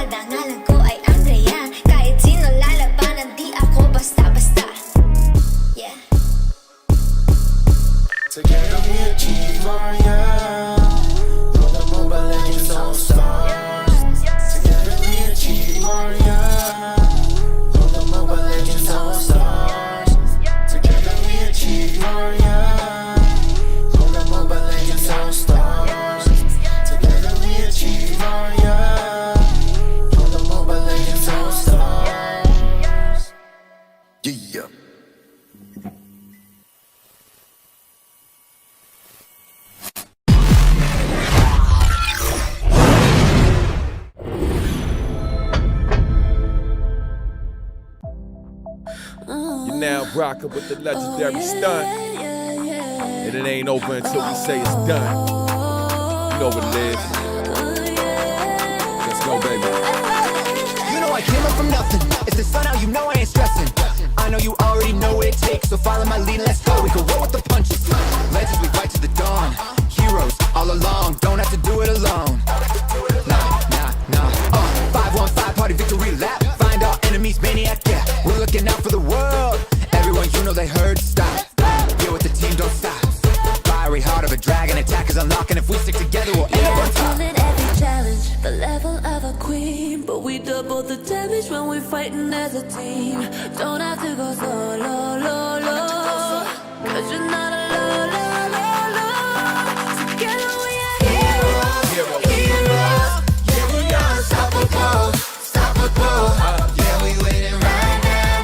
kalmada, ngalan ko ay Andrea. Kahit sino lalabanan, di ako basta-basta. Yeah. Together we achieve our All the Mobile Legends all-stars. Together we achieve our All the Mobile Legends all-stars. Together we achieve our All the Mobile Legends all-stars. Together we achieve our All the Mobile Legends all-stars. Yeah. You're now rocking with the legendary stunt. And it ain't over until we say it's done. You know what it is. Let's go, baby. You know I came up from nothing. It's the sun out, you know I ain't stressing. I know you already know what it takes, so follow my lead, let's go. We can roll with the punches. Legends, we fight to the dawn. Heroes all along, don't have to do it alone. Nah. 5-1-5 party victory lap. Find our enemies, maniac, yeah. We're looking out for the world. Everyone you know they heard, stop. Get with the team, don't stop. Fiery heart of a dragon, attack is unlocking. If we stick together, we'll end up on top. Feeling every challenge, the level of a queen. But we double the damage when we're fighting as a team. Don't have to go solo, cause you're not alone. Together we are heroes. Yeah, we are unstoppable. Yeah, we winning right now.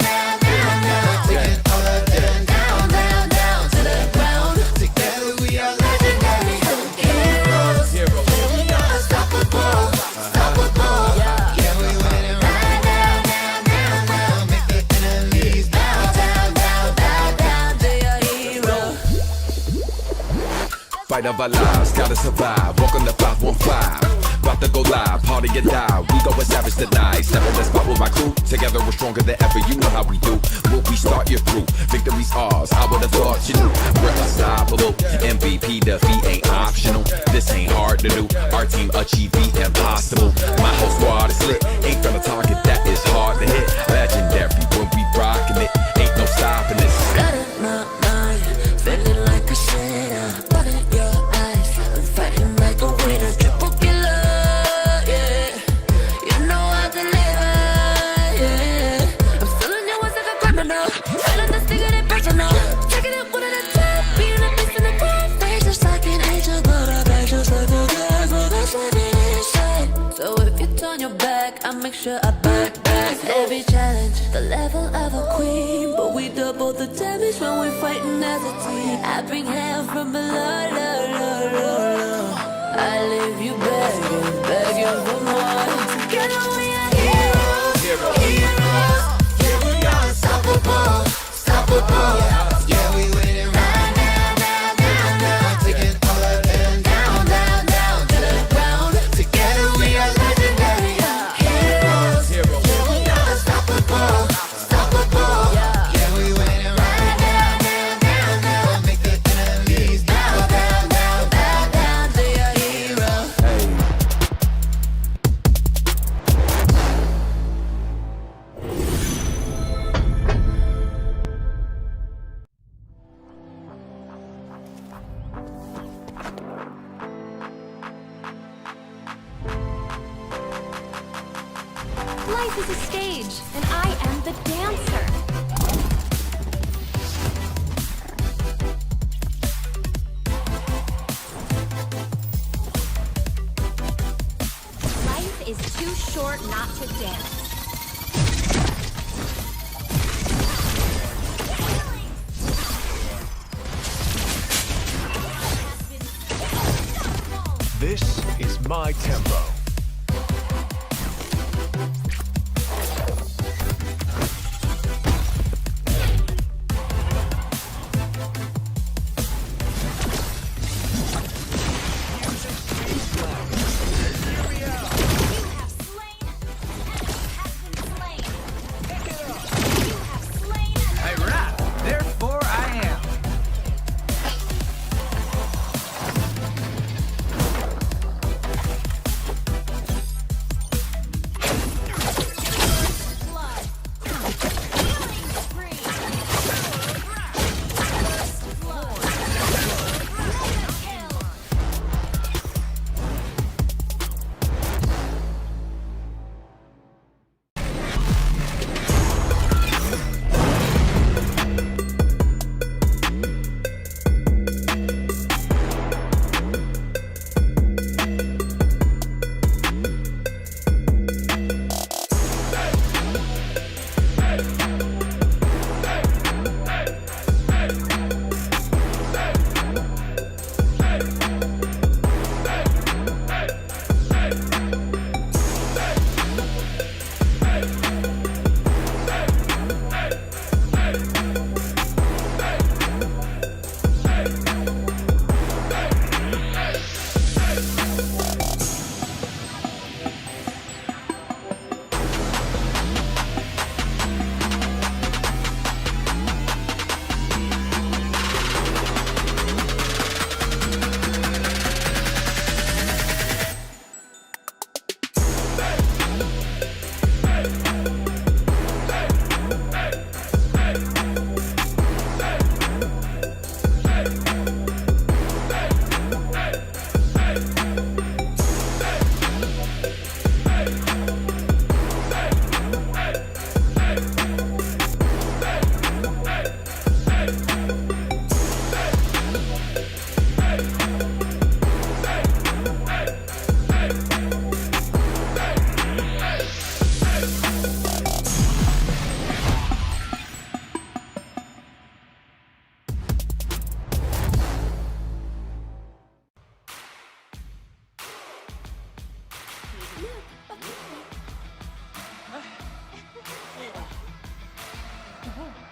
Taking all of them down to the ground. Together we are legendary heroes. Yeah, we are unstoppable. Yeah, we winning right now. Make the enemies down. They are heroes. Fight of our lives, gotta survive. Welcome to 515. About to go live, party or die. We go savage tonight. Step in the spot with my crew. Together we're stronger than ever. You know how we do. Will we start your through? Victory's ours. I would've thought you knew. We're unstoppable. MVP defeat ain't optional. This ain't hard to do. Our team achieve the impossible. My whole squad is lit. Ain't gonna target that is hard to hit. Legendary when we rockin' it. Ain't no stopping this. Got in my mind, feeling like a sinner. Look in your eyes, I'm fighting like a winner. Triple killer, yeah. You know I deliver, yeah. I'm stealing your words like a criminal. Feeling this thing, it ain't personal. Taking it one at a time, being a beast in the ground. Face just like an angel, but I beg just like a guy. So that's what it is, say. So if you turn your back, I make sure I back. Every challenge, the level of a queen. But we double the damage when we're fighting as a team. I bring hell from below, I leave you begging for more. Together we are heroes. Yeah, we are unstoppable. Yeah, we winning right now. Taking all of them down to the ground. Together we are legendary heroes. Yeah, we are unstoppable. Yeah, we winning right now. Make the enemies down. They are heroes. Life is a stage, and I am the dancer. Life is too short not to dance. This is my tempo.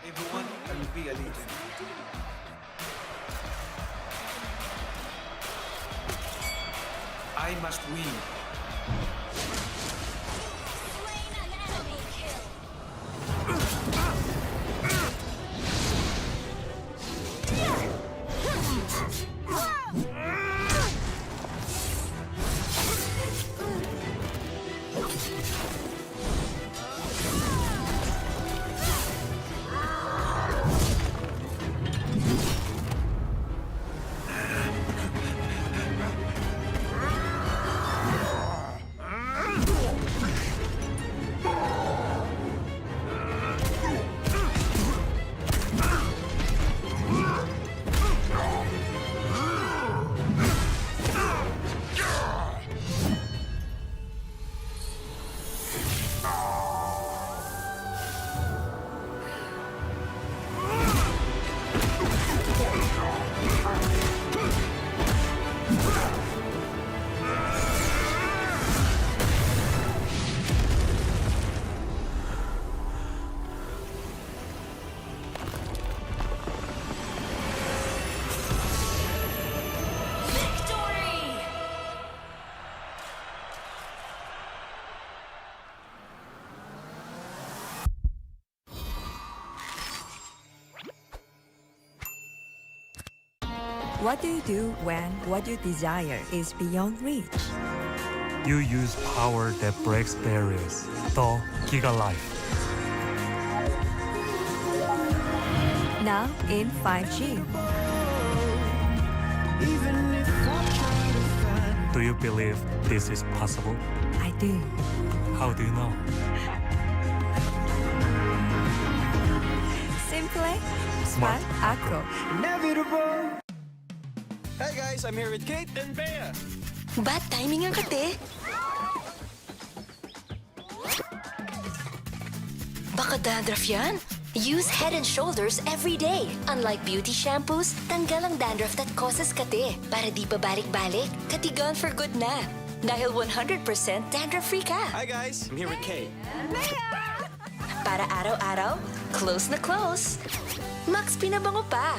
Everyone will be a legend. I must win. What do you do when what you desire is beyond reach? You use power that breaks barriers. The Giga Life. Now in 5G. Do you believe this is possible? I do. How do you know? Simple, smart, Acro. Hey guys, I'm here with Kate and Bea. Bad timing ang kate. Baka dandruff yan? Use Head and Shoulders every day. Unlike beauty shampoos, tanggal ang dandruff that causes kate. Para di pa balik-balik, katigan for good na. Dahil 100% dandruff-free ka. Hi guys, I'm here with Kate. Para araw-araw, close na close. Max pinabango pa.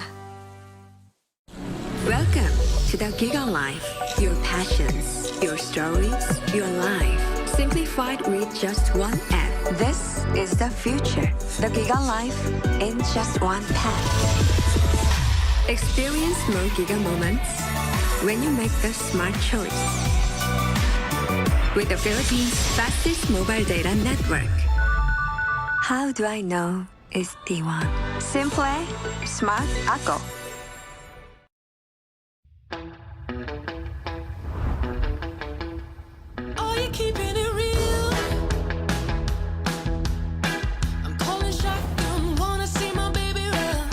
Welcome to the Giga Life. Your passions, your stories, your life. Simplified with just one app. This is the future. The Giga Life in just one path. Experience more Giga moments when you make the smart choice. With the Philippines' fastest mobile data network. How do I know it's T1? Simple, smart, Ako. Are you keeping it real? I'm calling shotgun, wanna see my baby run.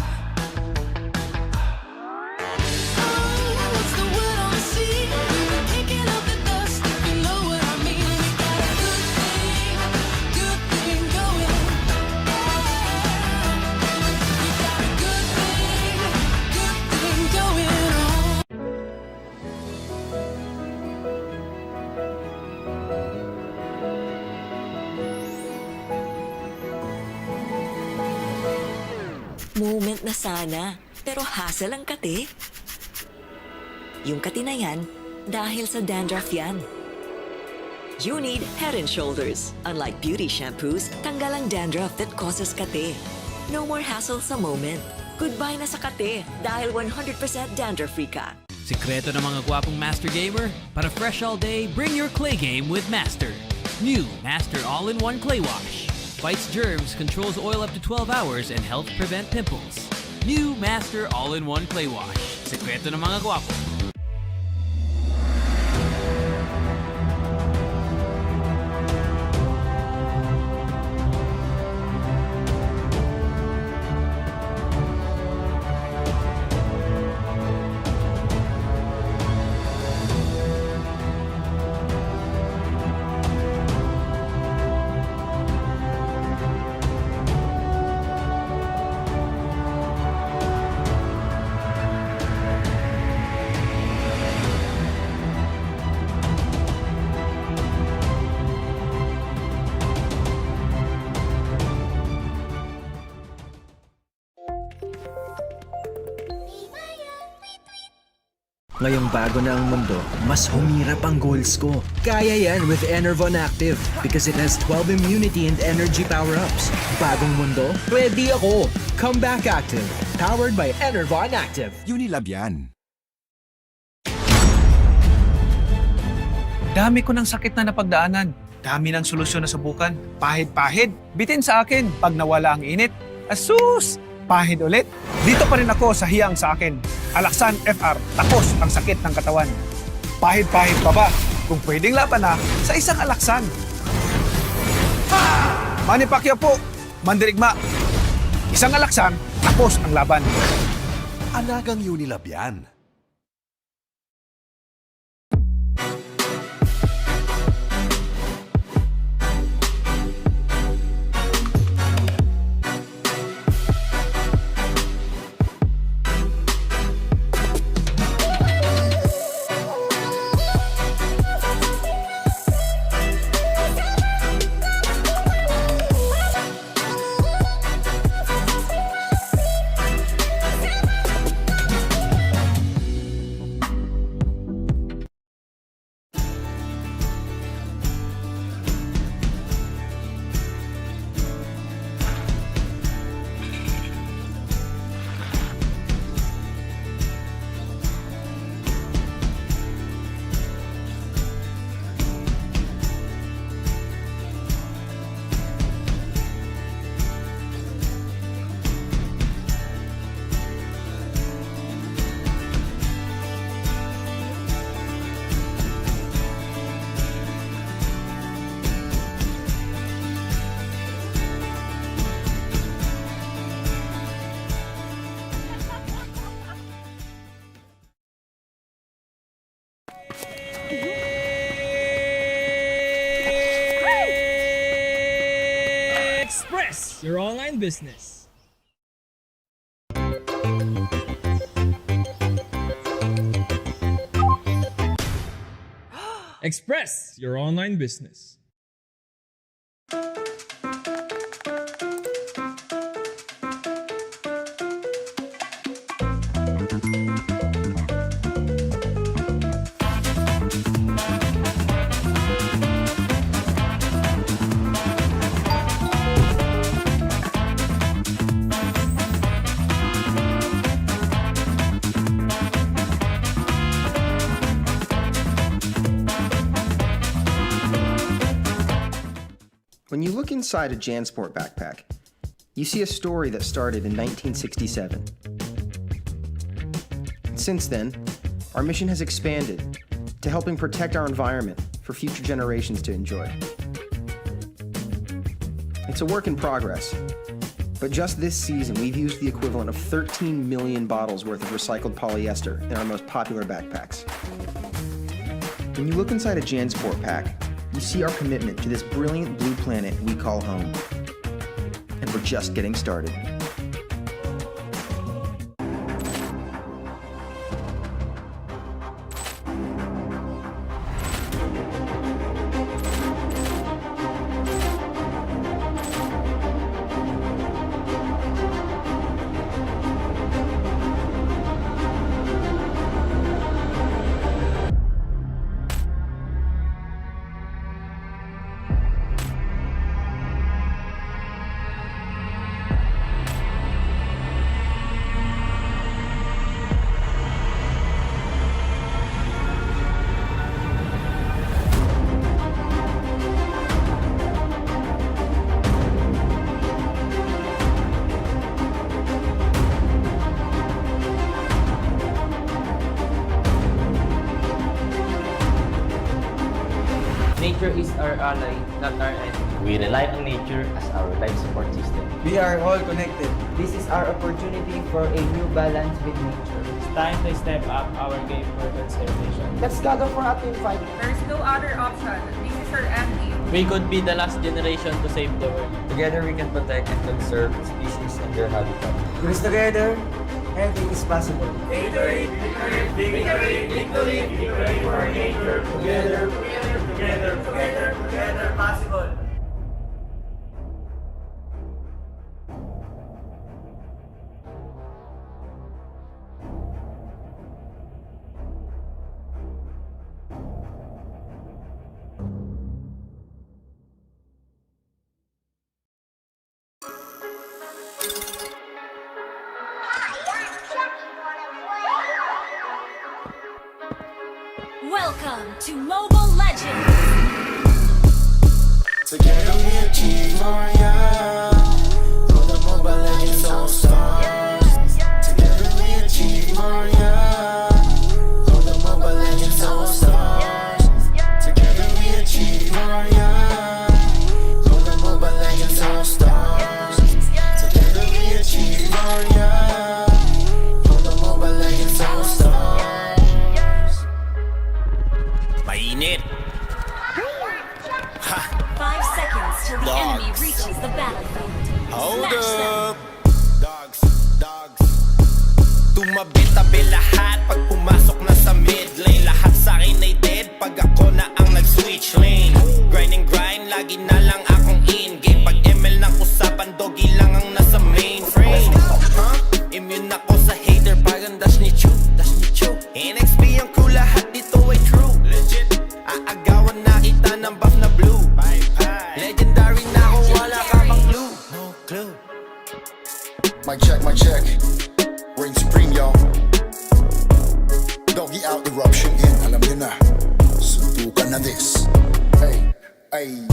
Oh, what's the word on the sea? Kicking up the dust, you know what I mean. We got a good thing going. We got a good thing going on. Moment na sana, pero hassle ang kate. Yung kate na yan, dahil sa dandruff yan. You need Head and Shoulders. Unlike beauty shampoos, tanggal ang dandruff that causes kate. No more hassle sa moment. Goodbye na sa kate dahil 100% dandruff-free ka. Sikreto ng mga gwapong Master Gamer? Para fresh all day, bring your clay game with Master. New Master All-in-One Clay Wash. Fights germs, controls oil up to 12 hours, and helps prevent pimples. New Master All-in-One Clay Wash. Sikreto ng mga gwapo. Ngayong bago na ang mundo, mas humirap ang goals ko. Kaya yan with Enervon Active because it has 12 immunity and energy power-ups. Bagong mundo, ready ako. Come back active. Powered by Enervon Active. Unilab yan. Dami ko ng sakit na napagdaanan. Dami ng solusyon na subukan. Pahid-pahid. Bitin sa akin pag nawala ang init. Asus! Pahid ulit. Dito pa rin ako sa hiyang sa akin. Alaksan FR. Tapos ang sakit ng katawan. Pahid-pahid pa ba? Kung pwedeng laban na sa isang alaksan. Manny Pacquiao po. Mandirigma. Isang alaksan. Tapos ang laban. Alagang Unilab yan. Express your online business. Express your online business. When you look inside a JanSport backpack, you see a story that started in 1967. Since then, our mission has expanded to helping protect our environment for future generations to enjoy. It's a work in progress, but just this season we've used the equivalent of 13 million bottles worth of recycled polyester in our most popular backpacks. When you look inside a JanSport pack, you see our commitment to this brilliant blue planet we call home. And we're just getting started. Nature is our ally, not our enemy. We rely on nature as our life support system. We are all connected. This is our opportunity for a new balance with nature. It's time to step up our game for conservation. Let's gather for a team fight. There's no other option. This is our end game. We could be the last generation to save the world. Together we can protect and conserve species and their habitat. Because together, anything is possible. Victory, victory, victory, victory, victory for nature. Together, together, together, together, together, possible. Welcome to Mobile Legends! Together we achieve more, yeah. For the Mobile Legends All-Stars. Together we achieve more, yeah. For the Mobile Legends All-Stars. Together we achieve more, yeah. For the Mobile Legends All-Stars. Together we achieve more, yeah. For the Mobile Legends All-Stars. Mainit. 5 seconds till the enemy reaches the battlefield. Hold Smash them. up. Dogs. Tumabi-tabi lahat pag pumasok na sa mid lane. Lahat sa akin ay dead pag ako na ang nag-switch lane. Grind and grind, lagi na lang akong in-game. Pag ML ng usapan, doggy lang ang nasa mainframe. Immune ako sa hater, parang dash ni Chu. NXP ang crew, lahat dito ay true. Legit, aagawan na kita ng buff na blue. Legendary na ako, wala ka bang clue? No clue. Mic check. Reign supreme, y'all. Doggy out, eruption in. Alam nyo na, suntukan na this. Ay.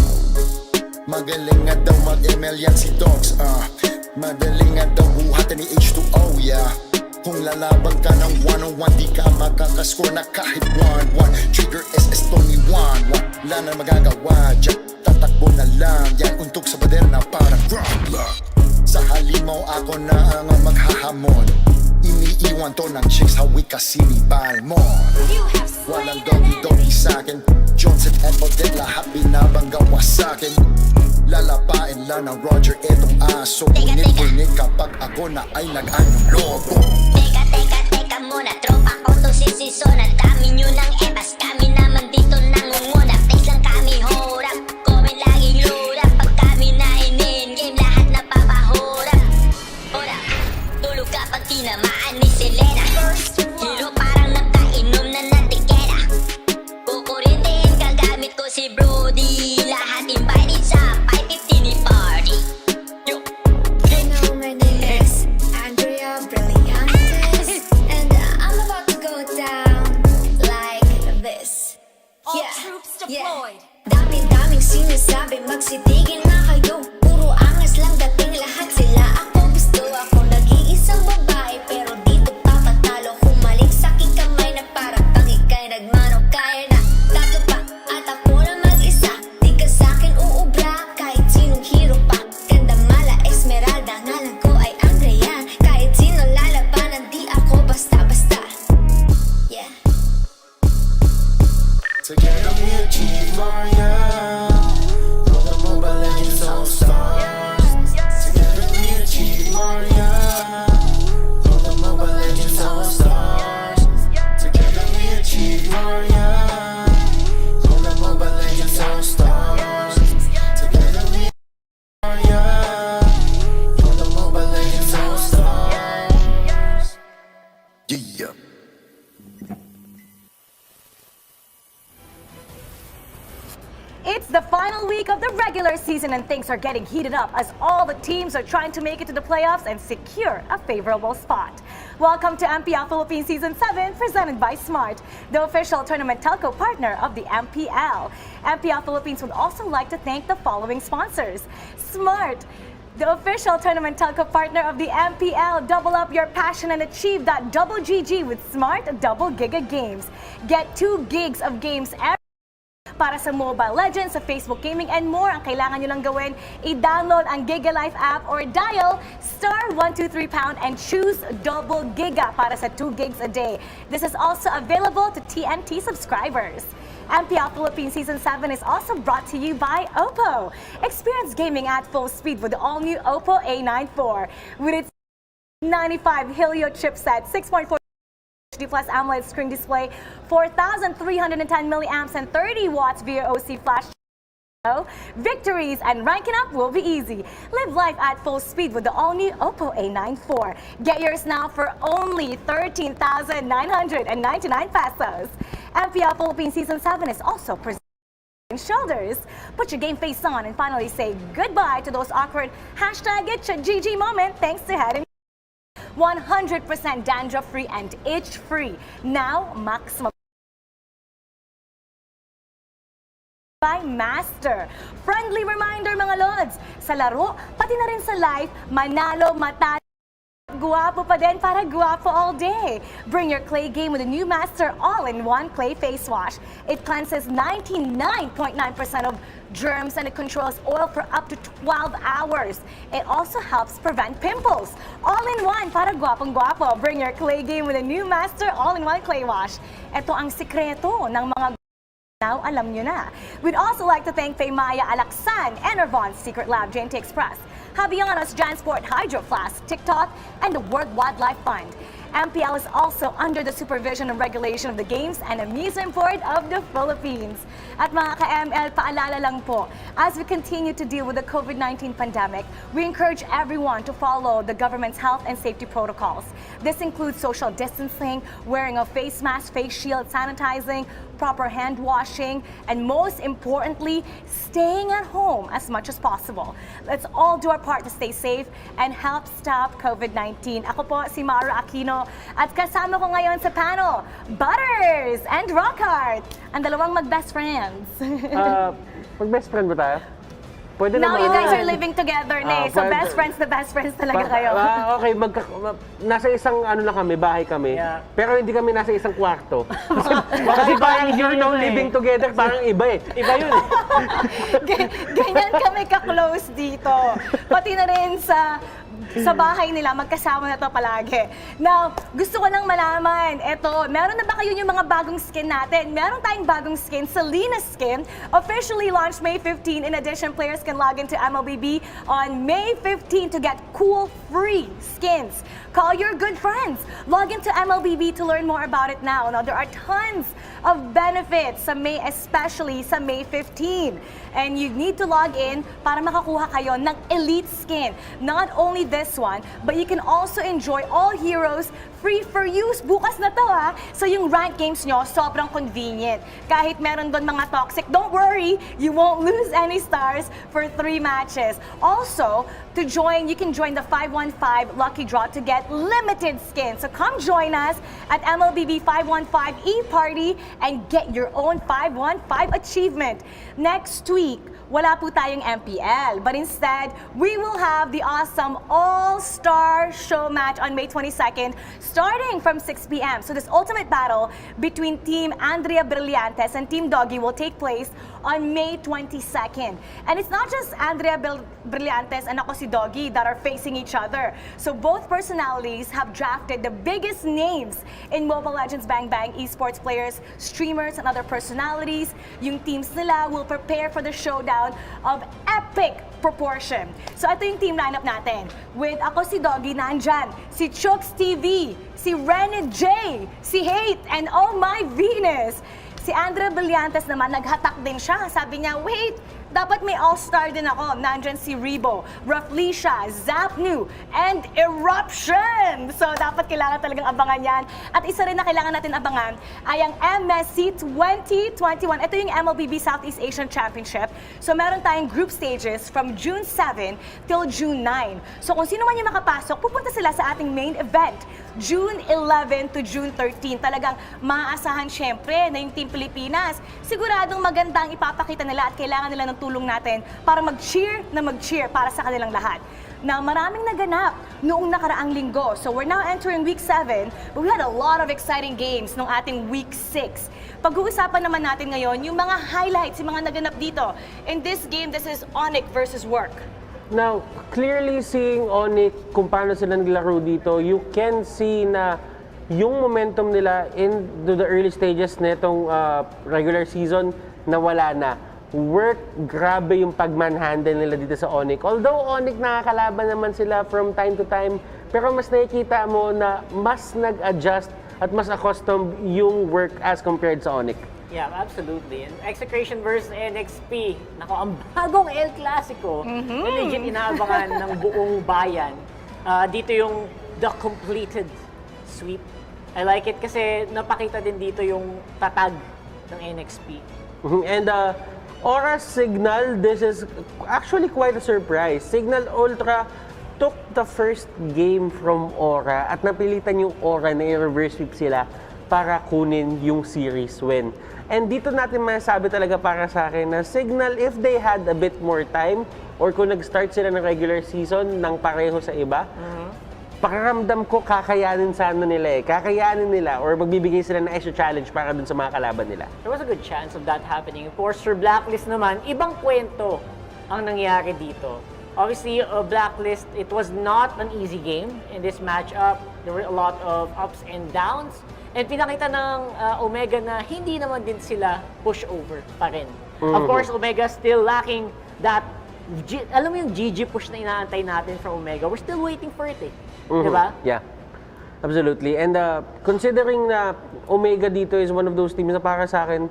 Magaling nga daw mag-ML yan si Dogs, Madaling nga daw buhatan ni H2O, yeah. Kung lalaban ka ng one-on-one, di ka makakascore na kahit 1-1. Trigger SS Tony 1-1. Wala na magagawa, dyan tatakbo na lang. Yan untog sa bader na parang groundlock. Sa halimaw ako na ang maghahamon. Iniiwan to ng chicks, hawik kasi ni Balmon. Walang doggy sa'kin. Johnson and Odette, lahat binabangga sa'kin. Lalapain lang ng Roger etong aso. Ngunit kapag ako na ay nag-anong lobo. Teka muna, tropa ko to sisison. Ang dami nyo ng ebas, kami naman dito nangunguna. Please lang kami horap, comment laging lurap. Pag kami na in-game, lahat napapahurap. Ora, tulog kapag tinamaan ni Selena. Hero parang nakainom na ng tikera. Kukurintin kagamit ko si Brody. Lahat invited sa 550 ni party. Yo. You know my name is Andrea Brilliantes, and I'm about to go down like this. All troops deployed. Daming sinasabi, magsitigil na kayo. Puro angas lang dating lahat sila. Ako gusto ako nag-iisang babae, pero dito papatalo. Humalik sa aking kamay na para pag ika'y nagmano. Kaya na tatlo pa at ako na mag-isa. Di ka sa'kin uubra kahit sinong hero pa. Ganda mala Esmeralda, ngalan ko ay Andrea. Kahit sino lalabanan, di ako basta-basta. Yeah. Together we achieve more, yeah. For the Mobile Legends All-Stars. Together we achieve more, yeah. For the Mobile Legends All-Stars. Together we achieve more, yeah. For the Mobile Legends All-Stars. Together we achieve more, yeah. For the Mobile Legends All-Stars. Yeah. It's the final week of the regular season and things are getting heated up as all the teams are trying to make it to the playoffs and secure a favorable spot. Welcome to MPL Philippines Season 7 presented by Smart, the official tournament telco partner of the MPL. MPL Philippines would also like to thank the following sponsors. Smart, the official tournament telco partner of the MPL. Double up your passion and achieve that double GG with Smart Double Giga Games. Get 2 gigs of games every para sa Mobile Legends, sa Facebook Gaming, and more. Ang kailangan nyo lang gawin, i-download ang Giga Life app or dial *123# and choose Double Giga para sa 2 gigs a day. This is also available to TNT subscribers. MPL Philippines Season 7 is also brought to you by Oppo. Experience gaming at full speed with the all-new Oppo A94. With its 95 Helio chipset, 6.4 HD Plus AMOLED screen display, 4,310 milliamps and 30 watts VOC flash. Victories and ranking up will be easy. Live life at full speed with the all-new Oppo A94. Get yours now for only 13,999 pesos. MPL Philippines Season 7 is also presented by Shoulders. Put your game face on and finally say goodbye to those awkward #ItchaGG moment thanks to Head and 100% dandruff-free and itch-free. Now, maximum master. Friendly reminder mga Lods, sa laro, pati na rin sa life, manalo, matalo, guwapo pa din para guwapo all day. Bring your clay game with a new Master All-in-One Clay Face Wash. It cleanses 99.9% of germs and it controls oil for up to 12 hours. It also helps prevent pimples. All-in-one para guwapong-guwapo. Bring your clay game with a new Master All-in-One Clay Wash. Ito ang sikreto ng mga now, alam nyo na. We'd also like to thank Maya Alaksan, Enervon's Secret Lab, JNT Express, Habianos Jansport Hydro Flask, TikTok, and the World Wildlife Fund. MPL is also under the supervision and regulation of the Games and Amusement Board of the Philippines. At mga ka-ML, paalala lang po, as we continue to deal with the COVID-19 pandemic, we encourage everyone to follow the government's health and safety protocols. This includes social distancing, wearing a face mask, face shield, sanitizing, proper hand washing, and most importantly, staying at home as much as possible. Let's all do our part to stay safe and help stop COVID-19. Ako po si Mara Aquino at kasama ko ngayon sa panel, Butters and Rockhart, ang dalawang mag-best friends. Mag-best friend ba tayo? Pwede Now naman. you guys are living together na so best friends talaga kayo. Okay, nasa isang ano na kami, bahay kami. Yeah. Pero hindi kami nasa isang kwarto. Kasi parang you're now living together, parang iba eh. Iba yun eh. Ganyan kami ka-close dito. Pati na rin sa bahay nila, magkasama na to palagi. Now, gusto ko lang malaman, meron na ba kayo yung mga bagong skin natin? Meron tayong bagong skin, Selena Skin, officially launched May 15. In addition, players can log into MLBB on May 15 to get cool, free skins. Call your good friends. Log into MLBB to learn more about it now. Now, there are tons of benefits sa May, especially sa May 15. And you need to log in para makakuha kayo ng elite skin. Not only this one, but you can also enjoy all heroes free for use. Bukas na to ha. So yung rank games nyo, sobrang convenient. Kahit meron doon mga toxic, don't worry, you won't lose any stars for 3 matches. Also, to join, you can join the 515 Lucky Draw to get limited skin. So come join us at MLBB 515 E-Party and get your own 515 achievement. Next week, wala po tayong MPL, but instead, we will have the awesome All-Star Show match on May 22nd, starting from 6 p.m. So this ultimate battle between Team Andrea Brillantes and Team Doggy will take place on May 22nd. And it's not just Andrea Brillantes and ako si Doggy that are facing each other. So both personalities have drafted the biggest names in Mobile Legends Bang Bang esports players, streamers, and other personalities. Yung teams nila will prepare for the showdown of epic proportion. So ito yung team lineup natin. With ako si Doggy, nandyan si Chooks TV, si Renny J, si Hate, and oh my Venus. Si Andrea Brillantes naman, naghatak din siya. Sabi niya, wait, dapat may all-star din ako. Nandyan si Rebo, Raflesia, Zapnu, and Eruption. So dapat kailangan talagang abangan yan. At isa rin na kailangan natin abangan ay ang MSC 2021. Ito yung MLBB Southeast Asian Championship. So meron tayong group stages from June 7 till June 9. So kung sino man yung makapasok, pupunta sila sa ating main event, June 11 to June 13. Talagang maaasahan syempre na yung Team Pilipinas. Siguradong magandang ipapakita nila at kailangan nila ng tulong natin para mag-cheer para sa kanilang lahat. Na maraming naganap noong nakaraang linggo. So we're now entering week 7, but we had a lot of exciting games nung ating week 6. Pag-uusapan naman natin ngayon yung mga highlights, yung mga naganap dito. In this game, this is Onyx versus Work. Now, clearly seeing Onyx kung paano sila naglaro dito, you can see na yung momentum nila into the early stages nitong regular season na wala na. Work, grabe yung pag-manhandle nila dito sa Onyx. Although Onyx nakakalaban naman sila from time to time, pero mas nakikita mo na mas nag-adjust at mas accustomed yung Work as compared sa Onyx. Yeah, absolutely. And Execration versus NXP. Nako, ang bagong El Clasico na legit inaabangan ng buong bayan. Dito yung the completed sweep. I like it kasi napakita din dito yung tatag ng NXP. And Aura Signal, this is actually quite a surprise. Signal Ultra took the first game from Aura at napilitan yung Aura na i-reverse sweep sila para kunin yung series win. And dito natin masasabi talaga para sa akin na Signal, if they had a bit more time or kung nag-start sila ng regular season ng pareho sa iba, pakiramdam ko kakayanin sana nila kakayanin nila or magbibigay sila ng extra challenge para dun sa mga kalaban nila. There was a good chance of that happening. Of course, for Blacklist naman, ibang kwento ang nangyari dito. Obviously, Blacklist, it was not an easy game in this matchup. There were a lot of ups and downs. And pinakita ng Omega na hindi naman din sila pushover pa rin. Of course, Omega still lacking that, alam mo yung GG push na inaantay natin from Omega. We're still waiting for it Diba? Yeah. Absolutely. And considering na Omega dito is one of those teams na para sa akin,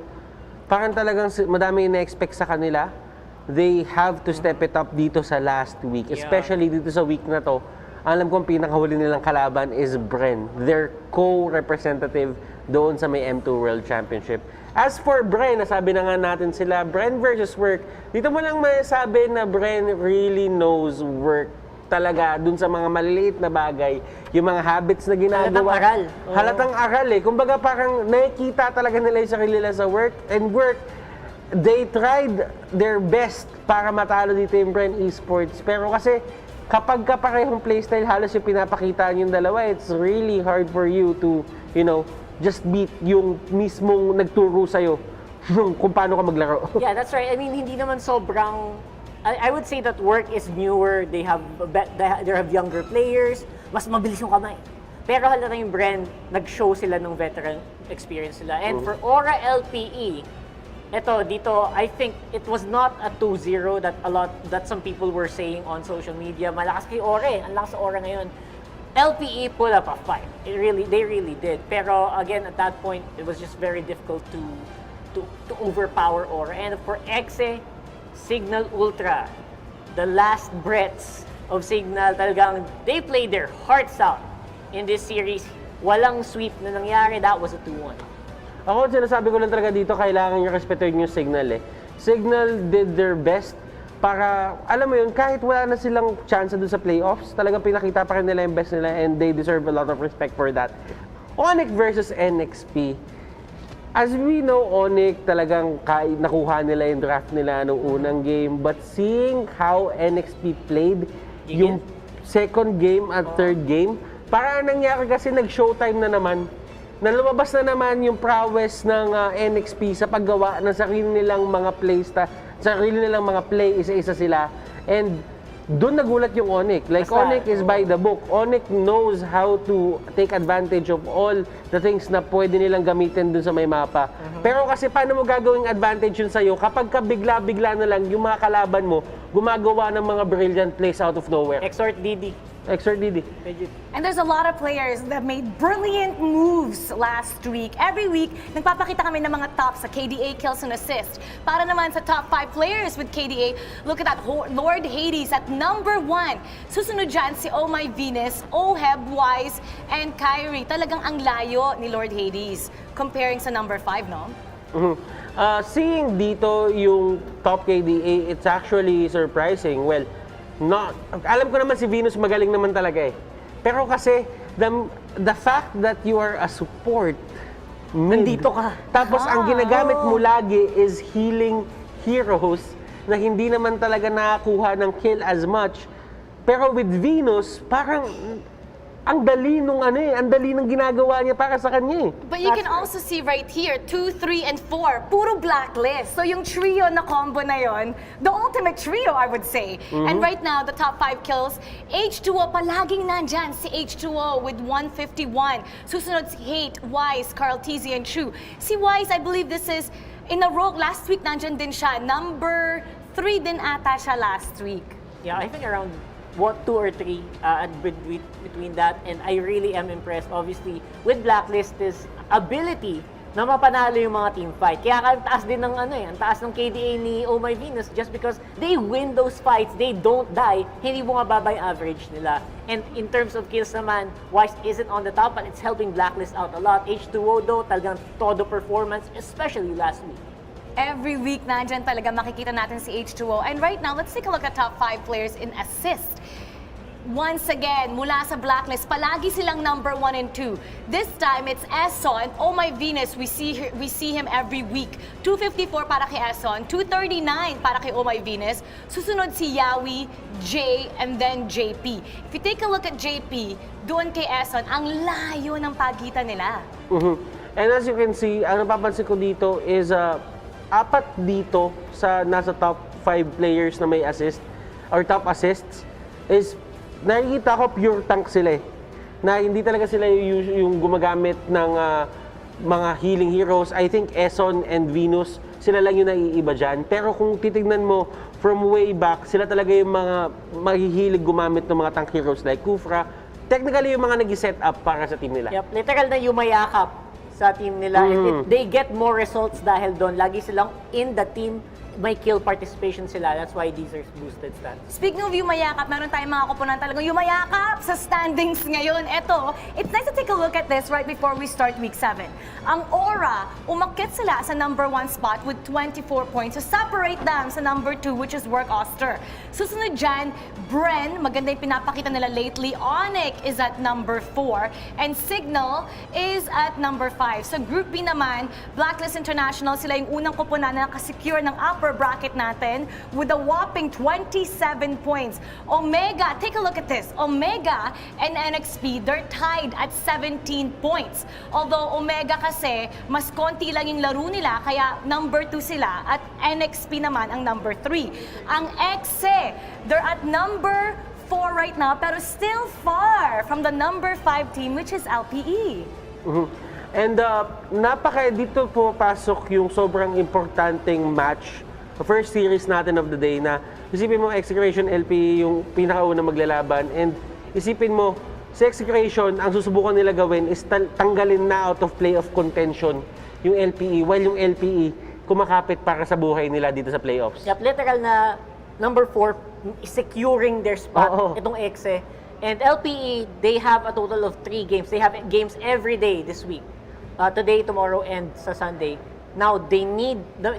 parang talagang madami ina-expect sa kanila. They have to step it up dito sa last week. Especially dito sa week na to. Alam ko ang pinakahuli nilang kalaban is Bren. Their co-representative doon sa may M2 World Championship. As for Bren, nasabi na nga natin sila, Bren versus Work. Dito mo lang masasabi na Bren really knows Work talaga dun sa mga maliliit na bagay, yung mga habits na ginagawa. Halatang aral. Halatang aral Kumbaga parang nakikita talaga nila yung sarili nila sa Work. And Work, they tried their best para matalo dito yung Bren Esports. Pero kasi kapag kaparehong playstyle halos yung pinapakita yung dalawa, it's really hard for you to, just beat yung mismong nagturo sa'yo kung paano ka maglaro. Yeah, that's right. I mean, hindi naman sobrang... I would say that Work is newer. They have younger players. Mas mabilis yung kamay. Pero halata yung Bren, nag-show sila ng veteran experience nila. And for Aura LPE, dito, I think it was not a 2-0 that some people were saying on social media. Malakas kay Aura Ang lakas sa Aura ngayon. LPE pull up a fight. They really did. Pero again, at that point, it was just very difficult to overpower Aura. And for Exe, Signal Ultra, the last breaths of Signal, talagang they played their hearts out in this series. Walang sweep na nangyari. That was a 2-1. Ako, sinasabi ko lang talaga dito, kailangan nyo respetuhin yung Signal Signal did their best para, alam mo yun, kahit wala na silang chance doon sa playoffs, talagang pinakita pa rin nila yung best nila and they deserve a lot of respect for that. Onyx versus NXP. As we know, Onyx talagang nakuha nila yung draft nila nung unang game. But seeing how NXP played yung second game at third game, para nangyari kasi nag-showtime na naman. Na lumabas na naman yung prowess ng NXP sa paggawa ng sarili nilang mga sarili nilang mga play, isa-isa sila. And doon nagulat yung Onyx. Like, Onyx is by the book. Onyx knows how to take advantage of all the things na pwede nilang gamitin doon sa may mapa. Pero kasi paano mo gagawing advantage yun sa'yo kapag ka bigla-bigla na lang yung mga kalaban mo gumagawa ng mga brilliant plays out of nowhere. Exhort DD. And there's a lot of players that made brilliant moves last week. Every week, nagpapakita kami ng mga top sa KDA kills and assists. Para naman sa top 5 players with KDA, look at that, Lord Hades at number 1. Susunod dyan si Oh My Venus, Oheb, Wise, and Kyrie. Talagang ang layo ni Lord Hades comparing sa number 5, no? Seeing dito yung top KDA, it's actually surprising. Well, alam ko naman si Venus magaling naman talaga Pero kasi, the fact that you are a support, nandito ka. Tapos ang ginagamit mo lagi is healing heroes na hindi naman talaga nakakuha ng kill as much. Pero with Venus, parang ang dali nung ang dali ng ginagawa niya para sa kanya But you can also see right here, 2, 3, and 4, puro Blacklist. So yung trio na combo na yon, the ultimate trio, I would say. And right now, the top 5 kills, H2O, palaging nandyan si H2O with 151. Susunod si Hate, Wise, Carl Tizzy, and True. Si Wise, I believe this is in a row. Last week, nandyan din siya. Number 3 din ata siya last week. Yeah, I think around 2 or 3 between that, and I really am impressed obviously with Blacklist's ability na mapanalo yung mga team fight. Kaya ang taas din ng ang taas ng KDA ni Oh My Venus just because they win those fights, they don't die, hindi bumababa yung average nila. And in terms of kills naman, Wise isn't on the top but it's helping Blacklist out a lot. H2O though, talagang todo performance, especially last week. Every week, nandyan talaga makikita natin si H2O. And right now, let's take a look at top 5 players in assist. Once again, mula sa blacklist, palagi silang number 1 and 2. This time, it's Eson. Oh my Venus, we see him every week. 254 para kay Eson, 239 para kay Oh my Venus. Susunod si Yawi, Jay, and then JP. If you take a look at JP, doon kay Eson, ang layo ng pagitan nila. And as you can see, ang napapansin ko dito is apat dito sa nasa top 5 players na may assist or top assists is nakikita ko pure tank sila na hindi talaga sila yung gumagamit ng mga healing heroes. I think Eson and Venus, sila lang yung naiiba dyan. Pero kung titignan mo from way back, sila talaga yung mga mahihilig gumamit ng mga tank heroes like Kufra. Technically, yung mga nag-set up para sa team nila. Yep, literal na yumayakap sa team nila. And they get more results dahil doon. Lagi silang in the team, may kill participation sila. That's why these are boosted stats. Speaking of yumayakap, meron tayong mga koponan talagang yumayakap sa standings ngayon. Eto, it's nice to take a look at this right before we start week 7. Ang Aura, umakyat sila sa number 1 spot with 24 points to separate them sa number 2, which is Work Oster. Susunod dyan, Bren, maganda yung pinapakita nila lately. Onyx is at number 4 and Signal is at number 5. Sa Group B naman, Blacklist International, sila yung unang koponan na nakasecure ng upper bracket natin with a whopping 27 points. Omega, take a look at this. Omega and NXP, they're tied at 17 points. Although Omega kasi, mas konti lang yung laro nila, kaya number 2 sila at NXP naman ang number 3. Ang EXE, they're at number 4 right now, pero still far from the number 5 team, which is LPE. And dito pumapasok yung sobrang importanteng match, the first series natin of the day na isipin mo Execration LPE yung pinakauna maglalaban and isipin mo sa Execration ang susubukan nila gawin is tanggalin na out of play of contention yung LPE while yung LPE kumakapit para sa buhay nila dito sa playoffs. Yep, literal na number 4 securing their spot itong EXE. And LPE, they have a total of 3 games. They have games every day this week. Today, tomorrow, and sa Sunday. Now, they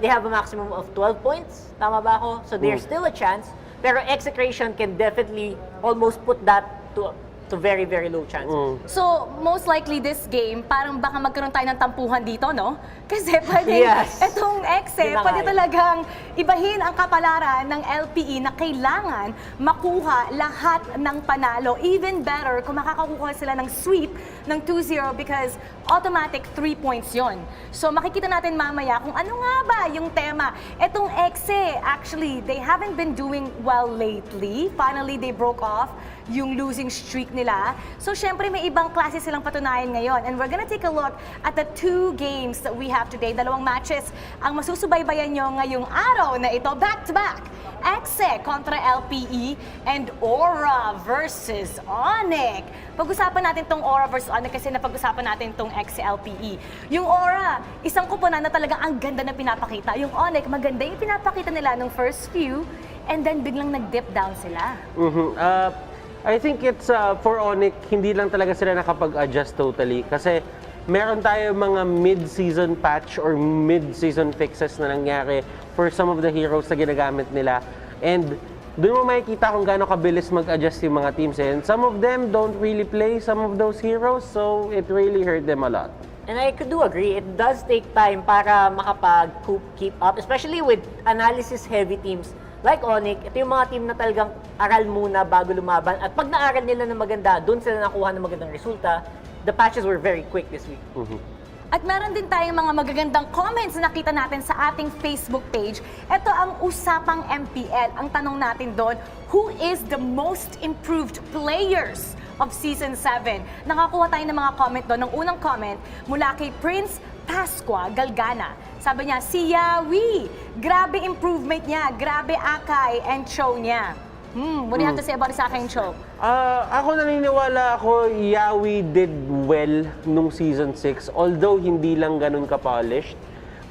have a maximum of 12 points. Tama ba ako? So, there's still a chance. Pero Execration can definitely almost put that to very, very low chances. So, most likely this game, parang baka magkaroon tayo ng tampuhan dito, no? Kasi pwede, itong EXE, pwede talagang ibahin ang kapalaran ng LPE na kailangan makuha lahat ng panalo. Even better kung makakakuha sila ng sweep ng 2-0 because automatic 3 points yon. So, makikita natin mamaya kung ano nga ba yung tema. Itong EXE, actually, they haven't been doing well lately. Finally, they broke off yung losing streak nila. So, syempre, may ibang klase silang patunayan ngayon. And we're gonna take a look at the 2 games that we have today. 2 matches ang masusubaybayan nyo ngayong araw na ito. Back-to-back. EXE kontra LPE and Aura versus Onyx. Pag-usapan natin tong Aura versus Onyx kasi napag-usapan natin tong EXE LPE. Yung Aura, isang kuponan na talaga ang ganda na pinapakita. Yung Onyx, maganda yung pinapakita nila nung first few and then biglang nag-dip down sila. I think it's for Onyx, hindi lang talaga sila nakapag-adjust totally kasi meron tayo mga mid-season patch or mid-season fixes na nangyari for some of the heroes na ginagamit nila. And doon mo makikita kung gaano kabilis mag-adjust yung mga teams. And some of them don't really play some of those heroes, so it really hurt them a lot. And I do agree, it does take time para makapag-keep up, especially with analysis-heavy teams. Like Onyx, ito yung mga team na talagang aral muna bago lumaban. At pag naaral nila ng maganda, doon sila nakuha ng magandang resulta. The patches were very quick this week. At meron din tayong mga magagandang comments na nakita natin sa ating Facebook page. Ito ang Usapang MPL. Ang tanong natin doon, who is the most improved players of Season 7? Nakakuha tayo ng mga comment doon. Ang unang comment mula kay Prince Pasqua Galgana. Sabi niya, si Yawi, grabe improvement niya, grabe Akay and show niya. What do you have to say about sa akin show? Ako naniniwala ako, Yawi did well nung Season 6, although hindi lang ganun ka-polished.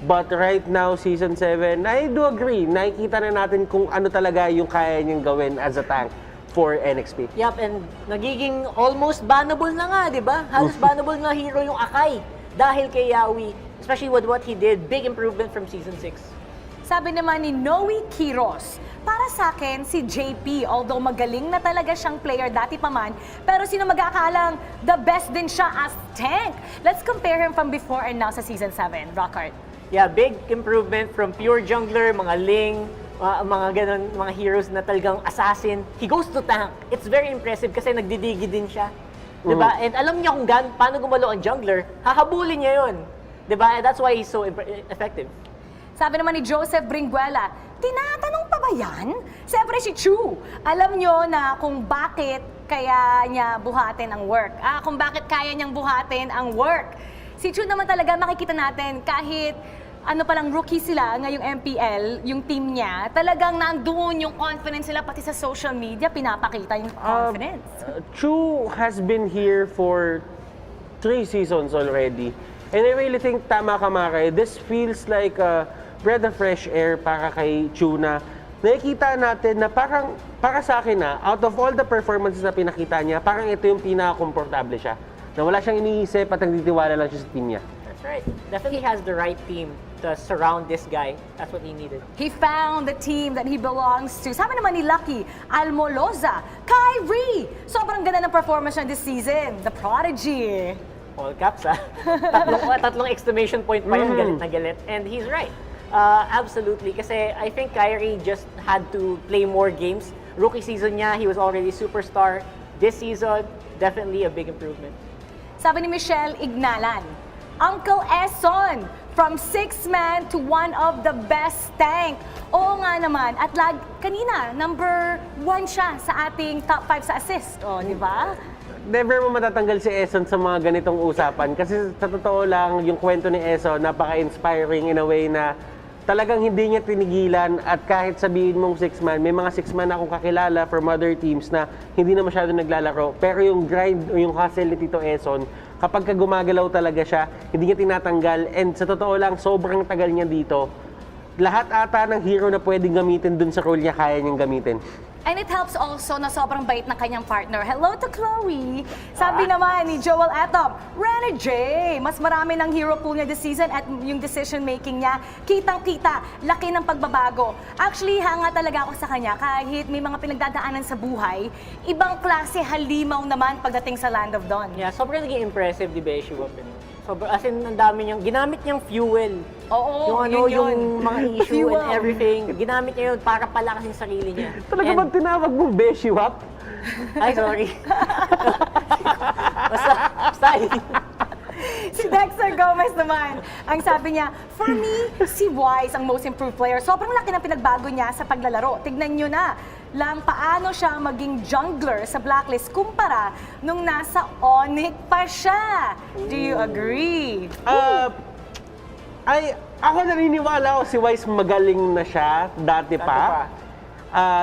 But right now, Season 7, I do agree. Nakikita na natin kung ano talaga yung kaya niyang gawin as a tank for NXP. Yup, and nagiging almost bannable na nga, di ba? Halos bannable na hero yung Akay dahil kay Yawi. Especially with what he did, big improvement from Season 6. Sabi naman ni Noe Quiros, Para sa akin, si JP, although magaling na talaga siyang player dati pa man, pero sino mag-aakalang the best din siya as tank? Let's compare him from before and now sa Season 7. Rockhart. Yeah, big improvement from pure jungler, mga Ling, mga ganun, mga heroes na talagang assassin. He goes to tank. It's very impressive kasi nagdidigi din siya. Diba? And alam niya kung paano gumalo ang jungler, hahabulin niya yun. Diba? And that's why he's so effective. Sabi naman ni Joseph Bringuela, tinatanong pa ba yan? Siyempre si Chu. Alam nyo na kung bakit kaya niya buhatin ang work. Kung bakit kaya niyang buhatin ang work. Si Chu naman talaga makikita natin kahit palang rookie sila ngayong MPL, yung team niya, talagang nandoon yung confidence nila pati sa social media, pinapakita yung confidence. Chu has been here for 3 seasons already. And I really think tama ka, Mare. This feels like a breath of fresh air para kay Chu na nakikita natin na parang, para sa akin out of all the performances na pinakita niya, parang ito yung pinaka-komportable siya. Na wala siyang iniisip at nagtitiwala lang siya sa team niya. That's right. Definitely has the right team to surround this guy. That's what he needed. He found the team that he belongs to. Sabi naman ni Lucky Almoloza, Kyrie! Sobrang ganda ng performance niya this season. The Prodigy. All caps, tatlong exclamation point pa yun, galit na galit. And he's right. Absolutely. Kasi I think Kyrie just had to play more games. Rookie season niya, he was already superstar. This season, definitely a big improvement. Sabi ni Michelle Ignalan, Uncle Eson, from 6-man to one of the best tank. Oo nga naman. At kanina, number 1 siya sa ating top 5 sa assist. Di ba? Never mo matatanggal si Eson sa mga ganitong usapan. Kasi sa totoo lang, yung kwento ni Eson, napaka-inspiring in a way na talagang hindi niya tinigilan at kahit sabihin mong 6-man, may mga 6-man akong kakilala from other teams na hindi na masyado naglalaro. Pero yung grind o yung hustle ni Tito Eson, kapag gumagalaw talaga siya, hindi niya tinatanggal. And sa totoo lang, sobrang tagal niya dito. Lahat ata ng hero na pwedeng gamitin dun sa role niya, kaya niyang gamitin. And it helps also na sobrang bait ng kanyang partner. Hello to Chloe! Sabi naman ni Joel Etop, Rene J, mas marami ng hero pool niya this season at yung decision making niya, kitang-kita, laki ng pagbabago. Actually, hanga talaga ako sa kanya kahit may mga pinagdadaanan sa buhay, ibang klase halimaw naman pagdating sa Land of Dawn. Yeah, sobrang naging impressive, di ba, issue of it. As in, ang dami niyang, ginamit niyang fuel. Oo, yung mga issue and everything. Ginamit niya yun para palakasin sarili niya. Talaga bang tinawag mong Beshiwap? Ay, sorry. Basta Si Dexter Gomez naman, ang sabi niya, for me, si Wise ang most improved player. Sobrang laki ng pinagbago niya sa paglalaro. Tignan niyo na lang paano siya maging jungler sa Blacklist kumpara nung nasa Onyx pa siya. Do you agree? Ako naniniwala ako si Wise magaling na siya dati pa.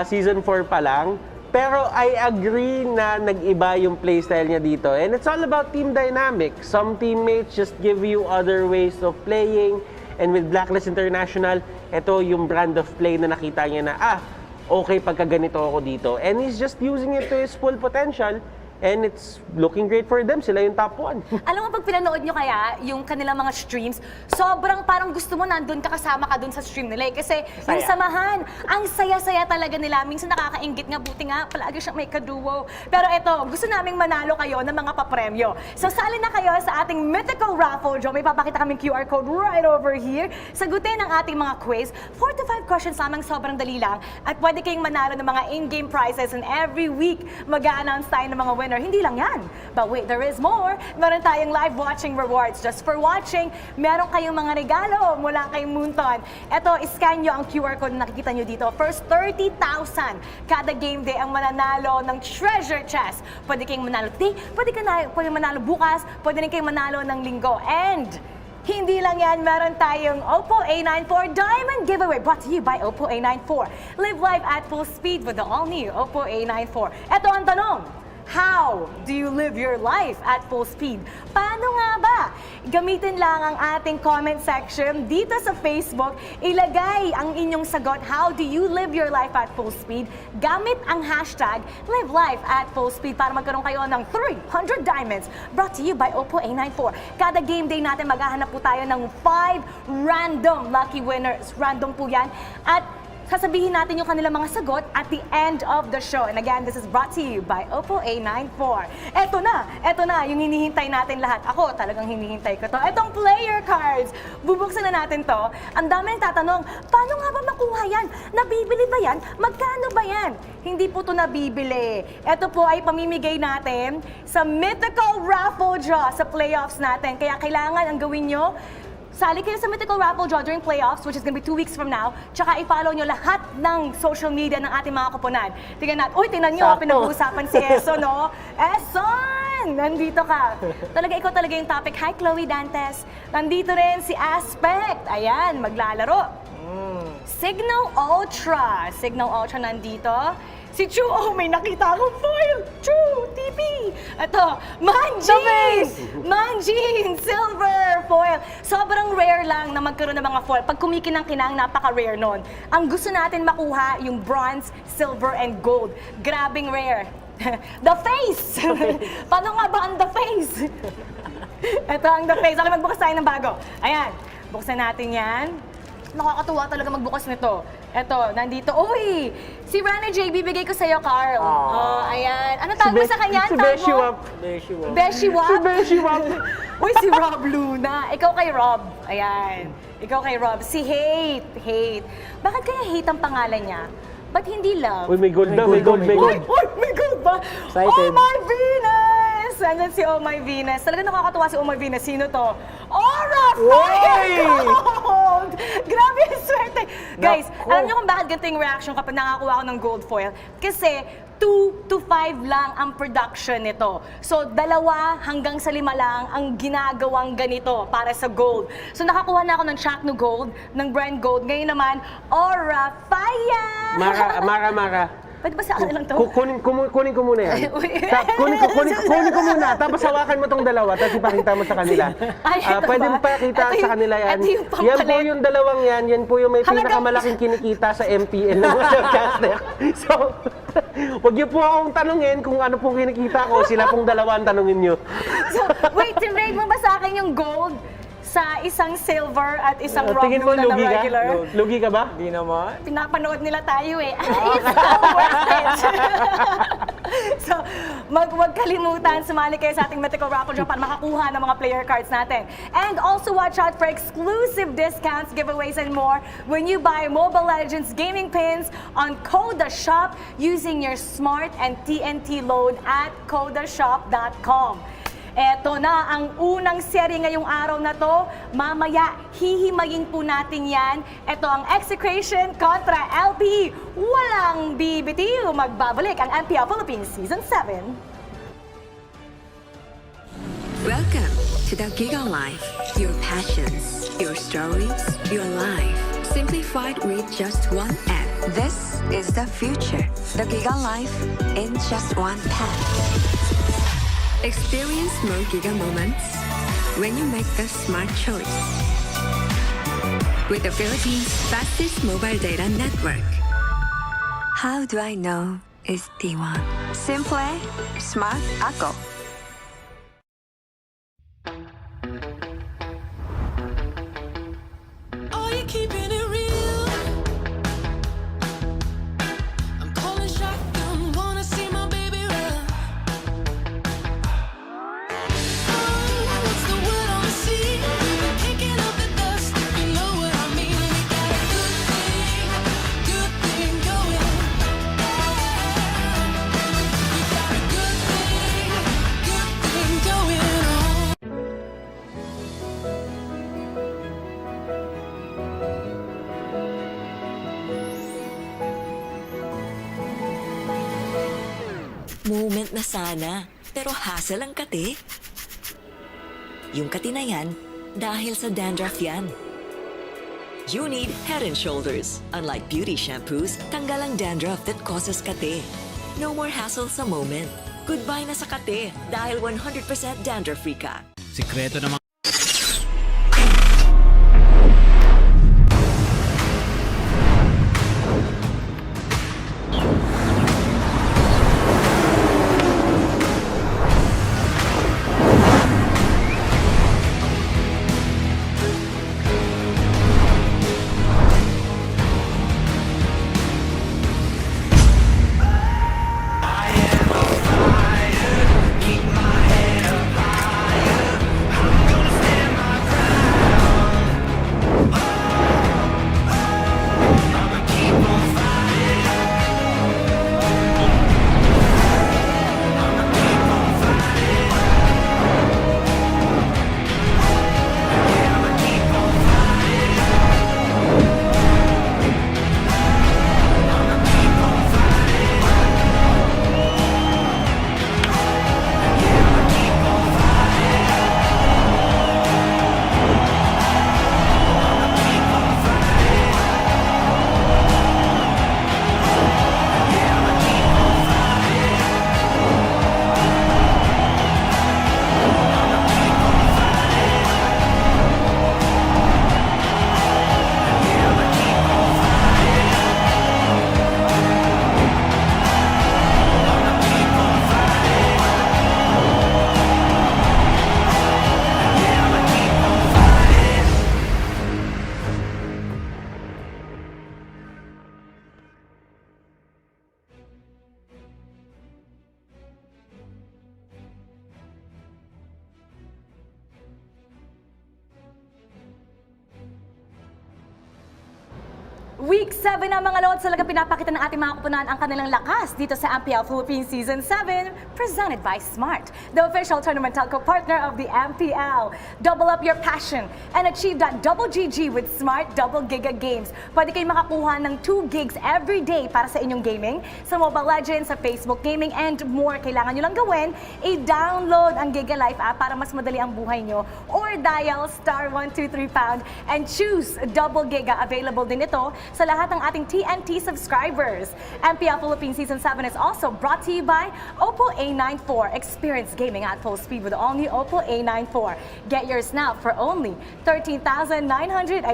Season 4 pa lang. Pero I agree na nag-iba yung playstyle niya dito. And it's all about team dynamics. Some teammates just give you other ways of playing. And with Blacklist International, ito yung brand of play na nakita niya na, okay pagka ganito ako dito. And he's just using it to his full potential. And it's looking great for them. Sila yung top 1. Alam mo, pag pinanood nyo kaya yung kanilang mga streams, sobrang parang gusto mo nandun ka, kasama ka dun sa stream nila. Kasi yung samahan, ang saya-saya talaga nila. Minsan nakakaingit nga, buti nga, palagi siyang may kaduo. Pero eto, gusto naming manalo kayo ng mga papremyo. So sali na kayo sa ating mythical raffle draw. May papakita kaming QR code right over here. Sagutin ang ating mga quiz. 4 to 5 questions lamang, sobrang dali lang. At pwede kayong manalo ng mga in-game prizes. And every week, mag-a-announce tayo ng mga winners. Hindi lang yan. But wait, there is more. Meron tayong live watching rewards. Just for watching, meron kayong mga regalo mula kay Moonton. Ito, iscan nyo ang QR code na nakikita nyo dito. First 30,000 kada game day ang mananalo ng treasure chest. Pwede kayong manalo today, pwede manalo bukas, pwede rin kayong manalo ng linggo. And hindi lang yan, meron tayong Oppo A94 Diamond Giveaway brought to you by Oppo A94. Live life at full speed with the all-new Oppo A94. Ito ang tanong. How do you live your life at full speed? Paano nga ba? Gamitin lang ang ating comment section dito sa Facebook. Ilagay ang inyong sagot, how do you live your life at full speed? Gamit ang hashtag Live Life at Full Speed para magkaroon kayo ng 300 diamonds brought to you by Oppo A94. Kada game day natin maghahanap po tayo ng 5 random lucky winners. Random po yan. At sasabihin natin yung kanilang mga sagot at the end of the show. And again, this is brought to you by Oppo A94. Eto na, yung hinihintay natin lahat. Ako, talagang hinihintay ko to. Etong player cards. Bubuksan na natin to. Ang dami nagtatanong, paano nga ba makuha yan? Nabibili ba yan? Magkano ba yan? Hindi po to nabibili. Ito po ay pamimigay natin sa mythical raffle draw sa playoffs natin. Kaya kailangan ang gawin nyo, sali kayo sa mythical raffle draw during playoffs, which is gonna be 2 weeks from now. Tsaka i-follow nyo lahat ng social media ng ating mga kuponan. Tingnan natin. Uy, tingnan nyo, pinag-uusapan si Eso, no? Eson! Nandito ka. Ikaw talaga yung topic. Hi, Chloe Dantes. Nandito rin si Aspect. Ayan, maglalaro. Signal Ultra nandito. Si Chu, may nakita akong foil! Chu, TP! Ito, Manjin! Silver foil! Sobrang rare lang na magkaroon ng mga foil. Pag kumikinang-kinang, napaka-rare nun. Ang gusto natin makuha, yung bronze, silver, and gold. Grabing rare. The face! Paano nga ba ang the face? Ito ang the face. Okay, magbukas tayo ng bago. Ayan, buksan natin yan. Nakakatuwa talaga magbukas nito. Eto, nandito. Uy! Si Rana J, bibigay ko sa'yo, Carl. Ayan. Ano tawag mo sa kanya? Si Beshiwap. Beshiwap? Si Beshiwap. Uy, si Rob Luna. Ikaw kay Rob. Ayan. Ikaw kay Rob. Si Hate. Bakit kaya Hate ang pangalan niya? Ba't hindi love? Uy, may gold na, may gold. Uy, may gold ba? Excited. Oh my Venus! Andun si Oh my Venus. Talaga nakakatuwa si Oh my Venus. Sino to? Aura Fire Gold! Grabe yung swerte. Guys, alam niyo kung bakit ganito yung reaction kapag nakakuha ako ng gold foil? Kasi 2 to 5 lang ang production nito. So, 2 hanggang sa 5 lang ang ginagawang ganito para sa gold. So, nakakuha na ako ng Chakno Gold, ng Brand Gold. Ngayon naman, Aura Fire! Mara. Pwede ba sa akin lang to? Kunin ko muna yan. Kunin ko muna. Tapos hawakan mo tong dalawa. Tapos ipakita mo sa kanila. Pwede mo pakita sa kanila yan. Yan po yung dalawang yan. Yan po yung may pinakamalaking kinikita sa MPL ng mga caster. So, wag niyo po akong tanungin kung ano pong kinikita ko. Sila pong dalawa ang tanungin niyo. So, wait, tinrate mo ba sa akin yung gold sa isang silver at isang Rob Tingin mo, Luna na lugi ka? regular? Lugi ka ba? Di naman. Pinapanood nila tayo eh. It's so worth it! So, huwag kalimutan, sumali kayo sa ating Mythical Raffle Draw para makakuha ng mga player cards natin. And also watch out for exclusive discounts, giveaways, and more when you buy Mobile Legends gaming pins on Koda Shop using your Smart and TNT load at kodashop.com. Eto na ang unang serye ngayong araw na to. Mamaya, hihimayin po natin yan. Eto ang Execration kontra LPE. Walang bibitiw. Magbabalik ang MPL Philippines Season 7. Welcome to the Giga Life. Your passions, your stories, your life. Simplified with just one app. This is the future. The Giga Life in just one tap. Experience more Giga moments when you make the smart choice. With the Philippines' fastest mobile data network. How do I know it's T1? Simple, smart ako. Are you keeping it real? I'm calling shotgun, wanna see my baby run. What's the word on the sea? We've been picking up the dust, you know what I mean. We got a good thing going. We got a good thing going on. Moment na sana, pero hassle ang kati. Yung kati na yan, dahil sa dandruff yan. You need Head & Shoulders. Unlike beauty shampoos, tanggal ang dandruff that causes kati. No more hassle sa moment. Goodbye na sa kati dahil 100% dandruff-free ka. Sikreto ng mga Week 7 na mga lods, talaga pinapakita ng ating mga kupunan ang kanilang lakas dito sa MPL Philippines Season 7, presented by Smart, the official tournament telco partner of the MPL. Double up your passion and achieve that double GG with Smart Double Giga Games. Pwede kayong makakuha ng 2 gigs every day para sa inyong gaming, sa Mobile Legends, sa Facebook Gaming, and more. Kailangan nyo lang gawin, i-download ang Giga Life app para mas madali ang buhay nyo, or dial *123# and choose Double Giga. Available din ito sa lahat ng ating TNT subscribers. MPL Philippines Season 7 is also brought to you by Oppo A94. Experience gaming at full speed with all new Oppo A94. Get yours now for only 13,999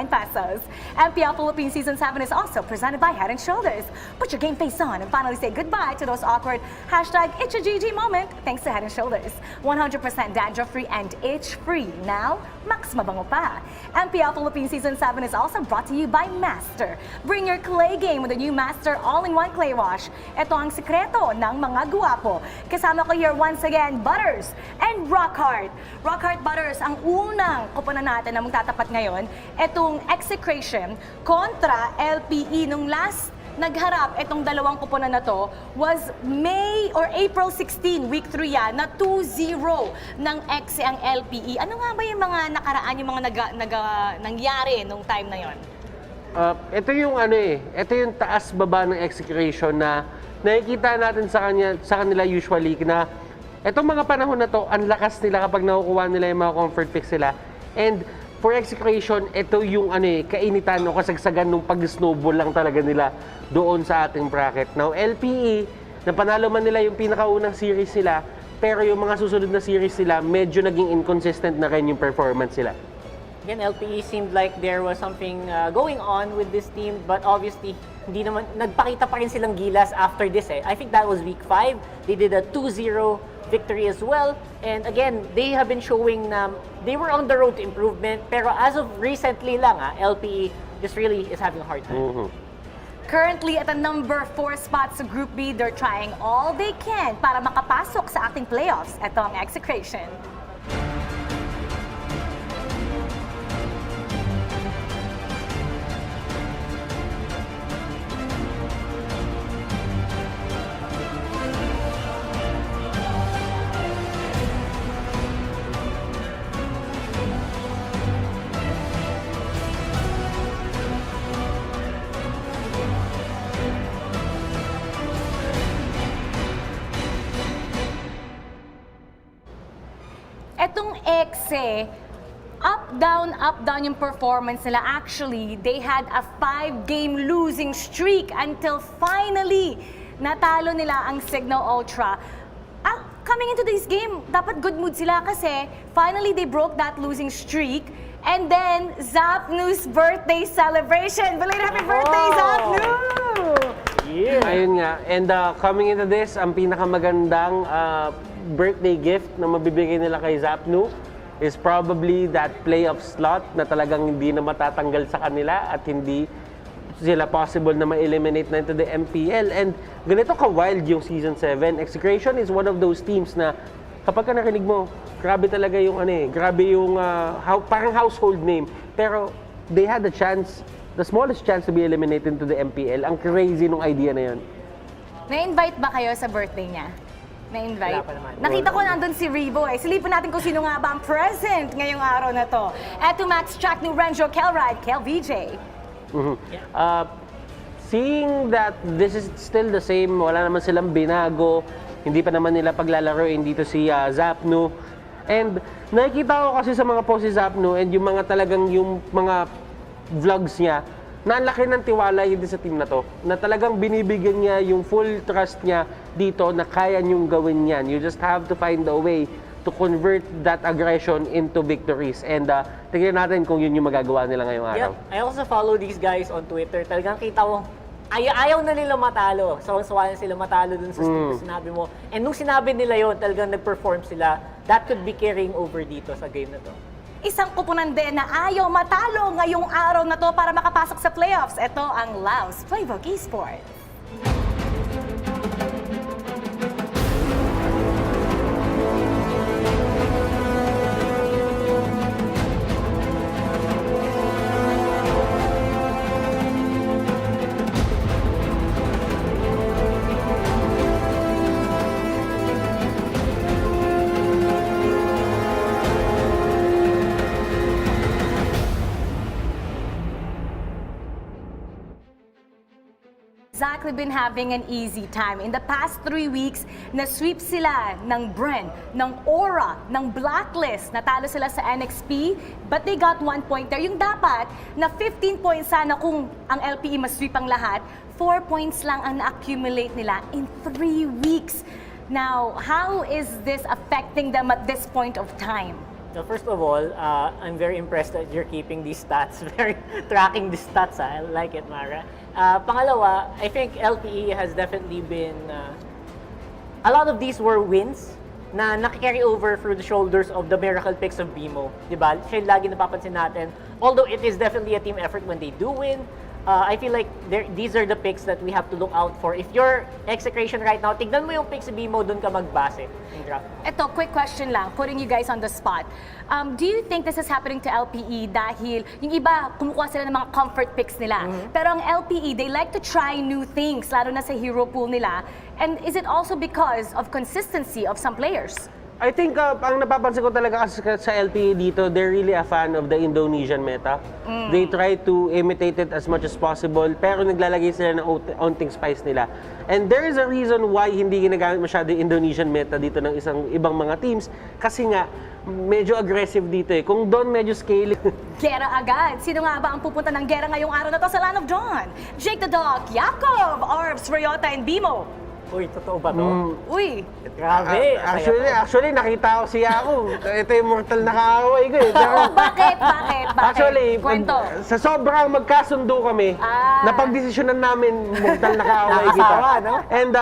pesos. MPL Philippines Season 7 is also presented by Head & Shoulders. Put your game face on and finally say goodbye to those awkward #ItchaGG moment thanks to Head & Shoulders. 100% dandruff-free and itch-free. Now, max mabango pa. MPL Philippines Season 7 is also brought to you by Master. Bring your clay game with the new Master All-in-One Clay Wash. Ito ang sikreto ng mga guwapo. Kasama ko here once again, Butters and Rockhart. Rockhart Butters, ang unang kupunan natin na magtatapat ngayon, itong Execration kontra LPE. Nung last nagharap itong dalawang kupunan na to was May or April 16, week 3 yan, na 2-0 ng EXE ang LPE. Ano nga ba yung mga nakaraan, yung mga nangyari nung time na yon? Ito yung ito yung taas-baba ng execution na nakikita natin sa kanila usually na itong mga panahon na to, ang lakas nila kapag nakukuha nila yung mga comfort picks nila. And for execution, ito yung kainitan o kasagsagan ng pag-snowball lang talaga nila doon sa ating bracket. Now, LPE, napanalo man nila yung pinakaunang series nila, pero yung mga susunod na series nila, medyo naging inconsistent na rin yung performance nila. Again, LPE seemed like there was something going on with this team, but obviously, hindi naman, nagpakita pa rin silang gilas after this I think that was week 5. They did a 2-0 victory as well. And again, they have been showing they were on the road to improvement, pero as of recently lang, LPE just really is having a hard time. Currently at the number 4 spot sa Group B, they're trying all they can para makapasok sa ating playoffs. Ito ang Execration. Etong EXE, up down yung performance nila. Actually, they had a 5-game losing streak until finally natalo nila ang Signal Ultra. Coming into this game, dapat good mood sila kasi finally they broke that losing streak. And then, Zapnu's birthday celebration. Belated happy birthday, Zapnu! Yeah. Ayun nga. And coming into this, ang pinakamagandang birthday gift na mabibigay nila kay Zapnu is probably that playoff slot na talagang hindi na matatanggal sa kanila at hindi sila possible na ma-eliminate na into the MPL. And ganito ka-wild yung Season 7. Execration is one of those teams na kapag ka narinig mo, grabe talaga yung grabe yung parang household name. Pero they had the chance, the smallest chance to be eliminated into the MPL. Ang crazy nung idea na yun. Na-invite ba kayo sa birthday niya? Na-invite? Wala pa naman. Nakita ko nandun si Rebo Silipin natin kung sino nga ba ang present ngayong araw na to. Eto Max Track ni Renjo Kelride, Kel VJ. Seeing that this is still the same, wala naman silang binago, hindi pa naman nila paglalaroin dito si Zapnu. And nakikita ko kasi sa mga posts si Zapnu and yung mga talagang yung mga vlogs niya, na ang laki ng tiwala hindi sa team na to, na talagang binibigyan niya yung full trust niya dito na kaya niyong gawin yan. You just have to find a way to convert that aggression into victories. And tingnan natin kung yun yung magagawa nila ngayong araw. Yeah, I also follow these guys on Twitter. Talagang kita ko, ayaw na nila matalo. Sawang-sawa na sila matalo dun sa sinabi mo. And nung sinabi nila yon, talagang nag-perform sila. That could be carrying over dito sa game na to. Isang kupunan din na ayaw matalo ngayong araw na to para makapasok sa playoffs. Ito ang Laos Playbook Esports. exactly been having an easy time. In the past 3 weeks, na-sweep sila ng Bren, ng Aura, ng Blacklist. Natalo sila sa NXP, but they got 1 point there. Yung dapat na 15 points sana kung ang LPE mas-sweep ang lahat, 4 points lang ang na-accumulate nila in 3 weeks. Now, how is this affecting them at this point of time? Well, first of all, I'm very impressed that you're keeping these stats, tracking these stats. I like it, Mara. Pangalawa, I think LPE has definitely been, a lot of these were wins na nakikarry over through the shoulders of the miracle picks of BMO. Diba? Siya yung lagi napapansin natin. Although it is definitely a team effort when they do win, I feel like these are the picks that we have to look out for. If you're Execration right now, tignan mo yung picks sa BMO, dun ka magbase. Ito, quick question lang, putting you guys on the spot. Do you think this is happening to LPE dahil yung iba, kumukuha sila ng mga comfort picks nila. Pero ang LPE, they like to try new things, lalo na sa hero pool nila. And is it also because of consistency of some players? I think ang napapansin ko talaga sa LPA dito, they're really a fan of the Indonesian meta. They try to imitate it as much as possible, pero naglalagay sila ng onting spice nila. And there is a reason why hindi ginagamit masyado yung Indonesian meta dito ng ibang mga teams, kasi nga, medyo aggressive dito eh. Kung doon medyo scaling. Gera agad. Sino nga ba ang pupunta ng gera ngayong araw na to sa Land of Dawn? Jake the Dog, Yakov, Orbs, Ryota, and Bimo. Uy, totoo ba to? Uy! Grabe! Actually, nakita ko siya ako. Ito yung mortal na kaaway ko eh. Pero, Bakit? actually, Kwento. sa sobrang magkasundo kami, napagdesisyonan namin mortal na kaaway kita. Nakakasawa, no? And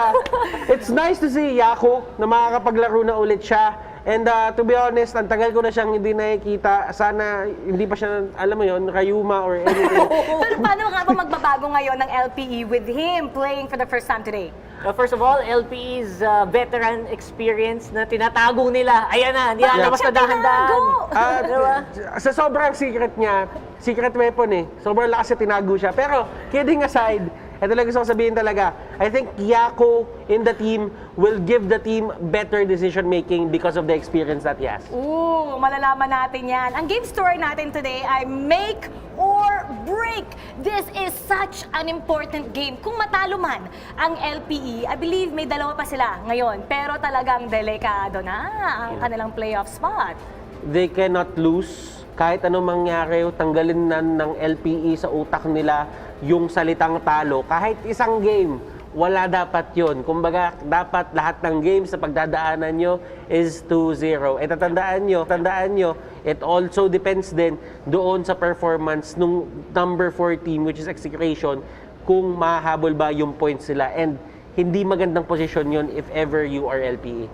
it's nice to see Yako na makakapaglaro na ulit siya. And to be honest, ang tagal ko na siyang hindi nakikita. Sana hindi pa siya, alam mo yon, Rayuma or anything. Pero paano nga ba magbabago ngayon ng LPE with him playing for the first time today? First of all, LPE's veteran experience na tinatago nila. Ayan na, hindi na mas dahan-dahan. Sa sobrang secret niya, secret weapon eh. Sobrang lakas niya, tinago siya. Pero, kidding aside, ito lang gusto ko sabihin talaga, I think Yako in the team will give the team better decision making because of the experience that he has. Ooh, malalaman natin yan. Ang game story natin today ay make or break. This is such an important game. Kung matalo man ang LPE, I believe may dalawa pa sila ngayon. Pero talagang delikado na ang kanilang playoff spot. They cannot lose. Kahit anong mangyari, tanggalin na ng LPE sa utak nila yung salitang talo. Kahit isang game, wala dapat yun. Kumbaga, dapat lahat ng games sa pagdadaanan nyo is 2-0. E tandaan nyo, it also depends din doon sa performance nung number 4 team, which is Execration, kung mahahabol ba yung points sila. And hindi magandang posisyon yun if ever you are LPE.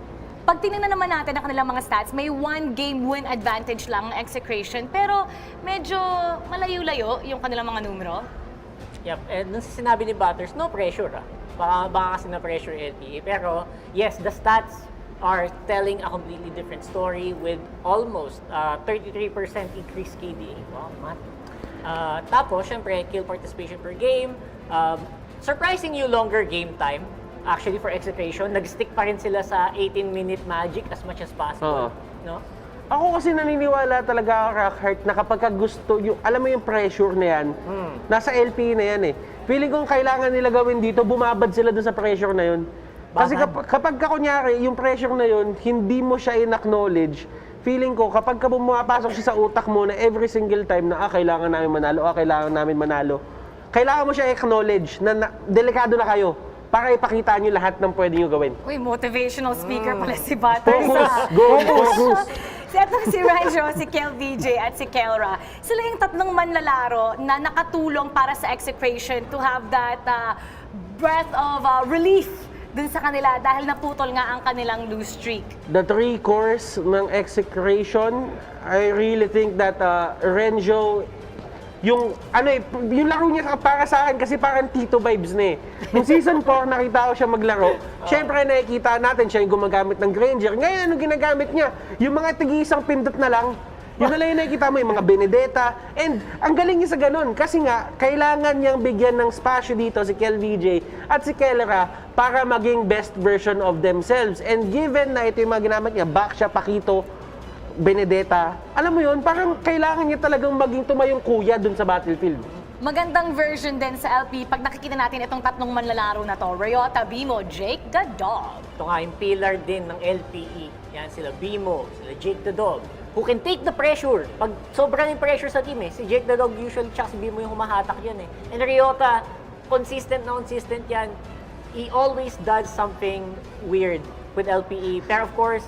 Pag tinignan naman natin ang kanilang mga stats, may 1 game win advantage lang ang Execration, pero medyo malayo-layo yung kanilang mga numero. Yep, and nung sinabi ni Butters, no pressure baka kasi na-pressure LPE. Pero yes, the stats are telling a completely different story with almost 33% increased KDA. Wow, man. Tapos, syempre, kill participation per game. Surprising you longer game time. Actually, for Execration, nag-stick pa rin sila sa 18-minute magic as much as possible. No? Ako kasi naniniwala talaga, Rockhart, na kapag gusto, alam mo yung pressure na yan, nasa LPE na yan eh. Feeling kong kailangan nila gawin dito, bumabad sila dun sa pressure na yun. Kasi kapag kunyari, yung pressure na yun, hindi mo siya in-acknowledge, feeling ko, kapag pumapasok siya sa utak mo na every single time na, kailangan namin manalo, kailangan namin manalo, kailangan mo siya i-acknowledge na delikado na kayo para ipakita nyo lahat ng pwede nyo gawin. Uy, motivational speaker pala si Butters. Focus! Si Ranjo, si Kel VJ at si Kelra. Sila yung tatlong manlalaro na nakatulong para sa Execration to have that breath of relief dun sa kanila dahil naputol nga ang kanilang lose streak. The 3 cores ng Execration, I really think that Renjo, yung laro niya para sa akin kasi parang Tito vibes na eh. Nung season 4, nakita ko siya maglaro. Siyempre, nakikita natin siya yung gumagamit ng Granger. Ngayon, ano ginagamit niya? Yung mga tig-isang pindot na lang. Yun na lang yung nakikita mo, yung mga Benedetta. And ang galing niya sa ganun. Kasi nga, kailangan niyang bigyan ng spasyo dito si Kel VJ at si Kelra para maging best version of themselves. And given na ito yung mga ginamit niya, Baksha, Pakito, Benedetta, alam mo yun, parang kailangan niya talagang maging tumayong kuya dun sa battlefield. magandang version din sa LP pag nakikita natin itong tatlong manlalaro na to. Ryota, Bimo, Jake the Dog. Ito nga yung pillar din ng LPE. Yan sila Bimo, sila Jake the Dog. Who can take the pressure. Pag sobrang yung pressure sa team si Jake the Dog usually tsaka si Bimo yung humahatak yan And Ryota, consistent yan. He always does something weird with LPE. Pero of course,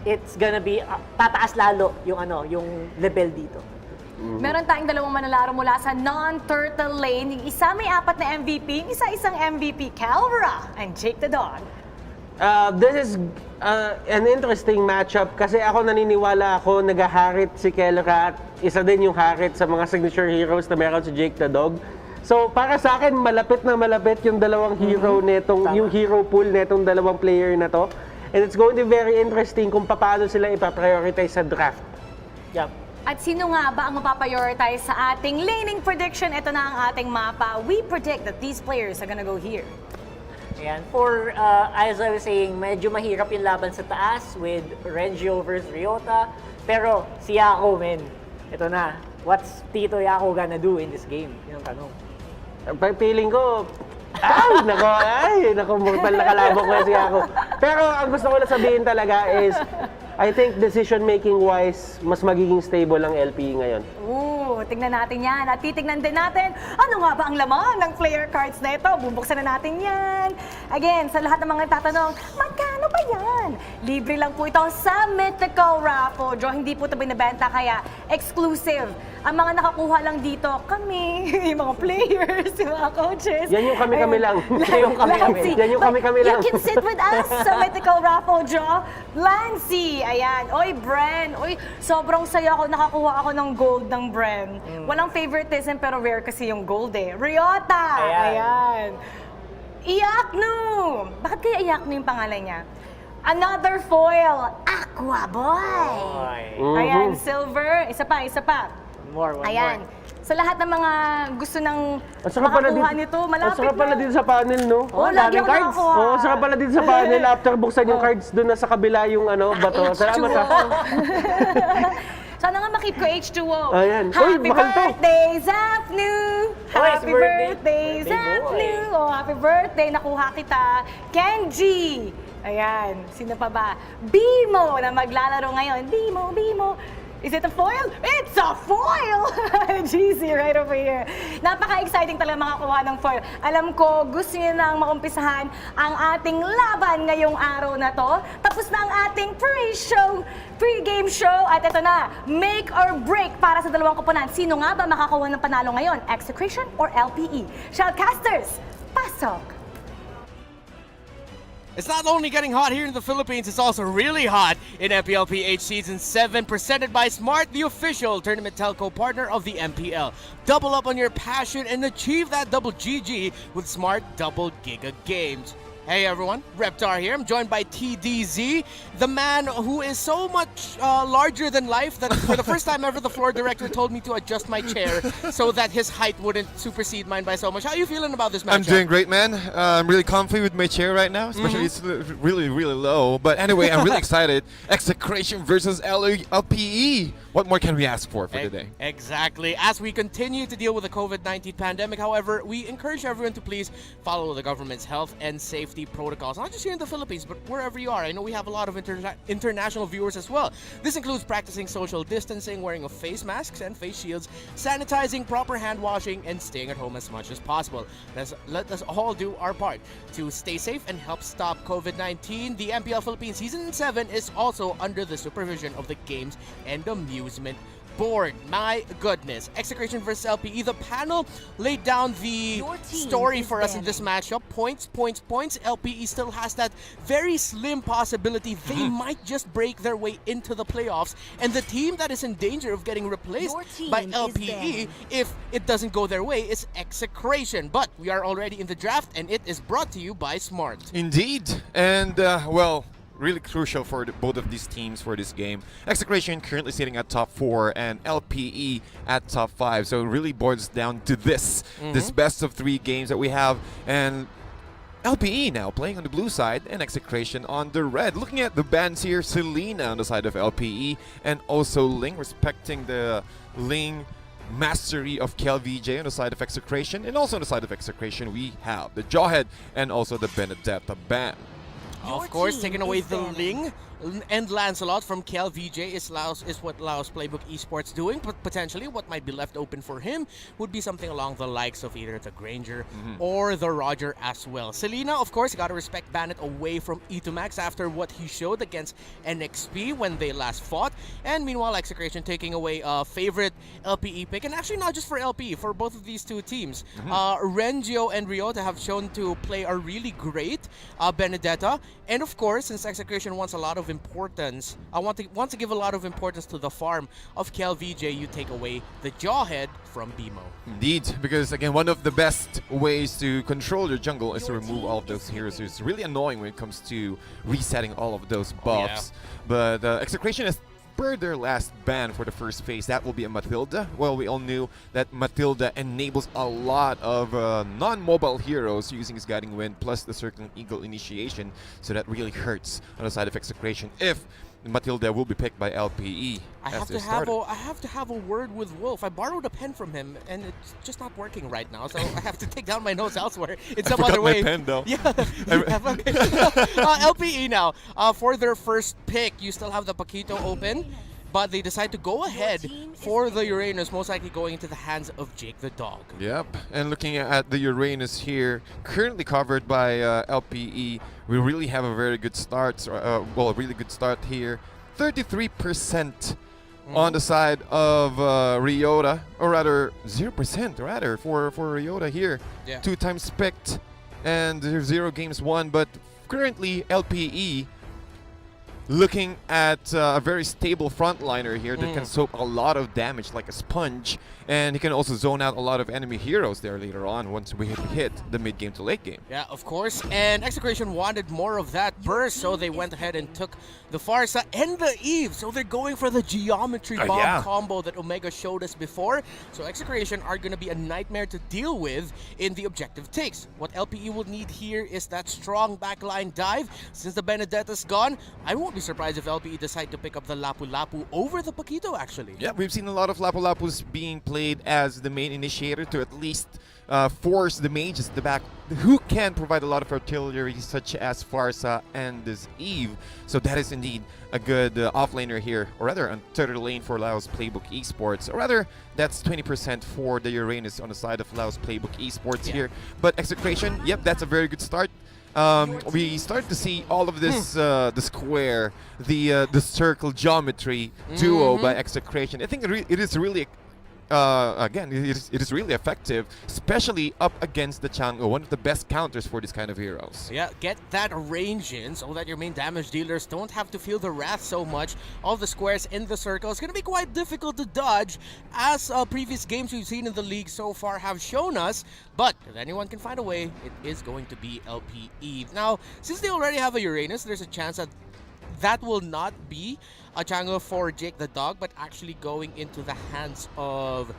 it's gonna be, tataas lalo yung level dito. Meron tayong dalawang manlalaro mula sa non-turtle lane. Yung isa may 4 na MVP, yung isa isang MVP, Calvera and Jake the Dog. This is an interesting matchup kasi ako naniniwala ako nag-harit si Kelra at isa din yung harit sa mga signature heroes na meron si Jake the Dog. So para sa akin malapit na malapit yung dalawang hero yung hero pool netong dalawang player na to. And it's going to be very interesting kung paano sila ipa-prioritize sa draft. Yep. At sino nga ba ang mapaprioritize sa ating laning prediction? Ito na ang ating mapa. We predict that these players are gonna go here. Ayan, for, as I was saying, medyo mahirap yung laban sa taas with Rengio versus Ryota. Pero si Yako, ito na. What's Tito Yako gonna do in this game? Yung tanong. Feeling ko, mortal na kalabok ko si Yako. Pero ang gusto ko na sabihin talaga is, I think decision-making wise, mas magiging stable ang LPE ngayon. Tingnan natin yan. At titignan din natin, ano nga ba ang laman ng player cards na ito? Bubuksan na natin yan. Again, sa lahat ng mga tatanong, magkano ba yan? Libre lang po ito sa Mythical Raffle Draw. Hindi po ito binibenta, kaya exclusive. Ang mga nakakuha lang dito, kami, yung mga players, yung mga coaches. Yan yung kami-kami lang. Yan yung kami-kami lang. You can sit with us sa Mythical Raffle Draw. Lancy, ayan. Oy, Bren. Oy, sobrang saya ko. Nakakuha ako ng gold ng Bren. Walang favoritism pero rare kasi yung gold Ryota. Ayan. Iyaknu. Bakit kaya Iyaknu yung pangalan niya? Another foil. Aqua Boy. Ayan, silver. Isa pa. One Ayan. more. Sa lahat ng mga gusto ng makakuha nito, malapit Ang sarap pala na. dito sa panel, no? Lagi ako nakakuha. Sarap pala dito sa panel. After buksan yung cards, doon na sa kabila yung bato. Salamat ha. Sana nga makip ko H2O. Ayan. Happy mahal to. birthday, Zafnu! Happy birthday. birthday, Zafnu! Oh, happy birthday, nakuha kita. Kenji! Ayan, sino pa ba? Bimo na maglalaro ngayon. Bimo. Is it a foil? It's a foil! GC right over here. Napaka-exciting talaga makakuha ng foil. Alam ko, gusto niyo nang maumpisahan ang ating laban ngayong araw na to. Tapos na ang ating pre-game show. At ito na, make or break para sa dalawang koponan. Sino nga ba makakuha ng panalo ngayon? Execution or LPE? Shoutcasters, pasok! It's not only getting hot here in the Philippines, it's also really hot in MPL PH Season 7, presented by Smart, the official tournament telco partner of the MPL. Double up on your passion and achieve that double GG with Smart Double Giga Games. Hey everyone, Reptar here. I'm joined by TDZ, the man who is so much larger than life that for the first time ever the floor director told me to adjust my chair so that his height wouldn't supersede mine by so much. How are you feeling about this match? I'm doing great, man. I'm really comfy with my chair right now, especially it's really, really low. But anyway, I'm really excited. Execration versus LPE. What more can we ask for today? Exactly. As we continue to deal with the COVID-19 pandemic, however, we encourage everyone to please follow the government's health and safety protocols, not just here in the Philippines, but wherever you are. I know we have a lot of international viewers as well. This includes practicing social distancing, wearing of face masks and face shields, sanitizing, proper hand washing, and staying at home as much as possible. Let us all do our part to stay safe and help stop COVID-19. The MPL Philippines Season 7 is also under the supervision of the Games and Amusement Board. My goodness. Execration versus LPE. The panel laid down the story for us in this matchup. Points. LPE still has that very slim possibility they might just break their way into the playoffs. And the team that is in danger of getting replaced by LPE if it doesn't go their way is Execration. But we are already in the draft and it is brought to you by Smart. Indeed. And, well, really crucial for both of these teams for this game. Execration currently sitting at top 4 and LPE at top 5. So it really boils down to this best of 3 games that we have. And LPE now playing on the blue side and Execration on the red. Looking at the bans here, Selena on the side of LPE and also Ling, respecting the Ling mastery of KLVJ on the side of Execration, and also on the side of Execration we have the Jawhead and also the Benedetta Band. Of course, taking away the Ling and Lancelot from KLVJ is what Laos Playbook Esports doing, but potentially what might be left open for him would be something along the likes of either the Granger or the Roger as well. Selena, of course, you gotta respect Bandit away from E2Max after what he showed against NXP when they last fought. And meanwhile, Execration taking away a favorite LPE pick, and actually not just for LPE, for both of these two teams. Rengio and Ryota have shown to play a really great Benedetta, and of course, since Execration wants a lot of importance, I want to give a lot of importance to the farm of KLVJ, you take away the Jawhead from BMO. Indeed, because again, one of the best ways to control your jungle is to remove all of those heroes. It's really annoying when it comes to resetting all of those buffs. But Execration has per their last ban for the first phase, that will be a Matilda. Well, we all knew that Matilda enables a lot of non-mobile heroes using his Guiding Wind plus the Circling Eagle initiation, so that really hurts on the side of Execration if Matilda will be picked by LPE. I have to have a word with Wolf. I borrowed a pen from him, and it's just not working right now. So I have to take down my notes elsewhere in some other way. I forgot my pen though. LPE now for their first pick. You still have the Paquito open, but they decide to go ahead for the Uranus, most likely going into the hands of Jake the Dog. Yep, and looking at the Uranus here, currently covered by LPE, we really have a very good start. Well, a really good start here. 33% on the side of Ryota, or rather 0% rather for Ryota here. 2 times picked and 0 games won, but currently LPE looking at a very stable frontliner here that can soak a lot of damage like a sponge, and he can also zone out a lot of enemy heroes there later on once we hit the mid game to late game. Yeah, of course, and Execration wanted more of that burst, so they went ahead and took the Farsa and the Eve, so they're going for the Geometry Bomb combo that Omega showed us before. So Execration are going to be a nightmare to deal with in the objective takes. What LPE will need here is that strong backline dive. Since the Benedetta's gone, I won't be surprised if LPE decide to pick up the Lapu Lapu over the Paquito, actually. Yeah, we've seen a lot of Lapu Lapus being played as the main initiator to at least force the mages at the back, who can provide a lot of artillery such as Farsa and this Eve. So that is indeed a good offlaner here, or rather on third lane for Laos Playbook Esports. Or rather, that's 20% for the Uranus on the side of Laos Playbook Esports here. But Execration, yep, that's a very good start. We start to see all of this, the square, the circle geometry duo by Execration. I think it is really, again, it is really effective, especially up against the Chango, one of the best counters for this kind of heroes. Yeah, get that range in so that your main damage dealers don't have to feel the wrath so much. All the squares in the circle is going to be quite difficult to dodge, as previous games we've seen in the league so far have shown us. But if anyone can find a way, it is going to be LPE. Now, since they already have a Uranus, there's a chance that that will not be a Chango for Jake the Dog, but actually going into the hands of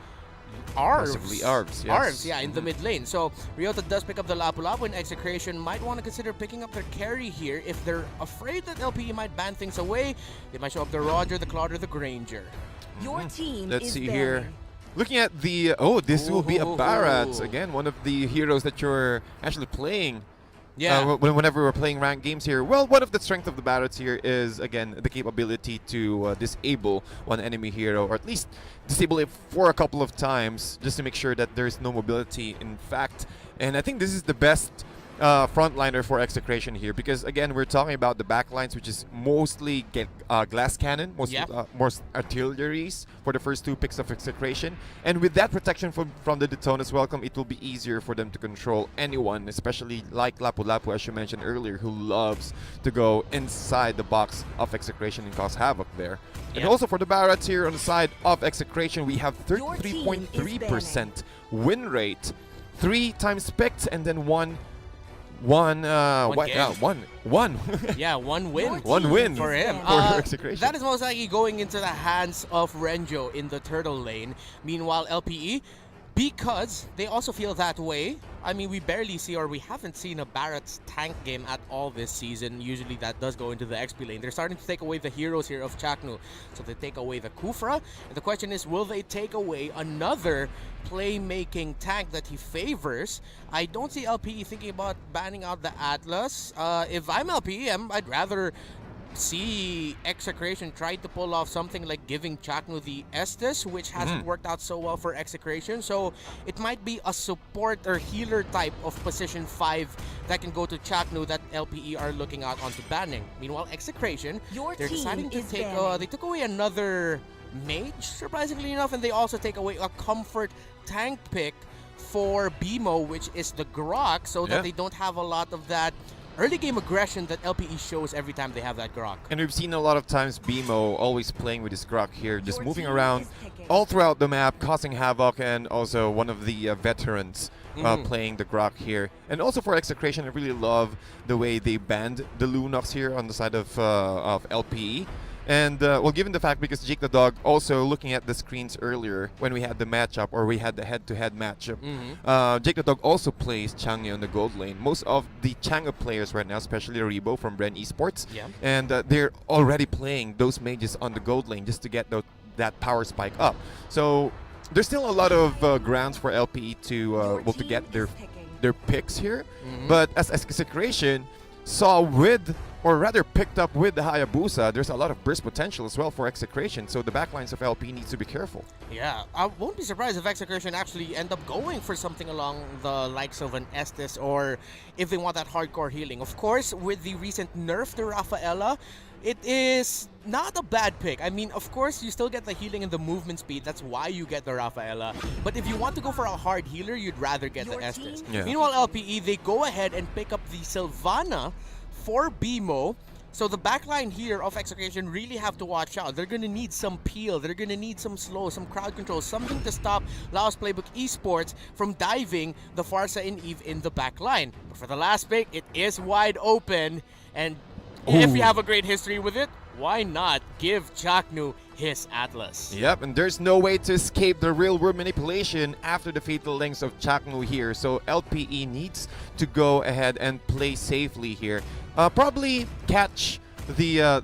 Arvs. Possibly Arvs, yes. Arvs, yeah, in the mid lane. So Ryota does pick up the Lapu Lapu, and Execration might want to consider picking up their carry here if they're afraid that LPE might ban things away. They might show up the Roger, the Claude, or the Granger. Your team Let's is see bearing. here. Looking at the, this will be a Barats. Again, one of the heroes that you're actually playing. Yeah. Whenever we're playing ranked games here, well, one of the strengths of the Barats here is, again, the capability to disable one enemy hero, or at least disable it for a couple of times, just to make sure that there's no mobility, in fact. And I think this is the best frontliner for Execration here, because again, we're talking about the backlines, which is mostly glass cannon, most artilleries for the first 2 picks of Execration, and with that protection from the Detona's Welcome, it will be easier for them to control anyone, especially like Lapu Lapu, as you mentioned earlier, who loves to go inside the box of Execration and cause havoc there. And also for the Barats here on the side of Execration, we have 33.3% win rate, 3 times picked, and then one win. Yeah, one win. One win for him. For Execration. That is most likely going into the hands of Renjo in the turtle lane. Meanwhile, LPE because they also feel that way. I mean, we barely see, or we haven't seen a Barrett's tank game at all this season. Usually that does go into the XP lane. They're starting to take away the heroes here of Chaknu. So they take away the Kufra. And the question is, will they take away another playmaking tank that he favors? I don't see LPE thinking about banning out the Atlas. If I'm LPE, I'd rather see Execration try to pull off something like giving Chaknu the Estes, which hasn't worked out so well for Execration. So it might be a support or healer type of position 5 that can go to Chaknu that LPE are looking out onto banning. Meanwhile, Execration, they're deciding to take, they took away another mage, surprisingly enough, and they also take away a comfort tank pick for BMO, which is the Grok, so that they don't have a lot of that early game aggression that LPE shows every time they have that Grok. And we've seen a lot of times BMO always playing with his Grok here, just moving around all throughout the map, causing havoc, and also one of the veterans playing the Grok here. And also for Execration, I really love the way they banned the Lunox here on the side of LPE. And, well, given the fact, because Jake the Dog, also looking at the screens earlier when we had the matchup, or we had the head-to-head matchup, Jake the Dog also plays Chang'e on the gold lane. Most of the Chang'e players right now, especially Rebo from Bren Esports, and they're already playing those mages on the gold lane just to get that power spike up. So there's still a lot of grounds for LPE to to get their picks here. But as Execration saw with, or rather picked up with the Hayabusa, there's a lot of burst potential as well for Execration, so the backlines of LP needs to be careful. Yeah, I won't be surprised if Execration actually end up going for something along the likes of an Estes, or if they want that hardcore healing. Of course, with the recent nerf to Rafaela, it is not a bad pick. I mean, of course, you still get the healing and the movement speed. That's why you get the Rafaela. But if you want to go for a hard healer, you'd rather get the Estes. Meanwhile, LPE, they go ahead and pick up the Sylvana for BMO. So the backline here of Execration really have to watch out. They're going to need some peel. They're going to need some slow, some crowd control, something to stop Laos Playbook Esports from diving the Farsa and Eve in the backline. But for the last pick, it is wide open. And if you have a great history with it, why not give Chaknu his Atlas? Yep, and there's no way to escape the real-world manipulation after the fatal lengths of Chaknu here. So LPE needs to go ahead and play safely here. Probably catch the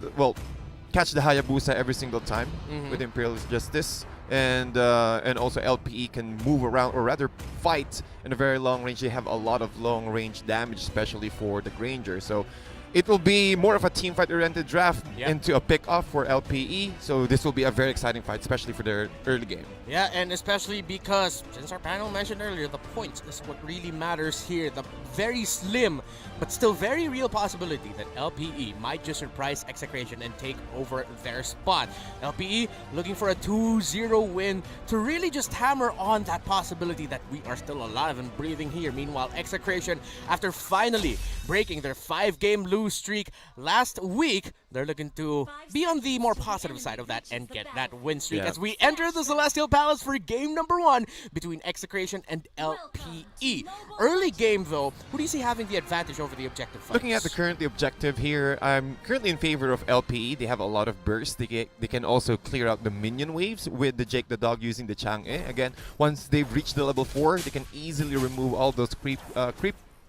catch the Hayabusa every single time with Imperialist Justice, and also LPE can move around, or rather fight in a very long range. They have a lot of long range damage, especially for the Granger. So it will be more of a team fight oriented draft into a pick off for LPE. So this will be a very exciting fight, especially for their early game. Yeah, and especially because, since our panel mentioned earlier, the points is what really matters here. The very slim, but still very real possibility that LPE might just surprise Execration and take over their spot. LPE looking for a 2-0 win to really just hammer on that possibility that we are still alive and breathing here. Meanwhile, Execration, after finally breaking their 5-game lose streak last week, they're looking to be on the more positive side of that and get that win streak as we enter the Celestial Palace for game number 1 between Execration and LPE. Early game though, who do you see having the advantage over the objective fights? Looking at the currently objective here, I'm currently in favor of LPE. They have a lot of bursts. They can also clear out the minion waves with the Jake the Dog using the Chang'e. Again, once they've reached the level 4, they can easily remove all those creep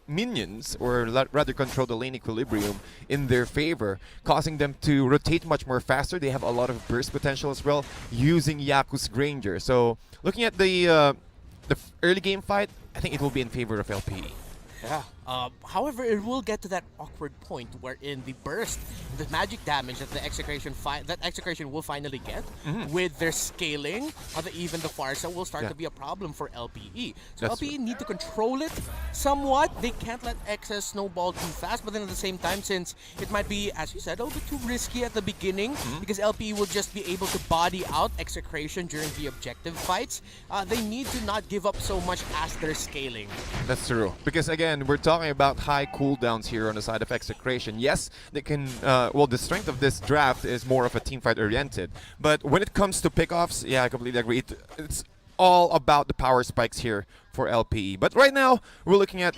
minions, or rather control the lane equilibrium in their favor, causing them to rotate much more faster. They have a lot of burst potential as well using Yaku's Granger. So looking at the early game fight, I think it will be in favor of LPE. Yeah. However, it will get to that awkward point wherein the burst, the magic damage that the Execration will finally get with their scaling on the even the Farsa will start to be a problem for LPE. So That's LPE need to control it somewhat. They can't let excess snowball too fast, but then at the same time, since it might be, as you said, a little bit too risky at the beginning, because LPE will just be able to body out Execration during the objective fights, they need to not give up so much as they're scaling. That's true. Because again, we're talking about high cooldowns here on the side of Execration. Yes, they can, the strength of this draft is more of a teamfight oriented. But when it comes to pickoffs, yeah, I completely agree. It's all about the power spikes here for LPE. But right now, we're looking at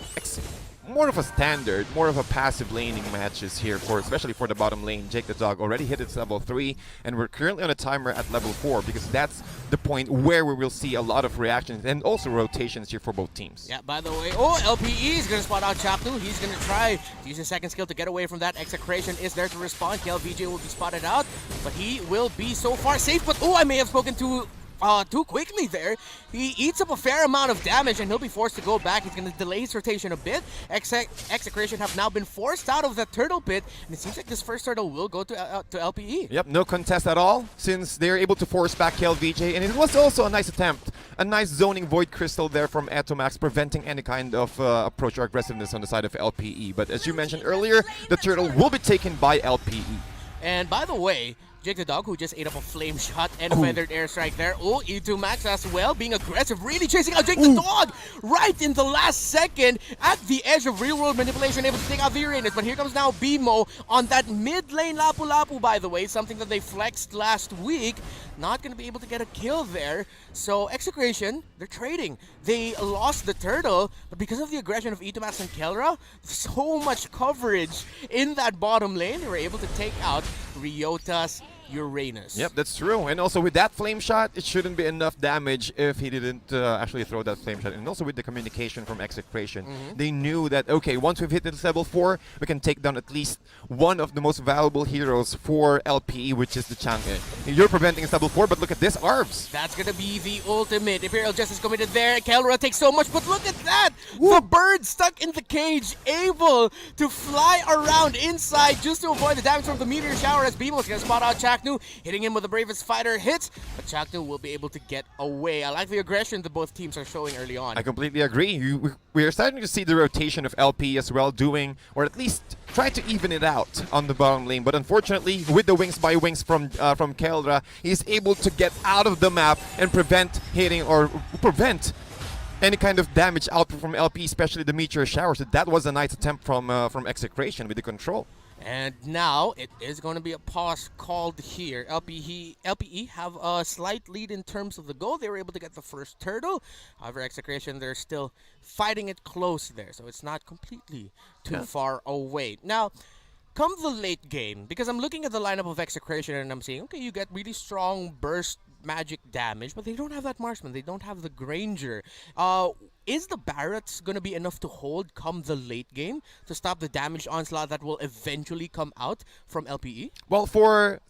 more of a standard, more of a passive laning matches here, especially for the bottom lane. Jake the Dog already hit its level 3, and we're currently on a timer at level 4 because that's the point where we will see a lot of reactions and also rotations here for both teams. Yeah, by the way, LPE is going to spot out Chaptu. He's going to try to use his second skill to get away from that. Execration is there to respond. KLVJ will be spotted out, but he will be so far safe. But I may have spoken too quickly there. He eats up a fair amount of damage and he'll be forced to go back. He's going to delay his rotation a bit. Execration have now been forced out of the turtle pit, and it seems like this first turtle will go to LPE. Yep, no contest at all since they're able to force back KLVJ, and it was also a nice attempt. A nice zoning Void Crystal there from Etomax, preventing any kind of approach or aggressiveness on the side of LPE. But as you mentioned earlier, the turtle will be taken by LPE. And by the way, Jake the Dog, who just ate up a flame shot and a feathered airstrike there. E2 Max as well, being aggressive, really chasing out Jake the Dog right in the last second at the edge of real-world manipulation, able to take out the Uranus. But here comes now BMO on that mid lane Lapu-Lapu, by the way, something that they flexed last week. Not going to be able to get a kill there. So Execration, they're trading. They lost the turtle, but because of the aggression of Itomax and Kelra, so much coverage in that bottom lane, they were able to take out Ryota's Uranus. Yep, that's true. And also with that flame shot, it shouldn't be enough damage if he didn't actually throw that flame shot. And also with the communication from Execration, they knew that, okay, once we've hit this level 4, we can take down at least one of the most valuable heroes for LPE, which is the Chang'e. You're preventing this level 4, but look at this, Arvs. That's going to be the ultimate. Imperial Justice committed there. Kelra takes so much, but look at that! The bird stuck in the cage, able to fly around inside just to avoid the damage from the meteor shower as Beamo's going to spot out Chaknu, hitting him with the bravest fighter hits, but Chaknu will be able to get away. I like the aggression that both teams are showing early on. I completely agree. We are starting to see the rotation of LP as well doing, or at least try to even it out on the bottom lane. But unfortunately, with the wings by wings from Keldra, he's able to get out of the map and prevent hitting or prevent any kind of damage output from LP, especially the meteor shower. So that was a nice attempt from Execration with the control. And now it is going to be a pause called here. LPE have a slight lead in terms of the goal. They were able to get the first turtle. However, Execration, they're still fighting it close there, so it's not completely too far away. Now, come the late game, because I'm looking at the lineup of Execration and I'm saying, okay, you get really strong burst magic damage, but they don't have that Marksman. They don't have the Granger. Is the Barretts going to be enough to hold come the late game to stop the damage onslaught that will eventually come out from LPE? Well, for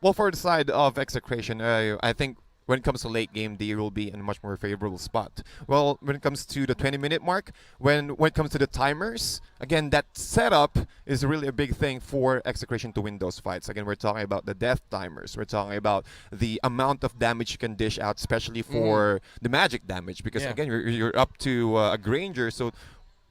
the side of Execration, I think when it comes to late game, they will be in a much more favorable spot. Well, when it comes to the 20-minute mark, when it comes to the timers, again, that setup is really a big thing for Execration to win those fights. Again, we're talking about the death timers. We're talking about the amount of damage you can dish out, especially for the magic damage. Because, again, you're up to a Granger, so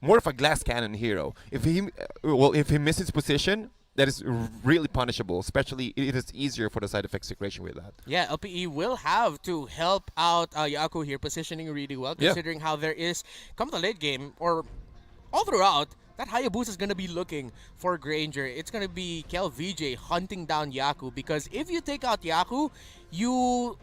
more of a glass cannon hero. If he misses position, that is really punishable, especially it is easier for the side of Execration with that. Yeah, LPE will have to help out Yaku here, positioning really well, considering how there is, come the late game, or all throughout, that Hayabusa is going to be looking for Granger. It's going to be KLVJ hunting down Yaku, because if you take out Yaku, you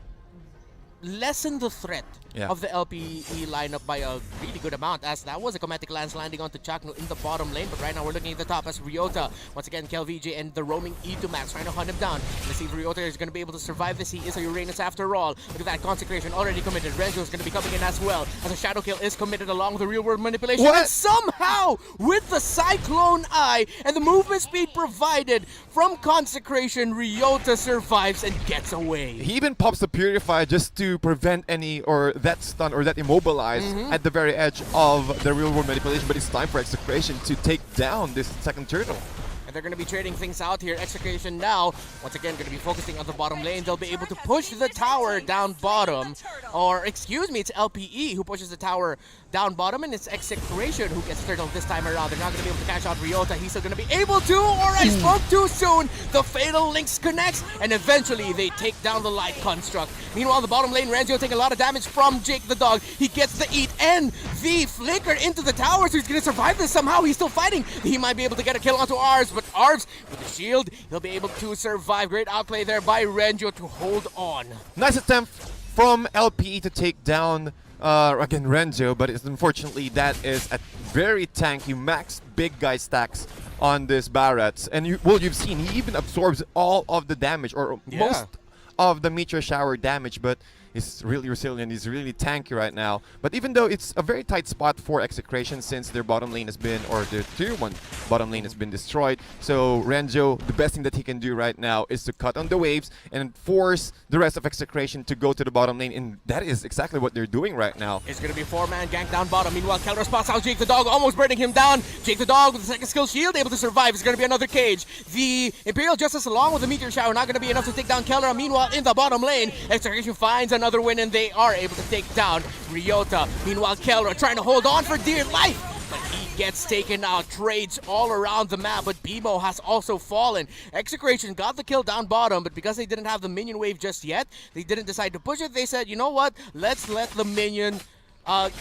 lessen the threat of the LPE lineup by a really good amount, as that was a Chromatic Lance landing onto Chaknu in the bottom lane. But right now we're looking at the top as Ryota, once again KLVJ and the roaming E2 Max trying to hunt him down. Let's see if Ryota is going to be able to survive this. He is a Uranus after all. Look at that, Consecration already committed. Renzo is going to be coming in as well, as a Shadow Kill is committed along with the real world manipulation. And somehow, with the Cyclone Eye and the movement speed provided from Consecration, Ryota survives and gets away. He even pops the Purify just to prevent any, or that stun or that immobilize at the very edge of the real world manipulation. But it's time for Execration to take down this second turtle. And they're going to be trading things out here. Execration now, once again, going to be focusing on the bottom lane. They'll be able to push the tower down bottom. Or, excuse me, it's LPE who pushes the tower down bottom, and it's Execration who gets turtle this time around. They're not going to be able to cash out Ryota. He's still going to be able to, or I spoke too soon. The Fatal Links connects, and eventually they take down the Light Construct. Meanwhile, the bottom lane, Renzo taking a lot of damage from Jake the Dog. He gets the eat and the flicker into the tower, so he's going to survive this somehow. He's still fighting. He might be able to get a kill onto Ars, but Ars with the shield, he'll be able to survive. Great outplay there by Renzo to hold on. Nice attempt from LPE to take down again Renzo, but it's unfortunately that is a very tanky max big guy stacks on this Barrett. And you've seen he even absorbs all of the damage, or most of the meteor shower damage, but he's really resilient. He's really tanky right now. But even though it's a very tight spot for Execration since their bottom lane has been, or their tier 1 bottom lane has been destroyed. So Renzo, the best thing that he can do right now is to cut on the waves and force the rest of Execration to go to the bottom lane. And that is exactly what they're doing right now. It's going to be a 4-man gank down bottom. Meanwhile, Keller spots out Jake the Dog, almost burning him down. Jake the Dog with the second skill shield, able to survive. It's going to be another cage. The Imperial Justice along with the Meteor Shower not going to be enough to take down Keller. Meanwhile, in the bottom lane, Execration finds another win and they are able to take down Ryota. Meanwhile, Keller trying to hold on for dear life, but he gets taken out. Trades all around the map, but BMO has also fallen. Execration got the kill down bottom, but because they didn't have the minion wave just yet, they didn't decide to push it. They said, you know what, let's let the minion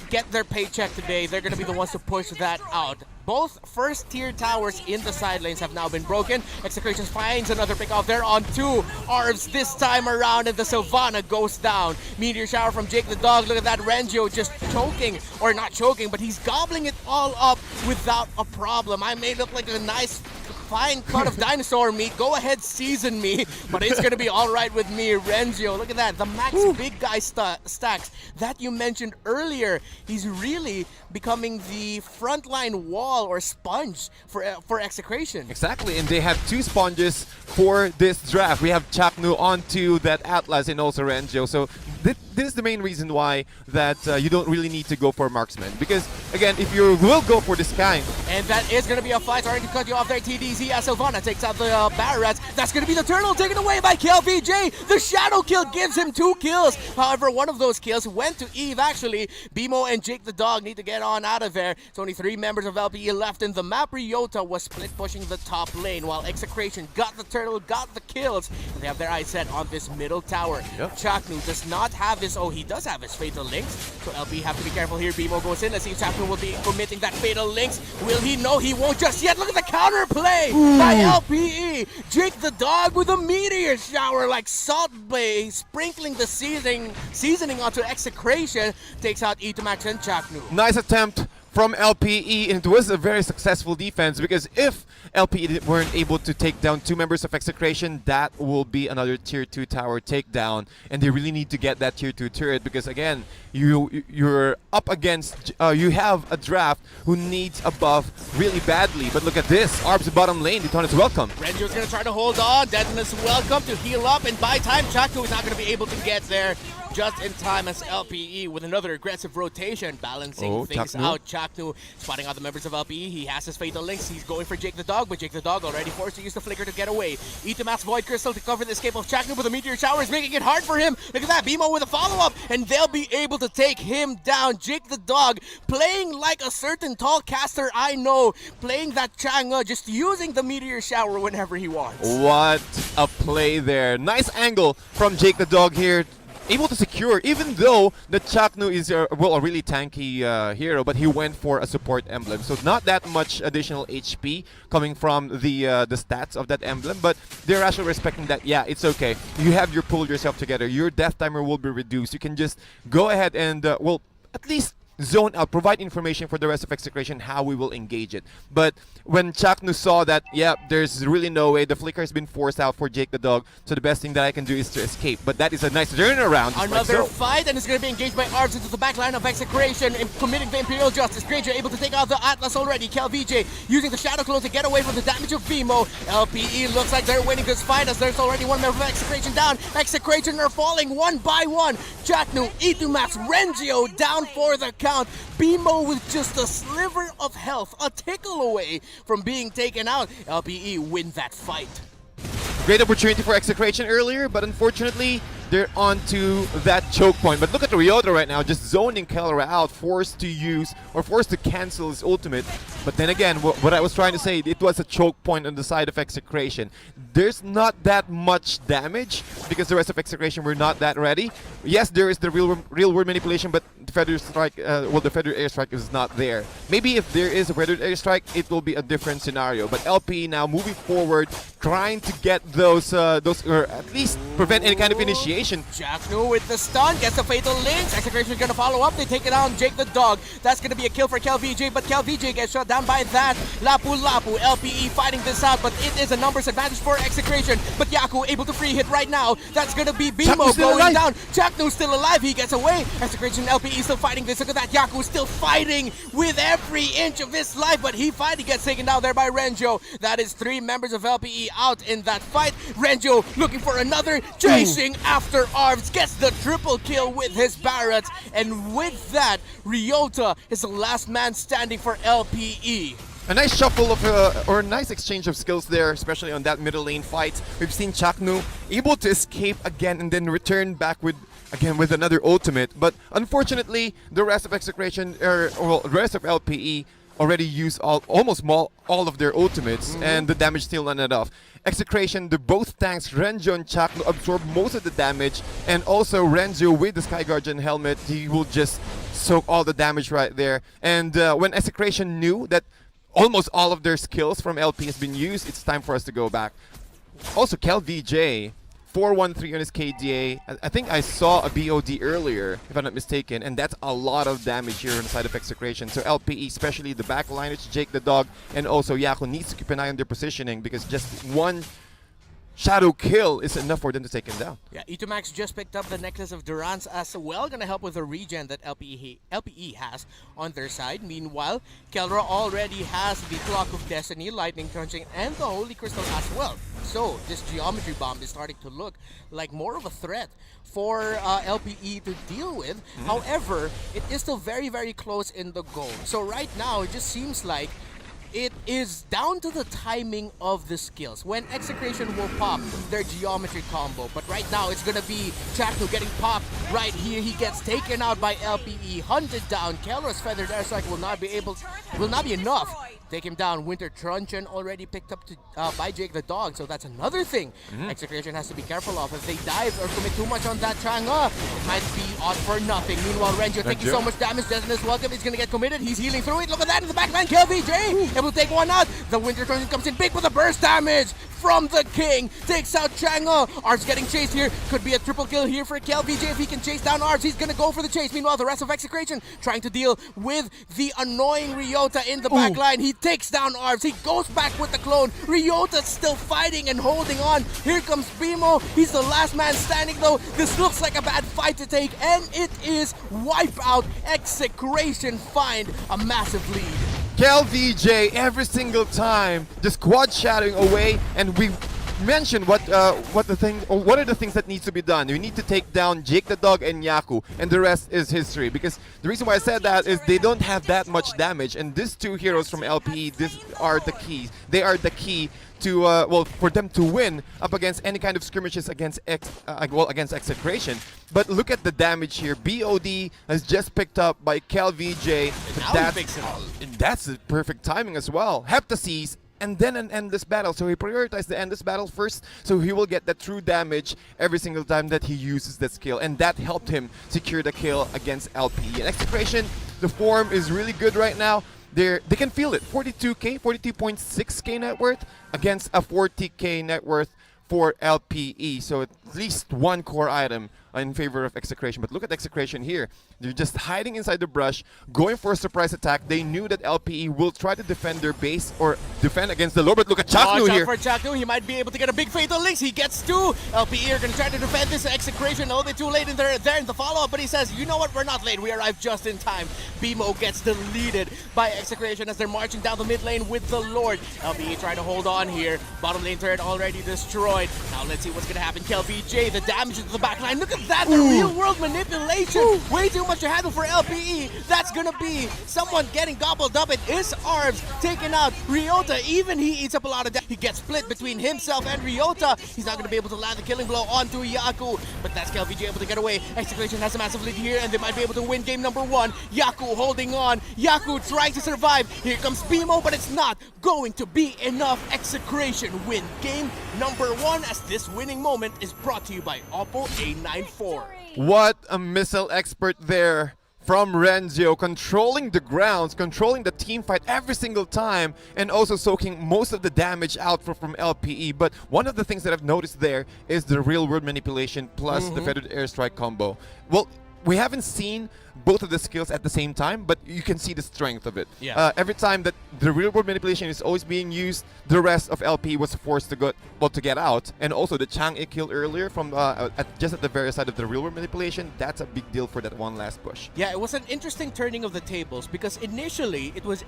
get their paycheck today. They're going to be the ones to push that out. Both first tier towers in the side lanes have now been broken. Execration finds another pick off. They're on 2 Arbs this time around, and the Sylvana goes down. Meteor Shower from Jake the Dog. Look at that, Renjo just choking, or not choking, but he's gobbling it all up without a problem. I made it like a nice fine cut of dinosaur meat. Go ahead, season me, but it's gonna be all right with me. Renzo, look at that, the max big guy stacks that you mentioned earlier. He's really becoming the frontline wall or sponge for Execration. Exactly, and they have 2 sponges for this draft. We have Chaknu onto that Atlas and also Renzo. So this is the main reason why that you don't really need to go for marksman, because again, if you will go for this kind, and that is going to be a fight. Starting to cut you off there, TDZ as Sylvana takes out the Barrett. That's going to be the turtle taken away by KLVJ. The shadow kill gives him 2 kills. However, one of those kills went to Eve actually. BMO and Jake the Dog need to get on out of there. It's only 3 members of LPE left in the map. Ryota was split pushing the top lane, while Execration got the turtle, got the kills, and they have their eyes set on this middle tower. Chaknu does not have his, he does have his Fatal Links, so LP have to be careful here. BMO goes in. Let's see if Chaknu will be committing that Fatal Links. Will he? No, he won't just yet. Look at the counterplay by LPE. Jake the Dog with a Meteor Shower like Salt Bay, sprinkling the seasoning onto Execration. Takes out Itomax and Chaknu. Nice attempt from LPE, and it was a very successful defense, because if LPE weren't able to take down 2 members of Execration, that will be another tier 2 tower takedown, and they really need to get that tier 2 turret, because again, you're up against, you have a draft who needs a buff really badly. But look at this, Arb's bottom lane, Deton is welcome. Renjo's gonna try to hold on, Deton is welcome to heal up, and by time Chaknu is not gonna be able to get there just in time as LPE with another aggressive rotation, balancing things out. Chaknu spotting out the members of LPE. He has his Fatal Links. He's going for Jake the Dog, but Jake the Dog already forced to use the Flicker to get away. Itomax Void Crystal to cover the escape of Chaknu, but the Meteor Shower is making it hard for him. Look at that, BMO with a follow-up, and they'll be able to take him down. Jake the Dog playing like a certain tall caster I know, playing that Chang'e, just using the Meteor Shower whenever he wants. What a play there. Nice angle from Jake the Dog here. Able to secure, even though the Chaknu is a really tanky hero, but he went for a support emblem. So not that much additional HP coming from the stats of that emblem, but they're actually respecting that, yeah, it's okay. You have your pull yourself together. Your death timer will be reduced. You can just go ahead and, at least zone out, provide information for the rest of Execration how we will engage it. But when Chaknu saw that, yeah, there's really no way, the Flicker has been forced out for Jake the Dog, so the best thing that I can do is to escape. But that is a nice turnaround. Another fight, and it's going to be engaged by Arbs into the back line of Execration, committing the Imperial Justice. Granger able to take out the Atlas already. KLVJ using the Shadow Clone to get away from the damage of BMO. LPE looks like they're winning this fight, as there's already 1 member of Execration down. Execration are falling 1 by 1. Chaknu, Itumax, Rengio down for the count. BMO with just a sliver of health, a tickle away from being taken out. LPE win that fight. Great opportunity for Execration earlier, but unfortunately, they're onto that choke point. But look at Ryota right now, just zoning Keller out, forced to use, or forced to cancel his ultimate. But then again, what I was trying to say, it was a choke point on the side of Execration. There's not that much damage, because the rest of Execration were not that ready. Yes, there is the real world manipulation, but feather strike, the feather airstrike is not there. Maybe if there is a feather airstrike, it will be a different scenario. But LPE now moving forward, trying to get those, or at least prevent any kind of initiation. Jackno with the stun, gets the fatal links. Execration is gonna follow up. They take it down. Jake the dog. That's gonna be a kill for KelVJ, but KelVJ gets shot down by that. Lapu Lapu, LPE fighting this out, but it is a numbers advantage for Execration. But Yaku able to free hit right now. That's gonna be Bimo going down. Jackno's still alive. He gets away. Execration LPE still fighting this. Look at that. Yaku still fighting with every inch of his life, but he finally gets taken down there by Renjo. That is 3 members of LPE out in that fight. Renjo looking for another, chasing after Arms, gets the triple kill with his Barrett, and with that, Ryota is the last man standing for LPE. A nice shuffle of, or a nice exchange of skills there, especially on that middle lane fight. We've seen Chaknu able to escape again and then return back with another ultimate. But unfortunately, the rest of Execration, the rest of LPE already used almost all of their ultimates, and the damage still not enough. Execration, both tanks, Renjo and Chakno, absorb most of the damage, and also Renjo with the Sky Guardian helmet, he will just soak all the damage right there. And when Execration knew that almost all of their skills from LP has been used, it's time for us to go back. Also, KelVJ, 413 on his KDA. I think I saw a BOD earlier, if I'm not mistaken, and that's a lot of damage here on the side of Execration. So LPE, especially the back line, it's Jake the dog, and also Yaku needs to keep an eye on their positioning, because just one shadow kill is enough for them to take him down. Yeah, Itomax just picked up the Necklace of Durance as well, gonna help with the regen that LPE has on their side. Meanwhile, Kelra already has the Clock of Destiny, Lightning Crunching, and the Holy Crystal as well. So this Geometry Bomb is starting to look like more of a threat for LPE to deal with. However, it is still very, very close in the goal. So right now, it just seems like it is down to the timing of the skills. When Execration will pop their geometry combo, but right now it's gonna be Chakno getting popped right here. He gets taken out by LPE, hunted down. Kelra's Feathered Airstrike will not be enough. Take him down. Winter Truncheon already picked up by Jake the dog, so that's another thing Execration has to be careful of. If they dive or commit too much on that Chang'e, it might be all for nothing. Meanwhile, Renjo taking so much damage. Destinus Welcome is gonna get committed. He's healing through it. Look at that in the back line. KelVJ able to take one out. The Winter Truncheon comes in big with a burst damage from the King. Takes out Chang'e. Arts getting chased here. Could be a triple kill here for KelVJ. If he can chase down Arts, he's gonna go for the chase. Meanwhile, the rest of Execration trying to deal with the annoying Ryota in the back line. He takes down Arms. He goes back with the clone. Ryota's still fighting and holding on. Here comes Bimo. He's the last man standing though. This looks like a bad fight to take, and it is Wipeout. Execration find a massive lead. KelVJ every single time just quad shadowing away, and we mentioned what are the things that needs to be done. We need to take down Jake the dog and Yaku, and the rest is history. Because the reason why I said that is they don't have that much damage, and these two heroes from LPE, these are the keys. They are the key to for them to win up against any kind of skirmishes against against Execration. But look at the damage here. BOD has just picked up by KelVJ. And that's the perfect timing as well. Heptaseas, and then an endless battle. So he prioritized the endless battle first, so he will get the true damage every single time that he uses that skill, and that helped him secure the kill against LPE. And Execration, the form is really good right now. They can feel it. 42k, 42.6k net worth against a 40k net worth for LPE. So at least one core item in favor of Execration. But look at Execration here. They're just hiding inside the brush, going for a surprise attack. They knew that LPE will try to defend their base or defend against the low. But look at Chaknu here. Watch out for Chaknu. He might be able to get a big fatal links. He gets two. LPE are going to try to defend this Execration. A little bit too late in there in the follow-up. But he says, you know what? We're not late. We arrived just in time. Bimo gets deleted by Execration as they're marching down the mid lane with the Lord. LPE trying to hold on here. Bottom lane turret already destroyed. Now let's see what's going to happen. KelVJ, the damage to the back line. Look at that. The real world manipulation. Way too much to handle for LPE. That's gonna be someone getting gobbled up. It is Arms taking out Ryota. Even he eats up a lot of damage. He gets split between himself and Ryota. He's not gonna be able to land the killing blow onto Yaku, but that's KelVJ able to get away. Execration has a massive lead here, and they might be able to win game number one. Yaku holding on. Yaku trying to survive. Here comes Bimo, but it's not going to be enough. Execration win game number one, as this winning moment is brought to you by Oppo A94. What a missile expert there from Renzo, controlling the grounds, controlling the team fight every single time, and also soaking most of the damage out from LPE. But one of the things that I've noticed there is the real-world manipulation plus the feathered airstrike combo. Well, we haven't seen both of the skills at the same time, but you can see the strength of it. Yeah. Every time that the real-world manipulation is always being used, the rest of LP was forced to get out. And also the Chang'e kill earlier from just at the very side of the real-world manipulation, that's a big deal for that one last push. Yeah, it was an interesting turning of the tables because initially it was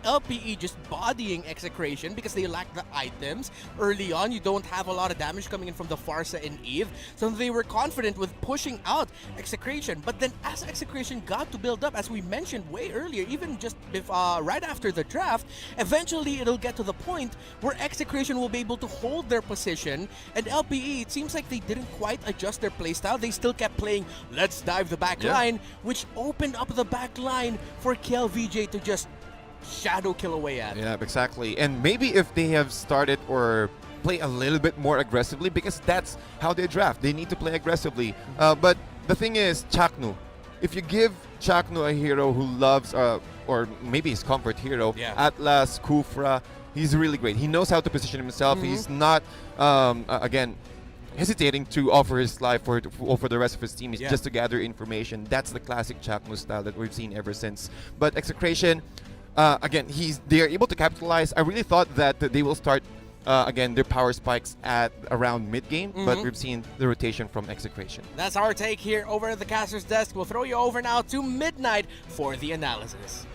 LPE just bodying Execration because they lacked the items. Early on, you don't have a lot of damage coming in from the Farsa and Eve, so they were confident with pushing out Execration. But then as Execration got to build up, as we mentioned way earlier, even just right after the draft, eventually it'll get to the point where Execration will be able to hold their position, and LPE, it seems like they didn't quite adjust their playstyle. They still kept playing let's dive the back line, which opened up the back line for KLVJ to just shadow kill away at. Yeah, exactly. And maybe if they have started or play a little bit more aggressively, because that's how they draft. They need to play aggressively. But the thing is, Chaknu, if you give Chaknu a hero who loves, or maybe his comfort hero, Atlas, Kufra, he's really great. He knows how to position himself. He's not, again, hesitating to offer his life for the rest of his team. It's just to gather information. That's the classic Chaknu style that we've seen ever since. But Execration, again, they are able to capitalize. I really thought that they will start again their power spikes at around mid-game, but we've seen the rotation from Execration. That's our take here over at the caster's desk. We'll throw you over now to Midnight for the analysis.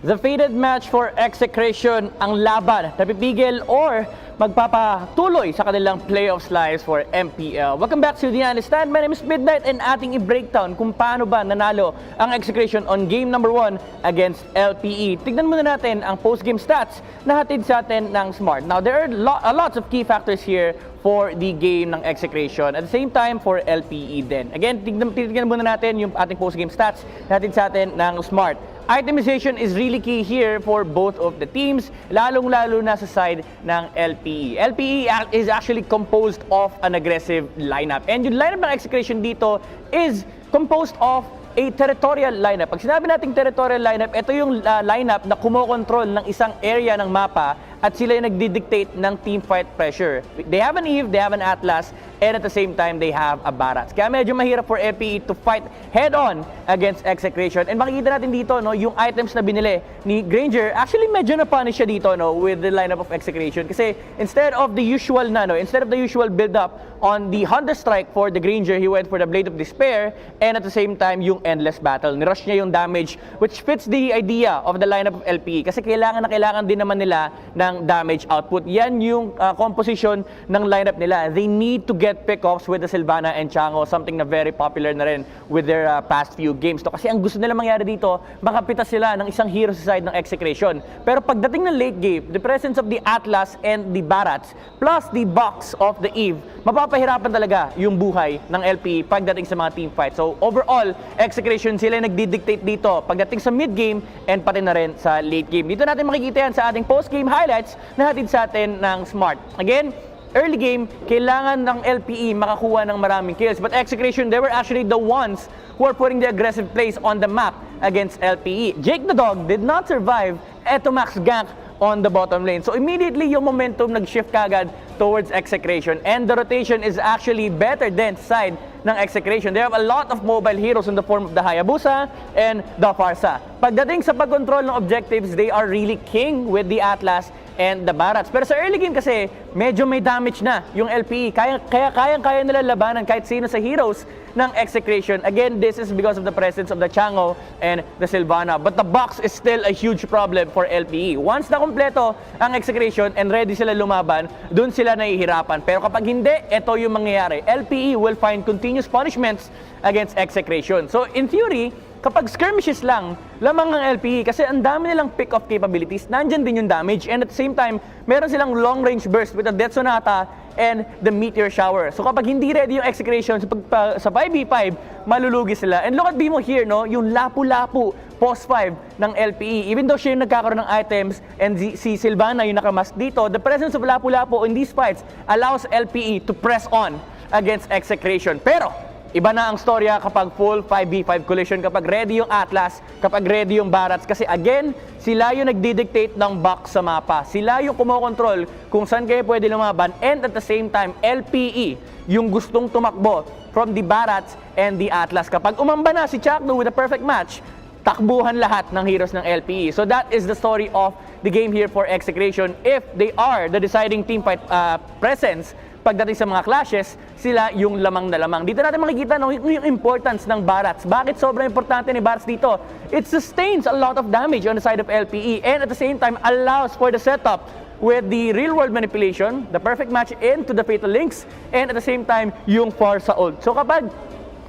The fated match for Execration, ang laban na pipigil or magpapatuloy sa kanilang playoffs lives for MPL. Welcome back to The Understand. My name is Midnight and ating i-breakdown kung paano ba nanalo ang Execration on game number 1 against LPE. Tignan muna natin ang post-game stats na hatid sa atin ng Smart. Now, there are lots of key factors here for the game ng Execration. At the same time, for LPE din. Again, tignan muna natin yung ating post-game stats na hatid sa atin ng Smart. Itemization is really key here for both of the teams, lalong-lalo na sa side ng LPE. LPE is actually composed of an aggressive lineup. And yung lineup ng Execration dito is composed of a territorial lineup. Pag sinabi nating territorial lineup, ito yung lineup na kumokontrol ng isang area ng mapa at sila yung nagdi-dictate ng team fight pressure. They have an Eve, they have an Atlas, and at the same time, they have a Barats. Kaya medyo mahirap for FPE to fight head-on against Execration. And makikita natin dito, no, yung items na binili ni Granger, actually medyo na-punish siya dito, no, with the lineup of Execration. Kasi instead of the usual build-up on the Hunter Strike for the Granger, he went for the Blade of Despair, and at the same time, yung Endless Battle. Nirush niya yung damage, which fits the idea of the lineup of LPE. Kasi kailangan din naman nila ng damage output. Yan yung composition ng lineup nila. They need to get pickoffs with the Sylvana and Chango, something na very popular na rin with their past few games. Kasi ang gusto nila mangyari dito, makapitas sila ng isang hero sa side ng Execration. Pero pagdating ng late game, the presence of the Atlas and the Barats, plus the box of the Eve, mapapahirapan talaga yung buhay ng LPE pagdating sa mga team fight. So overall, Execration sila nagdi-dictate dito pagdating sa mid-game and pati na rin sa late game. Dito natin makikita yan sa ating post-game highlights na hatid sa atin ng Smart. Again, early game, kailangan ng LPE makakuha ng maraming kills. But Execration, they were actually the ones who are putting the aggressive plays on the map against LPE. Jake the Dog did not survive Etomax gank on the bottom lane. So immediately, yung momentum nag-shift kagad towards Execration. And the rotation is actually better than side ng Execration. They have a lot of mobile heroes in the form of the Hayabusa and the Farsa. Pagdating sa pag-control ng objectives, they are really king with the Atlas and the Barats. Pero sa early game kasi, medyo may damage na yung LPE. Kaya nila labanan kahit sino sa heroes ng Execration. Again, this is because of the presence of the Chango and the Sylvana. But the box is still a huge problem for LPE. Once na kompleto ang Execration and ready sila lumaban, dun sila nahihirapan. Pero kapag hindi, ito yung mangyayari. LPE will find continuous punishments against Execration. So in theory, kapag skirmishes lang, lamang ng LPE kasi ang dami nilang pick-off capabilities, nandyan din yung damage, and at the same time, meron silang long-range burst with the Death Sonata and the Meteor Shower. So kapag hindi ready yung Execration sa 5v5, malulugi sila. And look at Bimo here, no? Yung lapu-lapu post 5 ng LPE. Even though siya yung nagkakaroon ng items and si Sylvana yung nakamask dito, the presence of lapu-lapu in these fights allows LPE to press on against Execration. Pero, iba na ang storya kapag full 5v5 collision, kapag ready yung Atlas, kapag ready yung Barats. Kasi again, sila yung nagdidictate ng box sa mapa. Sila yung kumokontrol kung saan kayo pwede lumaban. And at the same time, LPE, yung gustong tumakbo from the Barats and the Atlas. Kapag umamba na si Chakno with a perfect match, takbuhan lahat ng heroes ng LPE. So that is the story of the game here for Execration. If they are the deciding team fight presence, pagdating sa mga clashes, sila yung lamang na lamang. Dito natin makikita yung importance ng Barats. Bakit sobrang importante ni Barats dito? It sustains a lot of damage on the side of LPE and at the same time allows for the setup with the real-world manipulation, the perfect match into the Fatal Links, and at the same time, yung Forza ult. So kapag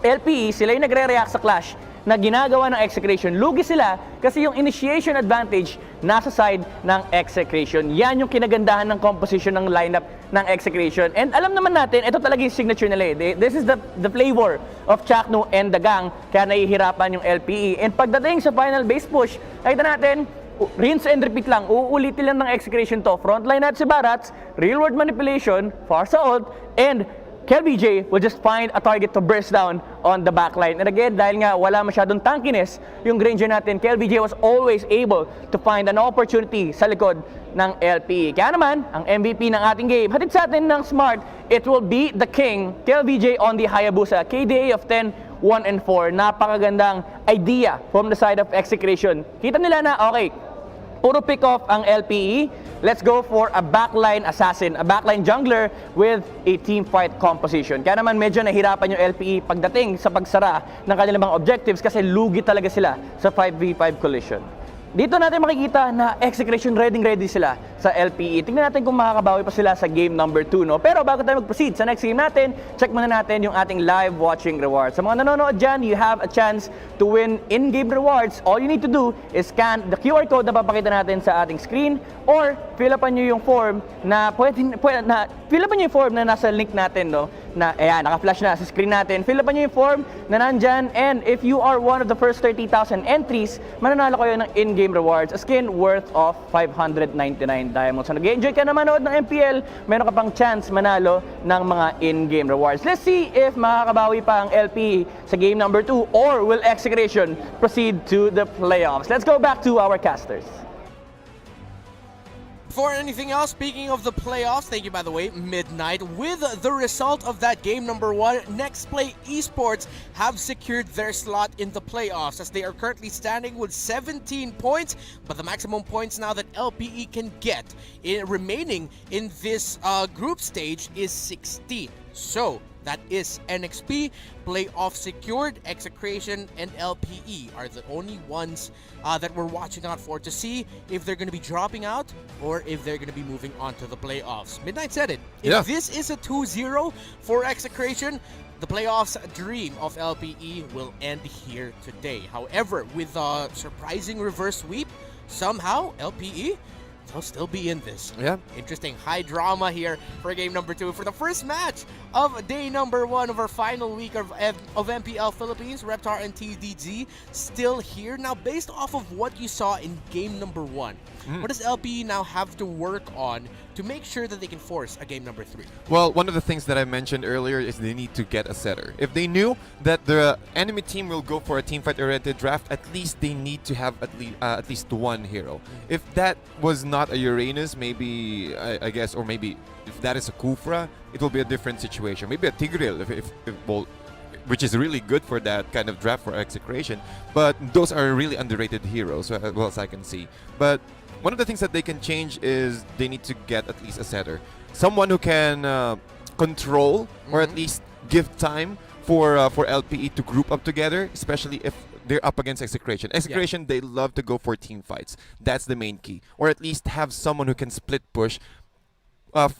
LPE, sila yung nagre-react sa clash na ginagawa ng Execration, lugi sila kasi yung initiation advantage nasa side ng Execration. Yan yung kinagandahan ng composition ng lineup ng Execration. And alam naman natin, ito talaga yung signature nila eh. This is the flavor of Chakno and the gang, kaya nahihirapan yung LPE. And pagdating sa final base push, nakita natin, rinse and repeat lang, uulitin lang ng Execration to. Frontline natin si Barats, real world manipulation, Forza ult, and KLBJ will just find a target to burst down on the backline. And again, dahil nga wala masyadong tankiness yung Granger natin, KLBJ was always able to find an opportunity sa likod ng LPE. Kaya naman, ang MVP ng ating game, hatid sa atin ng Smart, it will be the King, KLBJ on the Hayabusa. KDA of 10, 1 and 4. Napakagandang idea from the side of Execration. Kita nila na, okay, puro pick off ang LPE. Let's go for a backline assassin, a backline jungler with a team fight composition. Kaya naman medyo nahirapan yung LPE pagdating sa pagsara ng kanilang mga objectives kasi lugi talaga sila sa 5v5 collision. Dito natin makikita na Execration ready sila sa LPE. Tingnan natin kung makakabawi pa sila sa game number 2. No? Pero bago tayo mag-proceed sa next game natin, check muna natin yung ating live watching rewards. Sa mga nanonood dyan, you have a chance to win in-game rewards. All you need to do is scan the QR code na papakita natin sa ating screen or fill upan nyo yung form na fill upan nyo yung form na nasa link natin, no? Na ayan, naka-flash na sa screen natin. Fill upan nyo yung form na nandyan, and if you are one of the first 30,000 entries, mananalo kayo ng in-game rewards, a skin worth of 599 diamonds. So nag-enjoy ka na manood ng MPL, meron ka pang chance manalo ng mga in-game rewards. Let's see if makakabawi pa ang LP sa game number 2 or will Execration proceed to the playoffs. Let's go back to our casters. Before anything else, speaking of the playoffs, thank you by the way, Midnight. With the result of that game number 1, Next Play Esports have secured their slot in the playoffs as they are currently standing with 17 points, but the maximum points now that LPE can get remaining in this group stage is 16. So, that is NXP, playoff secured. Execration and LPE are the only ones that we're watching out for to see if they're going to be dropping out or if they're going to be moving on to the playoffs. Midnight said it. If this is a 2-0 for Execration, the playoffs dream of LPE will end here today. However, with a surprising reverse sweep, somehow LPE they'll still be in this. Yeah. Interesting. High drama here for game number 2. For the first match of day number 1 of our final week of MPL Philippines, Reptar and TDZ still here. Now, based off of what you saw in game number 1, what does LPE now have to work on to make sure that they can force a game number 3? Well, one of the things that I mentioned earlier is they need to get a setter. If they knew that the enemy team will go for a teamfight-oriented draft, at least they need to have at least one hero. If that was not a Uranus, maybe, I guess, or maybe if that is a Kufra, it will be a different situation. Maybe a Tigreal, well, which is really good for that kind of draft for Execration. But those are really underrated heroes, as well as I can see. But one of the things that they can change is they need to get at least a setter. Someone who can control or at least give time for LPE to group up together, especially if they're up against Execration. Execration, they love to go for team fights. That's the main key. Or at least have someone who can split push,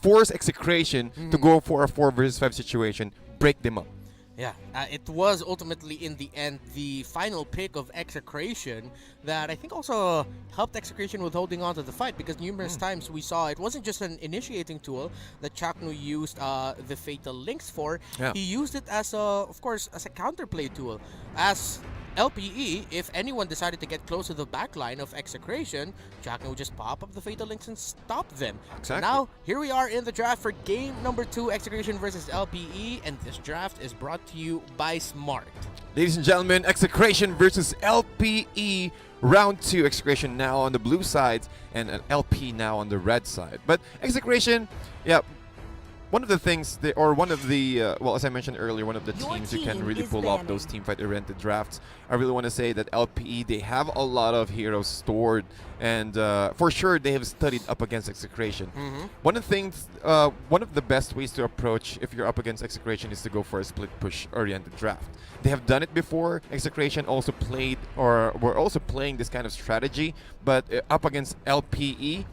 force Execration to go for a 4 versus 5 situation, break them up. Yeah, it was ultimately in the end the final pick of Execration that I think also helped Execration with holding on to the fight, because numerous times we saw it wasn't just an initiating tool that Chakno used the Fatal Links for. He used it as of course, as a counterplay tool. As LPE, if anyone decided to get close to the backline of Execration, Chakno would just pop up the Fatal Links and stop them. Exactly. Now, here we are in the draft for game number 2, Execration versus LPE, and this draft is brought to you by Smart. Ladies and gentlemen, Execration versus LPE. Round 2, Execration now on the blue side and an LP now on the red side. But Execration, yeah, one of the things, well, as I mentioned earlier, one of the teams who can really pull off those teamfight-oriented drafts. I really want to say that LPE, they have a lot of heroes stored, and for sure they have studied up against Execration. One of the best ways to approach if you're up against Execration is to go for a split push-oriented draft. They have done it before. Execration also played, or were also playing this kind of strategy, but up against LPE,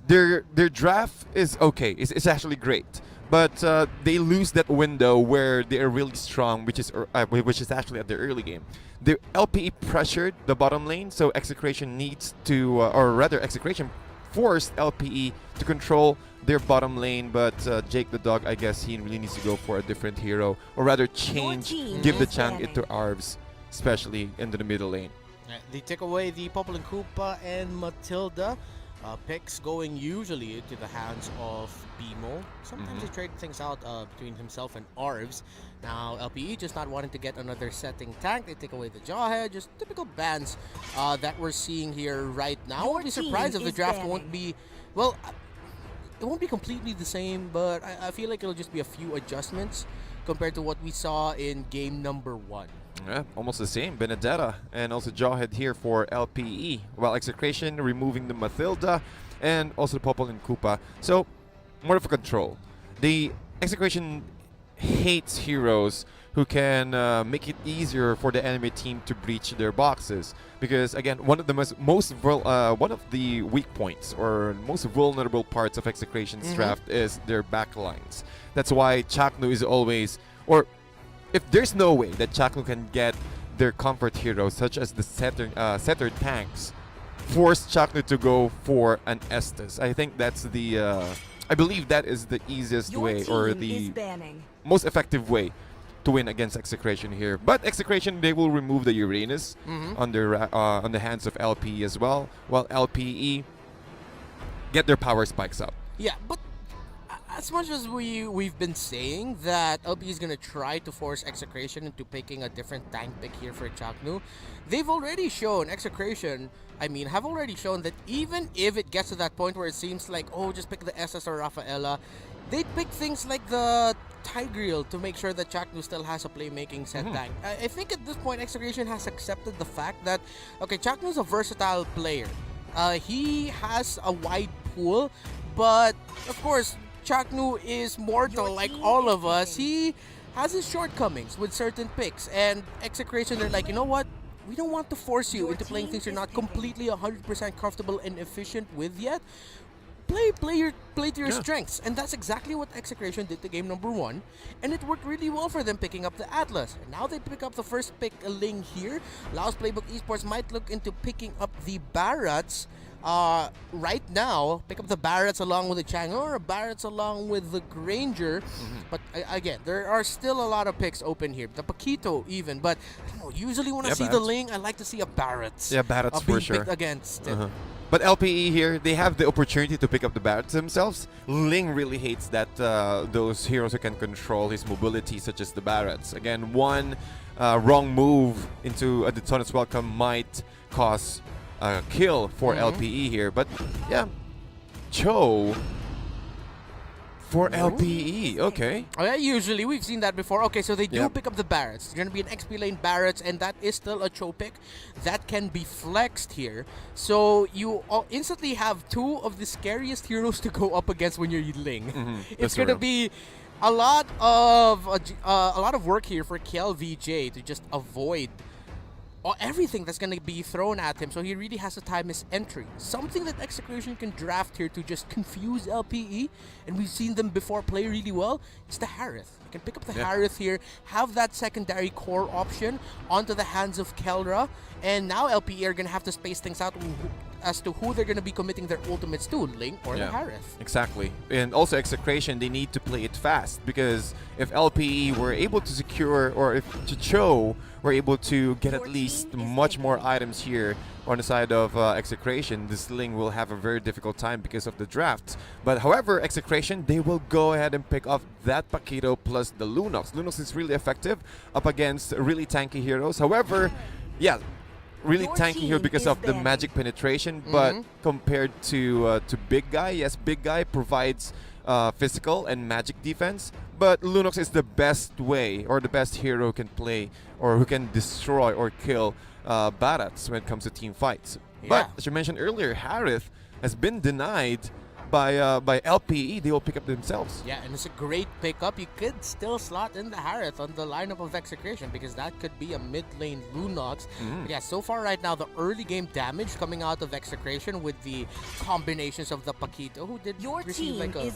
their draft is okay. It's actually great. But they lose that window where they are really strong, which is actually at their early game. The LPE pressured the bottom lane, so Execration needs to, or rather Execration forced LPE to control their bottom lane, but Jake the Dog, I guess he really needs to go for a different hero, or rather give the chunk into Arvs, especially into the middle lane. They take away the Popol and Koopa and Matilda. Picks going usually into the hands of BMO. Sometimes they trade things out between himself and Arvs. Now LPE just not wanting to get another setting tank. They take away the Jawhead. Just typical bans that we're seeing here right now. I won't be surprised if the draft won't be, well, it won't be completely the same, but I feel like it'll just be a few adjustments compared to what we saw in game number 1. Yeah, almost the same. Benedetta and also Jawhead here for LPE, while Execration removing the Mathilda and also the Popol and Koopa. So, more of a control. The Execration hates heroes who can make it easier for the enemy team to breach their boxes, because again, one of the weak points or most vulnerable parts of Execration's draft is their backlines. That's why Chaknu is always, or if there's no way that Chaknu can get their comfort heroes, such as the setter tanks, force Chaknu to go for an Estes. I think that's the, I believe that is the easiest way, or the most effective way to win against Execration here. But Execration, they will remove the Uranus on the hands of LPE as well, while LPE get their power spikes up. Yeah, but as much as we've been saying that LPE is gonna try to force Execration into picking a different tank pick here for Chaknu, they've already shown, Execration, have already shown that even if it gets to that point where it seems like, oh, just pick the SS or Rafaela, they'd pick things like the Tigreal to make sure that Chaknu still has a playmaking set tank. I think at this point, Execration has accepted the fact that, okay, Chaknu's a versatile player. He has a wide pool, but of course, Chaknu is mortal like all of us. He has his shortcomings with certain picks, and Execration, they're like, you know what? We don't want to force you into playing things you're not completely 100% comfortable and efficient with yet. Play to your strengths, and that's exactly what Execration did to game number 1, and it worked really well for them picking up the Atlas. And now they pick up the first pick, a Ling here. Laos Playbook Esports might look into picking up the Barats right now. Pick up the Barats along with the Chang'e, or Barats along with the Granger. But again, there are still a lot of picks open here. The Paquito even, but I don't know, usually when I see the Ling, I like to see a Barats. Yeah, Barats for sure. Picked against. But LPE here, they have the opportunity to pick up the Barats themselves. Ling really hates that those heroes who can control his mobility, such as the Barats. Again, one wrong move into a Detona's Welcome might cause a kill for LPE here. But yeah, Cho for LPE, okay. Oh, yeah, usually we've seen that before. Okay, so they do pick up the Barats. It's going to be an XP lane Barats, and that is still a Cho pick that can be flexed here. So you instantly have 2 of the scariest heroes to go up against when you're Ling. It's going to be a lot of work here for KLVJ to just avoid everything that's going to be thrown at him, so he really has to time his entry. Something that Execration can draft here to just confuse LPE, and we've seen them before play really well, is the Harith. You can pick up the Harith here, have that secondary core option onto the hands of Kelra, and now LPE are going to have to space things out. as to who they're going to be committing their ultimates to, Ling or the Harith. Exactly. And also Execration, they need to play it fast, because if LPE were able to secure, or if Cho were able to get at least much more items here on the side of Execration, this Ling will have a very difficult time because of the draft. But however, Execration, they will go ahead and pick off that Paquito plus the Lunox. Lunox is really effective up against really tanky heroes. However, yeah, really tanky here because of the magic penetration, but compared to Big Guy, yes, Big Guy provides physical and magic defense, but Lunox is the best way, or the best hero who can play or who can destroy or kill Barats when it comes to team fights. But as you mentioned earlier, Harith has been denied by LPE. They will pick up themselves. Yeah, and it's a great pickup. You could still slot in the Harith on the lineup of Execration, because that could be a mid lane Lunox. But yeah, so far right now, the early game damage coming out of Execration with the combinations of the Paquito, who did receive like a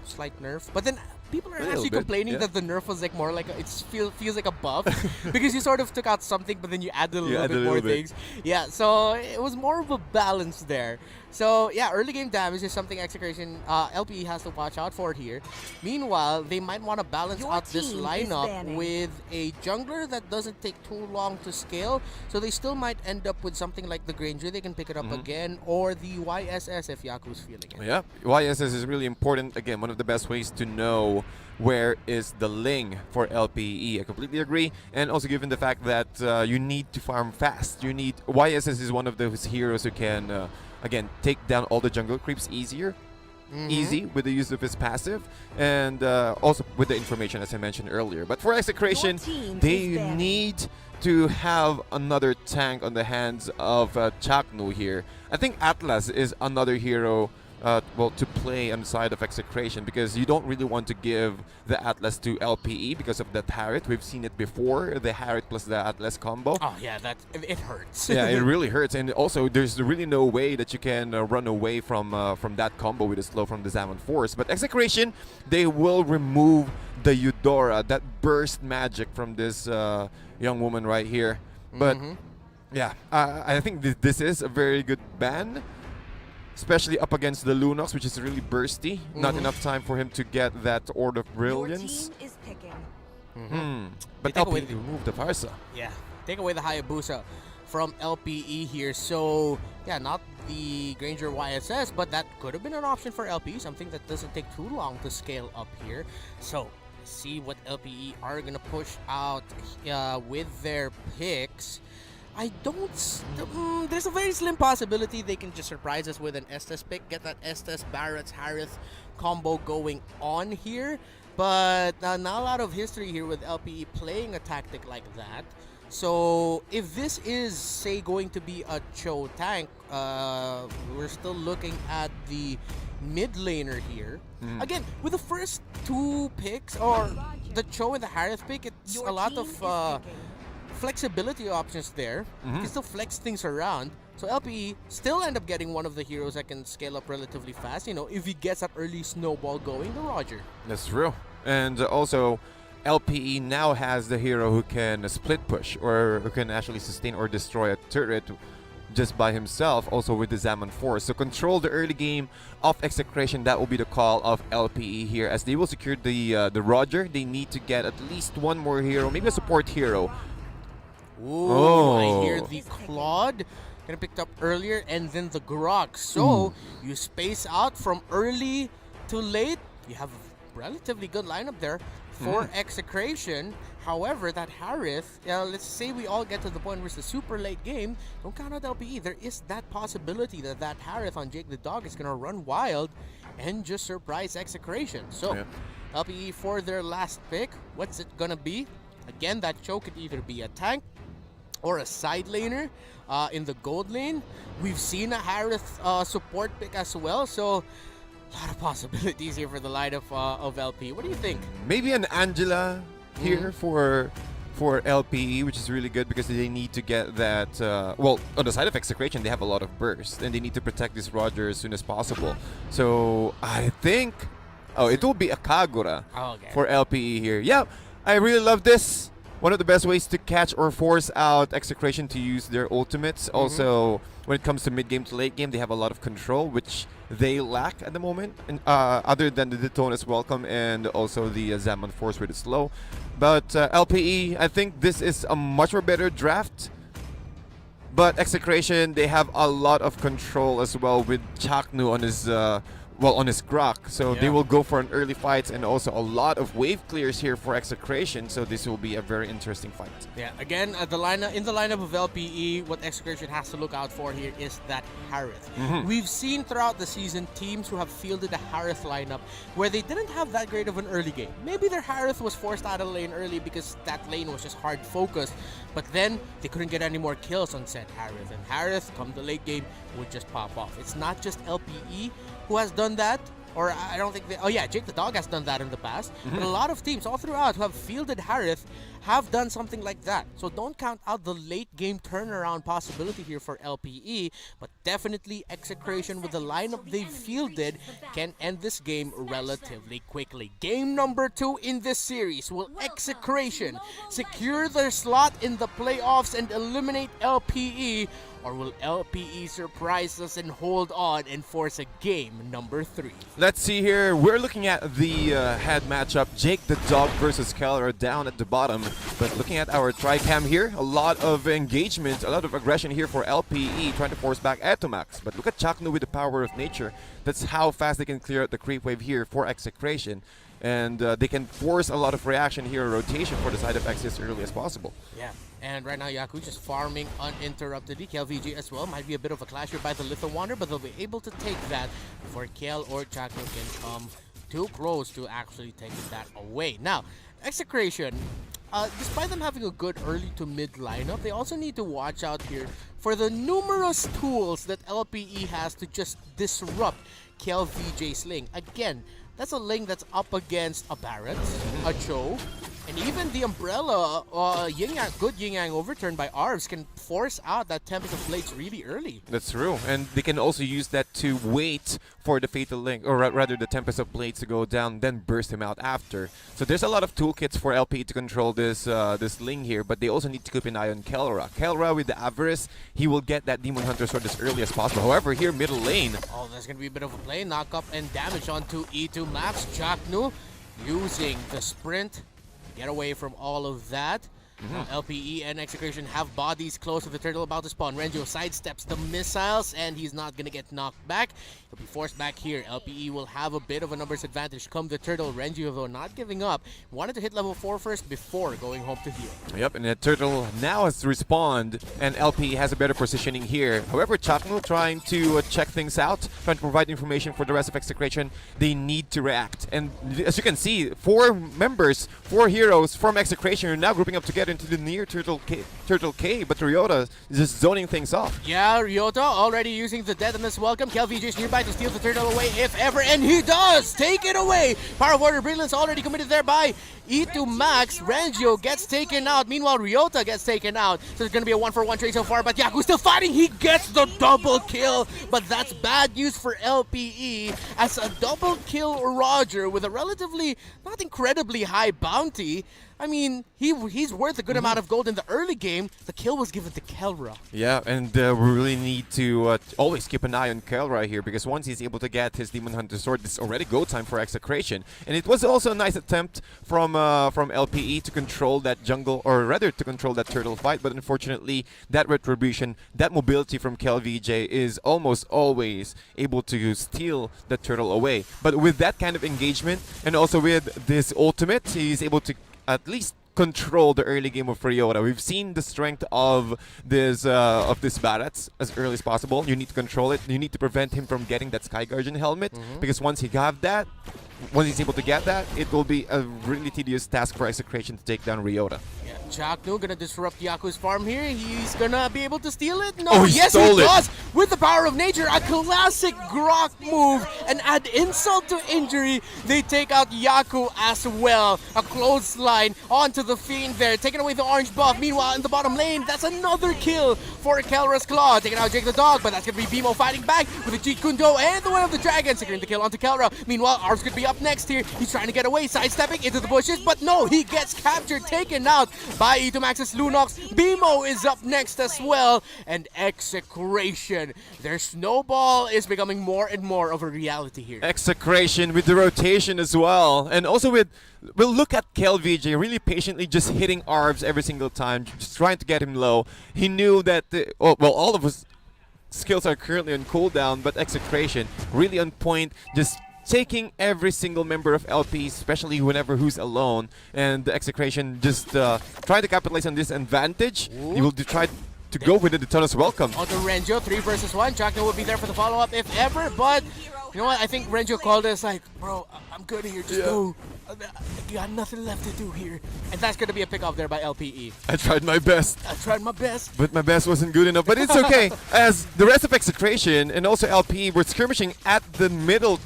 slight nerf. But then people are actually complaining that the nerf was like more like it feels like a buff, because you sort of took out something, but then you added a little bit more things. Yeah, so it was more of a balance there. So yeah, early game damage is something Execration LPE has to watch out for here. Meanwhile, they might want to balance out this lineup with a jungler that doesn't take too long to scale. So they still might end up with something like the Granger. They can pick it up again, or the YSS if Yaku's feeling it. Yeah, YSS is really important. Again, one of the best ways to know where is the Ling for LPE. I completely agree. And also given the fact that you need to farm fast. You need YSS is one of those heroes who can again take down all the jungle creeps easy with the use of his passive, and also with the information as I mentioned earlier. But for Execration, they need to have another tank on the hands of Chaknu here. I think Atlas is another hero to play on the side of Execration, because you don't really want to give the Atlas to LPE because of that Harith. We've seen it before, the Harith plus the Atlas combo. Oh yeah, it hurts. Yeah, it really hurts. And also, there's really no way that you can run away from that combo with a slow from the Zaman Force. But Execration, they will remove the Eudora, that burst magic from this young woman right here. But yeah, I think this is a very good ban, especially up against the Lunox, which is really bursty. Not enough time for him to get that Orb of Brilliance. Your team is picking. But They take away LPE removed the Farsa. Yeah, take away the Hayabusa from LPE here. So yeah, not the Granger YSS, but that could have been an option for LPE, something that doesn't take too long to scale up here. So let's see what LPE are gonna push out with their picks. I don't... there's a very slim possibility they can just surprise us with an Estes pick, get that Estes, Barrett's, Harith combo going on here. But not a lot of history here with LPE playing a tactic like that. So if this is, say, going to be a Cho tank, we're still looking at the mid laner here. Again, with the first two picks, or the Cho and the Harith pick, it's a lot of... flexibility options there. You can still flex things around. So LPE still end up getting one of the heroes that can scale up relatively fast. You know, if he gets that early snowball going, the Roger. That's true. And also, LPE now has the hero who can split push, or who can actually sustain or destroy a turret just by himself, also with the Zaman Force. So control the early game of Execration. That will be the call of LPE here, as they will secure the Roger. They need to get at least one more hero, maybe a support hero. Ooh, I hear the Claude getting picked up earlier, and then the Grok. So you space out from early to late. You have a relatively good lineup there for Execration. However, that Harith, let's say we all get to the point where it's a super late game, don't count out LPE. There is that possibility that that Harith on Jake the Dog is going to run wild and just surprise Execration. So LPE for their last pick, what's it going to be? Again, that Cho could either be a tank or a side laner in the gold lane. We've seen a Harith support pick as well, so a lot of possibilities here for the lineup of LP. What do you think? Maybe an Angela here for LPE, which is really good because they need to get that... well, on the side of Execration, they have a lot of burst, and they need to protect this Roger as soon as possible. So I think... Oh, it will be a Kagura for LPE here. Yeah, I really love this. one of the best ways to catch or force out Execration to use their ultimates. Also, when it comes to mid-game to late game, they have a lot of control, which they lack at the moment, and other than the Detona's Welcome and also the Zaman Force with its slow. But LPE, I think this is a much more better draft. But Execration, they have a lot of control as well with Chaknu on his on his Grok. So they will go for an early fight, and also a lot of wave clears here for Execration. So this will be a very interesting fight. Yeah, again, in the lineup of LPE, what Execration has to look out for here is that Harith. We've seen throughout the season teams who have fielded a Harith lineup where they didn't have that great of an early game. Maybe their Harith was forced out of the lane early because that lane was just hard focused, but then they couldn't get any more kills on said Harith, and Harith, come the late game, would just pop off. It's not just LPE who has done that, or I don't think Jake the Dog has done that in the past, but a lot of teams all throughout who have fielded Harith have done something like that. So don't count out the late game turnaround possibility here for LPE, but definitely Execration with the lineup they've fielded can end this game relatively quickly. Game number 2 in this series. Will Execration secure their slot in the playoffs and eliminate LPE, or will LPE surprise us and hold on and force a game number 3? Let's see here. We're looking at the head matchup. Jake the Dog versus Keller down at the bottom. But looking at our tri-cam here, a lot of engagement, a lot of aggression here for LPE trying to force back Etomax. But look at Chaknu with the power of nature. That's how fast they can clear out the creep wave here for Execration. And they can force a lot of reaction here, rotation for the side of X as early as possible. Yeah, and right now Yaku just farming uninterruptedly. KLVG as well. Might be a bit of a clash here by the Litho Wander, but they'll be able to take that before Kel or Chaknu can come too close to actually taking that away. Now, Execration, despite them having a good early to mid lineup, they also need to watch out here for the numerous tools that LPE has to just disrupt KLVJ's lane. Again, that's a lane that's up against a Barret, a Cho, and even the Umbrella, good Yin-Yang overturn by Arvs can force out that Tempest of Blades really early. That's true, and they can also use that to wait for the Fatal Link, or rather the Tempest of Blades to go down, then burst him out after. So there's a lot of toolkits for LP to control this this Ling here, but they also need to keep an eye on Kelra. Kelra with the Avarice, he will get that Demon Hunter Sword as early as possible. However, here middle lane. Oh, there's going to be a bit of a play. Knock up and damage onto E2 Max. Chaknu using the sprint. Get away from all of that. LPE and Execration have bodies close to the turtle about to spawn. Renjo sidesteps the missiles, and he's not going to get knocked back. He'll be forced back here. LPE will have a bit of a numbers advantage come the turtle. Renjo, though, not giving up. Wanted to hit level 4 first before going home to heal. Yep, and the turtle now has respawned, and LPE has a better positioning here. However, Chaknu trying to check things out, trying to provide information for the rest of Execration. They need to react. And as you can see, 4 heroes from Execration are now grouping up together into the near Turtle K, but Ryota is just zoning things off. Yeah, Ryota already using the Deadness Welcome. KLVJ is nearby to steal the turtle away if ever, and he does! Take it away! Power of Order Brilliance already committed there by E2 Max. Rangio gets taken out. Meanwhile, Ryota gets taken out. So there's going to be a 1-for-1 trade so far, but Yaku's still fighting. He gets the double kill, but that's bad news for LPE as a double kill Roger with a relatively, not incredibly high bounty. I mean, he's worth a good amount of gold in the early game. The kill was given to Kelra. Yeah, and we really need to always keep an eye on Kelra here, because once he's able to get his Demon Hunter Sword, it's already go time for Execration. And it was also a nice attempt from LPE to control that jungle, or rather to control that turtle fight, but unfortunately that retribution, that mobility from KLVJ is almost always able to steal the turtle away. But with that kind of engagement, and also with this ultimate, he's able to at least control the early game of Ryota. We've seen the strength of this Barats as early as possible. You need to control it. You need to prevent him from getting that Sky Guardian helmet, because once he's able to get that, it will be a really tedious task for Execration to take down Ryota. Yeah, Chaknu gonna disrupt Yaku's farm here. He's gonna be able to steal it. No, oh, he yes, stole he it. does. With the power of nature, a classic Grok move, and add insult to injury, they take out Yaku as well. A clothesline onto the Fiend there, taking away the orange buff. Meanwhile, in the bottom lane, that's another kill for Kelra's Claw. Taking out Jake the Dog, but that's gonna be Bimo fighting back with the Jeet Kundo and the Way of the Dragon, securing the kill onto Kelra. Meanwhile, Arvs could be up next here. He's trying to get away, sidestepping into the bushes, but no, he gets captured, taken out by Itomax's Lunox. BMO is up next as well, and Execration. Their snowball is becoming more and more of a reality here. Execration with the rotation as well. And also with, we'll look at KLVJ really patiently just hitting ARVs every single time, just trying to get him low. He knew that, all of his skills are currently on cooldown, but Execration really on point, just taking every single member of LP, especially whenever who's alone. And the Execration just trying to capitalize on this advantage. He will try to go with the Tunnel's welcome. Onto Renjo, 3 versus 1. Chakno will be there for the follow-up if ever, but you know what? I think Renjo called us like, bro, I'm good here, just go. You got nothing left to do here. And that's going to be a pick-off there by LPE. I tried my best. I tried my best. But my best wasn't good enough. But it's okay, as the rest of Execration and also LPE were skirmishing at the middle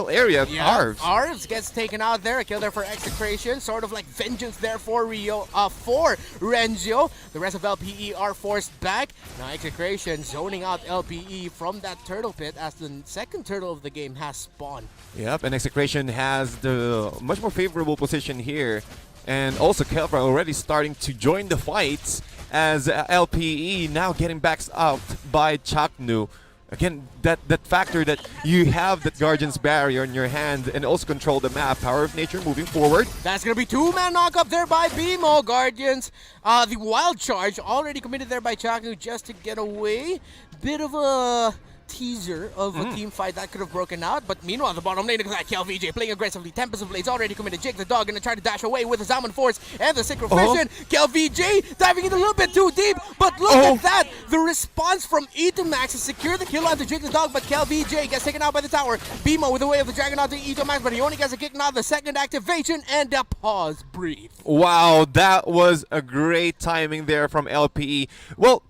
area. Yeah, Arvs. Arvs gets taken out there. A kill there for Execration. Sort of like vengeance there for for Renjo. The rest of LPE are forced back. Now Execration zoning out LPE from that turtle pit as the second turtle of the game has spawned. Yep, and Execration has the much more favorable position here. And also Kelvra already starting to join the fights as LPE now getting backed out by Chaknu. Again, that factor that you have that Guardian's Barrier in your hand and also control the map. Power of Nature moving forward. That's going to be 2-man knock-up there by BMO. Guardians, the Wild Charge already committed there by Chaknu just to get away. Bit of a teaser of a team fight that could have broken out, but meanwhile the bottom lane looks like KLVJ playing aggressively. Tempest of Blades already committed. Jake the dog gonna try to dash away with his Almond Force and the Synchro Fission. KLVJ diving in a little bit too deep, but look at that! The response from Itomax is secure the kill onto Jake the dog, but KLVJ gets taken out by the tower. BMO with the way of the dragon onto Itomax, but he only gets a kick now. The second activation and a pause breathe. Wow, that was a great timing there from LPE. Well,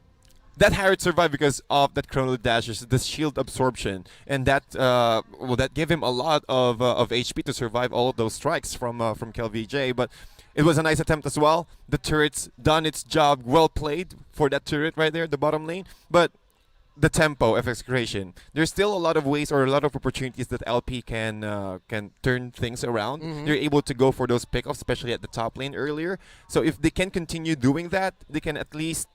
that Harriet survived because of that chrono dashes, the shield absorption, and that that gave him a lot of HP to survive all of those strikes from KLVJ. But it was a nice attempt as well. The turret's done its job, well played for that turret right there, the bottom lane. But the tempo of Execration, there's still a lot of ways or a lot of opportunities that LP can turn things around. They're able to go for those pickoffs, especially at the top lane earlier. So if they can continue doing that, they can at least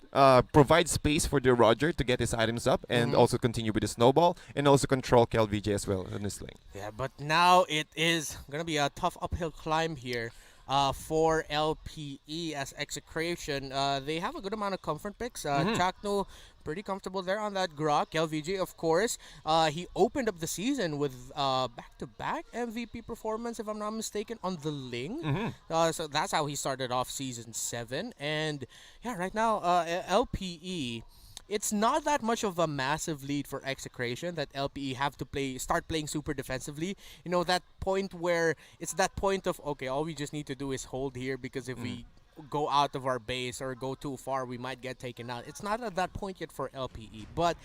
provide space for the Roger to get his items up and also continue with the snowball and also control KLVJ as well in this lane. Yeah, but now it is going to be a tough uphill climb here for LPE as Execration. They have a good amount of comfort picks. Chakno pretty comfortable there on that Grok. LVJ, of course, he opened up the season with back-to-back MVP performance, if I'm not mistaken, on the Ling. So that's how he started off Season 7. And yeah, right now, LPE, it's not that much of a massive lead for Execration that LPE have to start playing super defensively. You know, that point where it's that point of, okay, all we just need to do is hold here, because if we go out of our base or go too far, we might get taken out. It's not at that point yet for LPE, but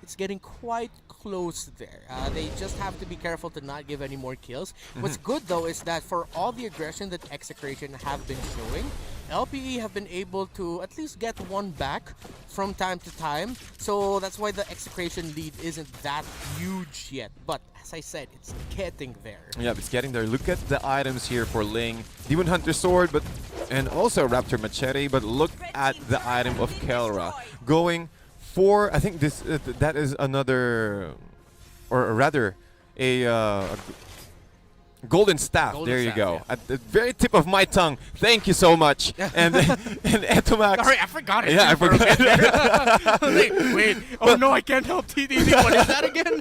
it's getting quite close there. They just have to be careful to not give any more kills. What's good though is that for all the aggression that Execration have been showing, LPE have been able to at least get one back from time to time. So that's why the Execration lead isn't that huge yet. But as I said, it's getting there. Yeah, it's getting there. Look at the items here for Ling. Demon Hunter Sword, and also Raptor Machete, but look at the item of Kelra. Going for, I think this that is another, or rather, a golden staff. There you go. Yeah. At the very tip of my tongue. Thank you so much. and Etomax. Sorry, I forgot it. Yeah, I forgot. Wait. Oh no, I can't help TDD. What is that again?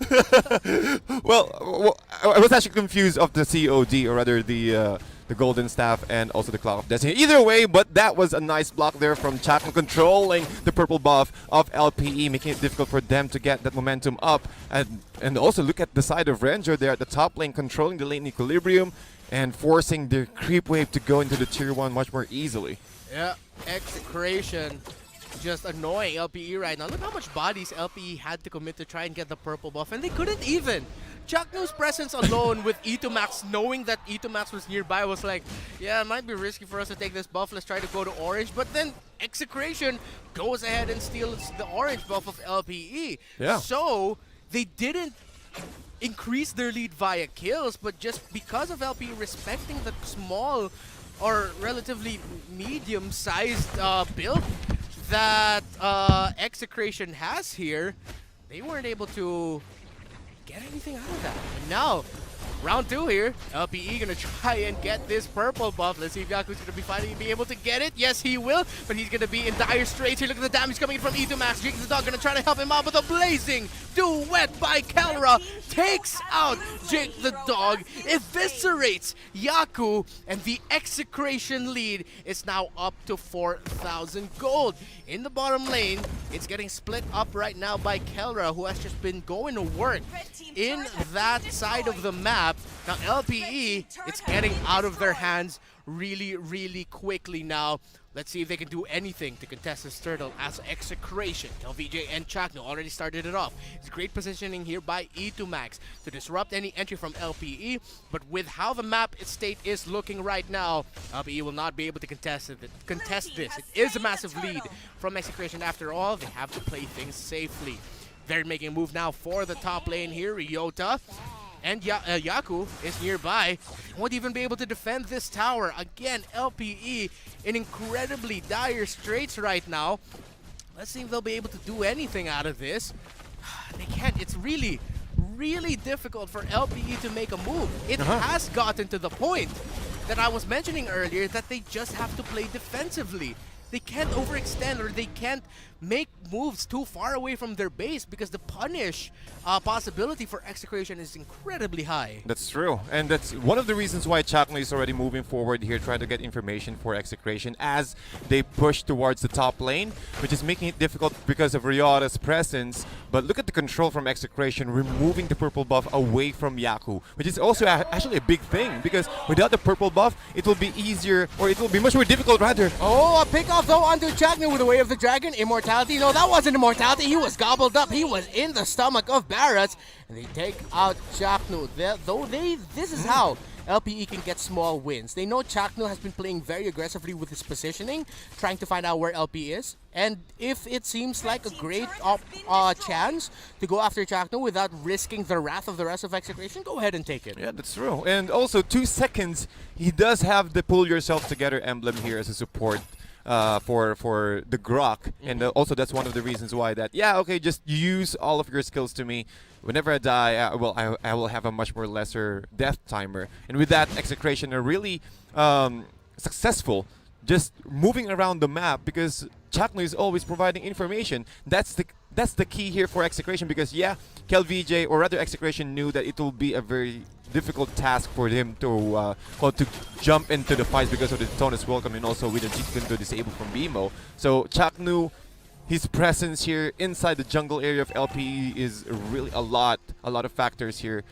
well, I was actually confused of the COD, or rather the golden staff and also the Clock of Destiny. Either way, but that was a nice block there from Chakno, controlling the purple buff of LPE, making it difficult for them to get that momentum up. And also look at the side of Ranger there at the top lane, controlling the lane equilibrium and forcing the creep wave to go into the tier 1 much more easily. Yeah, Execration just annoying LPE right now. Look how much bodies LPE had to commit to try and get the purple buff, and they couldn't even. Chakno's presence alone with Itomax, knowing that Itomax was nearby, was like, yeah, it might be risky for us to take this buff. Let's try to go to orange. But then Execration goes ahead and steals the orange buff of LPE. Yeah. So they didn't increase their lead via kills, but just because of LPE respecting the small or relatively medium-sized build that Execration has here, they weren't able to get anything out of that. And now, round 2 here, LPE gonna try and get this purple buff. Let's see if Yaku's gonna be finally be able to get it. Yes, he will, but he's gonna be in dire straits here. Look at the damage coming in from E2 Max. Jake the Dog gonna try to help him out, but a blazing duet by Kelra takes out Jake the Dog, eviscerates Yaku, and the Execration lead is now up to 4,000 gold. In the bottom lane, it's getting split up right now by Kelra, who has just been going to work in that side of the map. Now LPE, it's getting out of their hands really, really quickly now. Let's see if they can do anything to contest this turtle as Execration. KelVJ and Chakno already started it off. It's great positioning here by E2 Max to disrupt any entry from LPE, but with how the map state is looking right now, LPE will not be able to contest this. It is a massive lead from Execration after all. They have to play things safely. They're making a move now for the top lane here. Ryota and Yaku is nearby. Won't even be able to defend this tower. Again, LPE in incredibly dire straits right now. Let's see if they'll be able to do anything out of this. They can't. It's really, really difficult for LPE to make a move. It has gotten to the point that I was mentioning earlier that they just have to play defensively. They can't overextend or they can't make moves too far away from their base because the punish possibility for Execration is incredibly high. That's true, and that's one of the reasons why Chakno is already moving forward here, trying to get information for Execration as they push towards the top lane, which is making it difficult because of Ryota's presence. But look at the control from Execration, removing the purple buff away from Yaku, which is also actually a big thing because without the purple buff, it will be easier, or it will be much more difficult rather. Oh, a pick off though onto Chakno with the Way of the Dragon. Immortality. No, that wasn't immortality. He was gobbled up. He was in the stomach of Barrett. And they take out Chakno. This is how LPE can get small wins. They know Chakno has been playing very aggressively with his positioning, trying to find out where LP is. And if it seems like a great chance to go after Chakno without risking the wrath of the rest of Execration, go ahead and take it. Yeah, that's true. And also 2 seconds, he does have the pull yourself together emblem here as a support. For the Grok, and also that's one of the reasons why that just use all of your skills to me. Whenever I die, I will have a much more lesser death timer. And with that, Execration are really successful, just moving around the map because Chakno is always providing information. That's the key here for Execration because KelVJ, or rather Execration, knew that it will be a very difficult task for him to jump into the fights because of the Tonus Welcome and also with the Jeet to disable from BMO. So Chakno, his presence here inside the jungle area of LPE is really a lot of factors here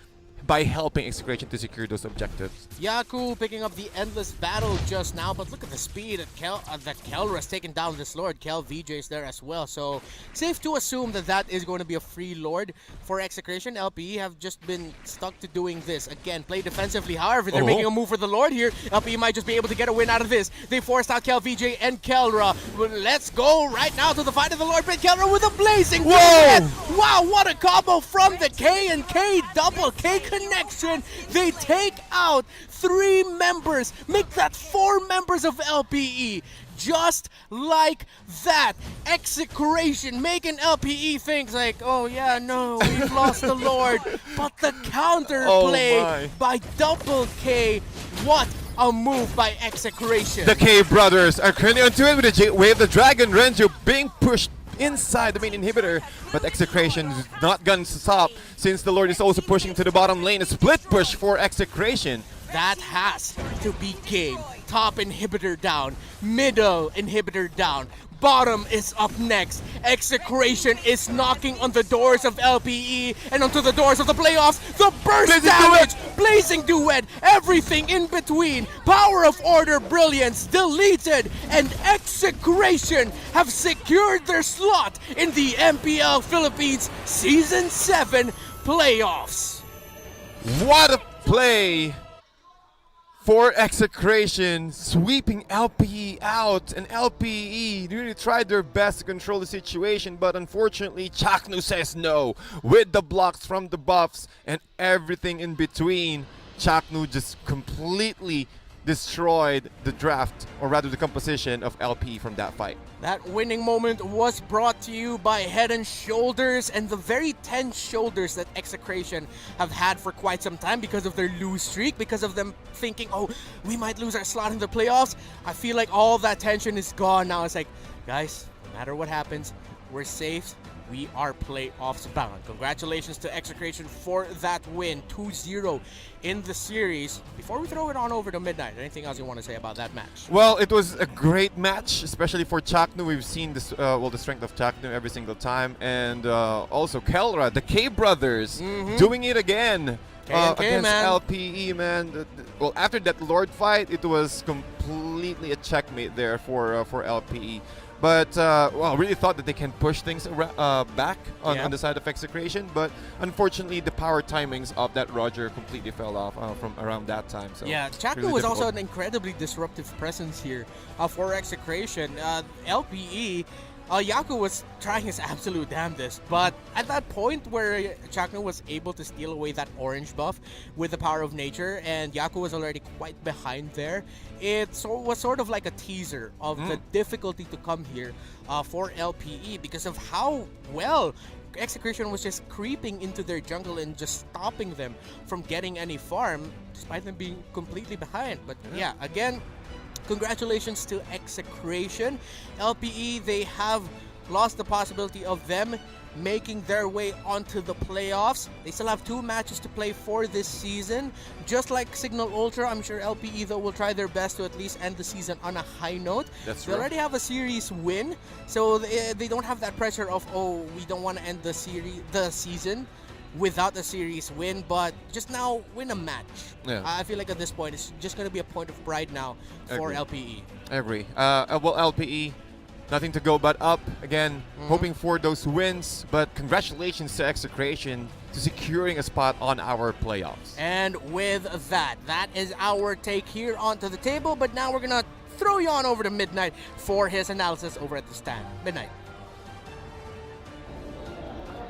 by helping Execration to secure those objectives. Yaku picking up the endless battle just now, but look at the speed that Kelra's taken down this Lord. KelVJ is there as well, so safe to assume that is going to be a free Lord for Execration. LPE have just been stuck to doing this. Again, play defensively. However, they're making a move for the Lord here. LPE might just be able to get a win out of this. They forced out KelVJ and Kelra. Let's go right now to the fight of the Lord. But Kelra with a blazing duet. Wow, what a combo from the K and K double K connection. They take out 3 members, make that 4 members of LPE. Just like that, Execration making LPE think like, oh yeah, no, we've lost the Lord. But the counterplay by Double K, what a move by Execration. The K brothers are currently onto it with the Wave of the Dragon. Renzo being pushed inside the main inhibitor, but Execration is not going to stop since the Lord is also pushing to the bottom lane. A split push for Execration. That has to be game. Top inhibitor down, middle inhibitor down, bottom is up next. Execration is knocking on the doors of LPE and onto the doors of the playoffs. The burst damage, blazing duet, everything in between. Power of order, brilliance, deleted, and Execration have secured their slot in the MPL Philippines Season 7 playoffs. What a play for Execration, sweeping LPE out, and LPE really tried their best to control the situation, but unfortunately Chaknu says no. With the blocks from the buffs and everything in between, Chaknu just completely destroyed the draft, or rather the composition of LPE from that fight. That winning moment was brought to you by Head and Shoulders and the very tense shoulders that Execration have had for quite some time because of their lose streak, because of them thinking, oh, we might lose our slot in the playoffs. I feel like all that tension is gone now. It's like, guys, no matter what happens, we're safe. We are playoffs bound. Congratulations to Execration for that win, 2-0 in the series. Before we throw it on over to Midnight, anything else you want to say about that match? Well, it was a great match, especially for Chaknu. We've seen this, the strength of Chaknu every single time, and also Kelra, the K brothers, doing it again against man. LPE, man. Well, after that Lord fight, it was completely a checkmate there for LPE. But, well, really thought that they can push things back on the side of Execration. But unfortunately, the power timings of that Roger completely fell off from around that time. So yeah, Chaknu really was also difficult. an incredibly disruptive presence here for Execration. LPE, Yaku was trying his absolute damnedest, but at that point where Chaknu was able to steal away that orange buff with the power of nature, and Yaku was already quite behind there, it was sort of like a teaser of the difficulty to come here for LPE because of how well Execration was just creeping into their jungle and just stopping them from getting any farm, despite them being completely behind. But yeah, again, congratulations to Execration. LPE, they have lost the possibility of them making their way onto the playoffs. They still have 2 matches to play for this season. Just like Signal Ultra, I'm sure LPE though will try their best to at least end the season on a high note. That's They already have a series win, so they don't have that pressure of, oh, we don't want to end the season without a series win, but just now win a match. Yeah. I feel like at this point it's just going to be a point of pride now for LPE. I agree. Well, LPE, nothing to go but up. Again, hoping for those wins, but congratulations to Execration to securing a spot on our playoffs. And with that is our take here onto the table, but now we're going to throw you on over to Midnight for his analysis over at the stand. Midnight.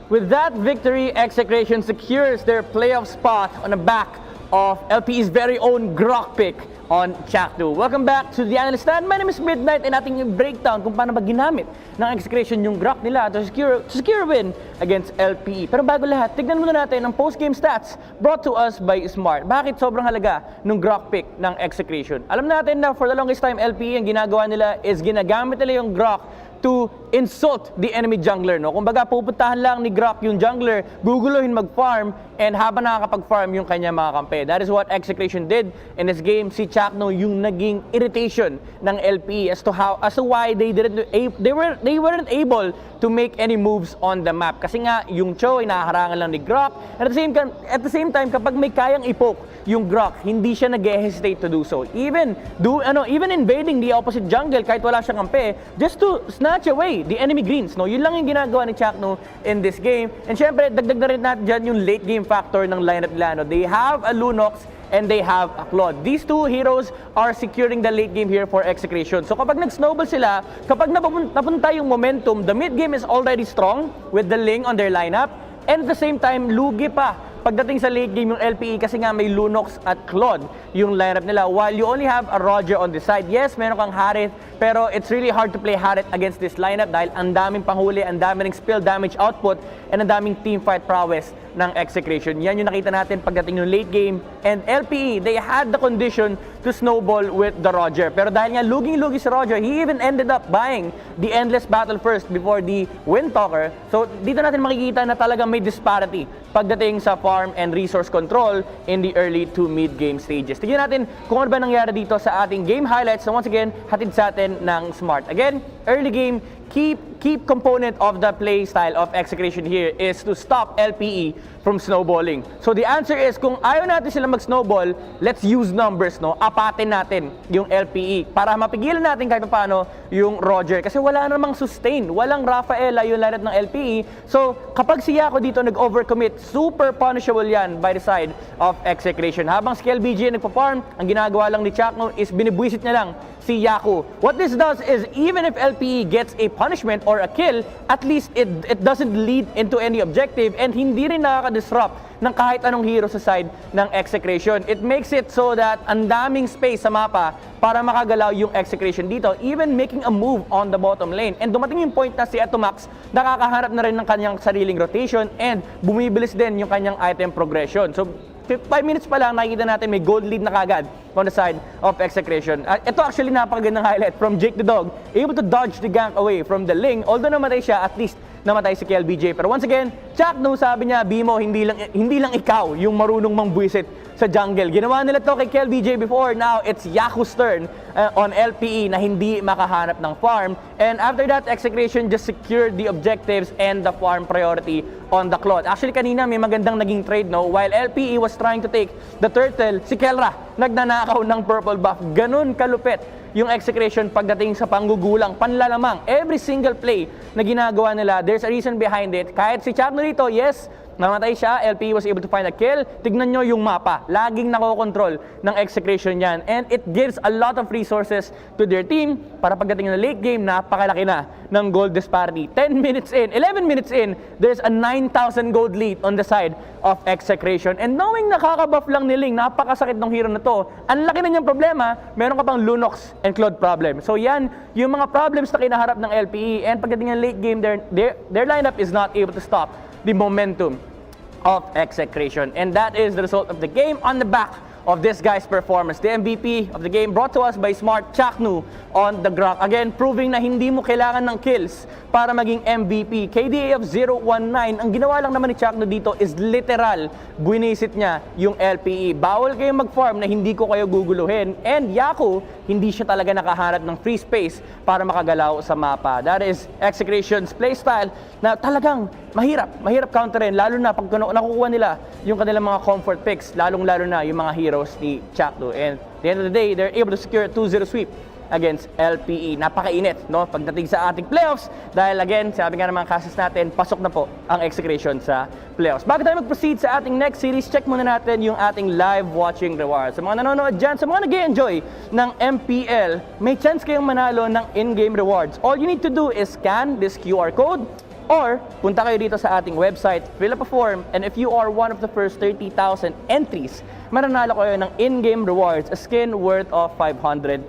With that victory, Execration secures their playoff spot on the back of LPE's very own Grok pick on Chaknu. Welcome back to the Analyst Stand. My name is Midnight and ating breakdown kung paano ba ginamit ng Execration yung Grok nila to secure a win against LPE. Pero bago lahat, tignan muna natin ang post-game stats brought to us by Smart. Bakit sobrang halaga ng Grok pick ng Execration? Alam natin na for the longest time, LPE ang ginagawa nila is ginagamit nila yung Grok to insult the enemy jungler, no? Kumbaga, pupuntahan lang ni Grok yung jungler, guguluhin mag-farm, and habang nakakapag-farm yung kanya mga kampe. That is what Execration did in this game. Si Chakno yung naging irritation ng LPE as to why they weren't able to make any moves on the map. Kasi nga, yung Cho ay nakaharangan lang ni Grok. And at the same time, kapag may kayang ipoke yung Grok, hindi siya nag-hesitate to do so. Even invading the opposite jungle kahit wala siyang kampe, just to snatch away the enemy greens, no? Yun lang yung ginagawa ni Chakno in this game. And syempre, dagdag na rin natin dyan yung late game factor ng lineup nila, no? They have a Lunox and they have a Claude. These two heroes are securing the late game here for Execration. So kapag nag-snowball sila, kapag napunta yung momentum, the mid game is already strong with the Ling on their lineup, and at the same time, lugi pa pagdating sa late game yung LPE kasi nga may Lunox at Claude yung lineup nila, while you only have a Roger on the side. Yes, meron kang Harith, pero it's really hard to play Harith against this lineup dahil ang daming panghuli, ang daming spill damage output, and ang daming teamfight prowess ng Execration. Yan yung nakita natin pagdating yung late game. And LPE, they had the condition to snowball with the Roger. Pero dahil nga luging-lugi si Roger, he even ended up buying the Endless Battle first before the Windtalker. So dito natin makikita na talagang may disparity pagdating sa farm and resource control in the early to mid game stages. Tignan natin kung ano ba nangyari dito sa ating game highlights na once again hatid sa atin ng Smart. Again, early game, key component of the play style of Execration here is to stop LPE from snowballing. So the answer is, kung ayaw natin sila mag-snowball, let's use numbers, no? Apatin natin yung LPE para mapigilan natin kahit paano yung Roger. Kasi wala namang sustain. Walang Rafaela yung lineup ng LPE. So kapag si Yako dito nag-overcommit, super punishable yan by the side of Execration. Habang si LBG nagpa-farm, ang ginagawa lang ni Chakno is binibwisit niya lang si Yaku. What this does is, even if LPE gets a punishment or a kill, at least it doesn't lead into any objective and hindi rin nakaka-disrupt ng kahit anong hero sa side ng Execration. It makes it so that ang daming space sa mapa para makagalaw yung Execration dito, even making a move on the bottom lane. And dumating yung point na si Etomax nakakaharap na rin ng kanyang sariling rotation and bumibilis din yung kanyang item progression. So 5 minutes pa lang, nakikita natin may gold lead na kagad on the side of Execration. Ito actually napakagandang highlight from Jake the Dog, able to dodge the gank away from the Ling. Although namatay siya, at least namatay si KLBJ. Pero once again, Chakno, sabi niya, Bimo, hindi lang ikaw yung marunong mangbuisit sa jungle. Ginawa nila to kay KLBJ before. Now, it's Yaku's turn on LPE na hindi makahanap ng farm. And after that, Execration just secured the objectives and the farm priority on the cloth. Actually, kanina may magandang naging trade, no? While LPE was trying to take the turtle, si Kelra nagnanakaw ng purple buff. Ganun kalupit yung Execration pagdating sa panggugulang, panlalamang. Every single play na ginagawa nila, there's a reason behind it. Kahit si Chakno dito, yes, namatay siya, LPE was able to find a kill. Tignan nyo yung mapa. Laging nakokontrol ng Execration yan. And it gives a lot of resources to their team para pagdating na late game, napakalaki na ng gold disparity. 10 minutes in, 11 minutes in, there's a 9,000 gold lead on the side of Execration. And knowing nakaka-buff lang ni Ling, napakasakit ng hero na to, ang laki na niyang problema, meron ka pang Lunox and Claude problem. So yan, yung mga problems na kinaharap ng LPE. And pagdating ng late game, their lineup is not able to stop the momentum of Execration. And that is the result of the game on the back of this guy's performance. The MVP of the game brought to us by Smart Chaknu on the ground. Again, proving na hindi mo kailangan ng kills para maging MVP. KDA of 019. Ang ginawa lang naman ni Chaknu dito is literal, buinisit niya yung LPE. Bawal kayong mag-farm na hindi ko kayo guguluhin. And Yaku, hindi siya talaga nakahanap ng free space para makagalaw sa mapa. That is Execration's playstyle na talagang mahirap counterin, lalo na pag nakukuha nila yung kanilang mga comfort picks, lalong-lalo na yung mga heroes ni Chakno. And at the end of the day, they're able to secure a 2-0 sweep against LPE. Napakainit, no? Pagdating sa ating playoffs, dahil again, sabi nga ng mga cases natin, pasok na po ang Execration sa playoffs. Bago tayo mag-proceed sa ating next series, check muna natin yung ating live watching rewards. Sa mga nanonood dyan, sa mga nag-enjoy ng MPL, may chance kayong manalo ng in-game rewards. All you need to do is scan this QR code, or punta kayo dito sa ating website, fill up a form, and if you are one of the first 30,000 entries, mananalo kayo ng in-game rewards, a skin worth of 599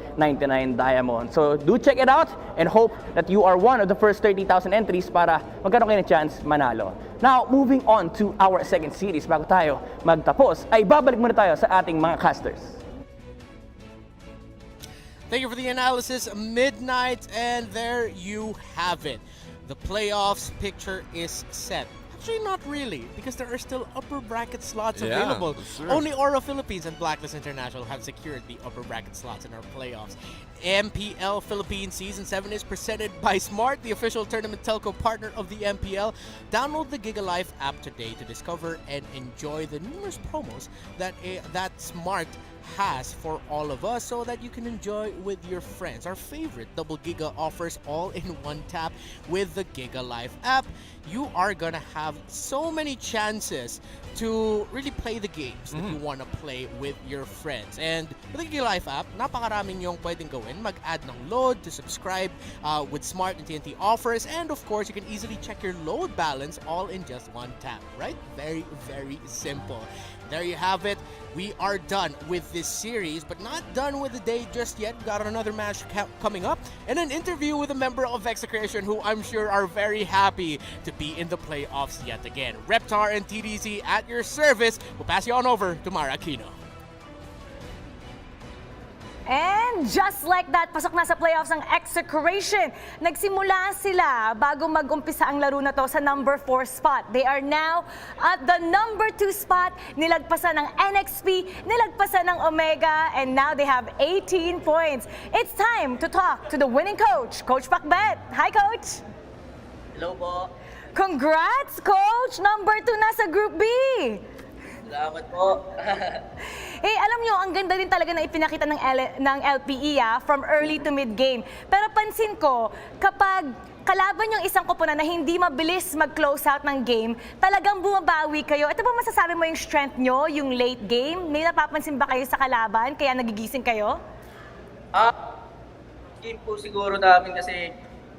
diamonds. So do check it out and hope that you are one of the first 30,000 entries para magkaroon kayo ng chance manalo. Now, moving on to our second series, bago tayo magtapos, ay babalik muna tayo sa ating mga casters. Thank you for the analysis, Midnight, and there you have it. The playoffs picture is set. Actually, not really, because there are still upper bracket slots available. Only Aura Philippines and Blacklist International have secured the upper bracket slots in our playoffs. MPL Philippines Season 7 is presented by Smart, the official tournament telco partner of the MPL. Download the GigaLife app today to discover and enjoy the numerous promos that Smart has for all of us, so that you can enjoy with your friends. Our favorite Double Giga offers all in one tap with the GigaLife app. You are gonna have so many chances to really play the games that you want to play with your friends. And with the GigaLife app, napakaraming yung pwedeng gawin. Mag-add ng load to subscribe with Smart and TNT offers. And of course, you can easily check your load balance all in just one tap, right? Very, very simple. There you have it. We are done with this series, but not done with the day just yet. We've got another match coming up and an interview with a member of Execration who I'm sure are very happy to be in the playoffs yet again. Reptar and TDC at your service. We'll pass you on over to Mara Aquino. And just like that, pasok na sa playoffs ang Execration. Nagsimula sila bago mag-umpisa ang laro na to sa number 4 spot. They are now at the number 2 spot. Nilagpasan ng NXP, nilagpasan ng Omega, and now they have 18 points. It's time to talk to the winning coach, Coach Pacbet. Hi, Coach! Hello po. Congrats, Coach! Number 2 na sa Group B! Salamat po. Hey, alam nyo, ang ganda din talaga na ipinakita ng LPE from early to mid-game. Pero pansin ko, kapag kalaban yung isang koponan na hindi mabilis mag-close out ng game, talagang bumabawi kayo. Ito ba masasabi mo yung strength nyo, yung late game? May napapansin ba kayo sa kalaban, kaya nagigising kayo? Game po siguro namin kasi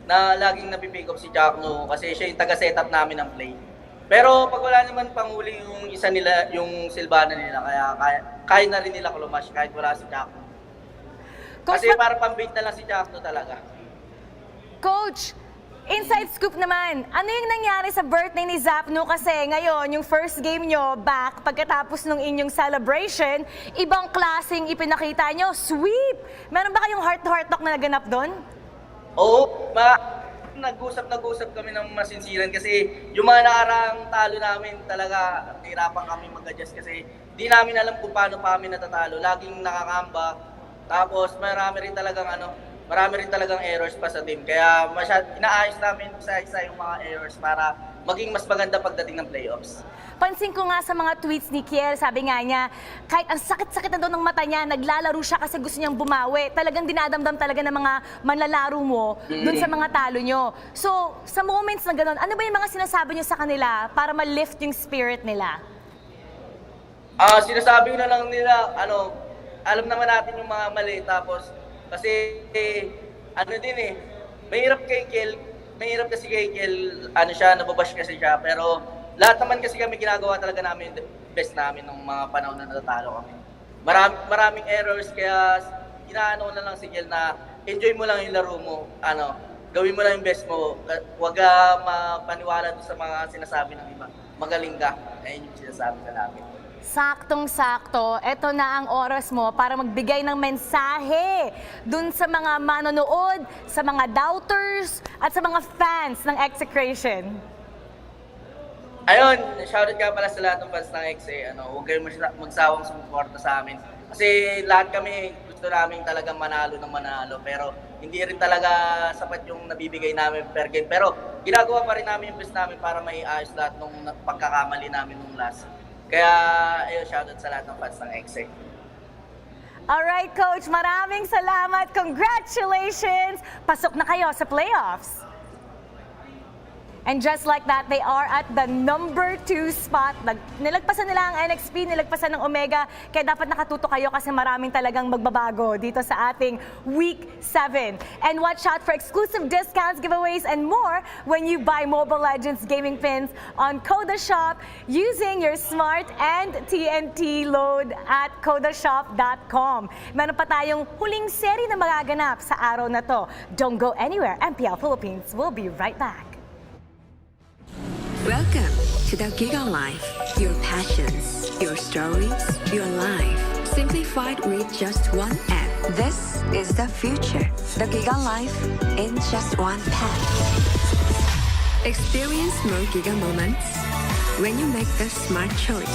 na laging napipick up si Jackno kasi siya yung taga-setup namin ng play. Pero pag wala naman panghuli yung isa nila, yung Silvana nila, kaya na rin nila kulumash kahit wala si Jackno. Kasi para pambait na lang si Jackno talaga. Coach, inside scoop naman, ano yung nangyari sa birthday ni Zapno? Kasi ngayon, yung first game nyo back, pagkatapos ng inyong celebration, ibang klaseng ipinakita nyo, sweep! Meron ba kayong heart-to-heart talk na naganap doon? Oo, nag-usap kami ng masinsiran kasi yung mga nakaraang talo namin talaga nahirapan kami mag-adjust kasi di namin alam kung paano pa kami natatalo. Laging nakakamba. Tapos marami rin talagang errors pa sa team. Kaya inaayos namin isa-isa yung mga errors para maging mas maganda pagdating ng playoffs. Pansin ko nga sa mga tweets ni Kiel, sabi nga niya, kahit ang sakit-sakit na doon ng mata niya, naglalaro siya kasi gusto niyang bumawi. Talagang dinadamdam talaga ng mga manlalaro mo doon sa mga talo nyo. So, sa moments na gano'n, ano ba yung mga sinasabi niyo sa kanila para ma-lift yung spirit nila? Sinasabi ko na lang nila, alam naman natin yung mga mali. Tapos, kasi, mahirap kasi kay Kiel, nababash kasi siya. Pero, lahat naman kasi kami ginagawa talaga namin the best namin nung mga panahon na natatalo kami. Maraming errors kaya inaano na lang si Kiel na enjoy mo lang yung laro mo. Gawin mo lang yung best mo. Huwag ka mapaniwala sa mga sinasabi ng iba. Magaling ka. Ayun yung sinasabi na namin. Saktong-sakto, eto na ang oras mo para magbigay ng mensahe dun sa mga manonood, sa mga doubters, at sa mga fans ng Execration. Ayun, shoutout nga pala sa lahat ng fans ng XA. Huwag kayong magsawang sumuporta sa amin. Kasi lahat kami gusto namin talagang manalo ng manalo. Pero hindi rin talaga sapat yung nabibigay namin per game. Pero ginagawa pa rin namin yung best namin para maiayos lahat ng pagkakamali namin nung last. Kaya ayun, shoutout sa lahat ng fans ng XA. Alright, Coach, maraming salamat. Congratulations! Pasok na kayo sa playoffs. And just like that, they are at the number 2 spot. Nilagpasan nila ang NXP, nilagpasan ng Omega. Kaya dapat nakatuto kayo kasi maraming talagang magbabago dito sa ating Week 7. And watch out for exclusive discounts, giveaways, and more when you buy Mobile Legends gaming pins on Coda Shop using your smart and TNT load at codashop.com. Meron pa tayong huling seri na magaganap sa araw na to. Don't go anywhere. MPL Philippines will be right back. Welcome to the Giga Life. Your passions, your stories, your life. Simplified with just one app. This is the future. The Giga Life in just one tap. Experience more Giga moments when you make the smart choice.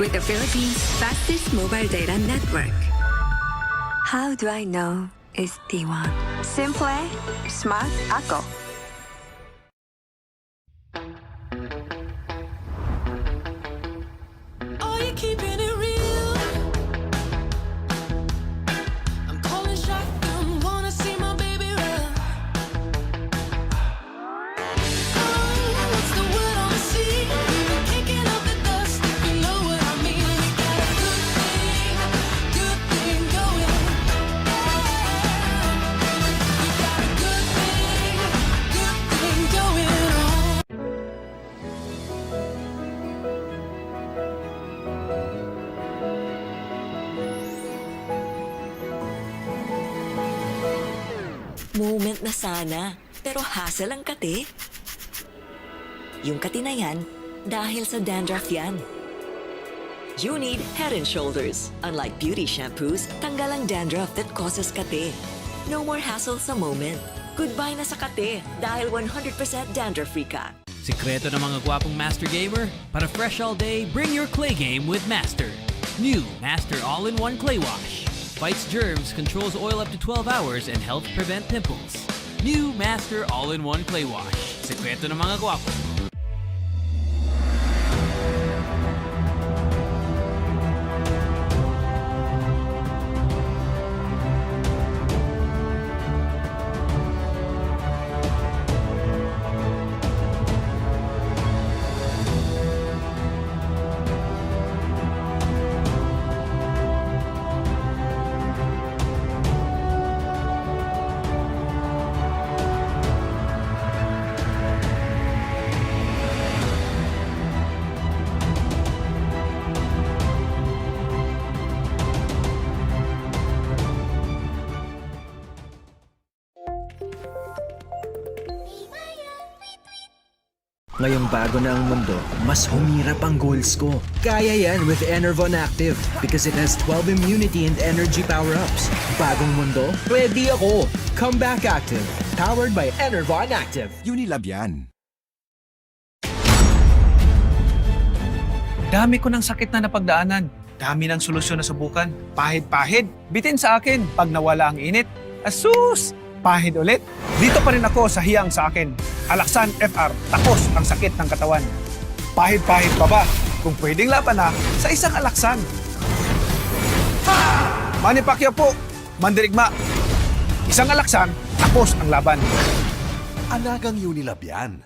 With the Philippines' fastest mobile data network. How do I know it's T1? Simple, smart ako. Keeping it real. I'm calling shotgun, wanna see my baby run. Oh, what's the word on the sea? We've been kicking up the dust, if you know what I mean. We got a good thing going. We got a good thing going on. Moment na sana, pero hassle ang kate. Yung kati na yan, dahil sa dandruff yan. You need Head & Shoulders. Unlike beauty shampoos, tanggal ang dandruff that causes kate. No more hassle sa moment. Goodbye na sa kate dahil 100% dandruff-free ka. Sikreto ng mga gwapong Master Gamer? Para fresh all day, bring your clay game with Master. New Master All-in-One Clay Wash. Fights germs, controls oil up to 12 hours, and helps prevent pimples. New Master All-in-One Clay Wash. Sekreto ng mga gwapo. Ngayong bago na ang mundo, mas humirap ang goals ko. Kaya yan with Enervon Active because it has 12 immunity and energy power-ups. Bagong mundo, ready ako. Comeback Active, powered by Enervon Active. Unilab yan. Dami ko ng sakit na napagdaanan. Dami ng solusyon na subukan. Pahid-pahid. Bitin sa akin pag nawala ang init. Asus! Pahid ulit. Dito pa rin ako sa hiyang sa akin. Alaksan FR, takos ang sakit ng katawan. Pahid-pahid pa ba? Kung pwedeng laban na sa isang alaksan. Manny Pacquiao po, mandirigma. Isang alaksan, takos ang laban. Alagang Unilab yan.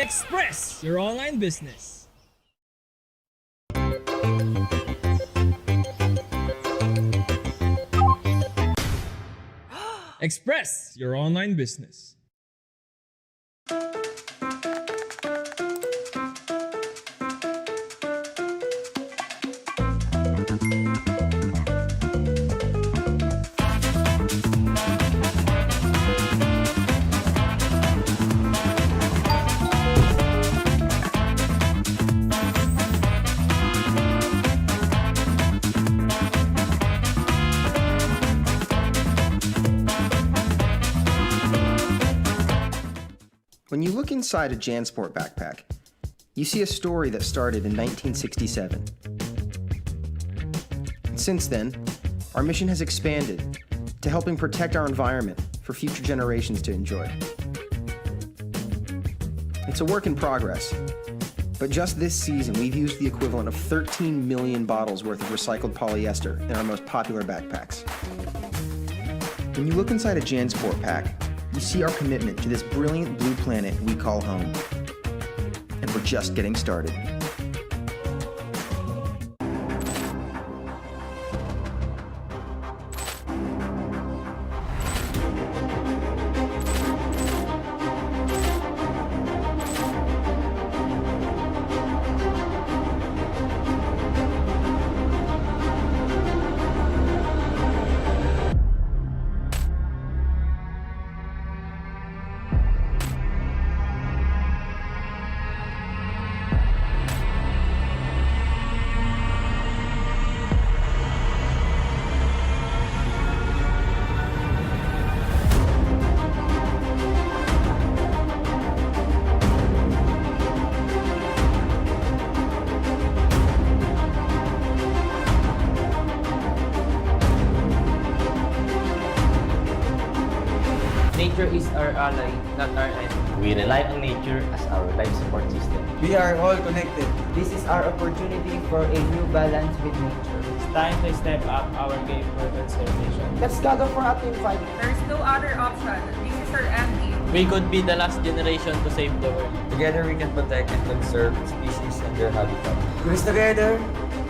Express your online business. Express your online business. When you look inside a JanSport backpack, you see a story that started in 1967. And since then, our mission has expanded to helping protect our environment for future generations to enjoy. It's a work in progress, but just this season we've used the equivalent of 13 million bottles worth of recycled polyester in our most popular backpacks. When you look inside a JanSport pack, you see our commitment to this brilliant blue planet we call home. And we're just getting started. Nature is our ally, not our enemy. We rely on nature as our life support system. We are all connected. This is our opportunity for a new balance with nature. It's time to step up our game for conservation. Let's gather for ating fight. There's no other option. This is our end game. We could be the last generation to save the world. Together we can protect and conserve species and their habitat. Because together,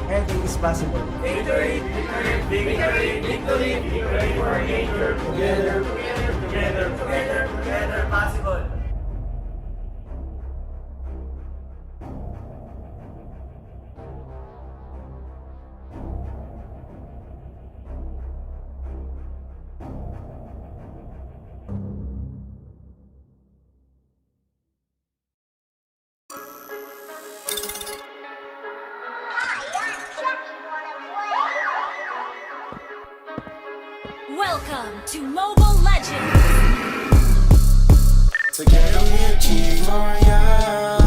anything is possible. Victory, victory, victory, victory, victory for nature. Together, together, together, together, possible. Welcome to Mobile Legends! Together we achieve more, yeah.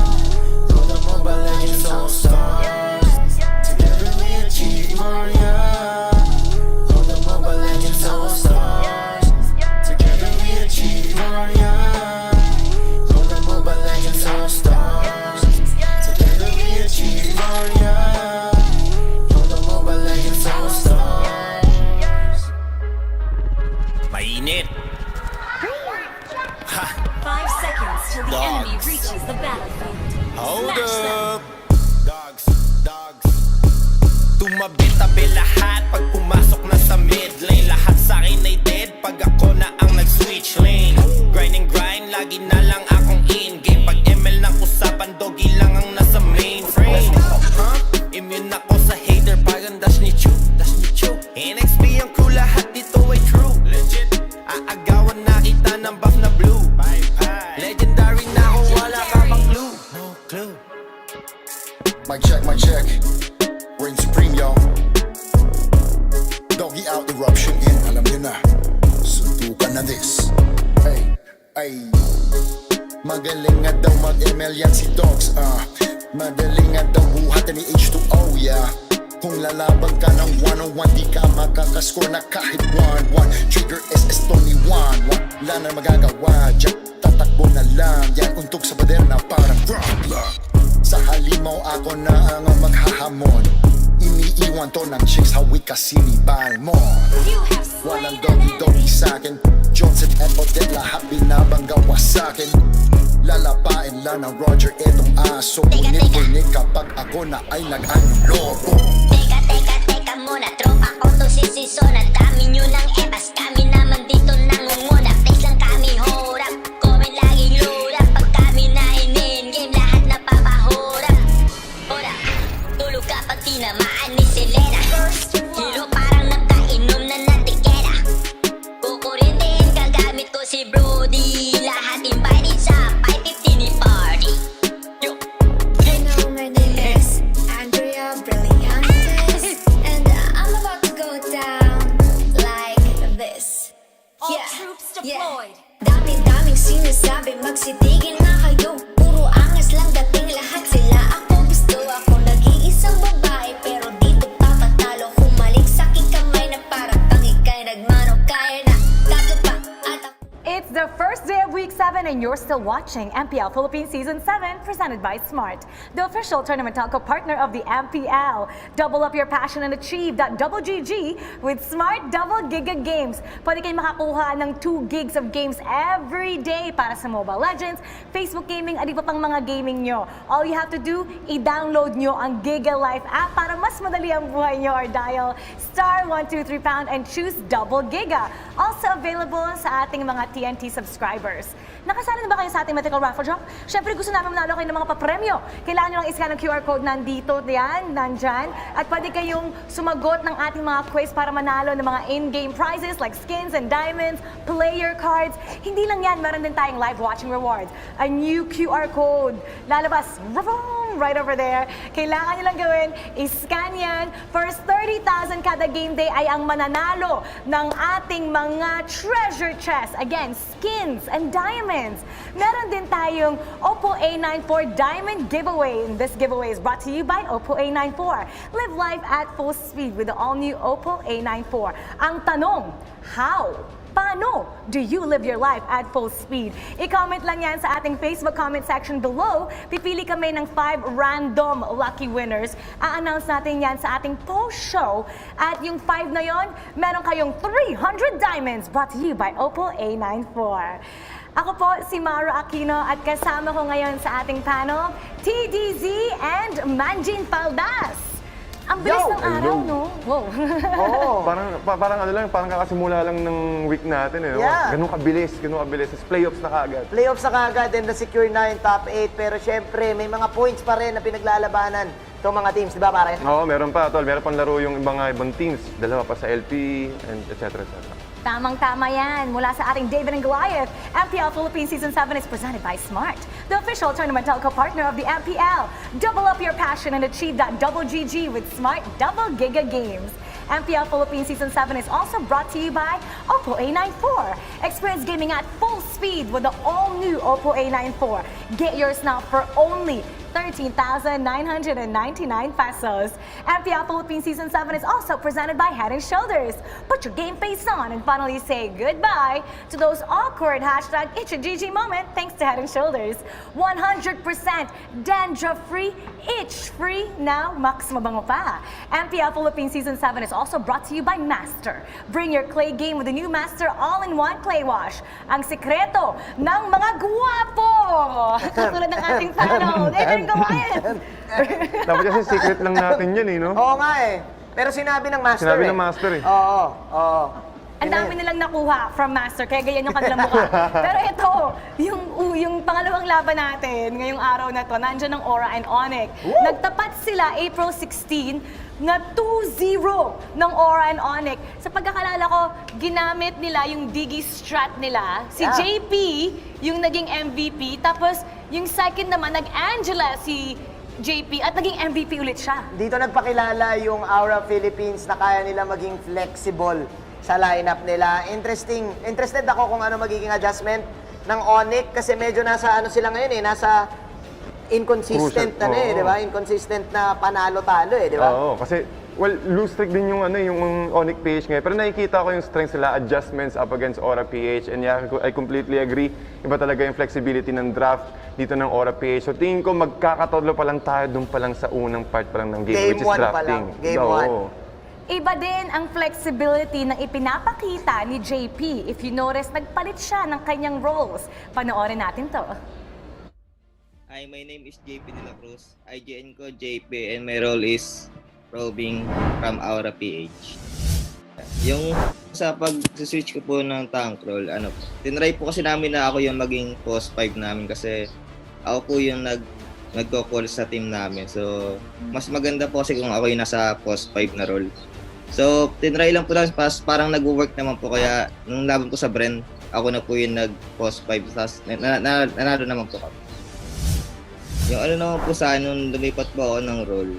Through the Mobile Legends All-Stars. Together we achieve more, yeah. Through the Mobile Legends All-Stars. Together we achieve more, yeah. Through the Mobile Legends All-Stars. Together we achieve more, yeah. Through the Mobile Legends All-Stars. Mainit. 5 seconds till the enemy reaches the battlefield. Hold Smash them! up. Dogs. Tumabi-tabi lahat pag pumasok na sa mid lane. Lahat sa akin ay dead pag ako na ang nag-switch lane. Grind and grind, lagi na lang akong in-game. Pag ML ng usapan, doggy lang ang nasa mainframe. Immune ako sa hater, parang dash ni Chu. NXP ang crew, lahat dito ay true. Legit. Aagawan na kita ng buff na blue. Legendary na ako, wala ka pang clue. No clue. Mic check. Reign supreme, yo. Doggy out, eruption in. Alam nyo na. Suntukan na this. Ay. Magaling nga daw mag-ML yan si Dogs, Madaling nga daw buhatan ni H2O, yeah. Kung lalaban ka ng 1-on-1, di ka makakascore na kahit 1-1. Trigger SS Tony 1-1. Wala na magagawa, Jack, tatakbo na lang. Yan untog sa bader na parang rock. Sa halimaw ako na ang maghahamon. Iniiwan to ng chicks, hawik ka sinibal mo. Walang doggy sa'kin. Johnson at Odette, lahat binabanggawa sa'kin. Lalapain lang ng Roger, etong aso. Punit kapag ako na ay nag-anulobo. Teka muna, tropa ko to si Sison. Ang dami nyo ng ebas, kami naman dito nangunguna. Place lang kami, hold up, comment laging load up. Pag kami na in-game, lahat napapahurap. Ora, tulog ka pag tinamaan ni Selena. Hero parang nakainom na ng tikera. Kukurintin, gagamit ko si Brody. Lahat invited sa 550 ni party. Hello, my name is Andrea Brilliantes, and I'm about to go down like this. All troops deployed. Dami-daming sinasabi, magsitigil na kayo. Puro angas lang dating lahat sila. Ako gusto ako nag-iisang babae, pero dito papatalo. Humalik sa aking kamay na parang pang ikay nagmano. Kaya na, kato pa at ako. It's the first day of Week 7 and you're still watching MPL Philippines Season 7 presented by Smart, the official tournament telco partner of the MPL. Double up your passion and achieve that double GG with Smart Double Giga Games. Pwede kayong makakuha ng 2 gigs of games every day para sa Mobile Legends, Facebook Gaming, at iba pang mga gaming nyo. All you have to do, i-download nyo ang Giga Life app para mas madali ang buhay nyo, or dial *123# and choose Double Giga. Also available sa ating mga TNT subscribers. Nakasali na ba kayo sa ating Mythical Raffle Drop? Siyempre gusto namin manalo kayo ng mga papremyo. Kailangan nyo lang i-scan ang QR code nandito, yan, nandyan. At pwede kayong sumagot ng ating mga quiz para manalo ng mga in-game prizes like skins and diamonds, player cards. Hindi lang yan, meron din tayong live watching rewards. A new QR code. Lalabas, right over there. Kailangan nyo lang gawin, i-scan yan. First 30,000 kada game day ay ang mananalo ng ating mga treasure chest. Again, skins and diamonds. Meron din tayong Oppo A94 Diamond Giveaway. And this giveaway is brought to you by Oppo A94. Live life at full speed with the all-new Oppo A94. Ang tanong, how? Paano do you live your life at full speed? I-comment lang yan sa ating Facebook comment section below. Pipili kami ng 5 random lucky winners. A-announce natin yan sa ating post show. At yung 5 na yon, meron kayong 300 diamonds brought to you by Oppo A94. Ako po si Mara Aquino at kasama ko ngayon sa ating panel, TDZ and Manjin Faldas. Ang bilis ng araw, no? Wow. Oo, parang ano lang, parang kakasimula lang ng week natin eh. No? Yeah. Ganun kabilis. Tapos playoffs na kaagad. Playoffs na kaagad and na-secure na yung top 8. Pero syempre, may mga points pa rin na pinaglalabanan itong mga teams, di ba pare? Oo, meron pa, tol. Meron pang laro yung ibang teams. Dalawa pa sa LP, and etc. Tamang-tama yan. Mula sa ating David and Goliath, MPL Philippines Season 7 is presented by Smart, the official tournament telco partner of the MPL. Double up your passion and achieve that double GG with Smart Double Giga Games. MPL Philippines Season 7 is also brought to you by Oppo A94. Experience gaming at full speed with the all-new Oppo A94. Get yours now for only 13,999 pesos. MPL Philippines Season 7 is also presented by Head & Shoulders. Put your game face on and finally say goodbye to those awkward #ItchaGG moment thanks to Head & Shoulders. 100% dandruff-free, itch-free, now Max Mabango pa. MPL Philippines Season 7 is also brought to you by Master. Bring your clay game with the new Master All-in-One Clay Wash. Ang sikreto ng mga guwapo! Katulad ng ating panel, David and Goliath. Dapat kasi secret lang natin yan eh, no? Oo nga eh. Pero sinabi ng Master Sinabi ng Master eh. Oo. Ang dami nilang nakuha from Master, kaya ganyan yung kanilang mukha. Pero ito, yung pangalawang laban natin ngayong araw na to, nandiyan ng Aura and Onyx. Nagtapat sila April 16 na 2-0 ng Aura and Onyx. Sa pagkakalala ko, ginamit nila yung Digi strat nila. Si JP, yung naging MVP. Tapos, yung second naman, nag-Angela si JP at naging MVP ulit siya. Dito nagpakilala yung Aura Philippines na kaya nila maging flexible sa lineup nila. Interested ako kung ano magiging adjustment ng Onyx kasi medyo nasa ano sila ngayon eh, nasa inconsistent na di ba? Inconsistent na panalo-talo eh, di ba? Oo, kasi lose streak din yung yung Onyx PH ngayon. Pero nakikita ko yung strengths nila, adjustments up against Aura PH, and yeah, I completely agree. Iba talaga yung flexibility ng draft dito ng Aura PH. So tingin ko magkakatodlo pa lang tayo doon pa lang sa unang part pa lang ng game, which is drafting. Game 1. Iba din ang flexibility na ipinapakita ni JP. If you notice, nagpalit siya ng kanyang roles. Panoorin natin to. Hi, my name is JP De La Cruz. IGN ko JP and my role is probing from Aura PH. Yung sa pag-switch ko po ng tank role, tinry po kasi namin na ako yung maging post 5 namin kasi ako po yung nagko-call sa team namin. So, mas maganda po kasi kung ako yung nasa post 5 na role. So, tinry lang po namin, parang nag-work naman po. Kaya, nung laban po sa Bren, ako na po yung nag-post 5. Tapos, nanalo naman po kami. Yung naman po sa nung lumipat po ako ng role,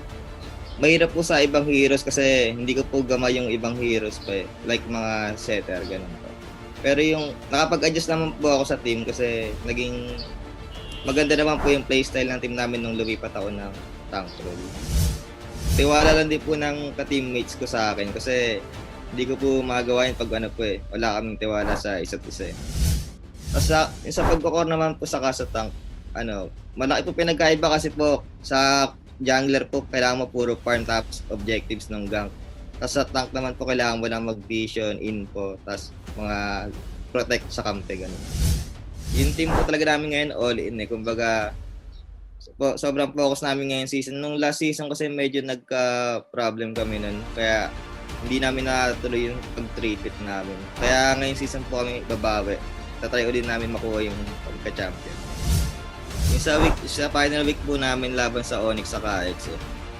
mahirap po sa ibang heroes kasi hindi ko po gamay yung ibang heroes pa eh. Like mga setter, ganun po. Pero yung, nakapag-adjust naman po ako sa team kasi naging maganda naman po yung playstyle ng team namin nung lumipat ako ng tank role. Tiwala lang din po ng ka-teammates ko sa akin kasi hindi ko po magagawa yun pag wala kaming tiwala sa isa't isa eh. Tapos sa pagkakor naman po sa tank, malaki po pinagkaiba kasi po sa jungler po kailangan mo puro farm tapos objectives ng gank. Tapos sa tank naman po kailangan mo lang mag-vision, info, tapos mga protect sa kampe, ganun. Yung team po talaga namin ngayon all in eh. Kumbaga, sobrang focus namin ngayon season. Nung last season kasi medyo nagka-problem kami nun. Kaya hindi namin natuloy yung pag-3-pit namin. Kaya ngayong season po kami babawi. Tatry ulit namin makuha yung pagka-champion. Yung sa final week po namin laban sa Onyx sa KX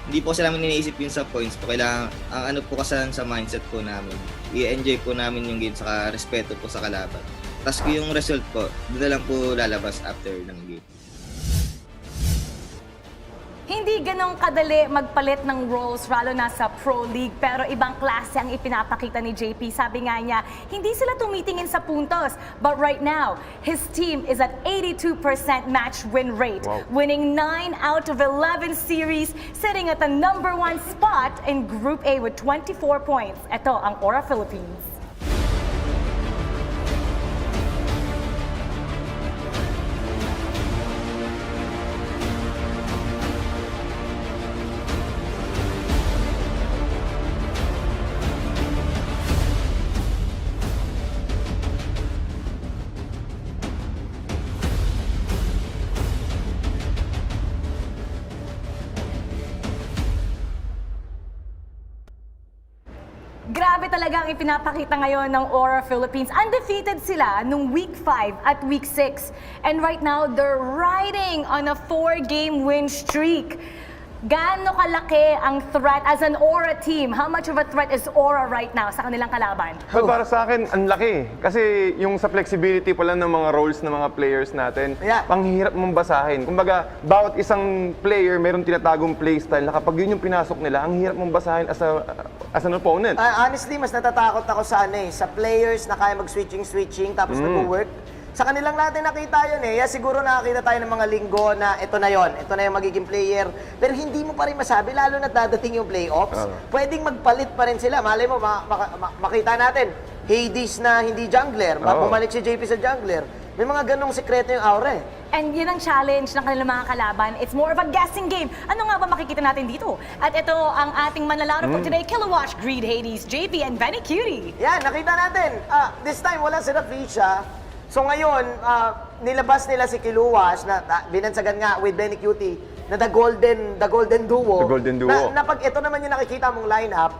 hindi po kasi namin iniisip yun sa points po. Kailangan, ang po kasi sa mindset po namin. I-enjoy po namin yung game saka respeto po sa kalaban. Tapos yung result po, doon na lang po lalabas after ng game. Hindi ganong kadali magpalit ng roles lalo na sa Pro League pero ibang klase ang ipinapakita ni JP. Sabi nga niya, hindi sila tumitingin sa puntos. But right now, his team is at 82% match win rate. Wow. Winning 9 out of 11 series, sitting at the #1 spot in Group A with 24 points. Ito ang Aura Philippines. talaga ang ipinapakita ngayon ng Aura Philippines. Undefeated sila nung week 5 at week 6. And right now, they're riding on a 4-game win streak. Gaano kalaki ang threat as an Aura team? How much of a threat is Aura right now sa kanilang kalaban? Well, para sa akin, ang laki. Kasi yung sa flexibility pala ng mga roles ng mga players natin, panghihirap mong basahin. Kumbaga, bawat isang player meron tinatagong playstyle na kapag yun yung pinasok nila, ang hirap mong basahin as an opponent. Honestly, mas natatakot ako sa sa players na kaya mag-switching tapos nag-work. Sa kanilang natin nakita yun siguro nakakita tayo ng mga linggo na ito na yung magiging player. Pero hindi mo pa rin masabi, lalo na dadating yung playoffs. Pwedeng magpalit pa rin sila. Malay mo, makita natin, Hades na hindi jungler, bumalik si JP sa jungler. May mga ganong sekreto yung Aura And yun ang challenge ng kanilang mga kalaban. It's more of a guessing game. Ano nga ba makikita natin dito? At ito ang ating manlalaro for today, Kilowash, Greed, Hades, JP, and Benny Cutie. Yan, nakita natin. This time, wala sila Fisha. So ngayon, nilabas nila si Kiluwas na binansagan nga with Benny Cutie na the golden duo. The golden duo. Na pag ito naman yung nakikita mong lineup,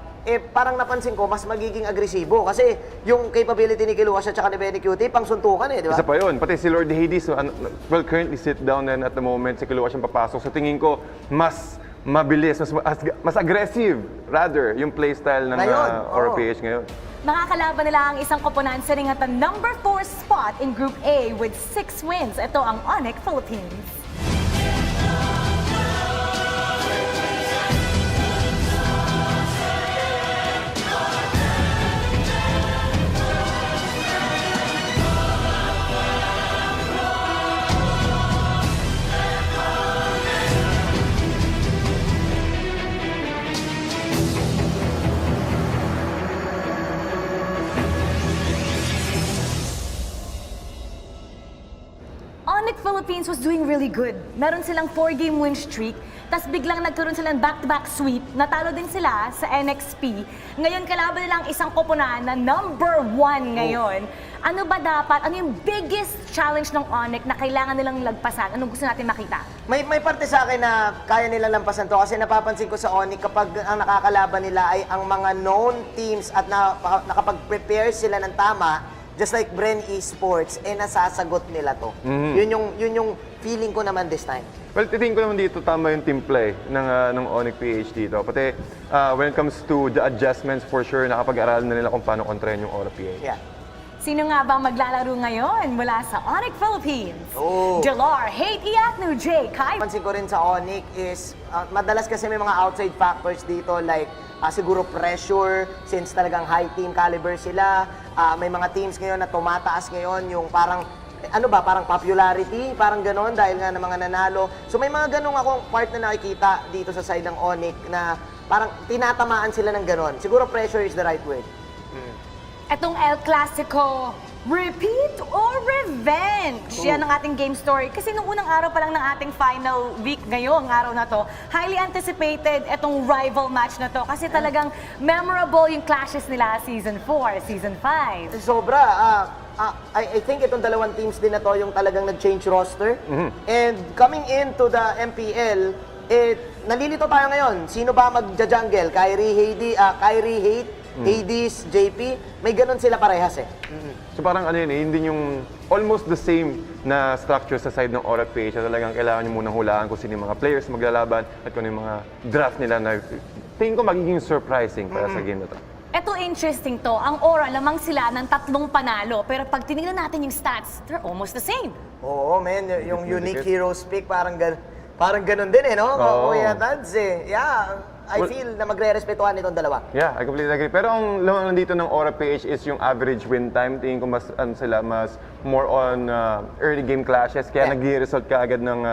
parang napansin ko mas magiging agresibo kasi yung capability ni Kiluwas at saka ni Benny Cutie pang suntukan di ba? Isa pa yun, pati si Lord Hades, well, currently sit down and at the moment si Kiluwas yung papasok. So tingin ko, mas mabilis, mas aggressive rather yung playstyle ng Aura PH ngayon. Makakalaban nila ang isang koponan sitting at the number 4 spot in Group A with 6 wins. Ito ang Onyx Philippines. Onyx Philippines was doing really good. Meron silang 4-game win streak, tas biglang nagkaroon silang back-to-back sweep. Natalo din sila sa NXP. Ngayon kalaban nila ang isang koponan na number 1 ngayon. Ano ba dapat, ano yung biggest challenge ng Onyx na kailangan nilang lagpasan? Anong gusto natin makita? May parte sa akin na kaya nilang lampasan to kasi napapansin ko sa Onyx kapag ang nakakalaban nila ay ang mga known teams at nakapag-prepare sila ng tama, just like Bren Esports, nasasagot nila to. Yun yung feeling ko naman this time. Well, titingin ko naman dito tama yung team play ng Onyx PH dito. Pati when it comes to the adjustments, for sure, nakapag-aralan na nila kung paano kontrahin yung Aura PH. Yeah. Sino nga bang maglalaro ngayon mula sa Onyx Philippines? Delar, Hate Iaknu, Jay, Kai. Pansin ko rin sa Onyx is, madalas kasi may mga outside factors dito like siguro pressure, since talagang high team caliber sila. May mga teams ngayon na tumataas ngayon yung parang, parang popularity, parang ganon dahil nga ng mga nanalo. So may mga ganong akong part na nakikita dito sa side ng Onyx na parang tinatamaan sila ng ganon. Siguro pressure is the right word. Etong El Clasico, repeat or revenge? Yan ang ating game story. Kasi nung unang araw pa lang ng ating final week ngayong araw na to, highly anticipated etong rival match na to. Kasi talagang memorable yung clashes nila Season 4, Season 5. Sobra. I think itong dalawang teams din na to yung talagang nag-change roster. And coming into the MPL, nalilito tayo ngayon. Sino ba magja-jungle? Kyrie, Hate, Hades, JP, may ganun sila parehas So parang hindi yung almost the same na structure sa side ng Aura PH. Talagang kailangan nyo munang hulaan kung sino yung mga players maglalaban at kung yung mga draft nila na tingin ko magiging surprising para sa game na to. Ito interesting to. Ang Aura, lamang sila ng 3 panalo. Pero pag tinignan natin yung stats, they're almost the same. Oo, man. Yung unique heroes pick, parang ganun din no? Kuya Tads Yeah. I feel na magre-respetuhan itong dalawa. Yeah, I completely agree. Pero ang lamang nandito ng Aura PH is yung average win time. Tingin ko mas more on early game clashes. Kaya nag-result ka agad ng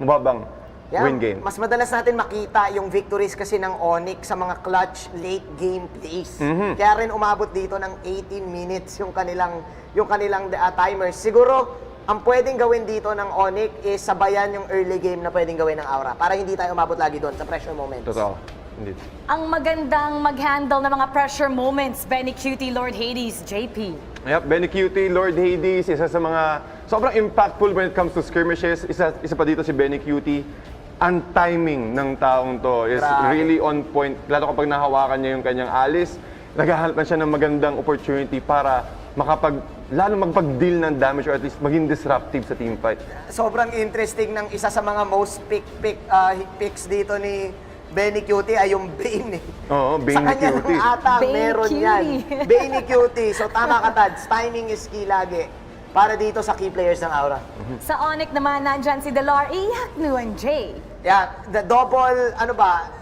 mababang win game. Mas madalas natin makita yung victories kasi ng Onyx sa mga clutch late game plays. Kaya rin umabot dito ng 18 minutes yung kanilang timers. Siguro, ang pwedeng gawin dito ng Onyx is sabayan yung early game na pwedeng gawin ng Aura para hindi tayo umabot lagi doon sa pressure moments. Totoo. Indeed. Ang magandang mag-handle ng mga pressure moments, Benny Cutie, Lord Hades, JP. Yep, Benny Cutie, Lord Hades, isa sa mga sobrang impactful when it comes to skirmishes. Isa pa dito si Benny Cutie. Ang timing ng taong to is really on point. Lalo kapag nahawakan niya yung kanyang alis, naghahanap na siya ng magandang opportunity para lalo magpag-deal ng damage or at least maging disruptive sa team fight. Sobrang interesting ng isa sa mga most picks dito ni Benny Cutie ay yung Bane. Oo, Bane Sa ni kanya Cutie. nung ata, Bane meron Cutie. yan. Bane ni Cutie. So tama ka, Tads. Timing is key lagi para dito sa key players ng Aura. Sa Onyx naman, nandyan si Delar, Iyaknu, and Jay. Yeah, the double,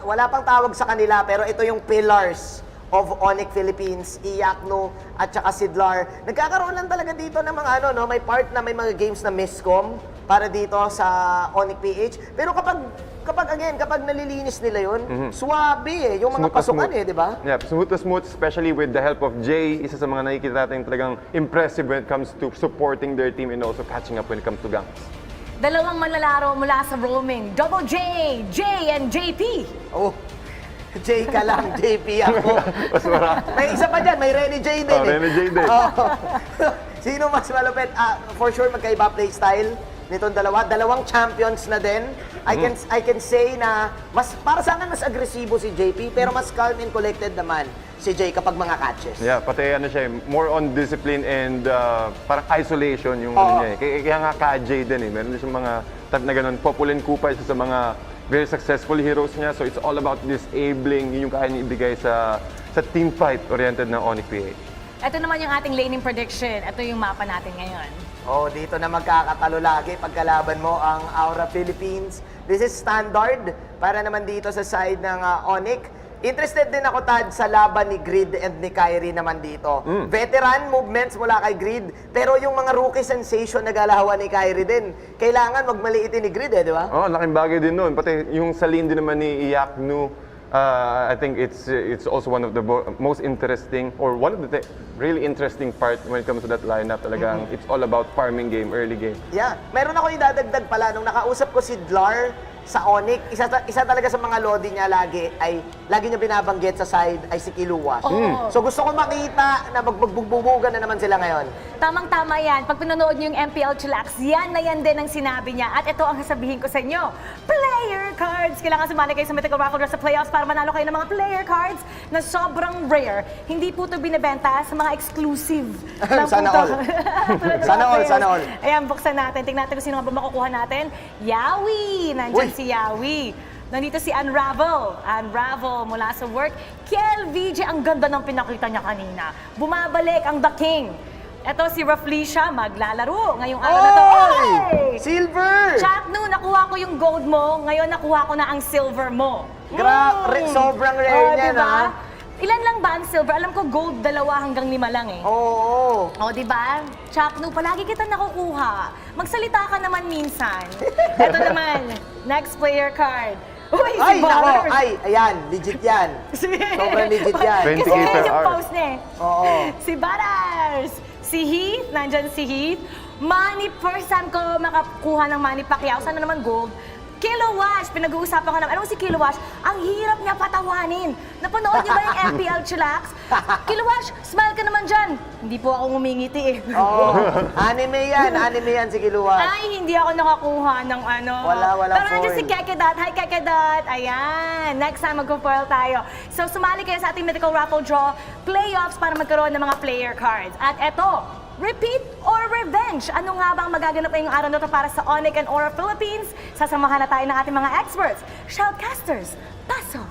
wala pang tawag sa kanila, pero ito yung pillars of Onyx Philippines, Iyakno, at saka Sidlar. Nagkakaroon lang talaga dito ng mga may part na may mga games na miscom para dito sa Onyx PH. Pero kapag nalilinis nila yun, swabe yung mga Smooth na pasukan smooth. di ba? Yeah, smooth na smooth, especially with the help of Jay. Isa sa mga nakikita natin talagang impressive when it comes to supporting their team and also catching up when it comes to ganks. Dalawang manlalaro mula sa roaming, Double J, J and JP. Oh, J ka lang, JP ako. Mas marami. May isa pa dyan, may Renny J din. Renny J din. Sino mas malupit? For sure, magkaiba play style nitong dalawa. Dalawang champions na din. I can say na para sa akin mas agresibo si JP, pero mas calm and collected naman si J kapag mga catches. Yeah, pati siya, more on discipline and parang isolation yung niya. Kaya nga ka-J din Meron din siyang mga type na ganun. Populin Kupa, isa sa mga very successful heroes niya. So it's all about disabling, yun yung kaya niya ibigay sa team fight oriented na Onyx PH. Ito naman yung ating laning prediction. Ito yung mapa natin ngayon. Dito na magkakatalo lagi pagkalaban mo ang Aura Philippines. This is standard para naman dito sa side ng Onyx. Interested din ako, Tad, sa laban ni Grid and ni Kyrie naman dito. Veteran movements mula kay Grid, pero yung mga rookie sensation na galawan ni Kyrie din, kailangan magmaliitin ni Grid di ba? Laking bagay din nun. Pati yung salin din naman ni Iyaknu, I think it's also one of the most interesting or one of the really interesting part when it comes to that lineup. Talagang it's all about farming game, early game. Yeah. Meron ako idadagdag pala. Nung nakausap ko si Dlar sa Onyx, isa talaga sa mga lodi niya lagi niya binabanggit sa side ay si Kiluwas. So gusto ko makita na magbugbugan na naman sila ngayon. Tamang-tama yan. Pag pinanood niyo yung MPL Chillax, yan na yan din ang sinabi niya. At ito ang sasabihin ko sa inyo. Player cards! Kailangan sumali kayo sa Mythical Raffle Draw sa playoffs para manalo kayo ng mga player cards na sobrang rare. Hindi po ito binibenta sa mga exclusive. Sana all. Sana all. Ayan, buksan natin. Tingnan natin kung sino nga ba makukuha natin. Yawi! Nandiyan si Yawi. Nandito si Unravel mula sa work. Kiel VJ, ang ganda ng pinakita niya kanina. Bumabalik ang The King. Ito si Raflesia, maglalaro ngayong araw na to. Oy! Silver! Chatnu, nakuha ko yung gold mo. Ngayon nakuha ko na ang silver mo. Sobrang rare niya diba? Ilan lang ba ang silver? Alam ko gold 2 hanggang 5 lang Oo. Diba? Chaknu, palagi kita nakukuha. Magsalita ka naman minsan. Ito naman, next player card. Uy, si Bars! Ayan, legit yan. Sobrang legit yan. Kasi yan yung post niya Oo. Si Bars! Si Heath, nandyan si Heath. Manny, first time ko makakuha ng Manny Pacquiao. Sana naman gold. Kilowash, pinag-uusapan ko naman. Alam mo si Kilowash, ang hirap niya patawanin. Napanood niyo ba yung MPL Chillax? Kilowash, smile ka naman dyan. Hindi po ako ngumingiti Anime yan si Kiluwas. Ay, hindi ako nakakuha ng Wala Pero nandiyan si Kekedat. Hi, Kekedat. Ayan. Next time magpo-foil tayo. So, sumali kayo sa ating Mythical Raffle Draw playoffs para magkaroon ng mga player cards. At eto, repeat or revenge? Ano nga ba ang magaganap ngayong araw na ito para sa Onyx and Aura Philippines? Sasamahan na tayo ng ating mga experts. Shoutcasters, pasok!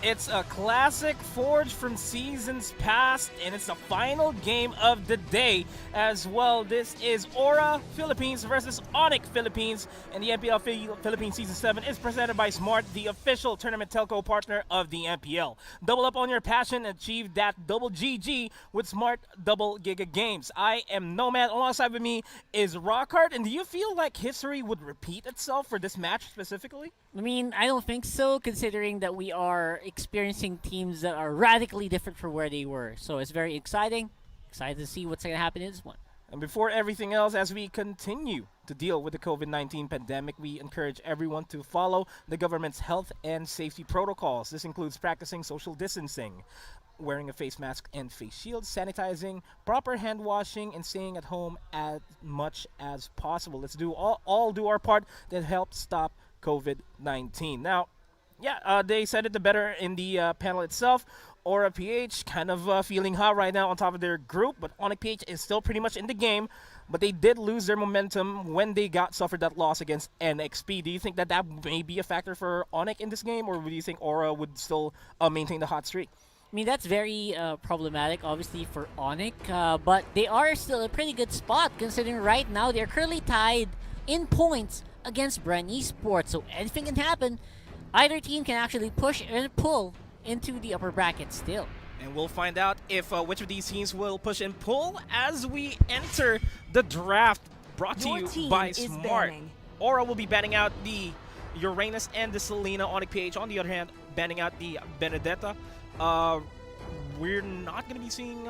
It's a classic forged from seasons past, and it's the final game of the day as well. This is Aura Philippines versus Onyx Philippines, and the MPL Philippines Season 7 is presented by Smart, the official tournament telco partner of the MPL. Double up on your passion and achieve that double GG with Smart Double Giga Games. I am Nomad. Alongside with me is Rockhart, and do you feel like history would repeat itself for this match specifically? I mean, I don't think so, considering that we are experiencing teams that are radically different from where they were. So it's very exciting. Excited to see what's going to happen in this one. And before everything else, as we continue to deal with the COVID-19 pandemic, we encourage everyone to follow the government's health and safety protocols. This includes practicing social distancing, wearing a face mask and face shield, sanitizing, proper hand washing, and staying at home as much as possible. Let's do all do our part to help stop COVID-19. Now, Yeah, they said it the better in the panel itself. Aura PH kind of feeling hot right now on top of their group, but Onyx PH is still pretty much in the game. But they did lose their momentum when they suffered that loss against NXP. Do you think that may be a factor for Onyx in this game, or do you think Aura would still maintain the hot streak? I mean, that's very problematic, obviously, for Onyx, but they are still a pretty good spot, considering right now they're currently tied in points against Brand Esports, so anything can happen. Either team can actually push and pull into the upper bracket still. And we'll find out if which of these teams will push and pull as we enter the draft, brought to you by Smart. Aura will be banning out the Uranus and the Selena. Onyx PH, on the other hand, banning out the Benedetta. We're not going to be seeing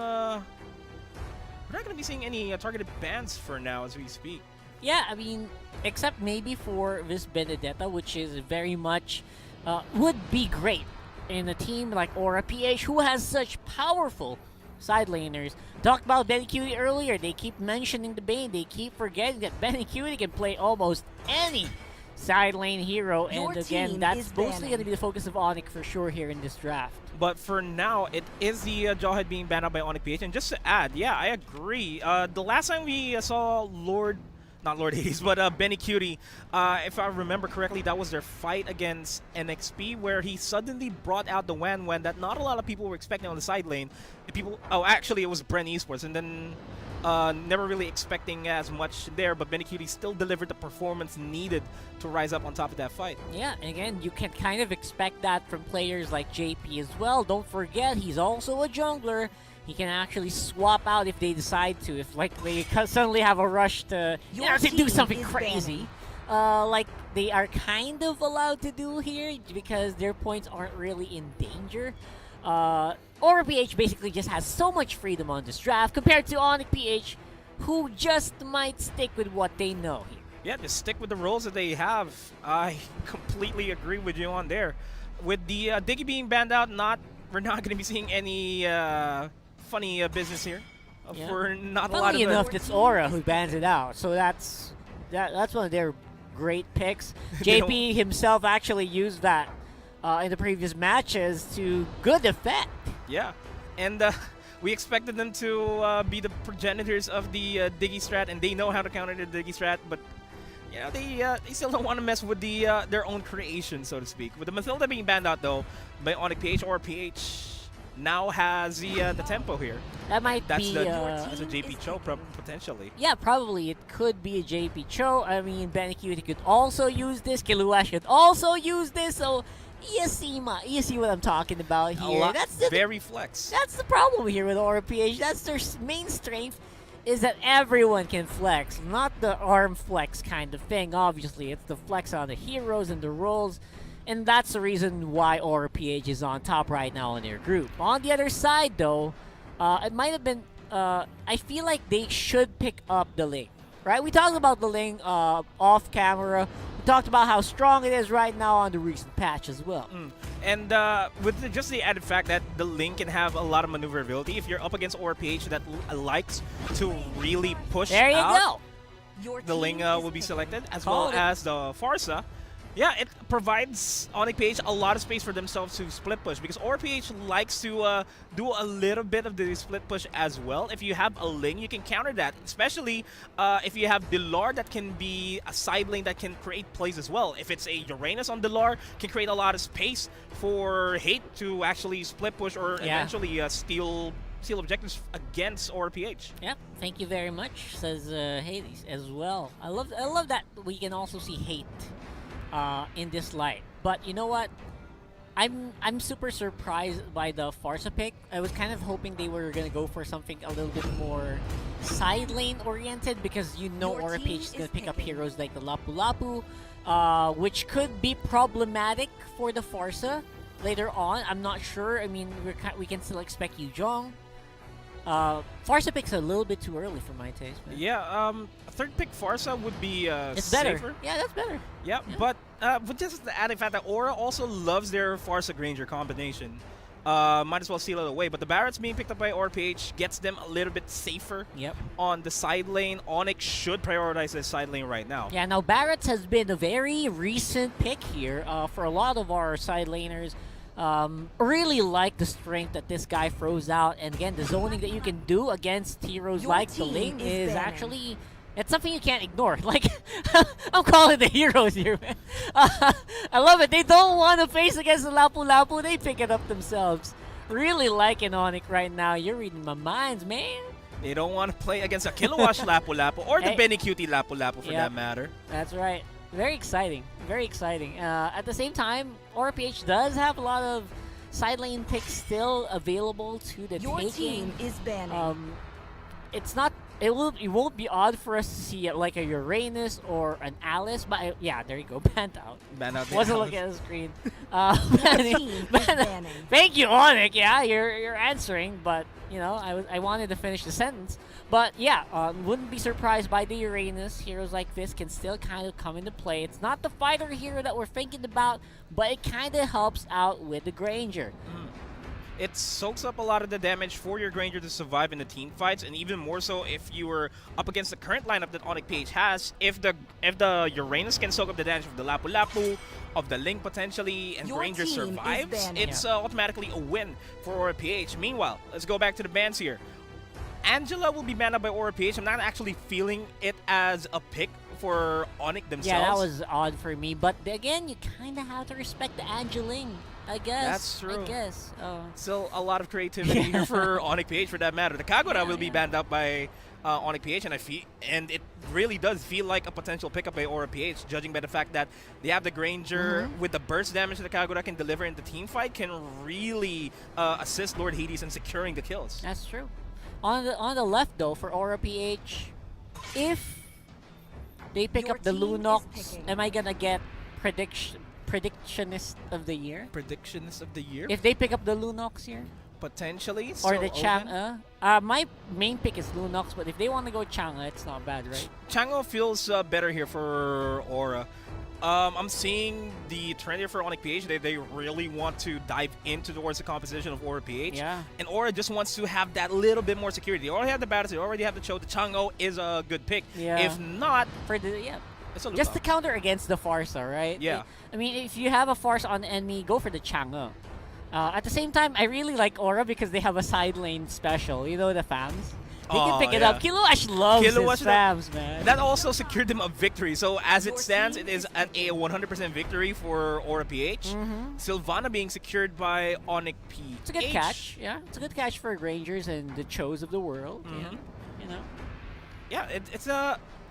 any targeted bans for now as we speak. Yeah, I mean, except maybe for this Benedetta, which is very much would be great in a team like Aura PH, who has such powerful side laners. Talked about Benny Cutie earlier. They keep mentioning the Bane. They keep forgetting that Benny Cutie can play almost any side lane hero. And again, that's mostly going to be the focus of Onyx for sure here in this draft. But for now, it is the Jawhead being banned out by Onyx PH. And just to add, yeah, I agree. The last time we saw not Lord Hades, but Benny Cutie, if I remember correctly, that was their fight against NXP, where he suddenly brought out the Wan that not a lot of people were expecting on the side lane. Actually, it was Brent Esports, and then never really expecting as much there, but Benny Cutie still delivered the performance needed to rise up on top of that fight. Yeah, and again, you can kind of expect that from players like JP as well. Don't forget, he's also a jungler. He can actually swap out if they decide to, if like they suddenly have a rush to, to do something crazy. Like they are kind of allowed to do here because their points aren't really in danger. Aura PH basically just has so much freedom on this draft compared to Onyx PH, who just might stick with what they know here. Yeah, just stick with the roles that they have. I completely agree with you on there. With the Diggy being banned out, we're not going to be seeing any funny business here. For not a lot of. Funny enough, it's Aura who bans it out, so that's one of their great picks. JP himself actually used that in the previous matches to good effect. Yeah, and we expected them to be the progenitors of the Diggy strat, and they know how to counter the Diggy strat, but yeah, they still don't want to mess with their own creation, so to speak. With the Mathilda being banned out though by Onyx PH, or PH now has the tempo here. That might that's be that's a JP Cho potentially. Yeah, probably it could be a JP Cho. I mean, Benny Cutie could also use this. Kiluash could also use this. So you see what I'm talking about here. That's very flex. That's the problem here with Aura PH. That's their main strength, is that everyone can flex, not the arm flex kind of thing. Obviously, it's the flex on the heroes and the roles. And that's the reason why Aura PH is on top right now in their group. On the other side, though, it might have been... I feel like they should pick up the Ling, right? We talked about the Ling off camera. We talked about how strong it is right now on the recent patch as well. And with just the added fact that the Ling can have a lot of maneuverability, if you're up against Aura PH that likes to really push there you out, go. The Ling will be selected, as well as the Farsa. Yeah, it provides Onyx PH a lot of space for themselves to split push, because Aura PH likes to do a little bit of the split push as well. If you have a Ling, you can counter that, especially if you have Dilar that can be a side lane that can create plays as well. If it's a Uranus on Dilar, can create a lot of space for Hate to actually split push or eventually steal objectives against Aura PH. Yep, thank you very much, says Hades as well. I love that we can also see Hate in this light. But you know what? I'm super surprised by the Farsa pick. I was kind of hoping they were gonna go for something a little bit more side lane oriented, because you know Aura PH is gonna pick up heroes like the Lapu Lapu, which could be problematic for the Farsa later on. I'm not sure. I mean, we can still expect Yu Jong. Farsa pick's a little bit too early for my taste, man. Yeah, third pick Farsa would be it's safer. Better. Yeah, that's better. Yeah, but just the added fact that Aura also loves their Farsa Granger combination. might as well seal it away. But the Barrett's being picked up by RPH gets them a little bit safer on the side lane. Onyx should prioritize the side lane right now. Yeah, now Barrett's has been a very recent pick here for a lot of our side laners. Really like the strength that this guy throws out, and again, the zoning that you can do against heroes like the Ling is actually, it's something you can't ignore. Like, I'm calling the heroes here, man. I love it. They don't want to face against the Lapu Lapu. They pick it up themselves. Really liking Onyx right now. You're reading my minds, man. They don't want to play against a Kilowash Lapu Lapu or the Benny Cutie Lapu Lapu for that matter. That's right. Very exciting. Very exciting. At the same time, RPH does have a lot of side lane picks still available to the Your taking. team is banning. It's not. It won't be odd for us to see like a Uranus or an Alice, but yeah, there you go, banned out. Banned out. Wasn't looking at the screen. Thank you, Onyx. Yeah, you're answering, but you know, I wanted to finish the sentence. But yeah, wouldn't be surprised by the Uranus. Heroes like this can still kind of come into play. It's not the fighter hero that we're thinking about, but it kind of helps out with the Granger. It soaks up a lot of the damage for your Granger to survive in the team fights, and even more so if you were up against the current lineup that Onyx PH has. If the Uranus can soak up the damage of the Lapu Lapu, of the Link potentially, and Granger survives, it's automatically a win for Aura PH. Meanwhile, let's go back to the bans here. Angela will be banned out by Aura PH. I'm not actually feeling it as a pick for Onyx themselves. Yeah, that was odd for me, but again, you kind of have to respect the Angeling, I guess. That's true. I guess. Still a lot of creativity here for Onyx PH for that matter. The Kagura will be banned out by Onyx PH, and it really does feel like a potential pickup by Aura PH, judging by the fact that they have the Granger with the burst damage that the Kagura can deliver in the team fight, can really assist Lord Hades in securing the kills. That's true. On the left though, for Aura PH, if they pick up the Lunox, am I gonna get predictionist of the year? Predictionist of the year? If they pick up the Lunox here? Potentially. Or the Chang'e. My main pick is Lunox, but if they want to go Chang'e, it's not bad, right? Chang'e feels better here for Aura. I'm seeing the trend here for Onyx PH. They really want to dive into towards the composition of Aura PH. Yeah. And Aura just wants to have that little bit more security. They already have the battles. They already have the Cho. The Chang'e is a good pick. Yeah. If not, for the it's a just to counter against the Farsa, right? Yeah. I mean, if you have a Farsa on the enemy, go for the Chang'e. At the same time, I really like Aura because they have a side lane special. You know, the fams. They can pick it up. Kilowash loves his fams, man. That also secured them a victory. So as it stands, it is a 100% victory for Aura PH. Sylvana being secured by Onyx PH. It's a good catch. Yeah, it's a good catch for Grangers and the Chos of the world. Yeah, you know. Yeah,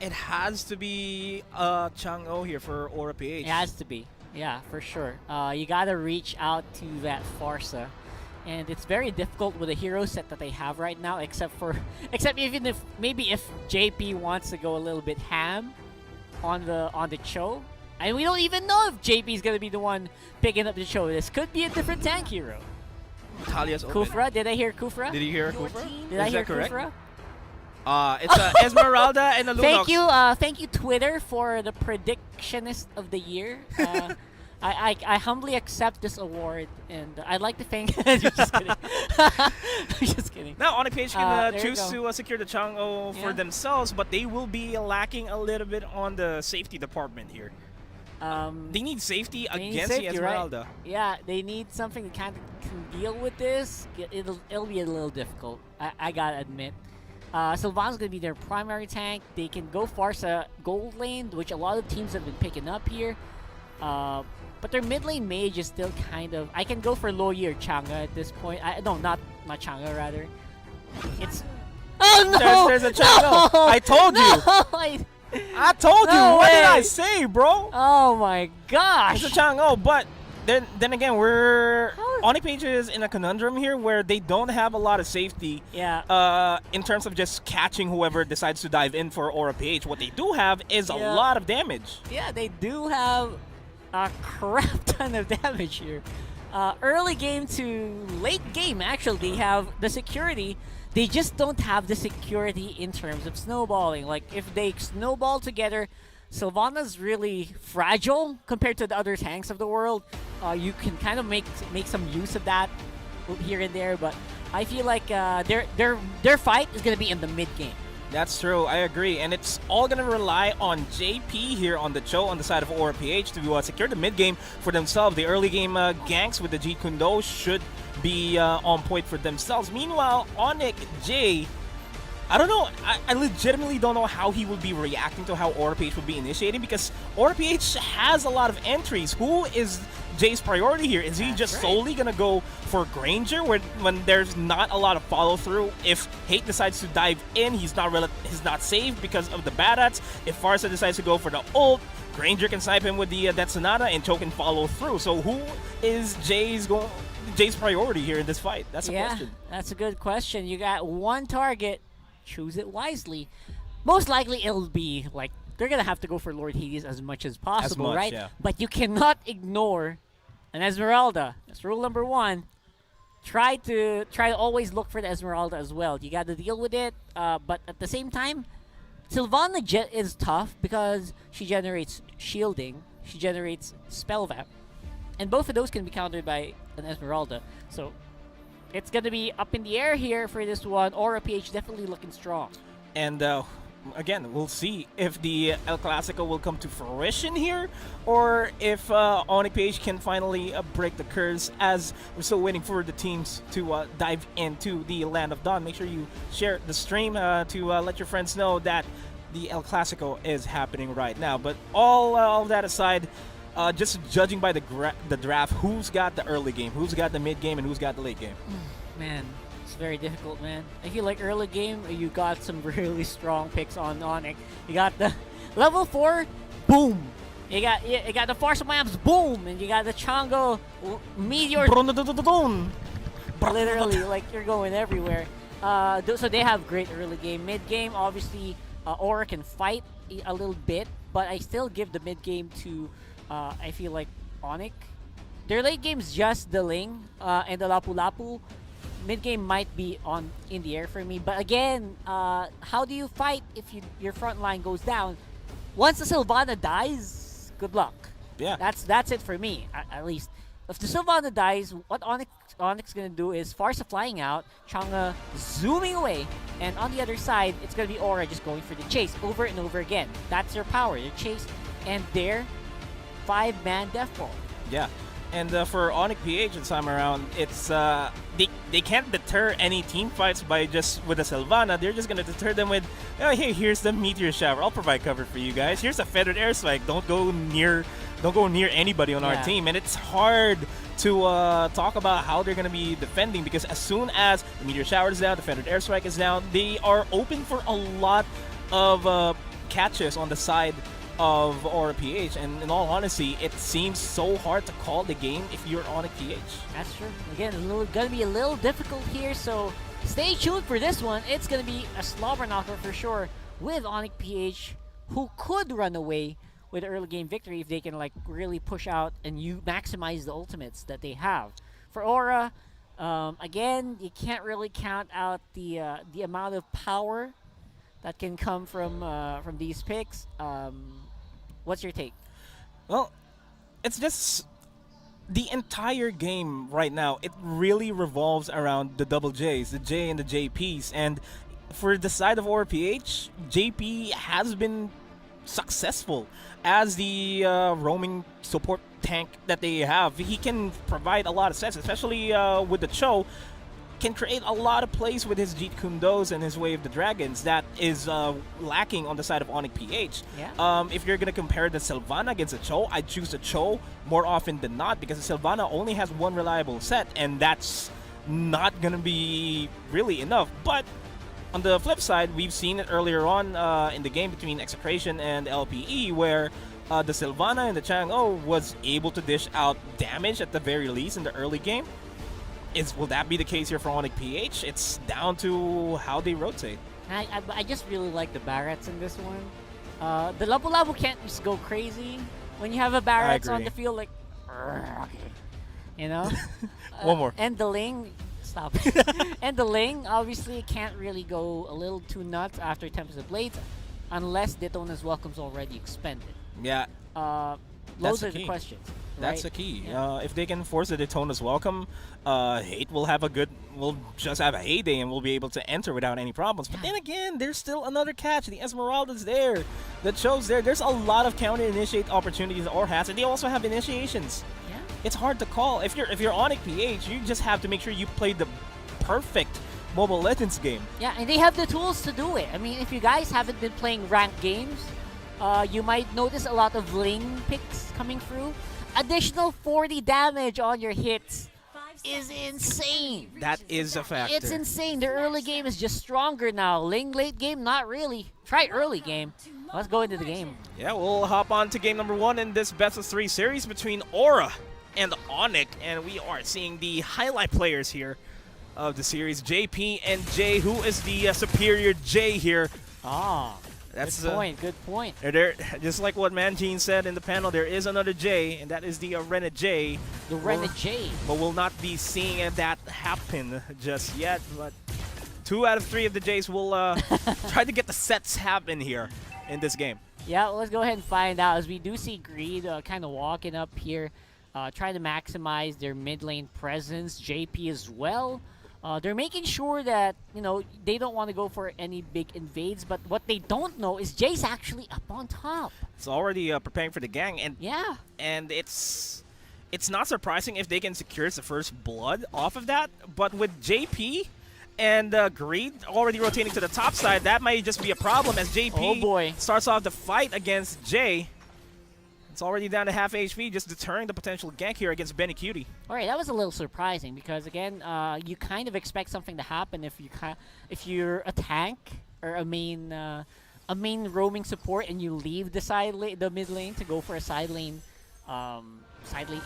it has to be Chang'e here for Aura PH. It has to be. Yeah, for sure. You gotta reach out to that Farsa. And it's very difficult with the hero set that they have right now, except even if maybe if JP wants to go a little bit ham on the Cho. And we don't even know if JP is gonna be the one picking up the Cho. This could be a different tank hero. Talia's open. Kufra, did I hear Kufra? Did you hear Kufra? Did I hear Kufra? It's Esmeralda and a Lunox. Thank you, Twitter, for the predictionist of the year. I humbly accept this award, and I'd like to thank. Just kidding. Just kidding. Now, Onyx PH can choose to secure the Chang'e for themselves, but they will be lacking a little bit on the safety department here. They need safety against the Esmeralda. Right? Yeah, they need something that kind of can deal with this. It'll be a little difficult. I gotta admit. Sylvan's gonna be their primary tank. They can go Farsa gold lane, which a lot of teams have been picking up here. But their mid lane mage is still kind of. I can go for Loyi or Chang'e at this point. No, not Chang'e, rather. It's. Oh no! There's a Chang'e. No! I told you. No, I told you. No What did I way. say, bro? Oh my gosh! It's a Chang'e, but then again, Onyx PH is in a conundrum here where they don't have a lot of safety. Yeah. In terms of just catching whoever decides to dive in for Aura PH. What they do have is a lot of damage. Yeah, they do have a crap ton of damage here. Early game to late game, actually, they have the security. They just don't have the security in terms of snowballing. Like, if they snowball together, Sylvana's really fragile compared to the other tanks of the world. You can kind of make some use of that. here and there, but I feel like their fight is gonna be in the mid game. That's true. I agree. And it's all going to rely on JP here on the Cho on the side of Aura PH to secure the mid game for themselves. The early game ganks with the Jeet Kune Do should be on point for themselves. Meanwhile, Onyx J, I don't know. I legitimately don't know how he will be reacting to how Aura PH will be initiating, because Aura PH has a lot of entries. Who is Jay's priority here? Is he just solely going to go for Granger when there's not a lot of follow-through? If Hate decides to dive in, he's not safe because of the Badats. If Farsa decides to go for the ult, Granger can snipe him with the Death Sonata and Cho can follow through. So who is Jay's priority here in this fight? That's a question. That's a good question. You got one target. Choose it wisely. Most likely it'll be like they're gonna have to go for Lord Hades as much as possible, right? Yeah. But you cannot ignore an Esmeralda. That's rule number 1. Try to always look for the Esmeralda as well. You got to deal with it, but at the same time, Sylvana is tough because she generates shielding, she generates spell vamp, and both of those can be countered by an Esmeralda. So it's gonna be up in the air here for this one. Aura PH definitely looking strong. And again, we'll see if the El Clasico will come to fruition here, or if Onyx PH can finally break the curse, as we're still waiting for the teams to dive into the Land of Dawn. Make sure you share the stream to let your friends know that the El Clasico is happening right now. But all of that aside, just judging by the draft, who's got the early game, who's got the mid game, and who's got the late game? Man, it's very difficult, man. I feel like early game, you got some really strong picks on Onyx. You got the level 4, boom. You got the Farsa Maps, boom, and you got the Chango Meteor. Literally, like you're going everywhere. So they have great early game. Mid game, obviously, Aura can fight a little bit, but I still give the mid game to. I feel like Onyx. Their late game's just the Ling and the Lapu Lapu. Mid game might be in the air for me, but again, how do you fight if your front line goes down? Once the Sylvana dies, good luck. Yeah, that's it for me at least. If the Sylvana dies, what Onyx gonna do is Farsa flying out, Chang'e zooming away, and on the other side, it's gonna be Aura just going for the chase over and over again. That's their power, their chase, and their 5-man death ball. Yeah. And for Onyx PH this time around, it's they can't deter any team fights by just with a Sylvana. They're just gonna deter them with, oh, hey, here's the meteor shower. I'll provide cover for you guys. Here's a feathered airstrike. Don't go near anybody on our team. And it's hard to talk about how they're gonna be defending, because as soon as the meteor shower is down, the feathered airstrike is down, they are open for a lot of catches on the side of Aura PH, and in all honesty, it seems so hard to call the game if you're Onyx PH. That's true. Again, gonna be a little difficult here, so stay tuned for this one. It's gonna be a slobber knocker for sure with Onyx PH, who could run away with early game victory if they can like really push out and you maximize the ultimates that they have. For Aura, again, you can't really count out the amount of power that can come from these picks. What's your take? Well, it's just the entire game right now. It really revolves around the double Js, the J and the JPs. And for the side of Aura PH, JP has been successful as the roaming support tank that they have. He can provide a lot of sets, especially with the Cho. Can create a lot of plays with his Jeet Kune Dos and his Way of the Dragons that is lacking on the side of Onyx PH. Yeah. If you're going to compare the Sylvana against the Cho, I'd choose the Cho more often than not, because the Sylvana only has one reliable set, and that's not going to be really enough. But on the flip side, we've seen it earlier on in the game between Execration and LPE, where the Sylvana and the Chang'e was able to dish out damage at the very least in the early game. Will that be the case here for Onyx PH? It's down to how they rotate. I just really like the Barats in this one. The Lapu Lapu can't just go crazy when you have a Barats on the field, like, you know? One more. And the Ling, stop. And the Ling obviously can't really go a little too nuts after Tempest Blades unless Daytona's Welcome's already expended. Yeah. Those are the questions. That's the key. If they can force the Daytona's welcome, Hate will just have a heyday and will be able to enter without any problems. But then again, there's still another catch. The Esmeralda's there. The Cho's there. There's a lot of counter-initiate opportunities or has, and they also have initiations. Yeah. It's hard to call. If you're Onyx PH, you just have to make sure you play the perfect Mobile Legends game. Yeah, and they have the tools to do it. I mean, if you guys haven't been playing ranked games, you might notice a lot of lane picks coming through. Additional 40 damage on your hits is insane. That is a factor. It's insane. The early game is just stronger now. Late game, not really. Try early game. Let's go into the game. Yeah, we'll hop on to game number 1 in this best of 3 series between Aura and Onyx, and we are seeing the highlight players here of the series, JP and Jay. Who is the superior Jay here? That's good point. Good point. There, just like what Manjin said in the panel, there is another J, and that is the Rena J. The Rena J. But we'll not be seeing that happen just yet. But 2 out of 3 of the J's will try to get the sets happen here in this game. Yeah, let's go ahead and find out, as we do see Greed kind of walking up here, trying to maximize their mid lane presence. JP as well. They're making sure that, they don't want to go for any big invades, but what they don't know is Jay's actually up on top. It's already preparing for the gang, and yeah, and it's not surprising if they can secure the first blood off of that, but with JP and Greed already rotating to the top side, that might just be a problem as JP starts off the fight against Jay. It's already down to half HP, just deterring the potential gank here against Benny Cutie. All right, that was a little surprising because again, you kind of expect something to happen if you're a tank or a main roaming support and you leave the mid lane to go for a side lane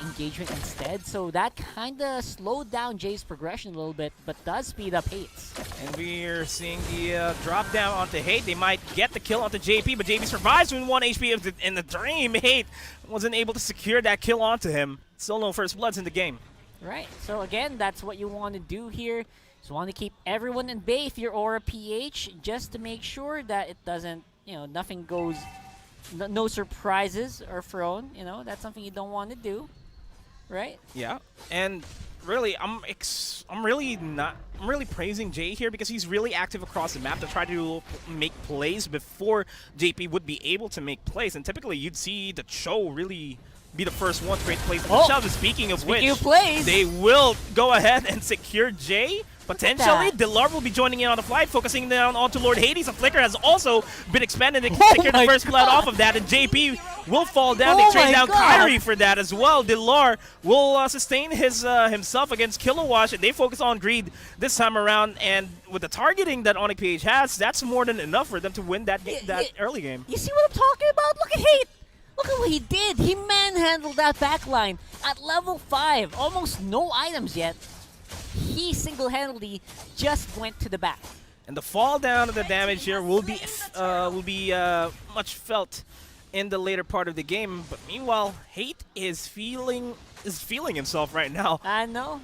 engagement instead. So that kind of slowed down Jay's progression a little bit, but does speed up Hate's. And we're seeing the drop down onto Hate. They might get the kill onto JP, but JP survives with 1 HP in the Dream. Hate wasn't able to secure that kill onto him. Still no first bloods in the game. Right, so again, that's what you want to do here. Just want to keep everyone in bay if you're Aura PH, just to make sure that it doesn't, nothing goes... No surprises are thrown, that's something you don't want to do, right? Yeah, and really, I'm really praising Jay here because he's really active across the map to try to make plays before JP would be able to make plays. And typically, you'd see the Cho really be the first one to create plays. Speaking of which, plays, they will go ahead and secure Jay. Potentially, Delar will be joining in on the flight, focusing down onto Lord Hades. A Flicker has also been expanded and secured the first blood off of that, and JP will fall down. They trade down Kyrie for that as well. Delar will sustain his himself against Kilowatt, and they focus on Greed this time around, and with the targeting that Onyx PH has, that's more than enough for them to win that early game. You see what I'm talking about? Look at Hate! Look at what he did! He manhandled that backline at level 5. Almost no items yet. He single-handedly just went to the back. And the fall down of the damage here will be much felt in the later part of the game. But meanwhile, Hate is feeling himself right now. I know.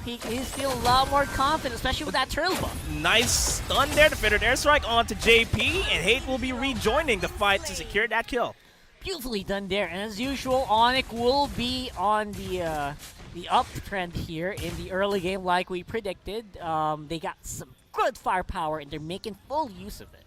He's feeling a lot more confident, especially with that turtle buff. Nice stun there, the fitted airstrike onto JP, and Hate will be rejoining the fight to secure that kill. Beautifully done there, and as usual, Onyx will be on the uptrend here in the early game like we predicted. They got some good firepower and they're making full use of it.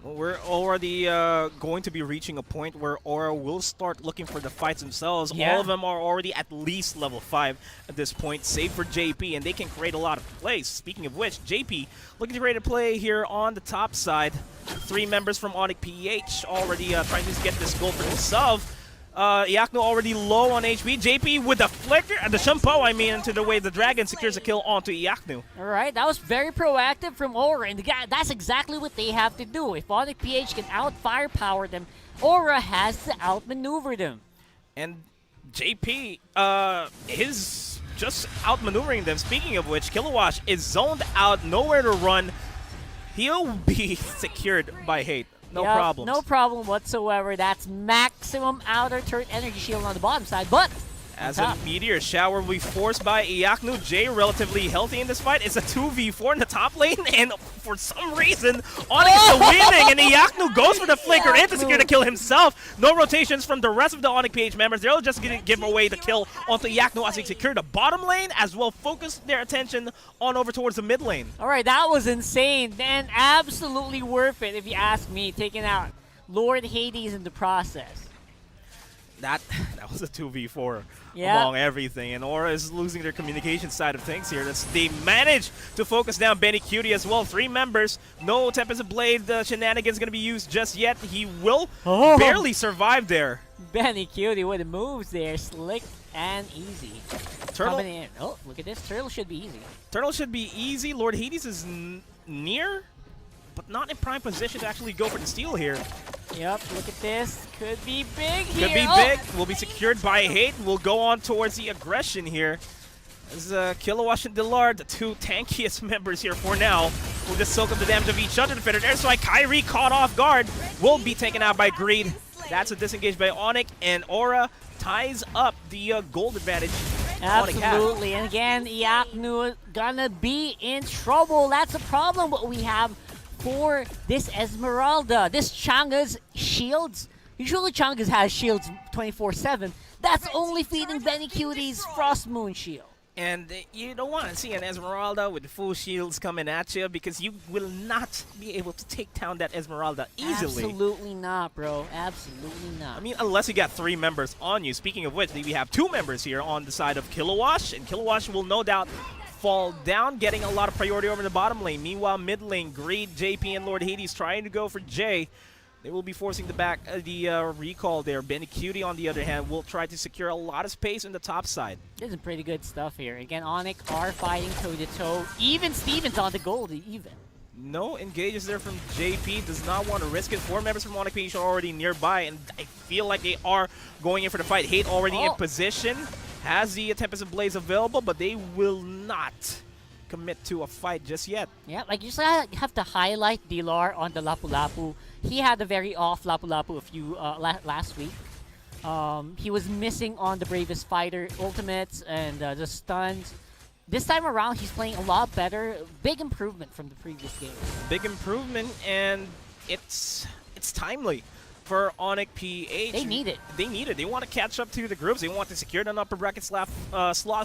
Well, we're already going to be reaching a point where Aura will start looking for the fights themselves. Yeah. All of them are already at least level 5 at this point, save for JP, and they can create a lot of plays. Speaking of which, JP looking to create a play here on the top side. 3 members from Onyx PH already trying to get this goal for himself. Iacno already low on HP. JP with the flicker, the Shampoo, into the way the Dragon secures a kill onto Iacno. Alright, that was very proactive from Aura, and that's exactly what they have to do. If Onyx PH can out-firepower them, Aura has to outmaneuver them. And JP is just outmaneuvering them. Speaking of which, Kilowatt is zoned out, nowhere to run. He'll be secured by Hate. No problem. No problem whatsoever. That's maximum outer turret energy shield on the bottom side, but As a meteor shower will be forced by Iaknu. Jay relatively healthy in this fight. It's a 2v4 in the top lane, and for some reason, Onyx is still winning, and Iaknu goes for the flicker in to secure the kill himself. No rotations from the rest of the Onyx PH members. They're just going to give away the kill onto Iaknu as they secure the bottom lane, as well focus their attention on over towards the mid lane. Alright, that was insane, and absolutely worth it if you ask me, taking out Lord Hades in the process. That was a 2v4 among everything, and Aura is losing their communication side of things here. They managed to focus down Benny Cutie as well. 3 members, no Tempest Blade shenanigans going to be used just yet. He will barely survive there. Benny Cutie with the moves there, slick and easy. Turtle, coming in. Oh, look at this. Turtle should be easy. Turtle should be easy. Lord Hades is near, but not in prime position to actually go for the steal here. Yep, look at this. Could be big here. Could be big. Will be secured by Hate. We'll go on towards the aggression here. As Kilowatt and Dillard, the 2 tankiest members here for now, will just soak up the damage of each other. Defended air strike. Kyrie caught off guard. Will be taken out by Greed. That's a disengage by Onyx, and Aura ties up the gold advantage. Absolutely, and again, Iaknu gonna be in trouble. That's a problem what we have for this Esmeralda. This Changa's shields, usually Changa's has shields 24/7. That's only feeding Benny Cutie's Frost Moon shield. And you don't want to see an Esmeralda with full shields coming at you, because you will not be able to take down that Esmeralda easily. Absolutely not, bro. Absolutely not. I mean, unless you got 3 members on you. Speaking of which, we have 2 members here on the side of Kilowatt, and Kilowatt will no doubt fall down, getting a lot of priority over the bottom lane. Meanwhile, mid lane, Greed, JP, and Lord Hades trying to go for Jay. They will be forcing the recall there. Benny Cutie, on the other hand, will try to secure a lot of space in the top side. This is pretty good stuff here. Again, Onyx are fighting toe-to-toe. Even Steven's on the gold, even. No engages there from JP. Does not want to risk it. 4 members from Onyx PH are already nearby, and I feel like they are going in for the fight. Hate already in position. Has the Tempest and Blaze available, but they will not commit to a fight just yet. Yeah, like you just have to highlight Dilar on the Lapu Lapu. He had a very off Lapu Lapu last week. He was missing on the Bravest Fighter ultimates and the stuns. This time around, he's playing a lot better. Big improvement from the previous game. Big improvement, and it's timely for Onyx PH. They need it. They need it. They want to catch up to the groups. They want to secure an upper bracket slot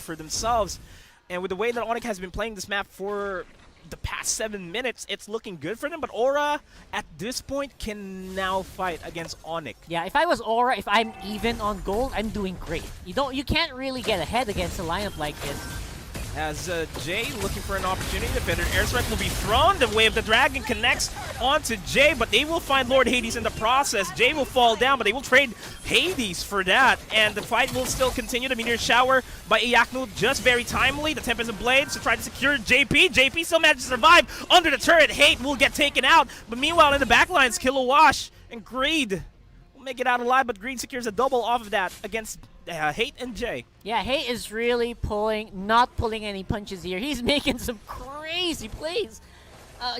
for themselves. And with the way that Onyx has been playing this map for the past 7 minutes, it's looking good for them. But Aura, at this point, can now fight against Onyx. Yeah, if I was Aura, if I'm even on gold, I'm doing great. You can't really get ahead against a lineup like this. As Jay looking for an opportunity, defender airstrike will be thrown. The Wave of the Dragon connects onto Jay, but they will find Lord Hades in the process. Jay will fall down, but they will trade Hades for that. And the fight will still continue. The Meteor Shower by Iaknu just very timely. The Tempest of Blades to try to secure JP. JP still managed to survive under the turret. Hate will get taken out. But meanwhile, in the backlines, Kilowatt and Greed will make it out alive, but Greed secures a double off of that against Hate and Jay. Yeah, Hate is really not pulling any punches here. He's making some crazy plays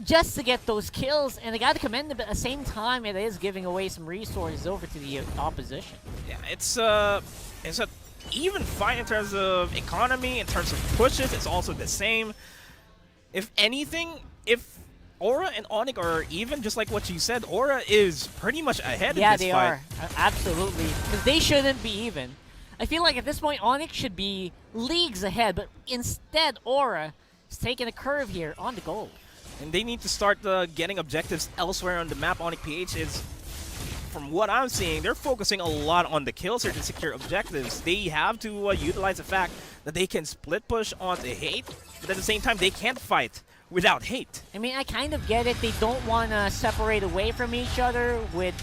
just to get those kills, and I got to commend him, but at the same time, it is giving away some resources over to the opposition. Yeah, it's a even fight in terms of economy, in terms of pushes. It's also the same. If anything, if Aura and Onyx are even, just like what you said, Aura is pretty much ahead in this fight. Yeah, they are. Absolutely. Because they shouldn't be even. I feel like at this point, Onyx should be leagues ahead, but instead, Aura is taking a curve here on the gold. And they need to start getting objectives elsewhere on the map. Onyx PH is, from what I'm seeing, they're focusing a lot on the kills here to secure objectives. They have to utilize the fact that they can split push onto Hate, but at the same time, they can't fight without Hate. I mean, I kind of get it. They don't want to separate away from each other with,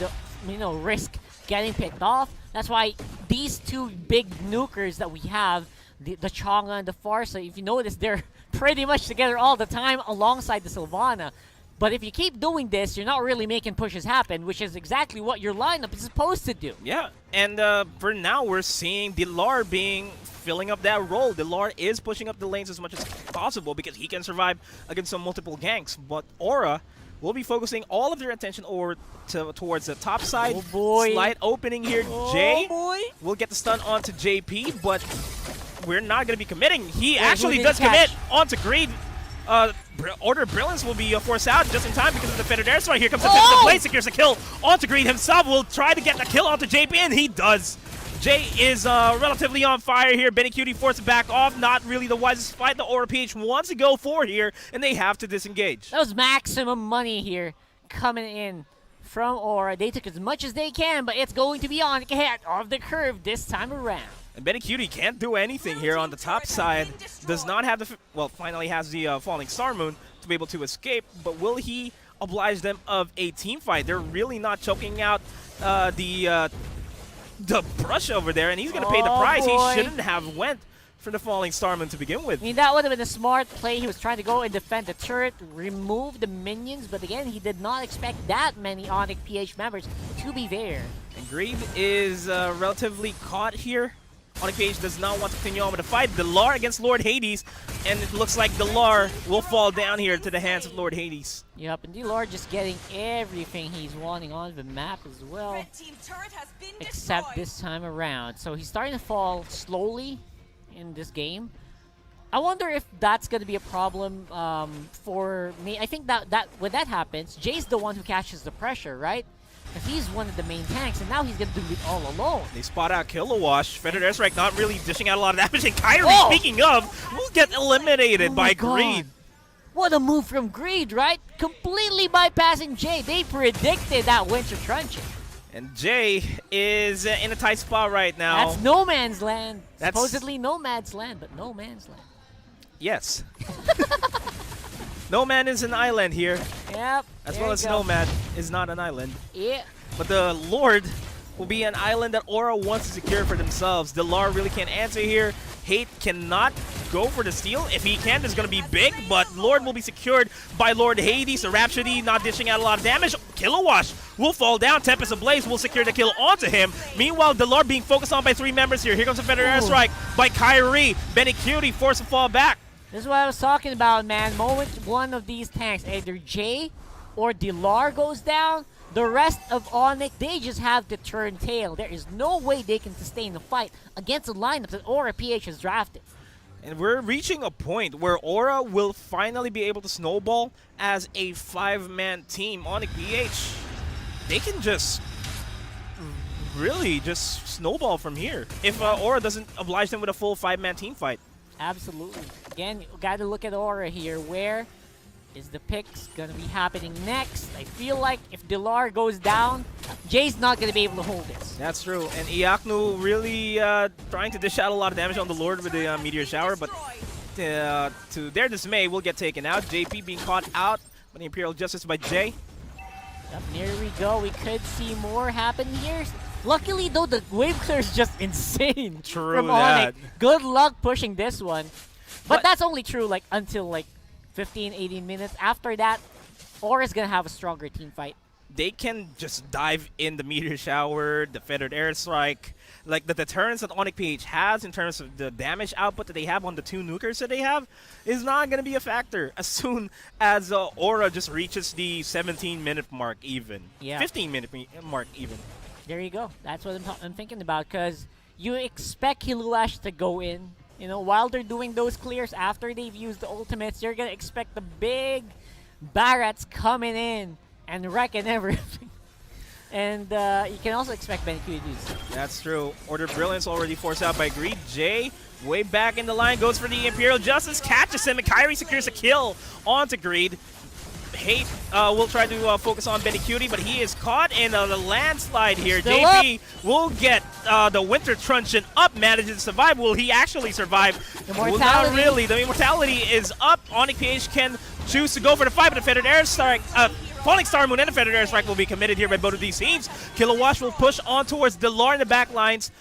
risk getting picked off. That's why these 2 big nukers that we have, the Chang'e and the Farsa, if you notice, they're pretty much together all the time alongside the Sylvana. But if you keep doing this, you're not really making pushes happen, which is exactly what your lineup is supposed to do. Yeah, and for now, we're seeing Dilar filling up that role. Dilar is pushing up the lanes as much as possible because he can survive against some multiple ganks. But Aura will be focusing all of their attention over towards the top side. Oh boy. Slight opening here. Oh Jay boy. will get the stun onto JP, but we're not going to be committing. He Wait, actually who does did he catch? commit onto Greed. Order Brilliance will be forced out just in time because of the fitted air strike. Here comes the tip of the blade, secures a kill onto Greed himself. Will try to get the kill onto JP, and he does. Jay is relatively on fire here. Benny Cutie forced to back off. Not really the wisest fight the Aura PH wants to go for here, and they have to disengage. That was maximum money here coming in from Aura. They took as much as they can, but it's going to be on ahead of the curve this time around. And Benny Cutie can't do anything here on the top side. Does not have the, finally has the Falling Star Moon to be able to escape, but will he oblige them of a team fight? They're really not choking out the brush over there, and he's going to pay the price. Boy. He shouldn't have went for the Falling Star Moon to begin with. I mean, that would have been a smart play. He was trying to go and defend the turret, remove the minions, but again, he did not expect that many Onyx PH members to be there. And Greed is relatively caught here. Onyx PH does not want to continue on with the fight. Delar against Lord Hades, and it looks like Delar will fall down here to the hands of Lord Hades. Yep, and Delar just getting everything he's wanting on the map as well, except this time around. So he's starting to fall slowly in this game. I wonder if that's going to be a problem for me. I think that when that happens, Jay's the one who catches the pressure, right? Because he's one of the main tanks, and now he's going to do it all alone. They spot out Kilowash. Fettered Airstrike not really dishing out a lot of damage. And Kyrie, speaking of, will get eliminated by Greed. What a move from Greed, right? Completely bypassing Jay. They predicted that Winter Truncheon. And Jay is in a tight spot right now. That's no man's land. That's supposedly no man's land, but no man's land. Yes. No Man is an island here. Yep. As well as Nomad is not an island. Yeah. But the Lord will be an island that Aura wants to secure for themselves. Delar really can't answer here. Hate cannot go for the steal. If he can, it's going to be big, but Lord will be secured by Lord Hades. The Rhapsody not dishing out a lot of damage. Kilowash will fall down. Tempest Ablaze will secure the kill onto him. Meanwhile, Delar being focused on by 3 members here. Here comes a Federer Airstrike by Kyrie. Benny Cutie forced to fall back. This is what I was talking about, man. Moment one of these tanks, either Jay or Delar goes down, the rest of Onyx, they just have to turn tail. There is no way they can sustain the fight against the lineup that Aura PH has drafted. And we're reaching a point where Aura will finally be able to snowball as a 5-man team. Onyx PH, they can just really just snowball from here if Aura doesn't oblige them with a full 5-man team fight. Absolutely. Again, you got to look at Aura here. Where is the picks going to be happening next? I feel like if Delar goes down, Jay's not going to be able to hold this. That's true. And Iaknu really trying to dish out a lot of damage on the Lord with the Meteor Shower, but to their dismay, will get taken out. JP being caught out by the Imperial Justice by Jay. Yep, here we go. We could see more happen here. Luckily, though, the wave clear is just insane from Onyx. Good luck pushing this one. But that's only true like until like 15, 18 minutes. After that, Aura's going to have a stronger team fight. They can just dive in the Meteor Shower, the Feathered Airstrike. Like the deterrence that Onyx PH has in terms of the damage output that they have on the 2 nukers that they have is not going to be a factor as soon as Aura just reaches the 17-minute mark even. Yeah. 15-minute mark even. There you go. That's what I'm thinking about, because you expect Kiluash to go in. You know, while they're doing those clears after they've used the ultimates, you're going to expect the big Barats coming in and wrecking everything. And you can also expect Ben Q to do this. That's true. Order Brilliance already forced out by Greed. Jay, way back in the line, goes for the Imperial Justice, catches him, and Kyrie secures a kill onto Greed. Hate will try to focus on Benny Cutie, but he is caught in a landslide here. Still JP will get the Winter Truncheon up, manages to survive. Will he actually survive? Well, not really. The immortality is up. Onyx PH can choose to go for the fight, but the Feathered Airstrike, Falling Star Moon and the Feathered Airstrike will be committed here by both of these teams. Kilowash will push on towards Delar in the back lines.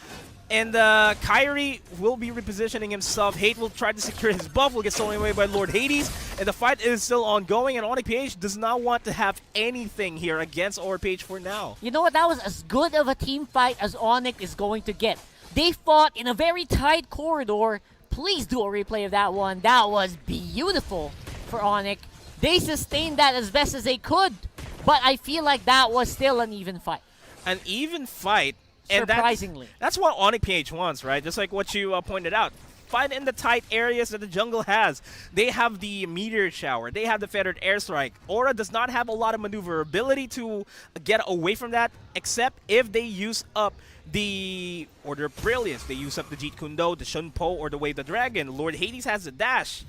And Kyrie will be repositioning himself. Hate will try to secure his buff. Will get stolen away by Lord Hades. And the fight is still ongoing. And Onyx PH does not want to have anything here against Aura PH for now. You know what? That was as good of a team fight as Onyx is going to get. They fought in a very tight corridor. Please do a replay of that one. That was beautiful for Onyx. they sustained that as best as they could. But I feel like that was still an even fight. An even fight. And surprisingly. That's what Onyx PH wants, right? Just like what you pointed out. Fight in the tight areas that the jungle has. They have the meteor shower. They have the feathered airstrike. Aura does not have a lot of maneuverability to get away from that, except if they use up the Order of Brilliance. They use up the Jeet Kune Do, the Shunpo, or the Wave the Dragon. Lord Hades has the dash.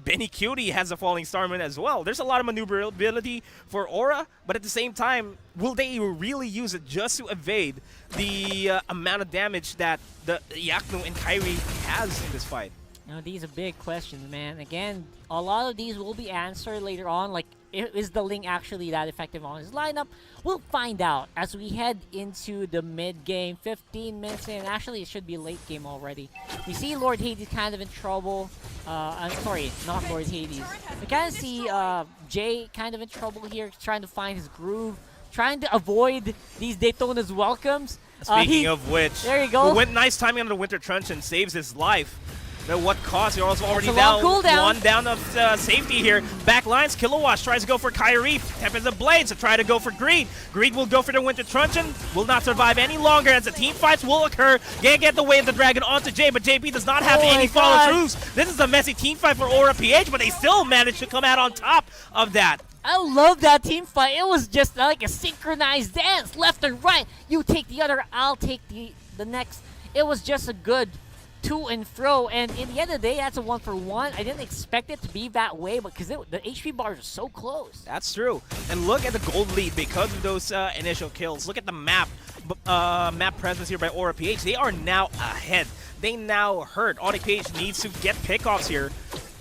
Benny Cutie has the Falling Starman as well. There's a lot of maneuverability for Aura, but at the same time, will they really use it just to evade the amount of damage that the Yaknu and Kyrie has in this fight? Now, these are big questions, man. Again, a lot of these will be answered later on. Like, is the Ling actually that effective on his lineup? We'll find out as we head into the mid-game. 15 minutes in. Actually, it should be late game already. We see Lord Hades kind of in trouble. I'm sorry, not Lord Hades. We kind of see Jay kind of in trouble here, trying to find his groove, trying to avoid these Daytona's welcomes. Speaking of which, there you go. Nice timing on the Winter Truncheon saves his life. At what cost? You're also already down. One down of safety here. Back lines, Kilowatt tries to go for Kyrie. Tempest the Blades to try to go for Greed. Greed will go for the Winter Truncheon. Will not survive any longer as the team fights will occur. Can't get the Wave of the Dragon onto Jay, but JP does not have any follow-throughs. This is a messy team fight for Aura PH, but they still managed to come out on top of that. I love that team fight. It was just like a synchronized dance, left and right. You take the other, I'll take the next. It was just a good to and fro, and in the end of the day, that's a 1-for-1. I didn't expect it to be that way, but because the HP bars are so close. That's true. And look at the gold lead because of those initial kills. Look at the map presence here by Aura PH. They are now ahead. They now hurt. Onyx PH needs to get pickoffs here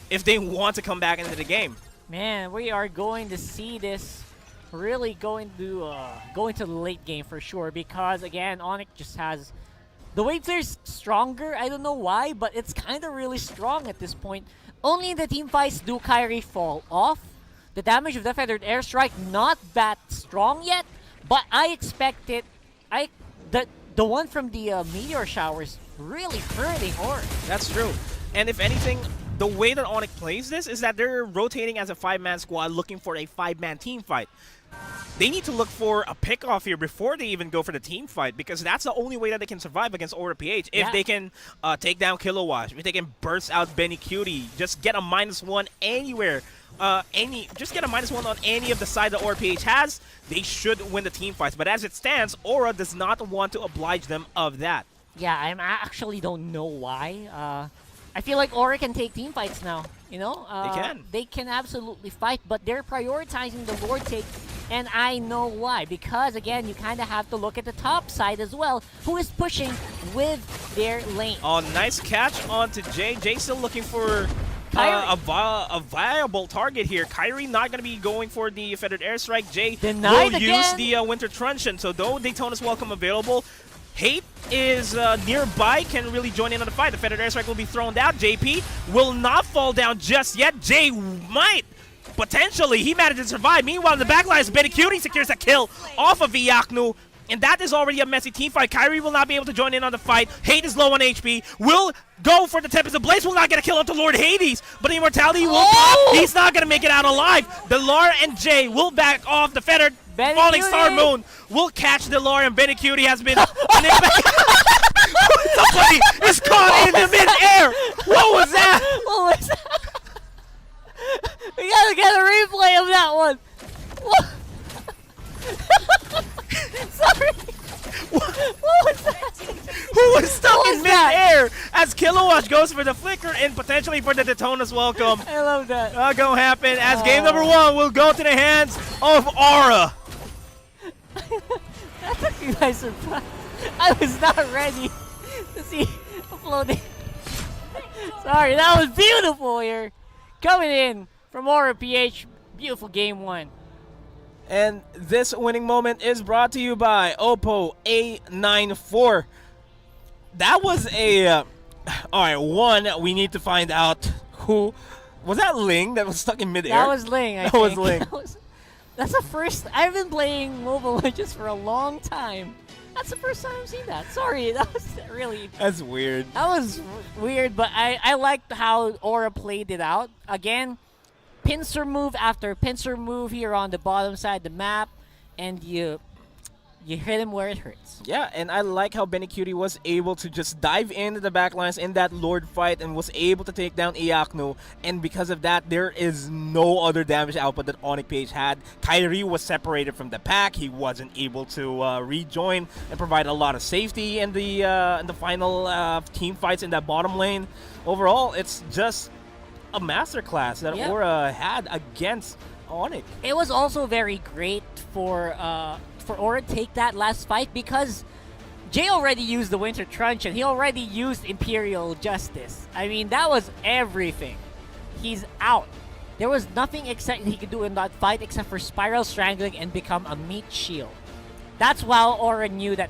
if they want to come back into the game. Man, we are going to see this really going to the late game for sure, because again, Onyx just has the wave clear's stronger. I don't know why, but it's kind of really strong at this point. Only in the team fights do Kyrie fall off. The damage of the feathered airstrike not that strong yet, but I expect it. The one from the meteor showers really hurting Aura. That's true. And if anything, the way that Onyx plays this is that they're rotating as a 5-man squad looking for a 5-man team fight. They need to look for a pick-off here before they even go for the team fight, because that's the only way that they can survive against Aura PH. If they can take down Kilowatt, if they can burst out Benny Cutie, just get a -1 anywhere, just get a -1 on any of the side that Aura PH has, they should win the team fights. But as it stands, Aura does not want to oblige them of that. Yeah, I actually don't know why. I feel like Aura can take team fights now, you know? They can. They can absolutely fight, but they're prioritizing the Lord take, and I know why. Because, again, you kind of have to look at the top side as well, who is pushing with their lane. Oh, nice catch onto Jay. Jay still looking for a viable target here. Kyrie not going to be going for the feathered airstrike. Jay Denied will use the Winter Truncheon. So though Daytona's welcome available, Hate is nearby, can really join in on the fight. The feathered airstrike will be thrown down. JP will not fall down just yet. Jay might. Potentially, he managed to survive. Meanwhile, in the backlines, Benny Cutie secures a kill off of Yaknu. And that is already a messy team fight. Kyrie will not be able to join in on the fight. Hate is low on HP. Will go for the Tempest of Blaze. Will not get a kill onto Lord Hades. But Immortality will pop. He's not going to make it out alive. Delar and Jay will back off. The feathered Falling Star Moon will catch Delar, and Benny Cutie has been somebody is caught in the mid-air. What was that? What was that? We gotta get a replay of that one. Sorry. What was that? Who was stuck in mid-air as Kilowatt goes for the flicker and potentially for the Daytona's welcome. I love that. Not gonna happen as game number 1 will go to the hands of Aura. That took me by surprise. I was not ready to see floating. Sorry, that was beautiful here. Coming in from Aura PH. Beautiful game 1. And this winning moment is brought to you by Oppo A94. That was a... Alright, one, we need to find out who... Was that Ling that was stuck in midair? That was Ling, I think. That was Ling. That's the first... I've been playing Mobile Legends for a long time. That's the first time I've seen that. Sorry, that was really... That's weird. That was weird, but I liked how Aura played it out. Again, pincer move after pincer move here on the bottom side of the map, and you hit him where it hurts. Yeah, and I like how Benny Cutie was able to just dive into the backlines in that Lord fight and was able to take down Iaknu. And because of that, there is no other damage output that Onyx PH had. Kyrie was separated from the pack. He wasn't able to rejoin and provide a lot of safety in the final team fights in that bottom lane. Overall, it's just a masterclass that Aura had against Onyx. It was also very great for Aura to take that last fight because Jay already used the Winter Truncheon. He already used Imperial Justice. I mean, that was everything. He's out. There was nothing except he could do in that fight except for Spiral Strangling and become a meat shield. That's why Aura knew that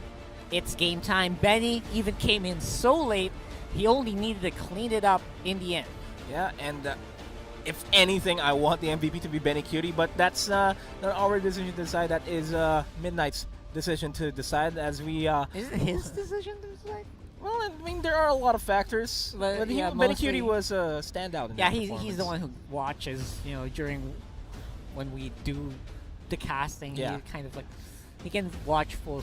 it's game time. Benny even came in so late, he only needed to clean it up in the end. Yeah, and if anything, I want the MVP to be Benny Cutie, but that's not our decision to decide. That is Midnight's decision to decide. As we is it his decision to decide? Well, I mean, there are a lot of factors, but yeah, Benny Cutie was a standout. Yeah, he's the one who watches. You know, during when we do the casting, he kind of like he can watch full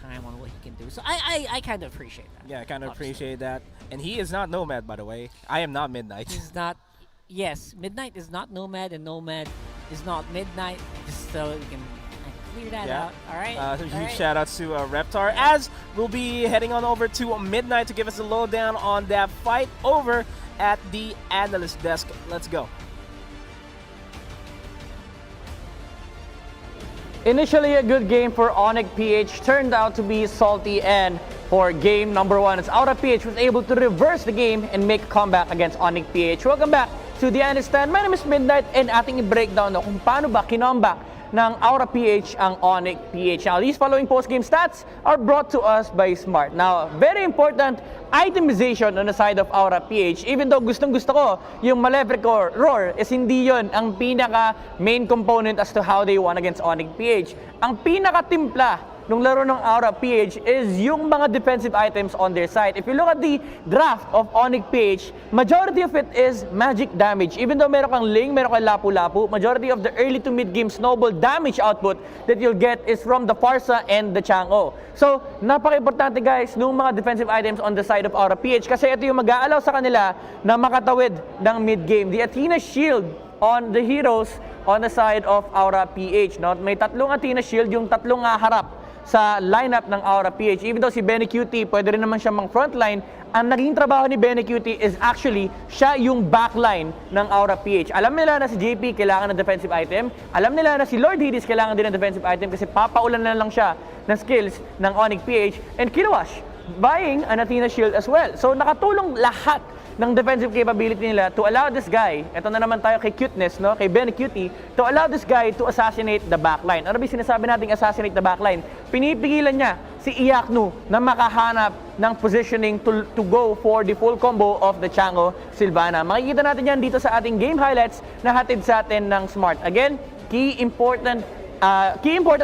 time on what he can do. So I kind of appreciate that. Yeah, I kind of appreciate that. And he is not Nomad, by the way. I am not Midnight. He's not. Yes, Midnight is not Nomad, and Nomad is not Midnight. Just so we can clear that out. All right. Huge shout outs to Reptar, as we'll be heading on over to Midnight to give us a lowdown on that fight over at the analyst desk. Let's go. Initially a good game for Onyx PH, turned out to be salty, and for game number 1, as Aura PH was able to reverse the game and make a comeback against Onyx PH. Welcome back to The Understand. My name is Midnight, and ating i-breakdown na kung paano ba kinombak ng Aura PH ang Onyx PH. Now, these following post-game stats are brought to us by Smart. Now, very important itemization on the side of Aura PH. Even though gustong-gusto ko yung Malefic Roar, is hindi yon ang pinaka main component as to how they won against Onyx PH. Ang pinaka-timpla nung laro ng Aura PH is yung mga defensive items on their side. If you look at the draft of Onyx PH, majority of it is magic damage. Even though meron kang Ling, meron kang Lapu-Lapu, majority of the early to mid-game snowball damage output that you'll get is from the Farsa and the Chang'o. So, napaka-importante guys nung mga defensive items on the side of Aura PH kasi ito yung mag-aalaw sa kanila na makatawid ng mid-game. The Athena Shield on the heroes on the side of Aura PH. No? May tatlong Athena Shield, yung tatlong harap sa lineup ng Aura PH. Even though si Benny Cutie, pwede rin naman siya mang frontline, ang naging trabaho ni Benny Cutie is actually siya yung backline ng Aura PH. Alam nila na si JP kailangan ng defensive item. Alam nila na si Lord Hades kailangan din ng defensive item kasi papaulan na lang siya ng skills ng Onyx PH. And Kilowash buying an Athena Shield as well. So nakatulong lahat ng defensive capability nila to allow this guy, eto na naman tayo kay Cuteness, no? Kay Benny Cutie, to allow this guy to assassinate the backline. Ano ba sinasabi nating assassinate the backline? Pinipigilan niya si Iaknu na makahanap ng positioning to go for the full combo of the Chang'o Sylvana. Makikita natin yan dito sa ating game highlights na hatid sa atin ng Smart. Again, key important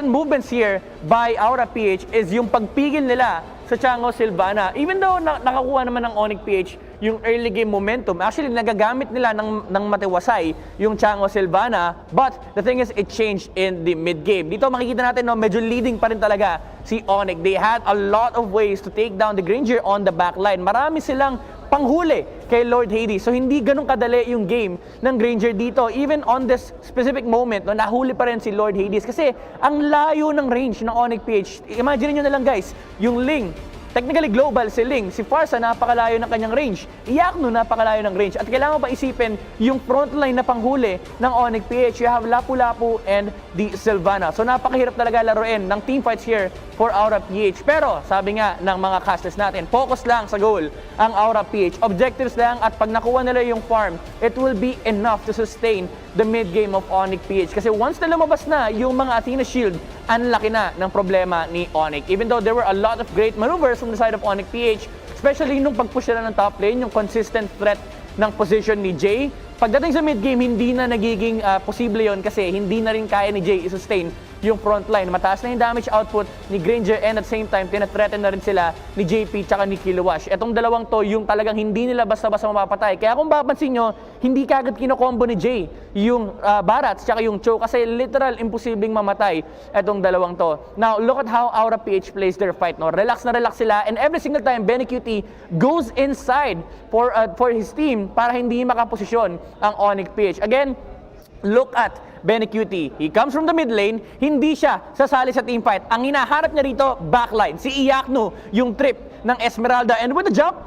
movements here by Aura PH is yung pagpigil nila sa Chang'o Sylvana. Even though nakakuha naman ng Onyx PH yung early game momentum, actually nagagamit nila ng matiwasay yung Chang'o Sylvana, but the thing is it changed in the mid game. Dito makikita natin no, medyo leading pa rin talaga si Onyx. They had a lot of ways to take down the Granger on the backline. Marami silang panghuli kay Lord Hades. So hindi ganun kadali yung game ng Granger dito. Even on this specific moment, no, nahuli pa rin si Lord Hades kasi ang layo ng range ng Onyx PH. Imagine nyo na lang guys, yung Ling, technically global si Ling, si Farsa napakalayo ng kanyang range, Iaknu napakalayo ng range, at kailangan pa isipin yung frontline na panghuli ng Onyx PH. You have Lapu-Lapu and the Sylvana. So napakahirap talaga laruin ng team fights here for Aura PH. Pero sabi nga ng mga casters natin, focus lang sa goal ang Aura PH. Objectives lang, at pag nakuha nila yung farm, it will be enough to sustain the mid game of Onyx PH. Kasi once na lumabas na yung mga Athena Shield, ang laki na ng problema ni Onyx. Even though there were a lot of great maneuvers from the side of Onyx PH, especially nung pag-push nila ng top lane, yung consistent threat ng position ni Jay. Pagdating sa mid game, hindi na nagiging posible yon kasi hindi na rin kaya ni Jay i-sustain yung front line. Mataas na yung damage output ni Granger and at the same time, tinathreaten na rin sila ni JP tsaka ni Kilowash. Etong dalawang to, yung talagang hindi nila basta-basta mapapatay. Kaya kung papansin nyo, hindi kagad kinokombo ni Jay yung Barats tsaka yung Cho kasi literal imposibleng mamatay etong dalawang to. Now, look at how Aura PH plays their fight. No? Relax na relax sila and every single time Benny QT goes inside for his team para hindi makaposisyon ang Onyx PH. Again, look at Benny QT. He comes from the mid lane, hindi siya sasali sa team fight. Ang hinaharap niya rito, backline. Si Iyakno, yung trip ng Esmeralda. And with the jump,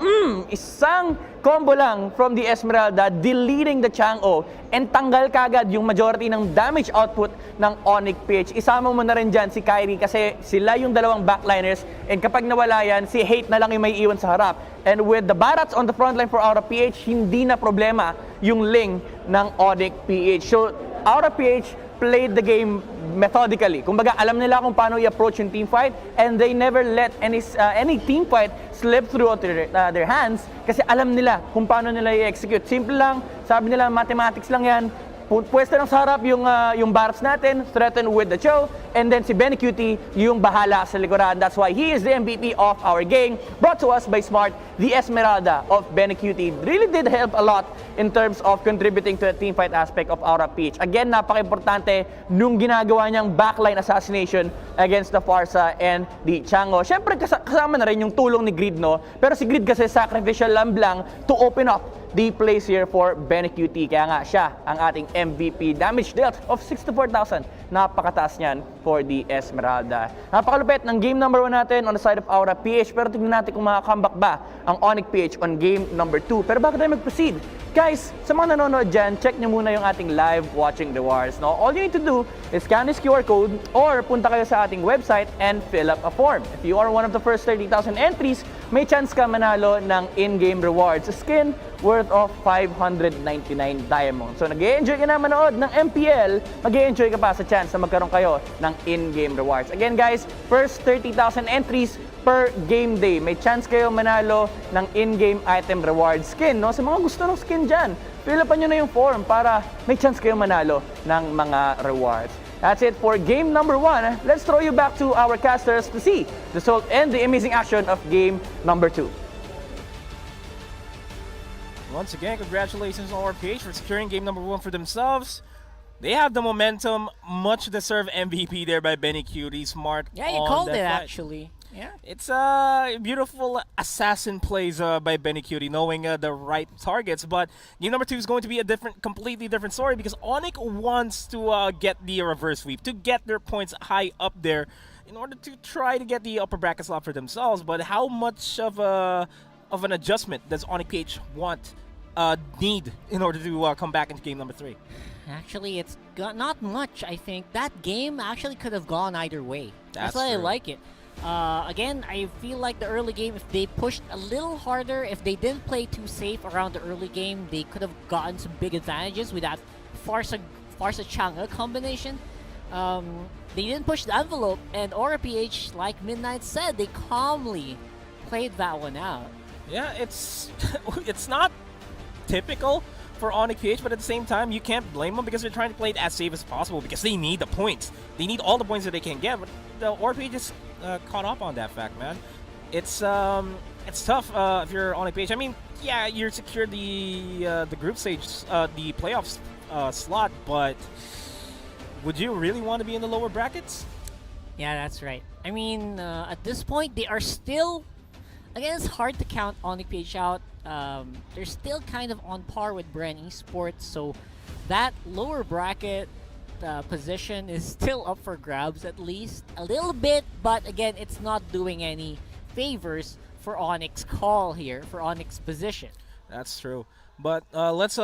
isang combo lang from the Esmeralda, deleting the Chang'o. And tanggal kagad yung majority ng damage output ng Onyx PH. Isama mo na rin dyan si Kyrie kasi sila yung dalawang backliners. And kapag nawala yan, si Hate na lang yung may iwan sa harap. And with the Barats on the front line for Aura PH, hindi na problema yung Ling ng Onyx PH. So, Aura PH played the game methodically. Kumbaga, alam nila kung paano i-approach yung team fight and they never let any team fight slip through their hands kasi alam nila kung paano nila i-execute. Simple lang, sabi nila mathematics lang yan. Pwesto lang sa harap yung Barats natin, threaten with the Cho, and then si Benny QT yung bahala sa likuran. That's why he is the MVP of our game. Brought to us by Smart, the Esmeralda of Benny QT. Really did help a lot in terms of contributing to the team fight aspect of Aura PH. Again, napaka-importante nung ginagawa niyang backline assassination against the Farsa and the Chang'o. Siyempre, kasama na rin yung tulong ni Grid, no? Pero si Grid kasi sacrificial lamb lang to open up the place here for Benny QT. Kaya nga siya ang ating MVP. Damage dealt of 64,000. Napakataas niyan for the Esmeralda. Napakalupit ng game number 1 natin on the side of Aura PH. Pero tignan natin kung makakambak ba ang Onyx PH on game number 2. Pero bago tayo mag-proceed, guys, sa mga nanonood dyan, check nyo muna yung ating live watching the wars. No? All you need to do is scan this QR code or punta kayo sa ating website and fill up a form. If you are one of the first 30,000 entries, may chance ka manalo ng in-game rewards. A skin worth of 599 diamonds. So nag-e-enjoy ka na manood ng MPL, mag-e-enjoy ka pa sa chance na magkaroon kayo ng in-game rewards. Again guys, first 30,000 entries per game day. May chance kayo manalo ng in-game item reward skin. No? Sa mga gusto ng skin dyan, fill upan nyo na yung form para may chance kayo manalo ng mga rewards. That's it for game number 1. Let's throw you back to our casters to see the result and the amazing action of game number 2. Once again, congratulations on RPH for securing game number 1 for themselves. They have the momentum, much deserved MVP there by Benny QT. Smart. Yeah, you called it actually. Yeah. It's beautiful assassin plays by Benny QT, knowing the right targets. But game number 2 is going to be a completely different story because Onyx wants to get the reverse sweep, to get their points high up there in order to try to get the upper bracket slot for themselves. But how much of an adjustment does Onyx PH need in order to come back into game number 3? Actually, it's not much, I think. That game actually could have gone either way. That's why I like it. Again, I feel like the early game, if they pushed a little harder, if they didn't play too safe around the early game, they could have gotten some big advantages with that Farsa Chang'o combination. They didn't push the envelope, and Aura PH, like Midnight said, they calmly played that one out. Yeah, it's not typical for Onyx PH, but at the same time, you can't blame them because they're trying to play it as safe as possible because they need the points. They need all the points that they can get, but the Aura PH just caught up on that fact, man. It's tough if you're Onyx PH. I mean, yeah, you're secured the group stage, the playoffs slot, but would you really want to be in the lower brackets? Yeah, that's right. I mean, at this point, they are still... Again, it's hard to count Onyx PH out. They're still kind of on par with Brand Esports, so that lower bracket position is still up for grabs, at least a little bit, but again, it's not doing any favors for Onyx call here, for Onyx position. That's true. But let's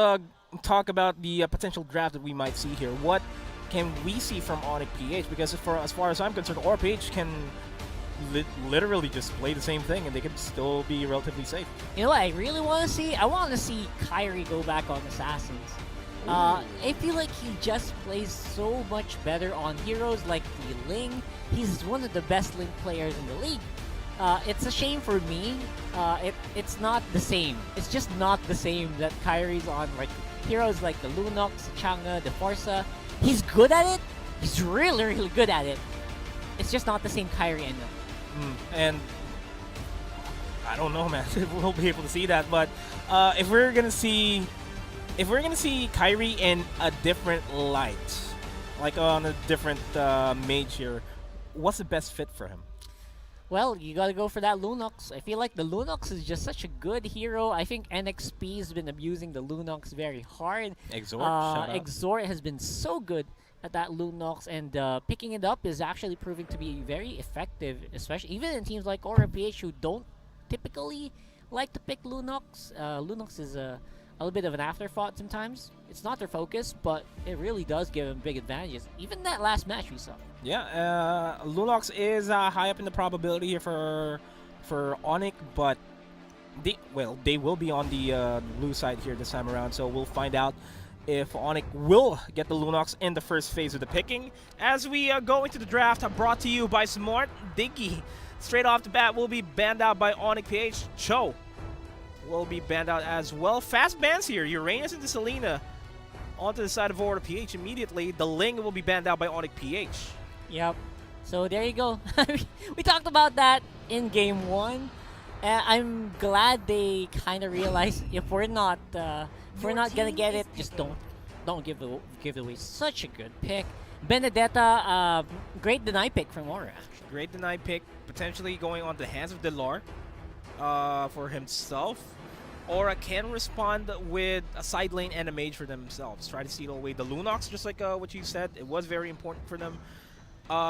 talk about the potential draft that we might see here. What can we see from Onyx PH? Because as far as I'm concerned, Aura PH can literally just play the same thing and they could still be relatively safe. You know what I really want to see? I want to see Kyrie go back on Assassins. I feel like he just plays so much better on heroes like the Ling. He's one of the best Ling players in the league. It's a shame for me. It's not the same. It's just not the same that Kyrie's on like heroes like the Lunox, the Chang'o, the Forza. He's good at it, He's really, really good at it. It's just not the same Kyrie and And I don't know, man. We'll be able to see that, but if we're gonna see Kyrie in a different light, like on a different mage here, what's the best fit for him? Well, you gotta go for that Lunox. I feel like the Lunox is just such a good hero. I think NXP has been abusing the Lunox very hard. Exort, shout out. Exort has been so good at that Lunox, and picking it up is actually proving to be very effective, especially even in teams like Aura PH who don't typically like to pick Lunox. Lunox is a little bit of an afterthought sometimes. It's not their focus, but it really does give them big advantages. Even that last match we saw. Yeah, Lunox is high up in the probability here for Onyx, but they will be on the blue side here this time around, so we'll find out if Onyx will get the Lunox in the first phase of the picking. As we go into the draft, brought to you by Smart Diggy. Straight off the bat, will be banned out by Onyx PH. Cho will be banned out as well. Fast bans here. Uranus into Selena onto the side of Aura PH immediately. The Ling will be banned out by Onyx PH. Yep. So there you go. We talked about that in game 1. I'm glad they kind of realized if we're not gonna get it, just don't give it away. Such a good pick. Benedetta, great deny pick from Aura. Actually. Great deny pick, potentially going on the hands of Delar for himself. Aura can respond with a side lane and a mage for themselves. Try to steal away the Lunox, just like what you said. It was very important for them.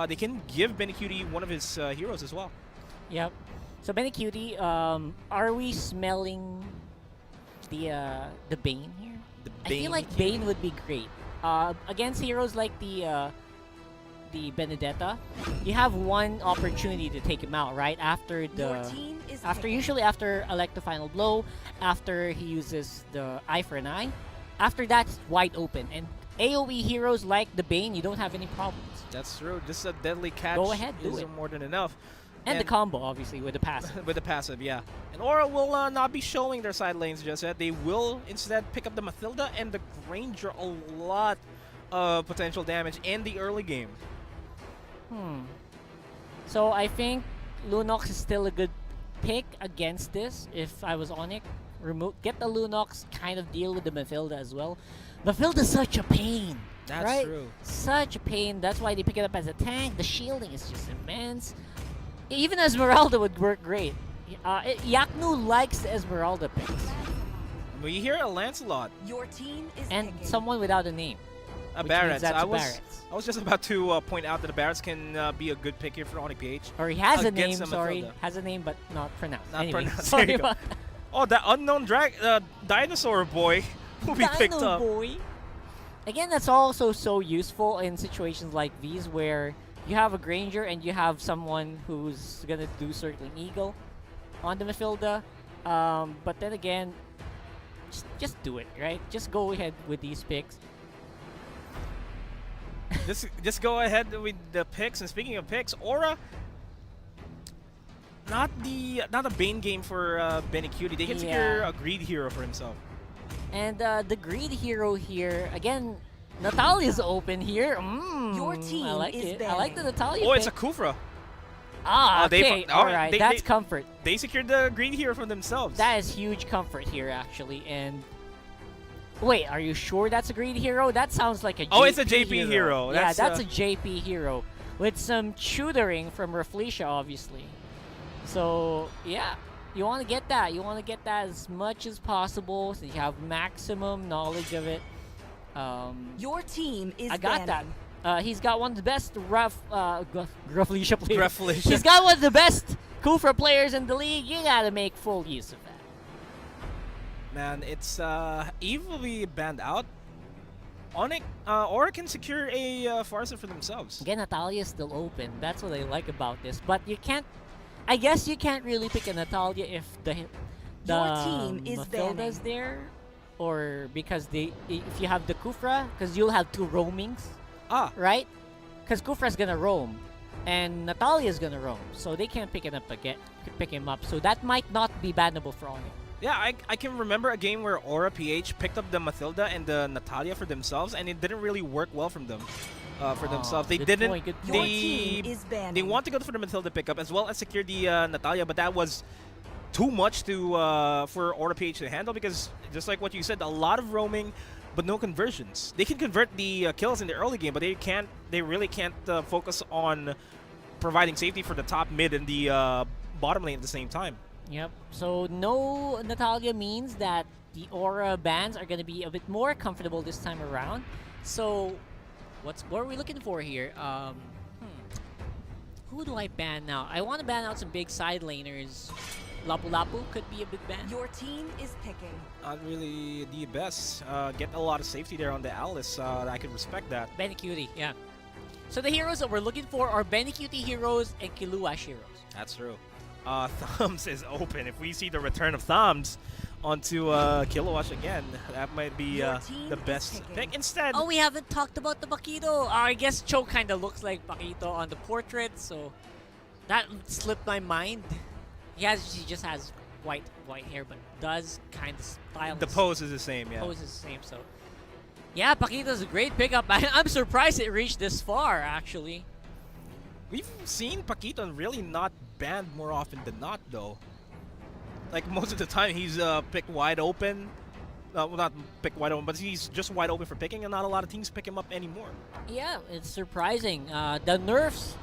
They can give Benecutie one of his heroes as well. Yep. So Benecutie, are we smelling the Bane here? I feel like Bane would be great against heroes like the Benedetta. You have one opportunity to take him out, right? After usually after Elect the Final Blow, after he uses the Eye for an Eye. After that, it's wide open. And AoE heroes like the Bane, you don't have any problems. That's true. Just a deadly catch. Go ahead, do is it. more than enough. And the combo, obviously, with the passive. With the passive, yeah. And Aura will not be showing their side lanes just yet. They will instead pick up the Mathilda and the Granger. A lot of potential damage in the early game. So I think Lunox is still a good pick against this if I was Onyx. Get the Lunox, kind of deal with the Mathilda as well. Mathilda's such a pain. That's right? true. Such a pain. That's why they pick it up as a tank. The shielding is just immense. Even Esmeralda would work great. Yaknu likes Esmeralda picks. We hear a Lancelot. Your team is and someone without a name. Barretts. I was just about to point out that the Barretts can be a good pick here for Onyx PH. Or he has a name, sorry. Has a name but not pronounced. Not anyway, pronounced. sorry There you go. Oh, that unknown dinosaur boy will be picked up. Boy. Again, that's also so useful in situations like these where you have a Granger and you have someone who's gonna do Circling Eagle on the Mathilda. But then again, just do it, right? Just go ahead with these picks. just go ahead with the picks. And speaking of picks, Aura, not a Bane game for Benecutie. They can secure a Greed hero for himself. And the Greed hero here, again, Natalia's open here. Your team I like is it. banning. I like the Natalia Oh, pick. it's a Kufra. Okay, alright, that's comfort. They secured the Greed hero for themselves. That is huge comfort here, actually. And wait, are you sure that's a Greed hero? That sounds like a JP Oh, it's a JP hero. Yeah, that's a JP hero. With some tutoring from Rafflesia, obviously. So, yeah. You want to get that. You want to get that as much as possible so you have maximum knowledge of it. Your team is I got banning. that. He's got one of the best Rafflesia players. Rafflesia. He's got one of the best Kufra players in the league. You got to make full use of that. Man, it's Eve will be banned out. Onyx, Aura can secure a Farsa for themselves. Again, Natalia's still open. That's what I like about this. But you can't... I guess you can't really pick a Natalia if the Your team is Mathilda's banning. there. Or because if you have the Kufra, because you'll have two roamings. Right? Because Kufra's gonna roam. And Natalia's gonna roam. So they can't pick him up. So that might not be bannable for Onyx. Yeah, I can remember a game where Aura PH picked up the Mathilda and the Natalia for themselves, and it didn't really work well from them. for themselves. They good didn't. point, good Your team is banning. They want to go for the Matilda pickup as well as secure the Natalia, but that was too much to for Aura PH to handle because just like what you said, a lot of roaming, but no conversions. They can convert the kills in the early game, but they can't. They really can't focus on providing safety for the top, mid, and the bottom lane at the same time. Yep. So no Natalia means that the Aura bans are going to be a bit more comfortable this time around. So what are we looking for here? Who do I ban now? I want to ban out some big side laners. Lapu Lapu could be a big ban. Your team is picking. Not really the best. Get a lot of safety there on the Alice. I could respect that. Benecutie, yeah. So the heroes that we're looking for are Benecutie heroes and Kiluash heroes. That's true. Thumbs is open. If we see the return of Thumbs onto Kilowash again, that might be the best pick. Instead, Oh, we haven't talked about the Paquito. I guess Cho kind of looks like Paquito on the portrait, so that slipped my mind. He just has white hair, but does kind of style. the pose is the same, yeah. Pose is the same, so yeah, Paquito's a great pickup. I'm surprised it reached this far, actually. We've seen Paquito really not banned more often than not, though. Like, most of the time, he's picked wide open. Well, not picked wide open, but he's just wide open for picking, and not a lot of teams pick him up anymore. Yeah, it's surprising. The nerfs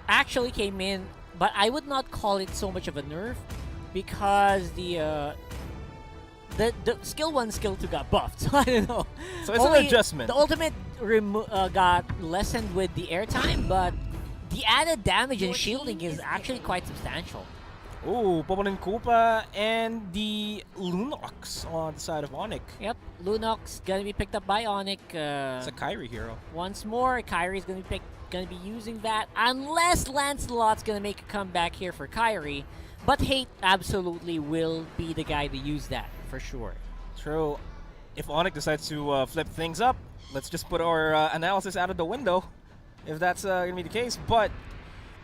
actually came in, but I would not call it so much of a nerf because the skill 1, skill 2 got buffed, so I don't know. So it's an adjustment. The ultimate got lessened with the airtime, but the added damage and shielding is actually quite substantial. Ooh, Popolin Koopa and the Lunox on the side of Onyx. Yep, Lunox gonna be picked up by Onyx. It's a Kyrie hero. Once more, Kyrie's gonna be using that unless Lancelot's gonna make a comeback here for Kyrie. But Hate absolutely will be the guy to use that for sure. True. If Onyx decides to flip things up, let's just put our analysis out of the window, if that's gonna be the case. But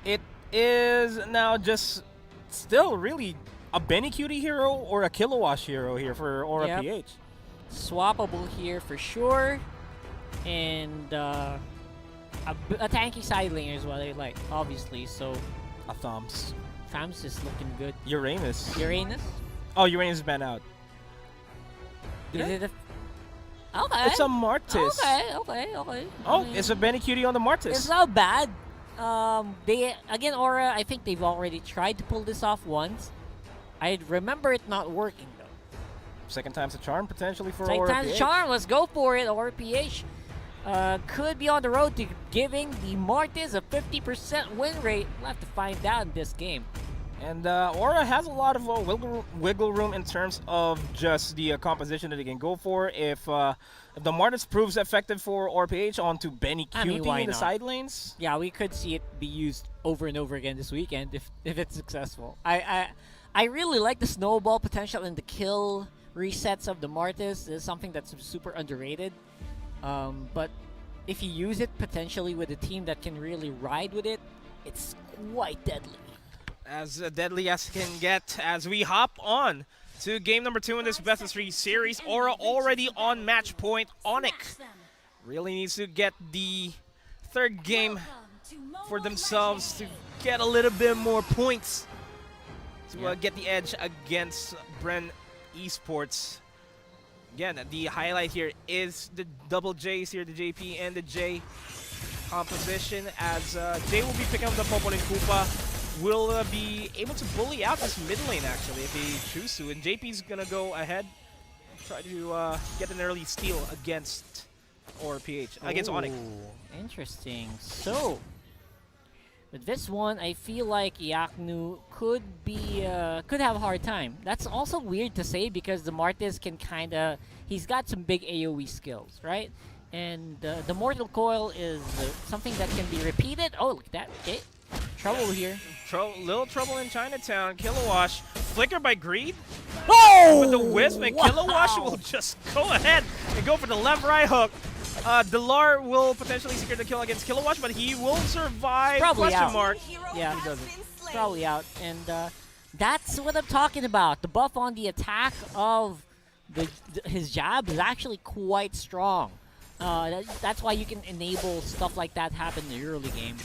it is now just still really a Benecutie hero or a Kilowash hero here for Aura PH. Swappable here for sure. And a tanky side laner is what I like, obviously. So a Thumbs. Thumbs is looking good. Uranus. Oh, Uranus is banned out. Is it a... Okay. It's a Martis. Okay. Oh, it's a Benecutie on the Martis. It's not bad. Again, Aura, I think they've already tried to pull this off once. I remember it not working though. Second time's a charm potentially for Second Aura time's a PH. charm. Let's go for it. Aura PH could be on the road to giving the Martis a 50% win rate. We'll have to find out in this game. And Aura has a lot of wiggle room in terms of just the composition that they can go for. If the Martis proves effective for Aura PH onto Benecutie in the side lanes. Yeah, we could see it be used over and over again this weekend if it's successful. I really like the snowball potential and the kill resets of the Martis. Is something that's super underrated. But if you use it potentially with a team that can really ride with it, it's quite deadly. As deadly as can get as we hop on to game number 2 in this best of 3 series. Aura already on match point. Onyx really needs to get the third game for themselves to get a little bit more points to get the edge against Bren Esports. Again, the highlight here is the double J's here, the JP and the J composition, as J will be picking up the Popolin Koopa. Will be able to bully out this mid lane, actually, if he chooses to. And JP's going to go ahead, try to get an early steal against Aura PH, against Onyx. Interesting. So, with this one, I feel like Yaknu could have a hard time. That's also weird to say because the Martis can he's got some big AoE skills, right? And the Mortal Coil is something that can be repeated. Oh, look at that. Okay. Trouble here. Little trouble in Chinatown. Kilowash, flicker by Greed. Oh! With the Wisp, and Kilowash will just go ahead and go for the left-right hook. Delar will potentially secure the kill against Kilowash, but he will survive. Probably question out. mark. Yeah, he doesn't. Probably out. And that's what I'm talking about. The buff on the attack of his jab is actually quite strong. That's why you can enable stuff like that happen in the early game.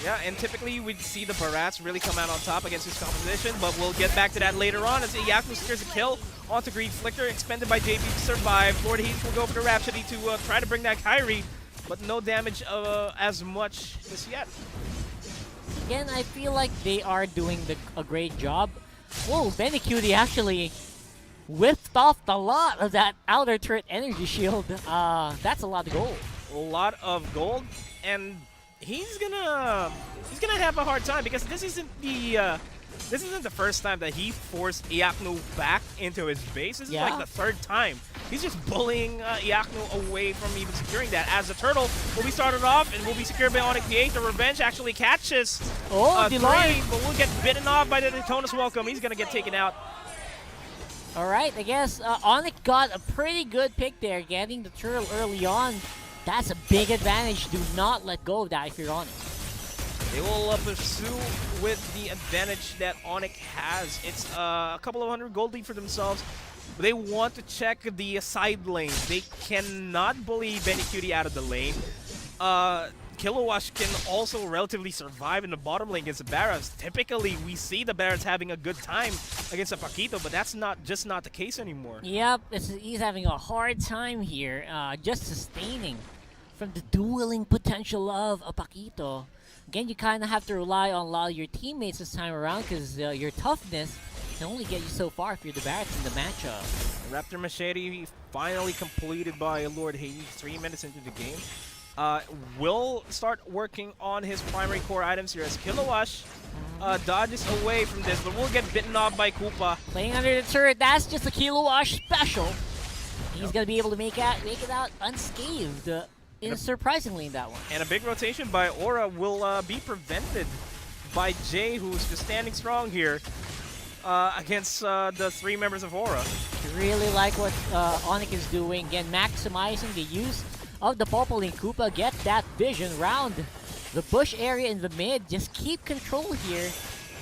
Yeah, and typically we'd see the Barats really come out on top against his competition, but we'll get back to that later on as Iyaku secures a kill onto Greed Flicker, expended by JP to survive. Lord Hades will go for the Rhapsody to try to bring that Kyrie, but no damage as much as yet. Again, I feel like they are doing a great job. Whoa, Benicuti actually whiffed off a lot of that outer turret energy shield. That's a lot of gold. A lot of gold, and he's gonna have a hard time because this isn't the first time that he forced Iaknu back into his base. This is like the third time. He's just bullying Iaknu away from even securing that. As the turtle will be started off and will be secured by Onyx PH. The Revenge actually catches three, but will get bitten off by the Daytona's Welcome. He's gonna get taken out. Alright, I guess Onyx got a pretty good pick there, getting the turtle early on. That's a big advantage. Do not let go of that if you're Onyx. They will pursue with the advantage that Onyx has. It's a couple of 100 gold lead for themselves. They want to check the side lanes. They cannot bully Benicuti out of the lane. Kilowash can also relatively survive in the bottom lane against the Barats. Typically, we see the Barats having a good time against a Paquito, but that's just not the case anymore. Yep, he's having a hard time here, just sustaining from the dueling potential of a Paquito. Again, you kind of have to rely on a lot of your teammates this time around because your toughness can only get you so far if you're the Barats in the matchup. Raptor Machete finally completed by Lord Hades 3 minutes into the game. Will start working on his primary core items here as Kilowash dodges away from this, but will get bitten off by Koopa. Playing under the turret, that's just a Kilowash special. He's going to be able to make it out unscathed. Surprisingly in that one. And a big rotation by Aura will be prevented by Jay, who's just standing strong here against the three members of Aura. Really like what Onyx is doing. Again, maximizing the use of the Popoline Koopa. Get that vision round the bush area in the mid. Just keep control here,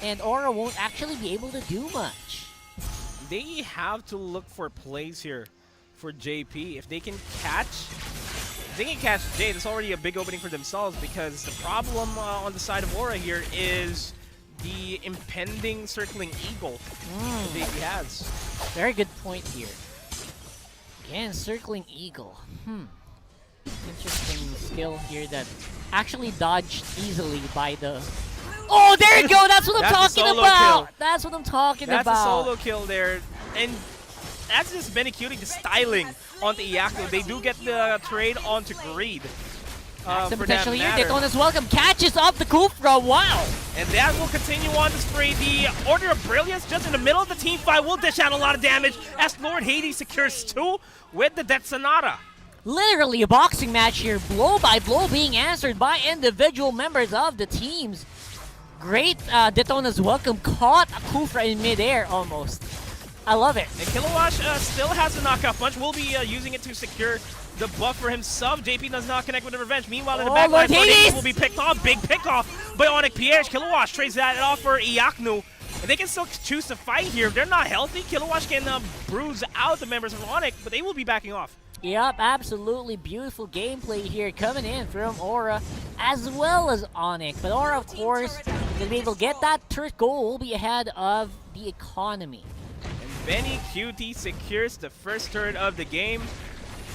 and Aura won't actually be able to do much. They have to look for plays here for JP. If they can catch Jay, that's already a big opening for themselves, because the problem on the side of Aura here is the impending circling eagle that JP has. Very good point here. Again, circling eagle. Interesting skill here that actually dodged easily by the... Oh, there you go! That's what I'm talking about! That's what I'm talking about! That's a solo kill there. And that's just Benicuti just styling onto Iyaku. They do get the trade onto Greed. For potential here. Daytona's Welcome catches up the Kufra. Wow! And that will continue on display. The Order of Brilliance just in the middle of the team fight will dish out a lot of damage as Lord Hades secures 2 with the Death Sonata. Literally a boxing match here, blow by blow being answered by individual members of the teams. Great Daytona's Welcome caught a Kufra in midair almost. I love it. And Kilowash still has a knockout punch. Will be using it to secure the buff for himself. JP does not connect with the Revenge. Meanwhile, in the back line, Hades will be picked off. Big pick off by Onyx PH. Kilowash trades that off for Iaknu. And they can still choose to fight here. If they're not healthy, Kilowash can bruise out the members of Onyx, but they will be backing off. Yep, absolutely beautiful gameplay here coming in from Aura as well as Onyx. But Aura, of course, to be able to get that turret goal will be ahead of the economy. And Benicuti secures the first turret of the game,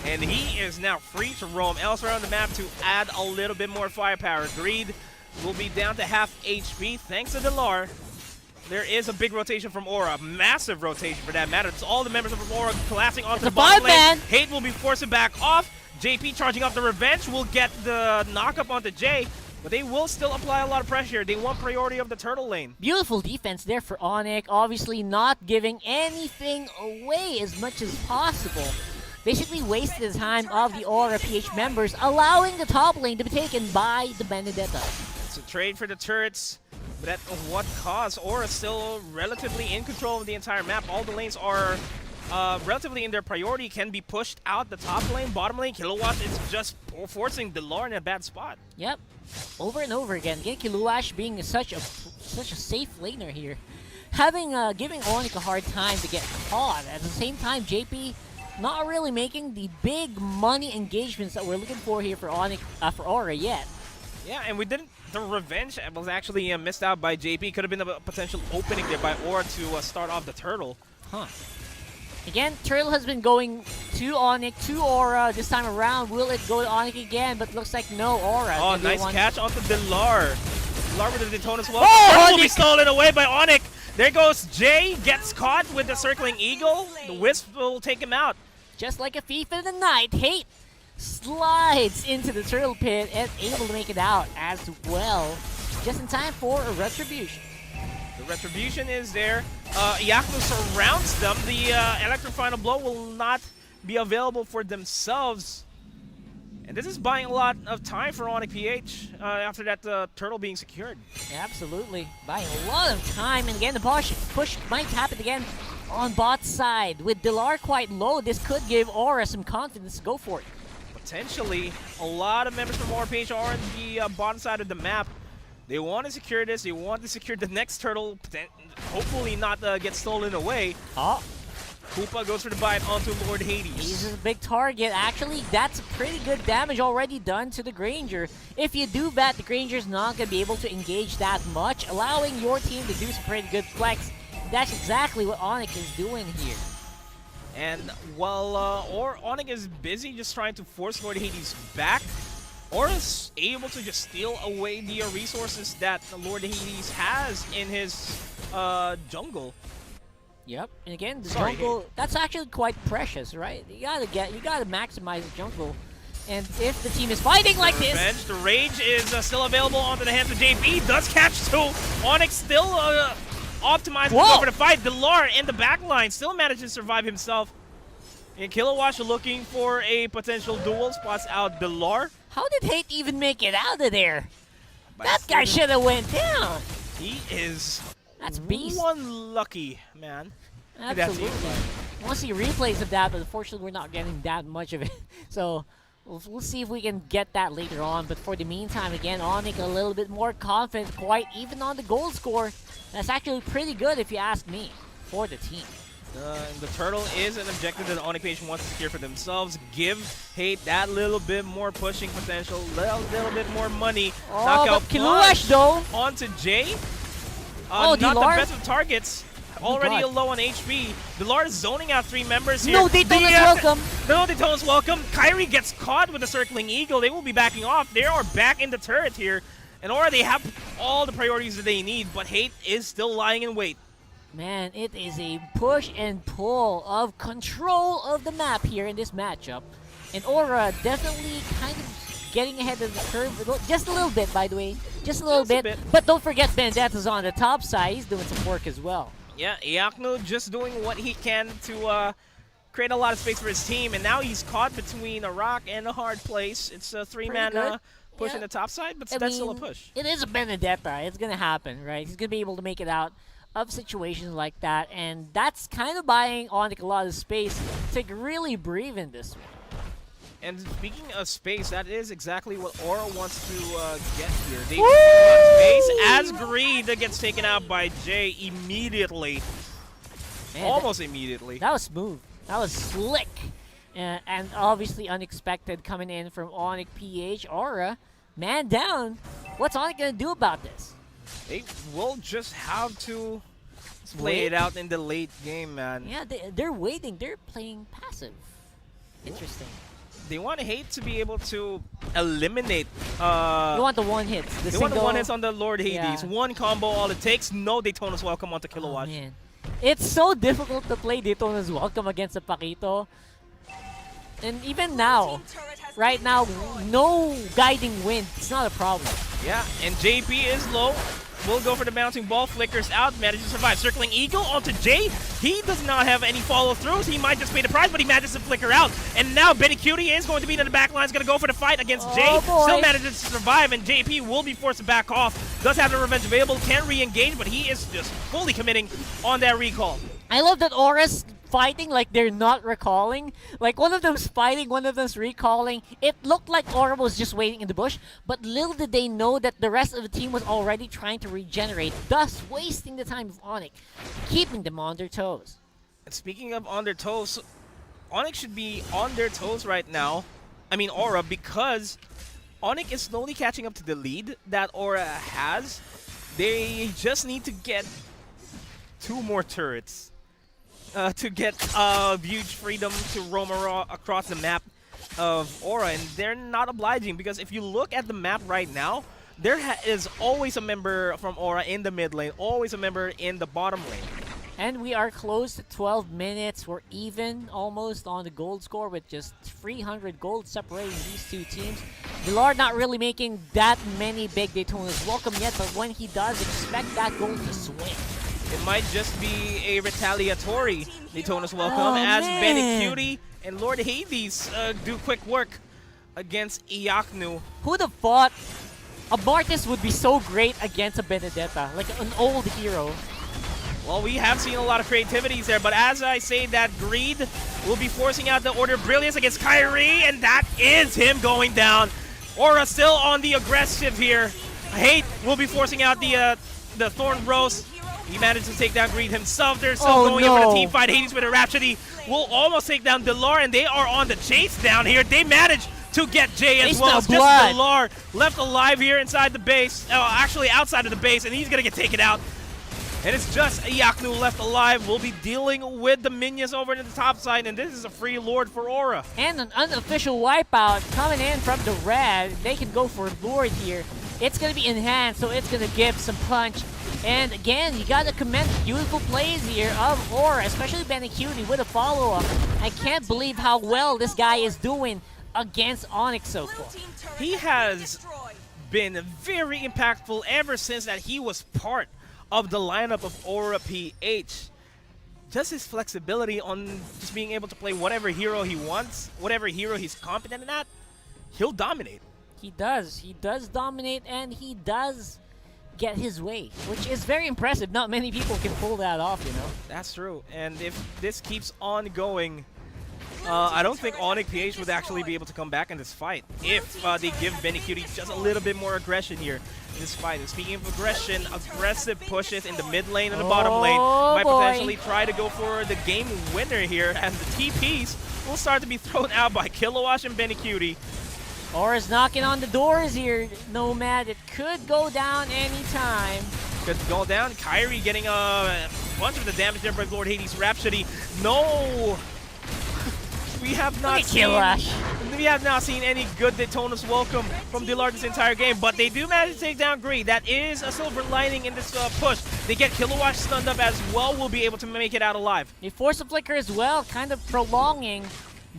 and he is now free to roam elsewhere on the map to add a little bit more firepower. Greed will be down to half HP thanks to Delar. There is a big rotation from Aura, a massive rotation for that matter. It's all the members of Aura collapsing onto the bottom lane. Hate will be forced back off. JP charging off the Revenge will get the knock-up onto Jay, but they will still apply a lot of pressure. They want priority of the turtle lane. Beautiful defense there for Onyx, obviously not giving anything away as much as possible. Basically wasted the time of the Aura PH members, allowing the top lane to be taken by the Benedetta. It's a trade for the turrets. But at what cost? Aura still relatively in control of the entire map. All the lanes are relatively in their priority, can be pushed out the top lane, bottom lane. Kilowatt is just forcing Delar in a bad spot. Yep, over and over again. Again, Kilowatt being such a safe laner here, giving Onyx a hard time to get caught. At the same time, JP not really making the big money engagements that we're looking for here for for Aura yet. Yeah, and we didn't. The revenge was actually missed out by JP. Could have been a potential opening there by Aura to start off the turtle. Huh. Again, Turtle has been going to Onyx, to Aura this time around. Will it go to Onyx again? But looks like no, Aura. Oh, nice catch onto Delar. Delar with the Daytona as well. Oh, will be stolen away by Onyx. There goes Jay, gets caught with the circling eagle. The Wisp will take him out. Just like a thief in the night, Hate slides into the turtle pit and able to make it out as well. Just in time for a retribution. The retribution is there. Yaku surrounds them. The Electro Final Blow will not be available for themselves. And this is buying a lot of time for Onyx PH after that turtle being secured. Yeah, absolutely. Buying a lot of time. And again, the push might happen again on bot side. With Delar quite low, this could give Aura some confidence to go for it. Potentially, a lot of members from Aura PH are on the bottom side of the map. They want to secure this. They want to secure the next turtle. Hopefully not get stolen away. Oh. Koopa goes for the bite onto Lord Hades. He's a big target. Actually, that's pretty good damage already done to the Granger. If you do that, the Granger's not going to be able to engage that much, allowing your team to do some pretty good flex. That's exactly what Onyx is doing here. And while Onyx is busy just trying to force Lord Hades back, Aura's able to just steal away the resources that Lord Hades has in his jungle. Yep, and again, the jungle, that's actually quite precious, right? You gotta maximize the jungle. And if the team is fighting like this... The rage is still available onto the hands of JP. Does catch two. Onyx still optimized for the fight. Delar in the back line still managed to survive himself. And Kilowatt looking for a potential duel. Spots out Delar. How did Hate even make it out of there? That guy should have went down. He is... That's beast. One lucky man. Absolutely. I want to see replays of that, but unfortunately we're not getting that much of it. So we'll see if we can get that later on. But for the meantime, again, Onyx a little bit more confident, quite even on the goal score. That's actually pretty good if you ask me, for the team. The turtle is an objective that Onyx PH wants to secure for themselves. Give Hate that little bit more pushing potential, little bit more money. Knockout Kiluash though onto Jay. Not the Delar? best of targets. Already low on HP. Delar is zoning out 3 members here. No, Daytona's welcome. No, Daytona's welcome. Kyrie gets caught with the circling eagle. They will be backing off. They are back in the turret here. And Aura, they have all the priorities that they need, but Hate is still lying in wait. Man, it is a push and pull of control of the map here in this matchup. And Aura definitely kind of getting ahead of the curve, just a little bit, by the way. Just a little bit. But don't forget Vendetta's on the top side. He's doing some work as well. Yeah, Iakno just doing what he can to create a lot of space for his team. And now he's caught between a rock and a hard place. It's a 3-man push in the top side, but that's still a push. It is a Benedetta. It's going to happen, right? He's going to be able to make it out of situations like that. And that's kind of buying Onyx a lot of space to really breathe in this one. And speaking of space, that is exactly what Aura wants to get here. They want space as Greed gets taken out by Jay immediately. Man, almost immediately. That was smooth. That was slick. And obviously unexpected coming in from Onyx PH. Aura, man down. What's Onyx going to do about this? They will just have to play it out in the late game, man. Yeah, they're waiting. They're playing passive. Interesting. They want Hate to be able to eliminate. You want the one hits. They want the one hits on the Lord Hades. Yeah. One combo, all it takes. No Daytona's welcome onto Kilowatt. Oh, man. It's so difficult to play Daytona's welcome against a Paquito. And even now, right now, no guiding wind. It's not a problem. Yeah, and JP is low. Will go for the bouncing ball, flickers out, manages to survive. Circling Eagle onto Jay. He does not have any follow-throughs. He might just pay the price, but he manages to flicker out. And now Betty Cutie is going to be in the back line. Is going to go for the fight against Jay. Boy. Still manages to survive, and JP will be forced to back off. Does have the revenge available, can re-engage, but he is just fully committing on that recall. I love that Aura's fighting like they're not recalling. Like one of them's fighting, one of them's recalling. It looked like Aura was just waiting in the bush, but little did they know that the rest of the team was already trying to regenerate, thus wasting the time of Onyx, keeping them on their toes. And speaking of on their toes, Onyx should be on their toes right now. I mean Aura, because Onyx is slowly catching up to the lead that Aura has. They just need to get 2 more turrets to get huge freedom to roam across the map of Aura, and they're not obliging because if you look at the map right now, there is always a member from Aura in the mid lane, always a member in the bottom lane. And we are close to 12 minutes. We're even almost on the gold score with just 300 gold separating these two teams. Villard not really making that many big Daytonas welcome yet, but when he does, expect that gold to swing. It might just be a retaliatory Daytona's welcome as Benecutie and Lord Hades do quick work against Iaknu. Who'd have thought a Martis would be so great against a Benedetta, like an old hero? Well, we have seen a lot of creativities there, but as I say that, Greed will be forcing out the Order of Brilliance against Kyrie, and that is him going down. Aura still on the aggressive here. Hate will be forcing out the Thorn Bros. He managed to take down Greed himself. They're still going in for the team fight. Hades with a Rhapsody will almost take down Delar, and they are on the chase down here. They managed to get Jay as well. It's just Delar left alive here inside the base. Actually outside of the base, and he's going to get taken out. And it's just Iaknu left alive. We'll be dealing with the minions over to the top side, and this is a free Lord for Aura. And an unofficial wipeout coming in from the red. They can go for Lord here. It's going to be enhanced, so it's going to give some punch. And again, you got to commend beautiful plays here of Aura, especially Benecutie with a follow-up. I can't believe how well this guy is doing against Onyx so far. He has been very impactful ever since that he was part of the lineup of Aura PH. Just his flexibility on just being able to play whatever hero he wants, whatever hero he's competent at, he'll dominate. He does. He does dominate, and he does get his way, which is very impressive. Not many people can pull that off, you know. That's true. And if this keeps on going, I don't think Onyx PH would actually be able to come back in this fight if they give Benecutie just a little bit more aggression here in this fight. And speaking of aggression, aggressive pushes in the mid lane and the bottom lane might potentially try to go for the game winner here, as the TPs will start to be thrown out by Kilowash and Benecutie. Aura's knocking on the doors here, Nomad. It could go down anytime. Could go down. Kyrie getting a bunch of the damage there by Lord Hades Rhapsody. No! We have not seen any good Daytona's welcome from Dillard this entire game, but they do manage to take down Greed. That is a silver lining in this push. They get Kilowatt stunned up as well. Will be able to make it out alive. They force a flicker as well, kind of prolonging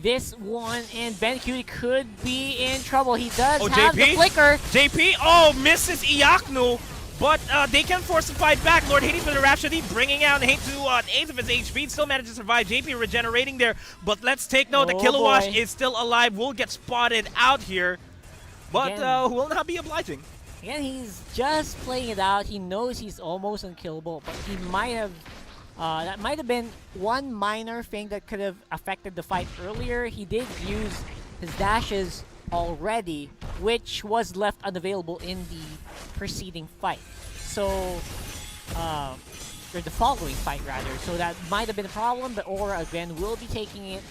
this one, and Benecutie could be in trouble. He does have the flicker. JP, misses Iaknu. But they can force the fight back. Lord Hades with a Rhapsody bringing out Hate to an eighth of his HP. Still manages to survive. JP regenerating there. But let's take note that Kilowash is still alive. Will get spotted out here. But will not be obliging. Again, he's just playing it out. He knows he's almost unkillable. But he might have... that might have been one minor thing that could have affected the fight earlier. He did use his dashes already, which was left unavailable in the preceding fight. So, or the following fight rather. So that might have been a problem, but Aura again will be taking it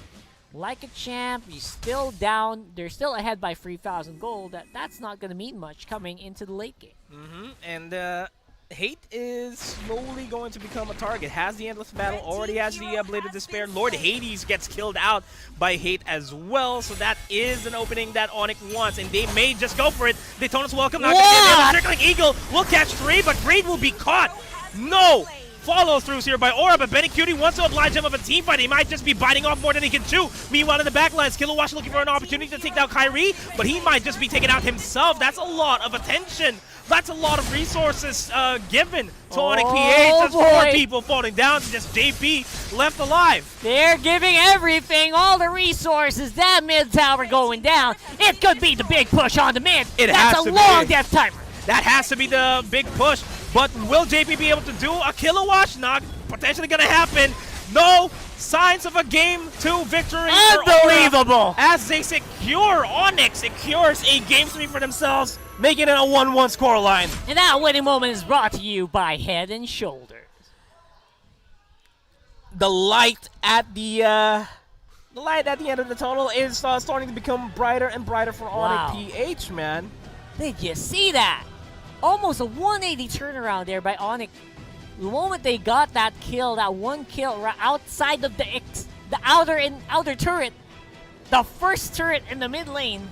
like a champ. He's still down. They're still ahead by 3,000 gold. That's not going to mean much coming into the late game. And Hate is slowly going to become a target. Has the Endless Battle, already has the Blade of Despair. Lord Hades gets killed out by Hate as well, so that is an opening that Onyx wants, and they may just go for it. Daytona's welcome, not gonna get Circling Eagle will catch 3, but Greed will be caught. No! Follow-throughs here by Aura, but Benecutie wants to oblige him of a team fight. He might just be biting off more than he can chew. Meanwhile, in the backlines, Kilowash looking for an opportunity to take down Kyrie, but he might just be taken out himself. That's a lot of attention. That's a lot of resources given to Onyx PH. That's 4 people falling down to just JP left alive. They're giving everything, all the resources. That mid tower going down. It could be the big push on the mid. That's a long death timer. That has to be the big push. But will JP be able to do a Kilowatt? Not potentially going to happen. No signs of a game 2 victory. Unbelievable! As they secure, Onyx secures a game 3 for themselves, making it a 1-1 scoreline. And that winning moment is brought to you by Head and Shoulders. The light at the the light at the end of the tunnel is starting to become brighter and brighter for Wow. Onyx PH, man. Did you see that? Almost a 180 turnaround there by Onyx. The moment they got that kill, that one kill right outside of the outer turret, the first turret in the mid lane,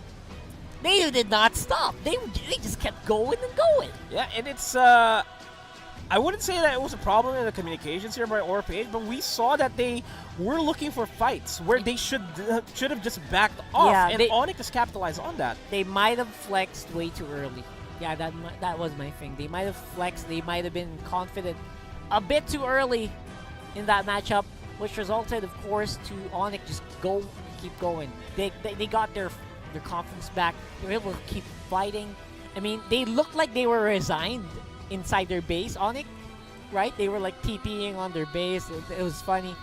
they did not stop. They just kept going and going. Yeah, and it's I wouldn't say that it was a problem in the communications here by Aura PH, but we saw that they were looking for fights where they should have just backed off, Yeah, and Onyx has capitalized on that. They might have flexed way too early. Yeah, that was my thing. They might have flexed. They might have been confident a bit too early in that matchup, which resulted, of course, to Onyx just keep going. They got their confidence back. They were able to keep fighting. I mean, they looked like they were resigned inside their base, Onyx, right? They were like TPing on their base. It was funny.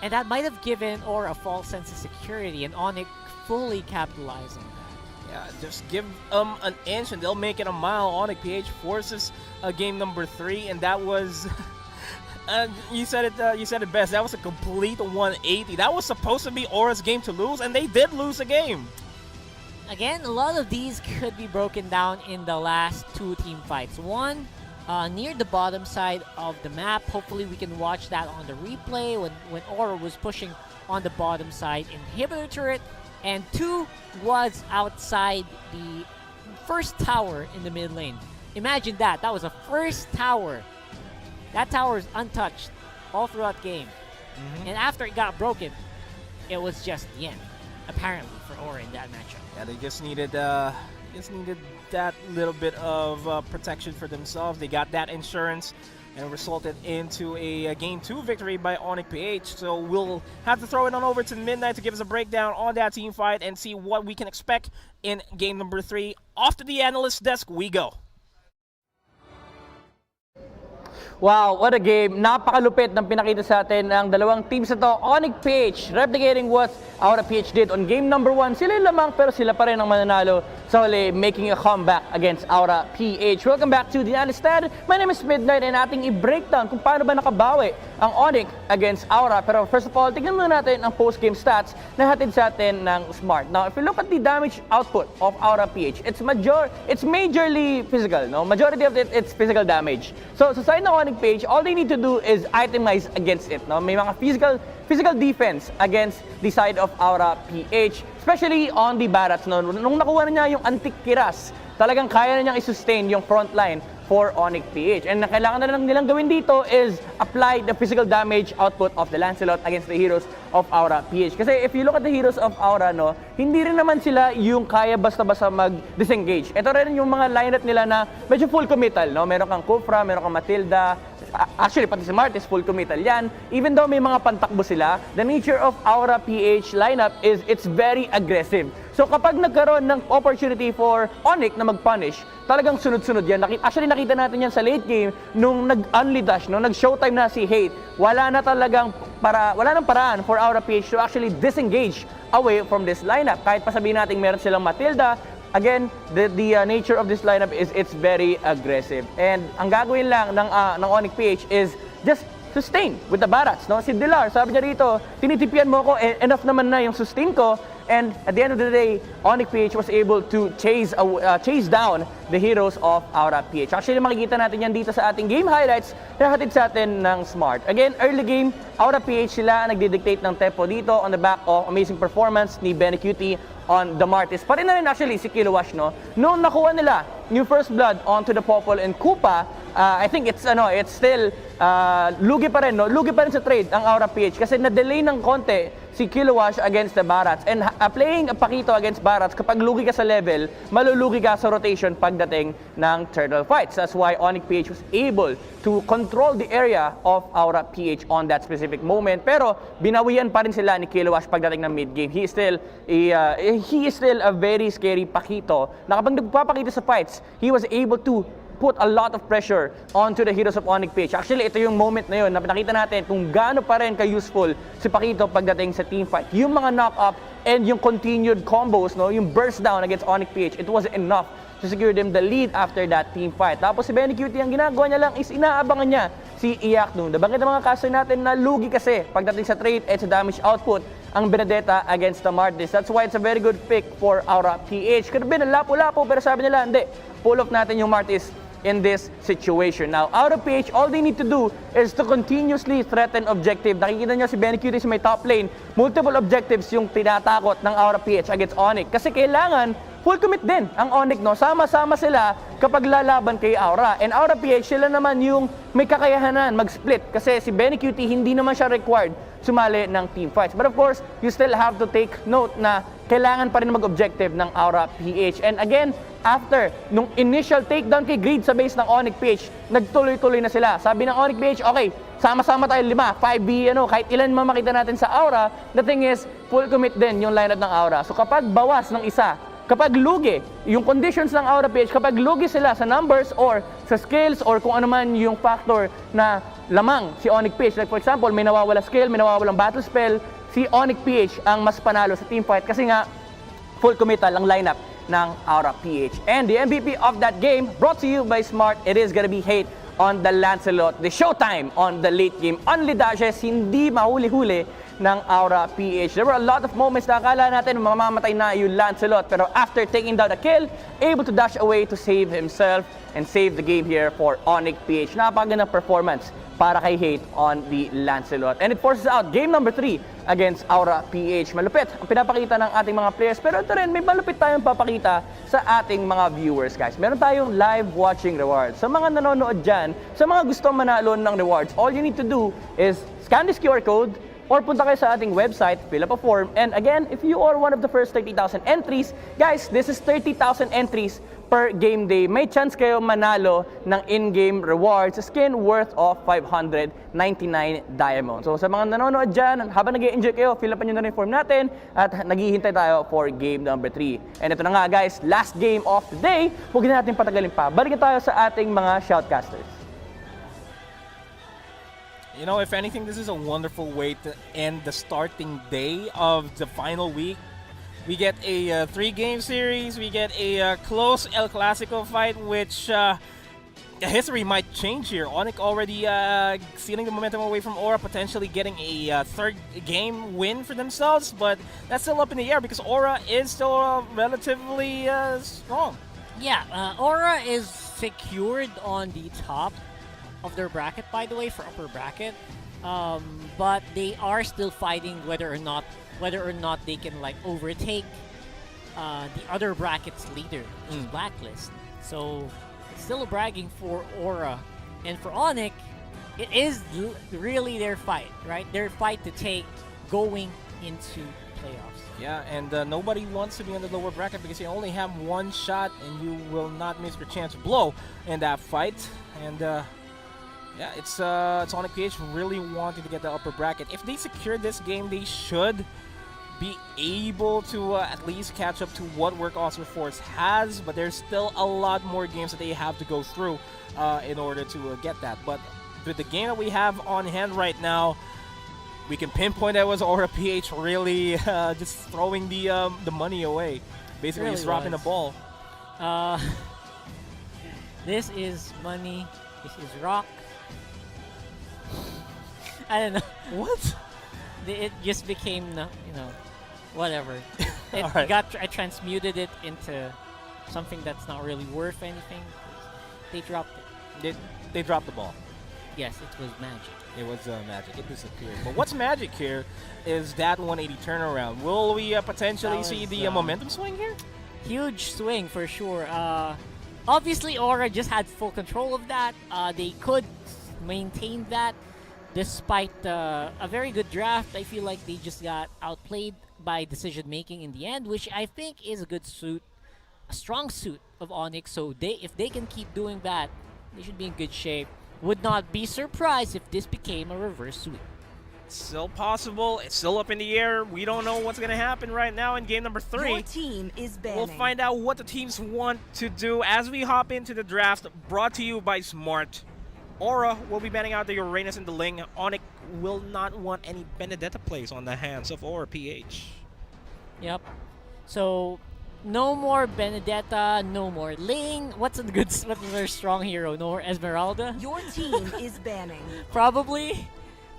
And that might have given Aura a false sense of security, and Onyx fully capitalized on that. Yeah, just give them an inch and they'll make it a mile. Onyx PH forces game number 3, and that was you said it best. That was a complete 180. That was supposed to be Aura's game to lose, and they did lose the game. Again, a lot of these could be broken down in the last 2 team fights. One, near the bottom side of the map. Hopefully we can watch that on the replay when Aura was pushing on the bottom side inhibitor turret. And 2 was outside the first tower in the mid lane. Imagine that. That was a first tower. That tower is untouched all throughout game. And after it got broken, it was just the end, apparently, for Aura in that matchup. Yeah, they just needed that little bit of protection for themselves. They got that insurance, and it resulted into a Game 2 victory by Onyx PH. So we'll have to throw it on over to Midnight to give us a breakdown on that team fight and see what we can expect in game number 3. Off to the analyst desk we go. Wow, what a game. Napakalupit ng pinakita sa atin ng dalawang teams na to. Onyx PH, replicating what Aura PH did on game number 1. Sila lamang pero sila pa rin ang mananalo sa huli, making a comeback against Aura PH. Welcome back to the Analystad. My name is Midnight and ating i-breakdown kung paano ba nakabawi ang Onyx against Aura. Pero first of all, tignan muna natin ang post-game stats na hatid sa atin ng Smart. Now, if you look at the damage output of Aura PH, it's majorly physical. No? Majority of it's physical damage. So, sa side ng Onyx PH, all they need to do is itemize against it. No? May mga physical defense against the side of Aura PH, especially on the Barats. No? Nung nakuha na niya yung Antique Kiras, talagang kaya na niyang i-sustain yung front line for Onyx PH. And ang kailangan na lang nilang gawin dito is apply the physical damage output of the Lancelot against the heroes of Aura PH. Kasi if you look at the heroes of Aura, no, hindi rin naman sila yung kaya basta-basta mag-disengage. Ito rin yung mga lineup nila na medyo full committal. No? Meron kang Kufra, meron kang Matilda, actually pati si Martis full committal yan. Even though may mga pantakbo sila, the nature of Aura PH lineup is it's very aggressive. So kapag nagkaroon ng opportunity for Onyx na mag-punish, talagang sunod-sunod yan. Actually nakita natin yan sa late game nung nag-unli dash, nung nag-showtime na si Hate. Wala nang paraan for Aura PH to actually disengage away from this lineup. Kahit pa sabihin natin meron silang Matilda, again, the nature of this lineup is it's very aggressive. And ang gagawin lang ng Onyx PH is just sustain with the Barats. No? Si Dilar, sabi niya rito, tinitipian mo ko, enough naman na yung sustain ko. And at the end of the day, Onyx PH was able to chase down the heroes of Aura PH. Actually, makikita natin yan dito sa ating game highlights na hatid sa atin ng Smart. Again, early game, Aura PH sila nagdidictate ng tempo dito on the back of amazing performance ni Benecutie on the Martis. Pati na rin actually si Kilowash, no? Noong nakuha nila yung first blood onto the Popol and Koopa, I think it's still lugi pa rin, no? Lugi pa rin sa trade ang Aura PH kasi na-delay ng konti si Kilowash against the Barats. And playing a Pakito against Barats, kapag lugi ka sa level, malulugi ka sa rotation pagdating ng turtle fights. That's why Onyx PH was able to control the area of Aura PH on that specific moment. Pero binawian pa rin sila ni Kilowash pagdating ng mid-game. He is still a very scary Pakito na kapag nagpapakita sa fights, he was able to put a lot of pressure onto the heroes of Onyx PH. Actually, ito yung moment na yun na pinakita natin kung gaano pa rin ka-useful si Pakito pagdating sa team fight. Yung mga knock-up and yung continued combos, no, yung burst down against Onyx PH, it was enough to secure them the lead after that team fight. Tapos si Benecutie, ang ginagawa niya lang is inaabangan niya si Iyak nung nabanggit ng mga caster natin na lugi kasi pagdating sa trade at sa damage output ang Benedetta against the Martis. That's why it's a very good pick for Aura PH. Could have been a lapo-lapo, pero sabi nila, hindi, pull off natin yung Martis in this situation. Now, Aura PH, all they need to do is to continuously threaten objective. Nakikita nyo si Benny Cutie sa may top lane, multiple objectives yung tinatakot ng Aura PH against Onyx. Kasi kailangan full commit din ang Onyx, no? Sama-sama sila kapag lalaban kay Aura. And Aura PH, sila naman yung may kakayahanan mag-split. Kasi si Benny Cutie, hindi naman siya required sumali ng team fights. But of course, you still have to take note na kailangan pa rin mag-objective ng Aura PH. And again, after nung initial takedown kay Greed sa base ng Onyx PH, nagtuloy-tuloy na sila. Sabi ng Onyx PH, okay, sama-sama tayo 5, 5B, kahit ilan man makita natin sa Aura, the thing is, full commit din yung lineup ng Aura. So kapag bawas ng isa, kapag lugi, yung conditions ng Aura PH, kapag lugi sila sa numbers or sa skills or kung ano man yung factor na lamang si Onyx PH, like for example, may nawawala skill, may nawawalang battle spell, si Onyx PH ang mas panalo sa team fight kasi nga full committal ang lineup ng Aura PH. And the MVP of that game, brought to you by Smart, it is gonna be Hate on the Lancelot. The showtime on the late game. Only dashes, hindi mahuli-huli ng Aura PH. There were a lot of moments na akala natin mamamatay na yung Lancelot, pero after taking down the kill, able to dash away to save himself and save the game here for Onyx PH. Napakagandang performance para kay Hate on the Lancelot. And it forces out game number 3 against Aura PH. Malupit ang pinapakita ng ating mga players, pero ito rin, may malupit tayong papakita sa ating mga viewers, guys. Meron tayong live watching rewards. Sa mga nanonood dyan, sa mga gusto manalo ng rewards, all you need to do is scan this QR code, or punta kayo sa ating website, fill up a form, and again, if you are one of the first 30,000 entries, guys, this is 30,000 entries per game day. May chance kayo manalo ng in-game rewards, skin worth of 599 diamonds. So sa mga nanonood dyan, habang nag-enjoy kayo, fill up nyo na rin form natin at naghihintay tayo for game number 3. And ito na nga, guys, last game of the day. Huwag na natin patagalin pa. Balikan tayo sa ating mga shoutcasters. You know, if anything, this is a wonderful way to end the starting day of the final week. We get a 3-game series, we get a close El Clasico fight, which history might change here. Onyx already stealing the momentum away from Aura, potentially getting a third game win for themselves, but that's still up in the air because Aura is still relatively strong. Yeah, Aura is secured on the top of their bracket, by the way, for upper bracket, but they are still fighting whether or not they can like overtake the other bracket's leader, which is Blacklist. So it's still a bragging for Aura, and for Onyx, it is really their fight, right? Their fight to take going into playoffs. Yeah, and nobody wants to be in the lower bracket because you only have one shot, and you will not miss your chance to blow in that fight. And yeah, it's Onyx PH really wanting to get the upper bracket. If they secure this game, they should be able to at least catch up to what Work Oscar Force has, but there's still a lot more games that they have to go through in order to get that. But with the game that we have on hand right now, we can pinpoint that was Aura PH really just throwing the money away. Basically, Really just dropping the ball. This is money. This is rock. I don't know. What? It just became, whatever. Alright. I transmuted it into something that's not really worth anything. They dropped it. They dropped the ball. Yes, it was magic. It was magic. It disappeared. But what's magic here is that 180 turnaround. Will we potentially see the momentum swing here? Huge swing for sure. Obviously, Aura just had full control of that. They could maintain that despite a very good draft. I feel like they just got outplayed by decision making in the end, which I think is a good suit, a strong suit of Onyx. So if they can keep doing that, they should be in good shape. Would not be surprised if this became a reverse sweep. Still possible. It's still up in the air. We don't know what's going to happen right now in game number 3. Your team is banning. We'll find out what the teams want to do as we hop into the draft, brought to you by Smart. Aura will be banning out the Uranus and the Ling. Onyx will not want any Benedetta plays on the hands of Aura PH. Yep. So, no more Benedetta, no more Ling. What's their strong hero? No more Esmeralda? Your team is banning. Probably.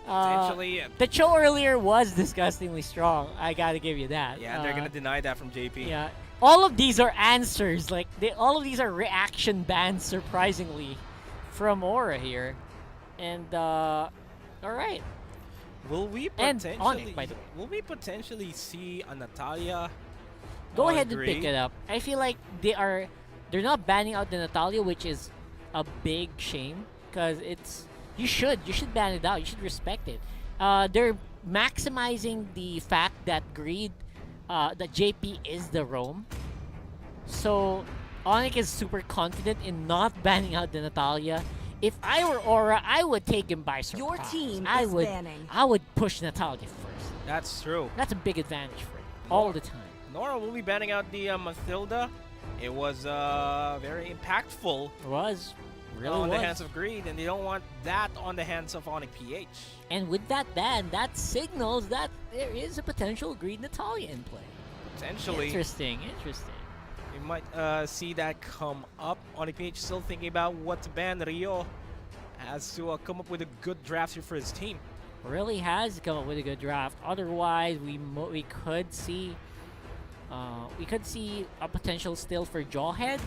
Potentially. The show earlier was disgustingly strong. I gotta give you that. Yeah, they're gonna deny that from JP. Yeah, all of these are answers. Like all of these are reaction bans, surprisingly, from Aura here. And all right. Will we And potentially? Onyx, by the way. Will we potentially see a Natalia? Go on ahead and Gray? pick it up. I feel like they're not banning out the Natalia, which is a big shame because you should ban it out. You should respect it. They're maximizing the fact that that JP is the roam. So Onyx is super confident in not banning out the Natalia. If I were Aura, I would take him by surprise. Your team I is would, banning. I would push Natalia first. That's true. That's a big advantage for him all the time. Nora will be banning out the Mathilda. It was very impactful. It was. Really on was. the hands of Greed, and they don't want that on the hands of Onyx PH. And with that ban, that signals that there is a potential Greed Natalia in play. Potentially. Interesting. We might see that come up. Onyx PH still thinking about what to ban. Rio has to come up with a good draft here for his team. Really has come up with a good draft. Otherwise, we could see a potential still for Jawhead.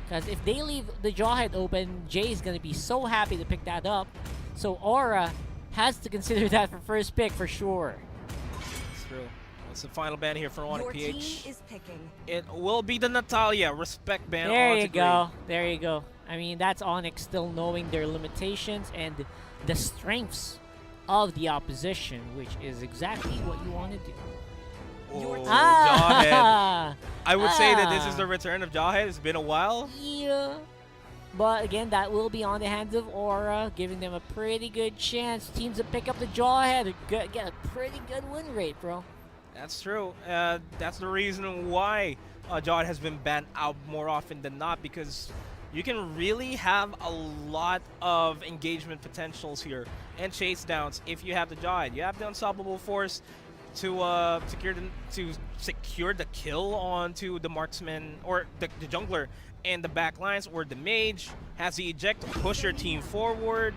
Because if they leave the Jawhead open, Jay is going to be so happy to pick that up. So Aura has to consider that for first pick for sure. It's true. What's the final ban here for Onyx PH? Your team is picking. It will be the Natalia. Respect ban. There onto you go. There you go. I mean, that's Onyx still knowing their limitations and the strengths of the opposition, which is exactly what you want to do. Jawhead. I would say that this is the return of Jawhead. It's been a while. Yeah. But again, that will be on the hands of Aura, giving them a pretty good chance. Teams that pick up the Jawhead get a pretty good win rate, bro. That's true. That's the reason why Jawhead has been banned out more often than not, because you can really have a lot of engagement potentials here and chase downs if you have the Jawhead. You have the unstoppable force to secure the kill onto the marksman or the jungler and the back lines, or the mage has the eject to push your team forward.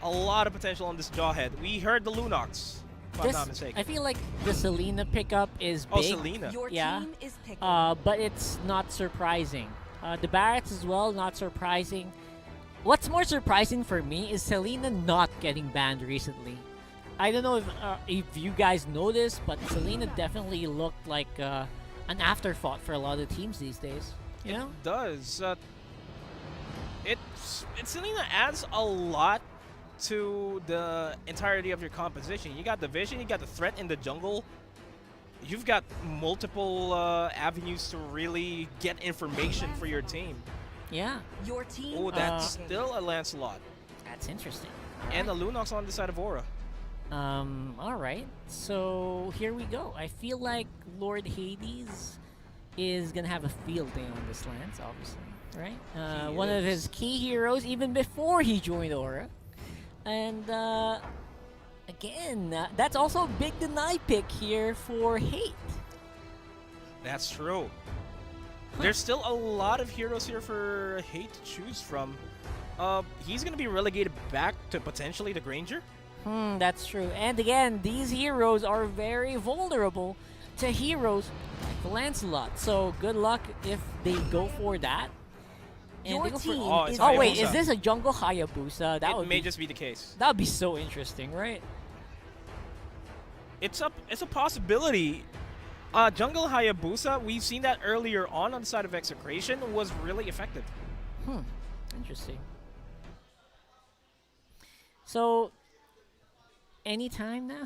A lot of potential on this Jawhead. We heard the Lunox, if I'm not mistaken. I feel like the Selena pickup is big. Oh, Selena. Your team is picking. But it's not surprising. The Barracks as well, not surprising. What's more surprising for me is Selena not getting banned recently. I don't know if you guys noticed, but Selena definitely looked like an afterthought for a lot of teams these days. You know? It does. Selena adds a lot to the entirety of your composition. You got the vision, you got the threat in the jungle. You've got multiple avenues to really get information for your team. Yeah. Your team. Oh, that's still a Lancelot. That's interesting. And a Lunox on the side of Aura. Alright. So here we go. I feel like Lord Hades is gonna have a field day on this Lance, obviously. Right? One of his key heroes even before he joined Aura. And again, that's also a big deny pick here for Hate. That's true. There's still a lot of heroes here for Hate to choose from. He's gonna be relegated back to potentially the Granger. That's true. And again, these heroes are very vulnerable to heroes like the Lancelot. So good luck if they go for that. And Your they go for, team is oh wait, Hayabusa. is this a jungle Hayabusa? That It would may just be the case. That would be so interesting, right? It's a possibility. Jungle Hayabusa, we've seen that earlier on the side of Execration, was really effective. Interesting. So, anytime now?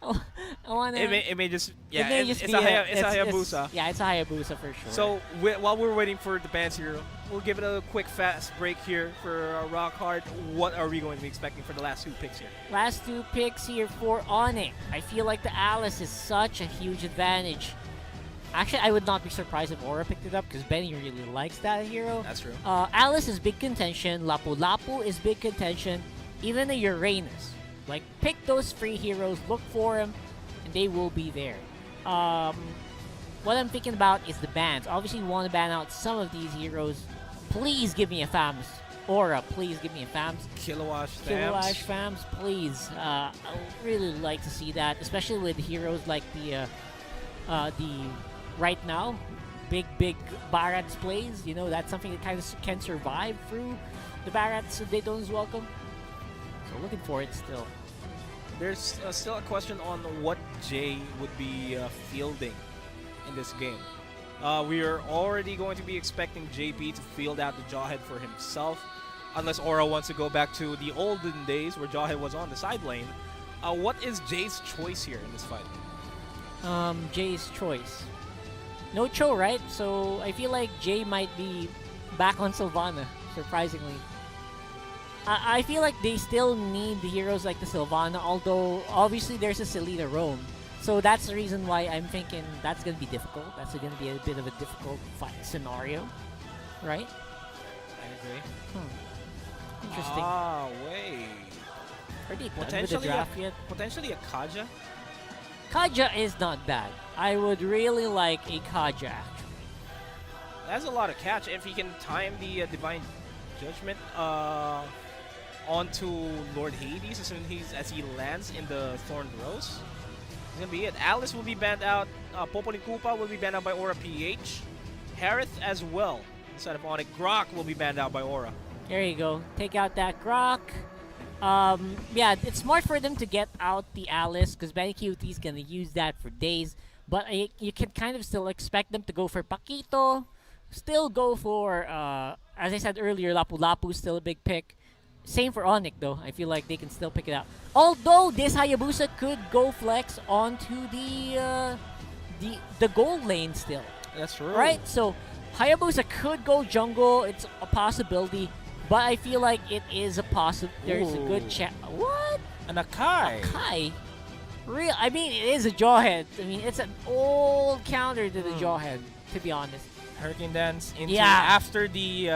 I wanna. It may just it's a be Hayabusa. Yeah, it's a Hayabusa for sure. So while we're waiting for the bans here, we'll give it a quick fast break here for Rock Hard. What are we going to be expecting for the last two picks here? Last two picks here for Onyx. I feel like the Alice is such a huge advantage. Actually, I would not be surprised if Aura picked it up because Benny really likes that hero. That's true. Alice is big contention. Lapu Lapu is big contention. Even a Uranus. Like, pick those free heroes, look for them, and they will be there. What I'm thinking about is the bans. Obviously, you want to ban out some of these heroes. Please give me a Famus Aura, please give me a FAMs. Kilowash Kilowash FAMs, please. I would really like to see that, especially with heroes like the right now, big Barats plays. You know, that's something that kind of can survive through the Barats Daytona's Welcome. So looking for it still. There's still a question on what Jay would be fielding in this game. We are already going to be expecting JP to field out the Jawhead for himself, unless Aura wants to go back to the olden days where Jawhead was on the side lane. What is Jay's choice here in this fight? Jay's choice. No Cho, right? So I feel like Jay might be back on Sylvana, surprisingly. I feel like they still need the heroes like the Sylvana, although obviously there's a Selena roam. So that's the reason why I'm thinking that's going to be difficult. That's going to be a bit of a difficult fight scenario, right? I agree. Interesting. Ah, wait. Are they done with the draft yet? Potentially a Kaja? Kaja is not bad. I would really like a Kaja, actually. That's a lot of catch if he can time the Divine Judgment onto Lord Hades as he lands in the Thorned Rose. That's gonna be it. Alice will be banned out. Popoli Koopa will be banned out by Aura PH. Harith as well. Instead of Onyx, Grok will be banned out by Aura. There you go. Take out that Grok. Yeah, it's smart for them to get out the Alice because Benny is gonna use that for days. But you can kind of still expect them to go for Paquito. Still go for, as I said earlier, Lapu Lapu still a big pick. Same for Onyx though. I feel like they can still pick it up. Although this Hayabusa could go flex onto the gold lane still. That's true. Right? So Hayabusa could go jungle. It's a possibility. But I feel like it is a there's a good chance. What? An Akai. Akai? Real? I mean, it is a Jawhead. I mean, it's an old counter to the Jawhead, to be honest. Hurricane Dance into after the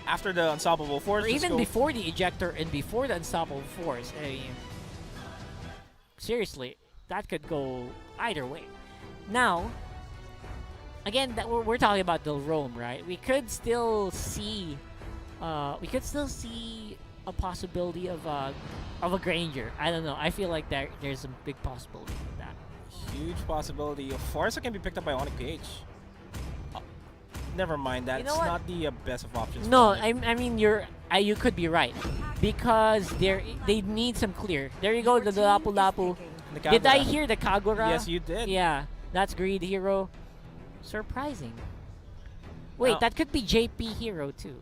Unstoppable Force. Or even before the Ejector and before the Unstoppable Force. I mean, seriously, that could go either way. Now, again, we're talking about the roam, right? We could still see a possibility of a Granger. I don't know. I feel like there's a big possibility of that. Huge possibility. Forza can be picked up by Onyx PH. Never mind that. You know it's what? not the best of options. No, I mean you could be right because they need some clear. There you go, the Lapu Lapu. Did I hear the Kagura? Yes, you did. Yeah, that's Greed Hero. Surprising. Wait, that could be JP Hero too.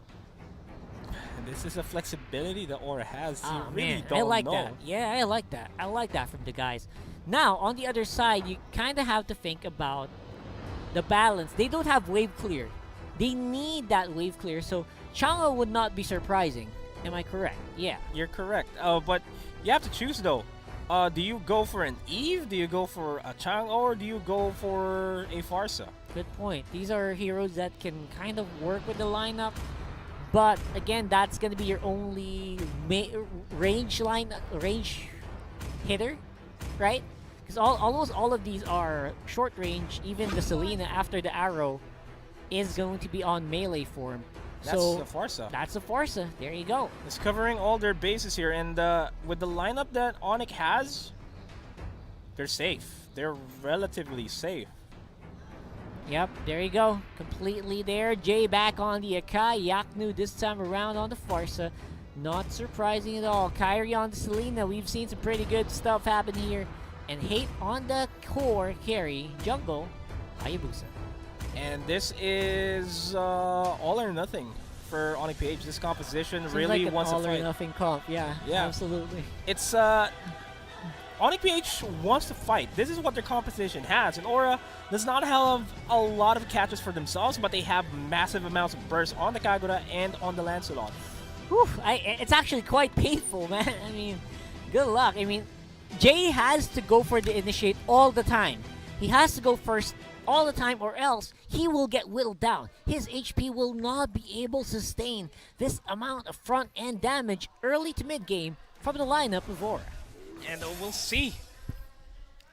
This is a flexibility that Aura has. Oh, you really man, don't I like know. that. Yeah, I like that. I like that from the guys. Now, on the other side, you kind of have to think about the balance. They don't have wave clear. They need that wave clear, so Chang'e would not be surprising. Am I correct? Yeah. You're correct. But you have to choose though. Do you go for an Eve? Do you go for a Chang'e? Or do you go for a Farsa? Good point. These are heroes that can kind of work with the lineup. But again, that's going to be your only range hitter, right? Because almost all of these are short range. Even the Selena after the arrow is going to be on melee form. That's so a Farsa. That's a Farsa. There you go. It's covering all their bases here, and with the lineup that Onyx has, they're safe. They're relatively safe. Yep, there you go. Completely there. Jay back on the Akai. Yaknu this time around on the Farsa. Not surprising at all. Kyrie on the Selena. We've seen some pretty good stuff happen here. And Hate on the core carry. Jungle. Hayabusa. And this is all or nothing for Onyx PH. This composition Seems really like wants to an all fight. or nothing comp. Yeah, absolutely. It's Onyx PH wants to fight. This is what their composition has. And Aura does not have a lot of catches for themselves, but they have massive amounts of burst on the Kagura and on the Lancelot. Whew, it's actually quite painful, man. I mean, good luck. I mean, Jay has to go for the initiate all the time. He has to go first all the time, or else he will get whittled down. His HP will not be able to sustain this amount of front-end damage early to mid-game from the lineup of Aura. And we'll see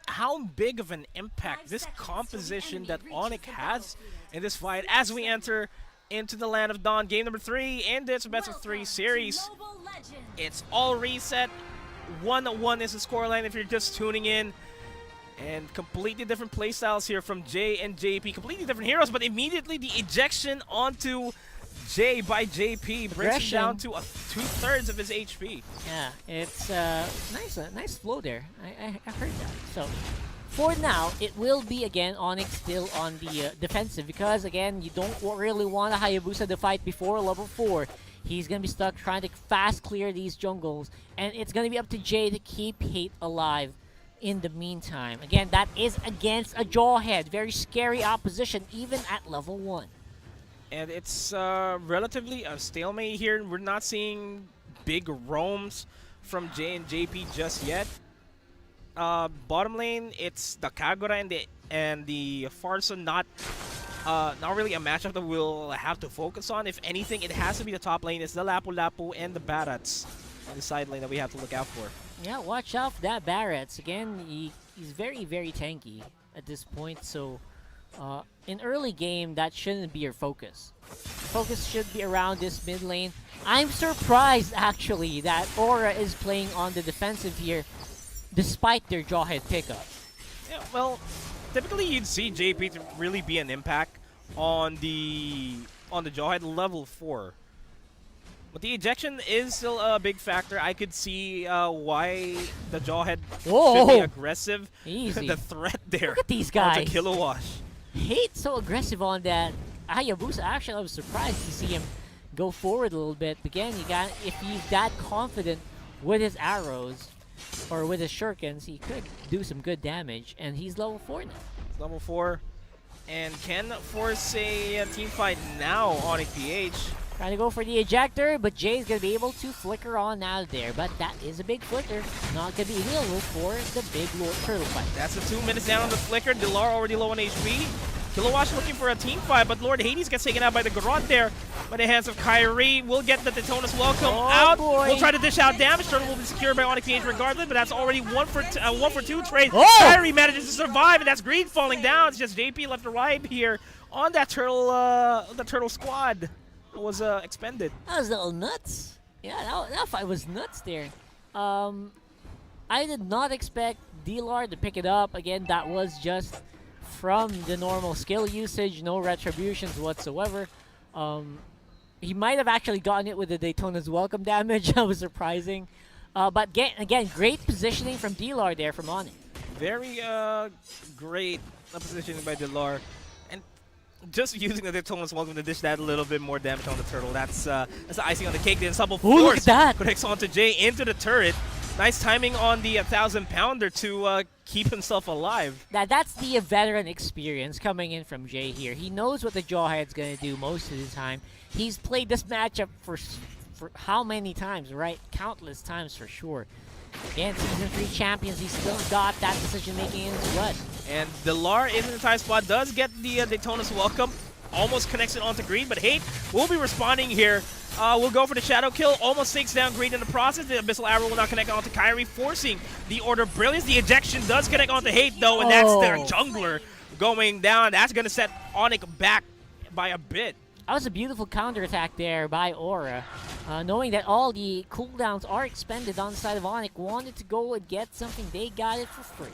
how big of an impact this composition that Onyx has in this fight as we enter into the land of Dawn. Game number 3 in this best of 3 series. It's all reset. 1-1 is the scoreline if you're just tuning in. And completely different playstyles here from Jay and JP. Completely different heroes, but immediately the ejection onto Jay by JP brings him down to 2/3 of his HP. Yeah, it's nice flow there. I heard that. So for now, it will be again Onyx still on the defensive because again you don't really want a Hayabusa to fight before level 4. He's gonna be stuck trying to fast clear these jungles, and it's gonna be up to Jay to keep Hate alive. In the meantime, again, that is against a Jawhead, very scary opposition even at level 1. And it's relatively a stalemate here. We're not seeing big roams from Jay and JP just yet. Bottom lane, it's the Kagura and the Farsa, not really a matchup that we'll have to focus on. If anything, it has to be the top lane. It's the Lapu-Lapu and the Barats on the side lane that we have to look out for. Yeah, watch out for that Barats. Again, he's very, very tanky at this point, so in early game, that shouldn't be your focus. Focus should be around this mid lane. I'm surprised, actually, that Aura is playing on the defensive here, despite their Jawhead pickup. Yeah, well, typically you'd see JP to really be an impact on the Jawhead level 4. But the ejection is still a big factor. I could see why the Jawhead should be aggressive. Easy. The threat there. Look at these guys. To Kilowash. Hate so aggressive on that Hayabusa. Actually, I was surprised to see him go forward a little bit. Again, if he's that confident with his arrows or with his shurikens, he could do some good damage. And he's level 4 now. Level 4. And can force a team fight now on PH. Trying to go for the ejector, but Jay's going to be able to flicker on out of there. But that is a big flicker. Not going to be available for the big turtle fight. That's the 2 minutes down on the flicker. Dilar already low on HP. Kilowash looking for a team fight, but Lord Hades gets taken out by the Garrote there. By the hands of Kyrie. We'll get the Daytona's welcome out. Boy. We'll try to dish out damage. Turtle will be secured by Onyx PH regardless, but that's already 1 for 2 trade. Kyrie manages to survive, and that's Greed falling down. It's just JP left to right here on that turtle squad. Was expended. That was a little nuts. Yeah, that fight was nuts there. I did not expect D-Lar to pick it up. Again, that was just from the normal skill usage, no retributions whatsoever. He might have actually gotten it with the Daytona's welcome damage. That was surprising. But again, great positioning from D-Lar there from Onyx. Very great positioning by D-Lar. Just using the Daytona's welcome to dish that a little bit more damage on the turtle. That's the icing on the cake. The ensemble force connects onto Jay into the turret. Nice timing on the 1,000-pounder to keep himself alive. That's the veteran experience coming in from Jay here. He knows what the Jawhead's going to do most of the time. He's played this matchup for how many times, right? Countless times for sure. Again, Season 3 champions, he's still got that decision-making in his blood. And Dilar in the tight spot does get the Daytona's welcome. Almost connects it onto Greed, but Hate will be responding here. We'll go for the shadow kill. Almost takes down Greed in the process. The Abyssal Arrow will not connect onto Kyrie, forcing the Order of Brilliance. The ejection does connect onto Hate, though, and that's their jungler going down. That's going to set Onyx back by a bit. That was a beautiful counterattack there by Aura. Knowing that all the cooldowns are expended on the side of Onyx, wanted to go and get something. They got it for free.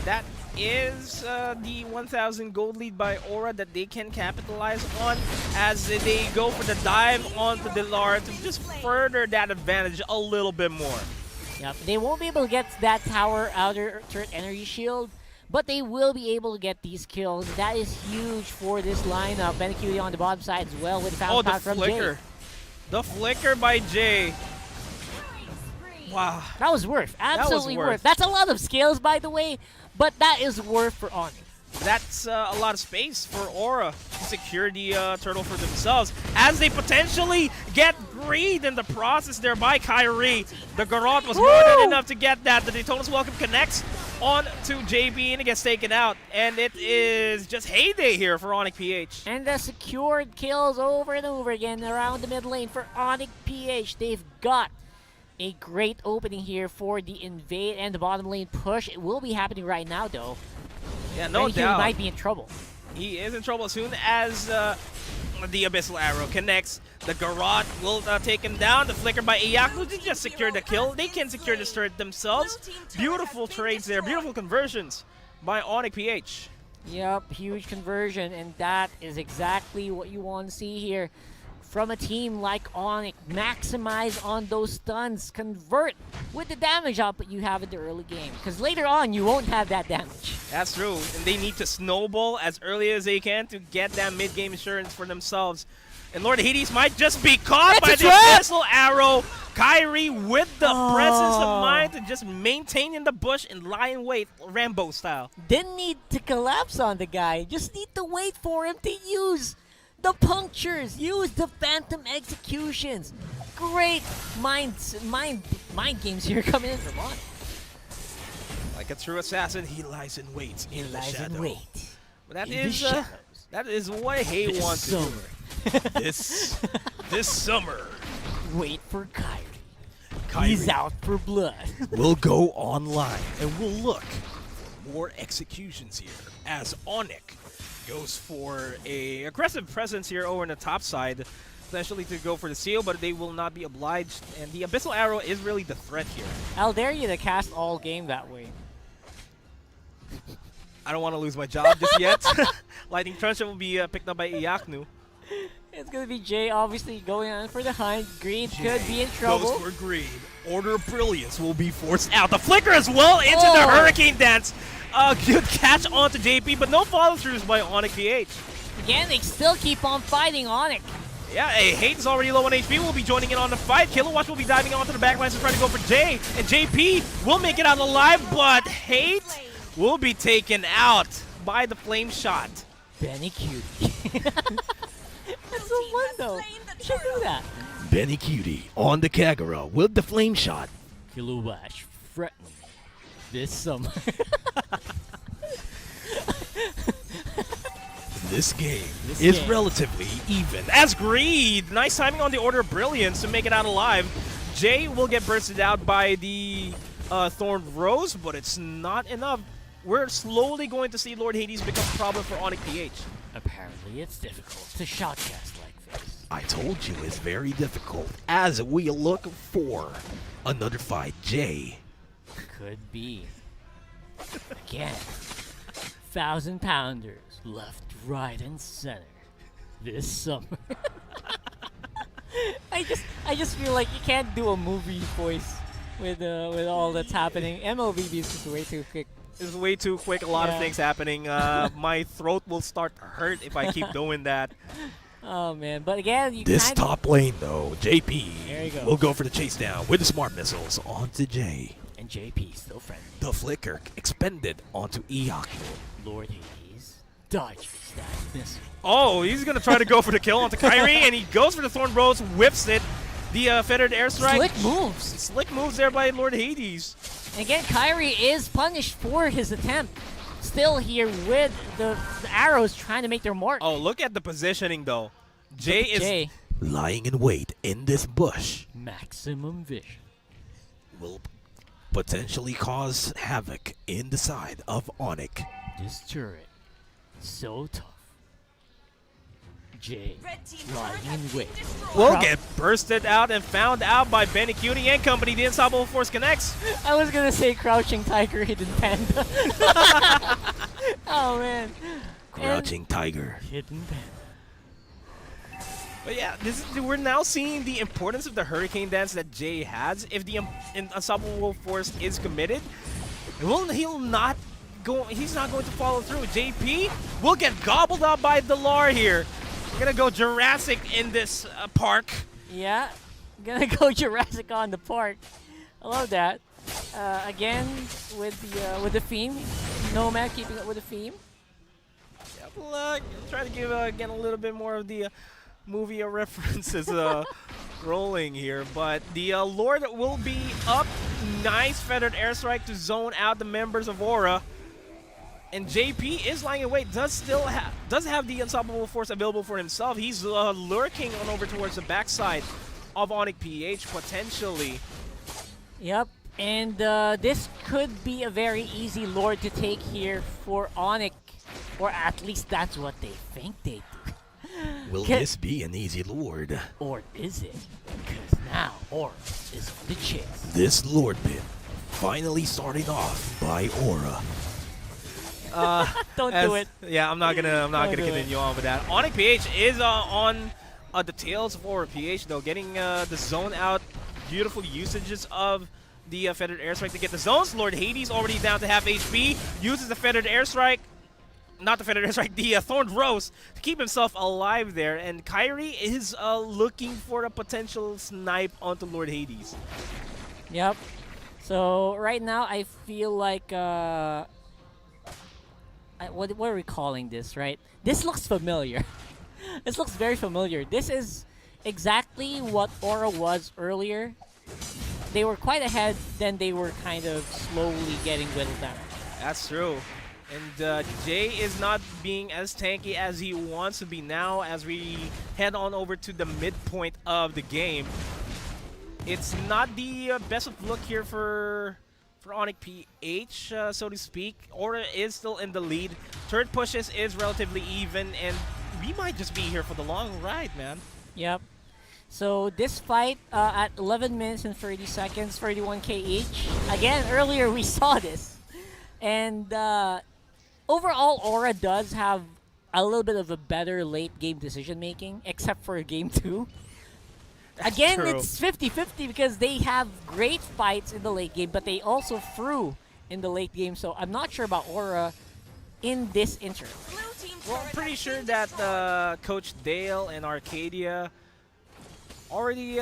That is the 1,000 gold lead by Aura that they can capitalize on as they go for the dive onto Dilar to just further that advantage a little bit more. Yep, they won't be able to get that tower outer turret energy shield, but they will be able to get these kills. That is huge for this lineup. Benacuti on the bottom side as well with foul power from Jay. The flicker by Jay. Wow. That was worth. Absolutely worth. That's a lot of scales, by the way, but that is worth for Onyx. That's a lot of space for Aura to secure the turtle for themselves as they potentially get Greed in the process there by Kyrie. The Garrote was more than enough to get that. The Daytona's welcome connects on to JB and it gets taken out. And it is just heyday here for Onyx PH. And the secured kills over and over again around the mid lane for Onyx PH. They've got a great opening here for the invade and the bottom lane push. It will be happening right now, though. Yeah, no doubt. He might be in trouble. He is in trouble as soon as The Abyssal Arrow connects. The Garrote will take him down. The flicker by Iyaku to just secure the kill. They can secure the turret themselves. Beautiful trades there. Beautiful conversions by Onyx PH. Yep, huge conversion, and that is exactly what you want to see here from a team like Onyx. Maximize on those stuns, convert with the damage output you have in the early game, because later on you won't have that damage. That's true, and they need to snowball as early as they can to get that mid-game insurance for themselves. And Lord Hades might just be caught by the Abyssal Arrow. Kyrie with the presence of mind to just maintain in the bush and lie in wait, Rambo style. Didn't need to collapse on the guy, just need to wait for him to use the punctures, use the phantom executions. Great mind games here coming in from on. Like a true assassin, he lies in wait in the shadow. In wait. But that In is what Hay wants to do. This summer. Wait for Kyrie. Kyrie He's out for blood. We'll go online and we'll look for more executions here as Onyx goes for a aggressive presence here over on the top side, potentially to go for the seal, but they will not be obliged. And the Abyssal Arrow is really the threat here. I'll dare you to cast all game that way. I don't want to lose my job just yet. Lightning Truncheon will be picked up by Iyaknu. It's going to be Jay obviously going on for the hunt. Greed could be in trouble. Goes for Greed. Order of Brilliance will be forced out. The flicker as well into the Hurricane Dance. Good catch onto JP, but no follow-throughs by Onyx PH. Again, they still keep on fighting Onyx. Yeah, Hate is already low on HP. Will be joining in on the fight. Kilowatch will be diving onto the backlines to try to go for Jay. And JP will make it out alive, but Hate will be taken out by the flame shot. Benny Cutie. That's so fun though. You should do that. Benny Cutie on the Kagura with the flame shot. Kilowatch threatening this summer. This game is relatively even. As Greed, nice timing on the Order of Brilliance to make it out alive. Jay will get bursted out by the Thorn Rose, but it's not enough. We're slowly going to see Lord Hades become a problem for Onyx PH. Apparently it's difficult to shotcast like this. I told you it's very difficult as we look for another fight. Jay. Could be. Again. 1,000-pounders left, right, and center this summer. I just feel like you can't do a movie voice with all that's happening. MLBB is just way too quick. It's way too quick. A lot of things happening. My throat will start to hurt if I keep doing that. Oh man! But again, this top lane though, JP there you go. will go for the chase down with the smart missiles onto Jay. And JP still friendly. The flicker expended onto Iyaku. Lord Hades dodges that missile. Oh, he's gonna try to go for the kill onto Kyrie, and he goes for the Thorn Rose, whips it. The Fettered Airstrike. Slick moves. Slick moves there by Lord Hades. Again, Kyrie is punished for his attempt. Still here with the arrows trying to make their mark. Oh, look at the positioning though. Jay is lying in wait in this bush. Maximum vision. Will potentially cause havoc in the side of Onyx. This turret, so tough. Jay, lying in wait. Will get bursted out and found out by Benny Cutie and company. The Unstoppable Force connects. I was gonna say Crouching Tiger, Hidden Panda. Oh man. Crouching Tiger. Hidden Panda. But yeah, we're now seeing the importance of the Hurricane Dance that Jay has. If the Unstoppable Force is committed, he's not going to follow through. JP will get gobbled up by Delar here. We're gonna go Jurassic in this park. Yeah, gonna go Jurassic on the park. I love that. Again with the theme, Nomad keeping up with the theme. Yeah, we'll try to give again a little bit more of the movie references rolling here, but the Lord will be up. Nice Feathered Airstrike to zone out the members of Aura. And JP is lying in wait, does have the Unstoppable Force available for himself. He's lurking on over towards the backside of Onyx PH, potentially. Yep, and this could be a very easy Lord to take here for Onyx, or at least that's what they think they do. Will this be an easy Lord? Or is it? Because now Aura is on the chase. This Lord pit finally starting off by Aura. Don't do it. Yeah, I'm not gonna continue on with that. Onyx PH is on the tails of Aura PH though, getting the zone out. Beautiful usages of the Feathered Airstrike to get the zones. Lord Hades already down to half HP. Uses the Feathered Airstrike. Not the Feathered Airstrike, the Thorned Rose to keep himself alive there. And Kyrie is looking for a potential snipe onto Lord Hades. Yep. So right now I feel like what are we calling this, right? This looks familiar. This looks very familiar. This is exactly what Aura was earlier. They were quite ahead, then they were kind of slowly getting whittled down. That's true. And Jay is not being as tanky as he wants to be now as we head on over to the midpoint of the game. It's not the best of luck here for Onyx PH, so to speak. Aura is still in the lead. Third pushes is relatively even, and we might just be here for the long ride, man. Yep. So this fight at 11 minutes and 30 seconds, 31k each. Again, earlier we saw this. And overall, Aura does have a little bit of a better late game decision making, except for game 2. Again, true. it's 50-50 because they have great fights in the late game, but they also threw in the late game. So I'm not sure about Aura in this interim. Well, I'm pretty sure that Coach Dale and Arcadia already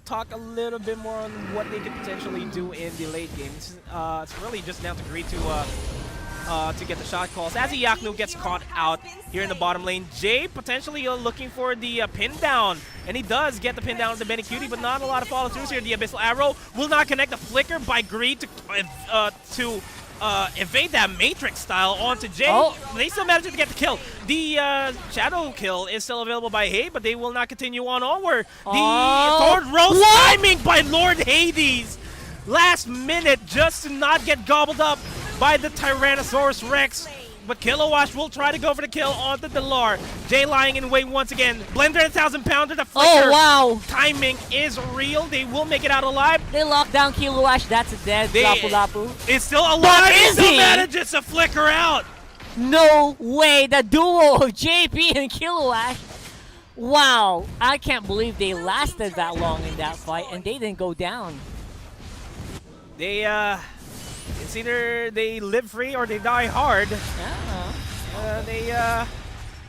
talk a little bit more on what they could potentially do in the late game. It's really just down to Greed to get the shot calls. As Iyaknu gets caught out here in the bottom lane, Jay potentially looking for the pin down, and he does get the pin down to Benny Cutie, but not a lot of follow throughs here. The Abyssal Arrow will not connect. The flicker by Greed to evade that Matrix style onto Jay. Oh. They still managed to get the kill. The Shadow kill is still available by Hay, but they will not continue on onward. The Thorn Rose timing by Lord Hades. Last minute just to not get gobbled up by the Tyrannosaurus Rex. But Kilowatt will try to go for the kill onto Delar. Jay lying in wait once again. Blender 1,000 pounder. The flicker. Oh, wow. Timing is real. They will make it out alive. They lock down Kilowatt. That's a dead Lapu Lapu. It's still alive. Is still he? manages to flicker out. No way. The duo of JP and Kilowatt. Wow. I can't believe they lasted that long in that fight and they didn't go down. They, it's either they live free or they die hard.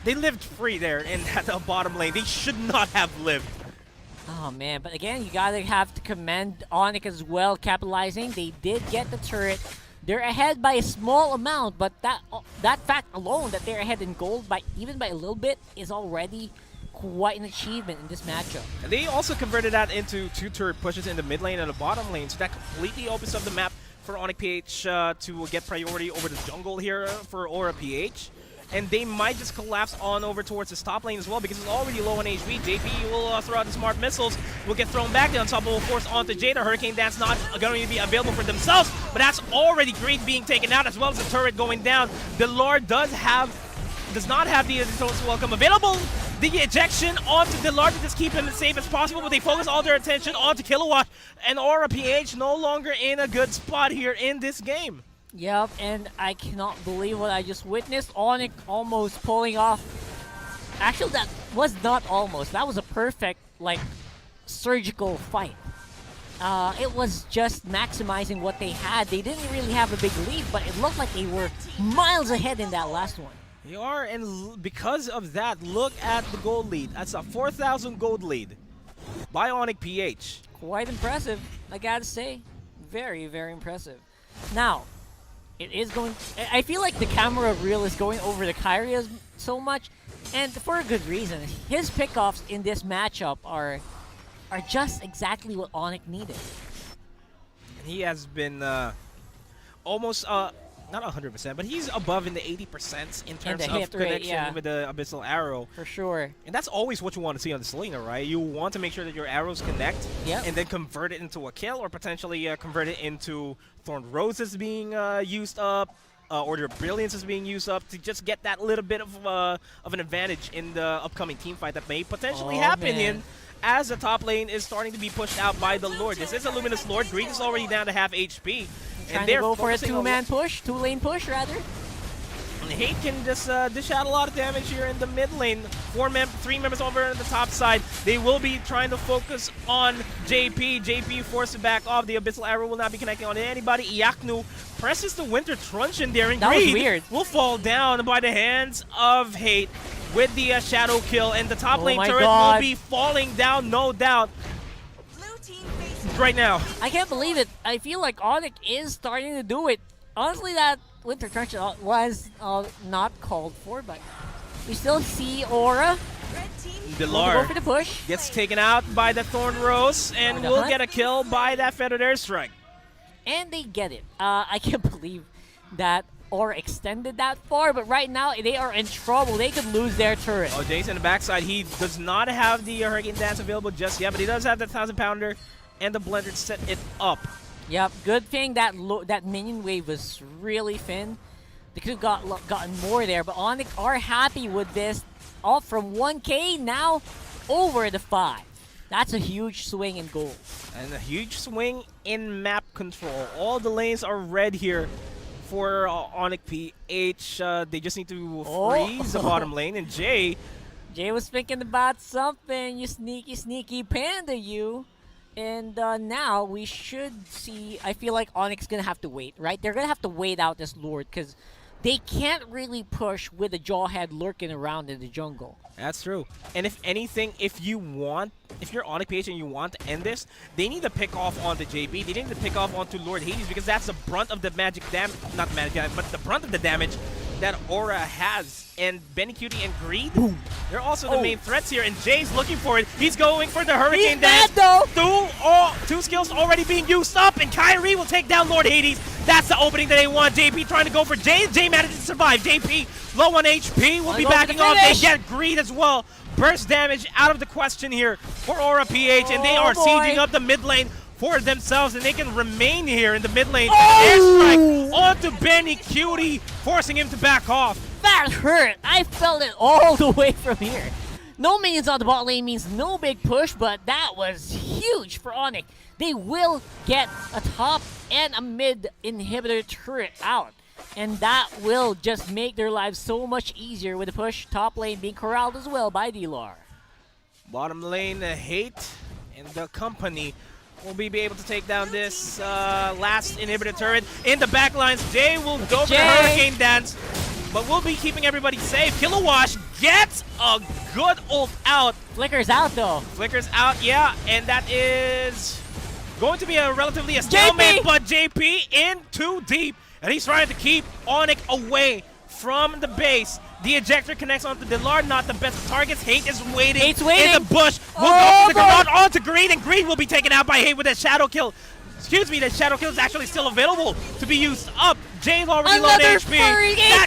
They lived free there in the bottom lane. They should not have lived. Oh man, but again, you gotta have to commend Onyx as well, capitalizing. They did get the turret. They're ahead by a small amount, but that fact alone, that they're ahead in gold by even by a little bit, is already quite an achievement in this matchup. And they also converted that into 2 turret pushes in the mid lane and the bottom lane, so that completely opens up the map for Onyx PH to get priority over the jungle here for Aura PH. And they might just collapse on over towards the top lane as well because it's already low on HP. JP will throw out the smart missiles, will get thrown back. The unstoppable force onto Jada. Hurricane Dance not going to be available for themselves, but that's already Greed being taken out as well as the turret going down. The Lord does not have the Toast Welcome available. The ejection onto Delar to just keep him as safe as possible, but they focus all their attention onto Kilowatt, and Aura PH no longer in a good spot here in this game. Yep, and I cannot believe what I just witnessed. Onyx almost pulling off. Actually, that was not almost. That was a perfect, like, surgical fight. It was just maximizing what they had. They didn't really have a big lead, but it looked like they were miles ahead in that last one. They are, and because of that, look at the gold lead. That's a 4,000 gold lead by Onyx PH. Quite impressive, I gotta say. Very, very impressive. Now, it is going... I feel like the camera reel is going over the Kyrie so much, and for a good reason. His pickoffs in this matchup are just exactly what Onyx needed. And he has been almost... not 100%, but he's above in the 80% in terms of connection with the Abyssal Arrow. For sure. And that's always what you want to see on the Selena, right? You want to make sure that your arrows connect and then convert it into a kill or potentially convert it into Thorned Roses being used up. Order of Brilliance is being used up to just get that little bit of an advantage in the upcoming team fight that may potentially happen in as the top lane is starting to be pushed out by the Lord. This is a Luminous Lord. Greed is already down to half HP. Trying to go for a two-lane push rather. Hate can just dish out a lot of damage here in the mid lane. 3 members over on the top side. They will be trying to focus on JP. JP forced to back off. The Abyssal Arrow will not be connecting on anybody. Iaknu presses the Winter Truncheon there, and that was Greed weird. will fall down by the hands of Hate with the Shadow Kill, and the top lane turret will be falling down, no doubt. Right now. I can't believe it. I feel like Onyx is starting to do it. Honestly, that Winter Truncheon was not called for, but we still see Aura. Delar Go for the push. gets taken out by the Thorn Rose and will get a kill by that Feathered Airstrike. And they get it. I can't believe that Aura extended that far, but right now they are in trouble. They could lose their turret. Oh, Jason in the backside, he does not have the Hurricane Dance available just yet, but he does have the 1,000 Pounder and the Blender to set it up. Yep, good thing that that minion wave was really thin. They could have gotten more there, but Onyx are happy with this. All from 1K now over the 5. That's a huge swing in gold. And a huge swing in map control. All the lanes are red here for Onyx PH. They just need to freeze the bottom lane, and Jay was thinking about something, you sneaky panda, you. And now we should see, I feel like Onyx is going to have to wait, right? They're going to have to wait out this Lord because they can't really push with a Jawhead lurking around in the jungle. That's true. And if anything, if you're Onyx PH and you want to end this, they need to pick off onto JP. They need to pick off onto Lord Hades because that's the brunt of the not magic damage, but the brunt of the damage that Aura has. And Benny Cutie and Greed, they're also the main threats here, and Jay's looking for it. He's going for the Hurricane Dance. Two skills already being used up, and Kyrie will take down Lord Hades. That's the opening that they want. JP trying to go for Jay. Jay manages to survive. JP low on HP, will be backing off. They get Greed as well. Burst damage out of the question here for Aura PH, and they are sieging up the mid lane for themselves, and they can remain here in the mid lane. Airstrike onto Benny Cutie, forcing him to back off. That hurt. I felt it all the way from here. No minions on the bot lane means no big push, but that was huge for Onyx. They will get a top and a mid inhibitor turret out, and that will just make their lives so much easier with the push. Top lane being corralled as well by Delar. Bottom lane, Hate and the company will be able to take down this last inhibitor turret. In the backlines, Jay will go for the Hurricane Dance, but we'll be keeping everybody safe. Kilowash gets a good ult out. Flicker's out though. Flicker's out, yeah, and that is going to be a relatively a stalemate, but JP in too deep, and he's trying to keep Onyx away from the base. The ejector connects onto Delar, not the best of targets. Hate is waiting in the bush. We'll go for the garage onto Greed, and Greed will be taken out by Hate with a shadow kill. Excuse me, the shadow kill is actually still available to be used up. Jay's already low on HP. Hurricane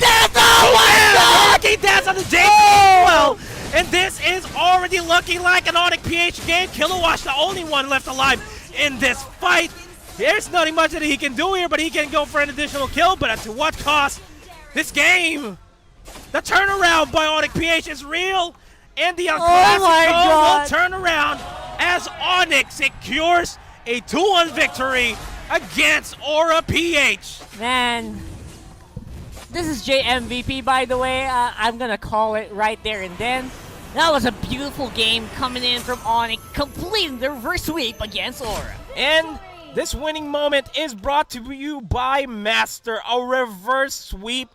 Dance on the Jay as well. And this is already looking like an Onyx PH game. Kilowash, the only one left alive in this fight. There's nothing much that he can do here, but he can go for an additional kill. But at what cost? This game, the turnaround by Onyx PH is real, and the Classico will turn around as Onyx secures a 2-1 victory against Aura PH. Man, this is JMVP, by the way. I'm gonna call it right there and then. That was a beautiful game coming in from Onyx, completing the reverse sweep against Aura. And this winning moment is brought to you by Master, a reverse sweep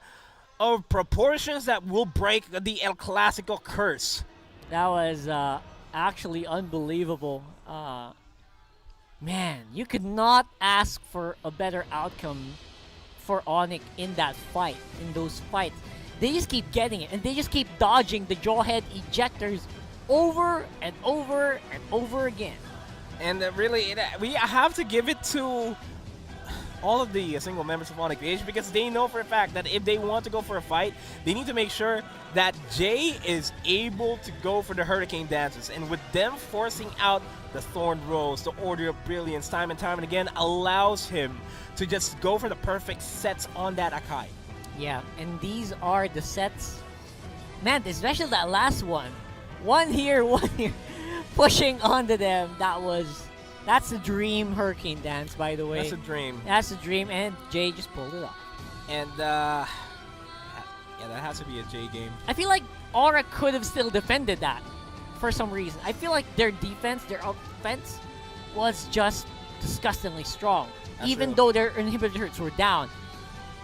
of proportions that will break the El Clasico curse. That was actually unbelievable. Man, you could not ask for a better outcome for Onyx in that fight, in those fights. They just keep getting it, and they just keep dodging the Jawhead ejectors over and over and over again. And really, we have to give it to all of the single members of Onyx PH, because they know for a fact that if they want to go for a fight, they need to make sure that Jay is able to go for the Hurricane Dances. And with them forcing out the Thorn Rose, the Order of Brilliance time and again, allows him to just go for the perfect sets on that Akai. Yeah, and these are the sets. Man, especially that last one. One here, one here. Pushing onto them. That's a dream Hurricane dance, by the way. That's a dream. That's a dream, and Jay just pulled it off. And, yeah, that has to be a J game. I feel like Aura could have still defended that for some reason. I feel like their defense, their offense, was just disgustingly strong. That's even true. though their inhibitors were down.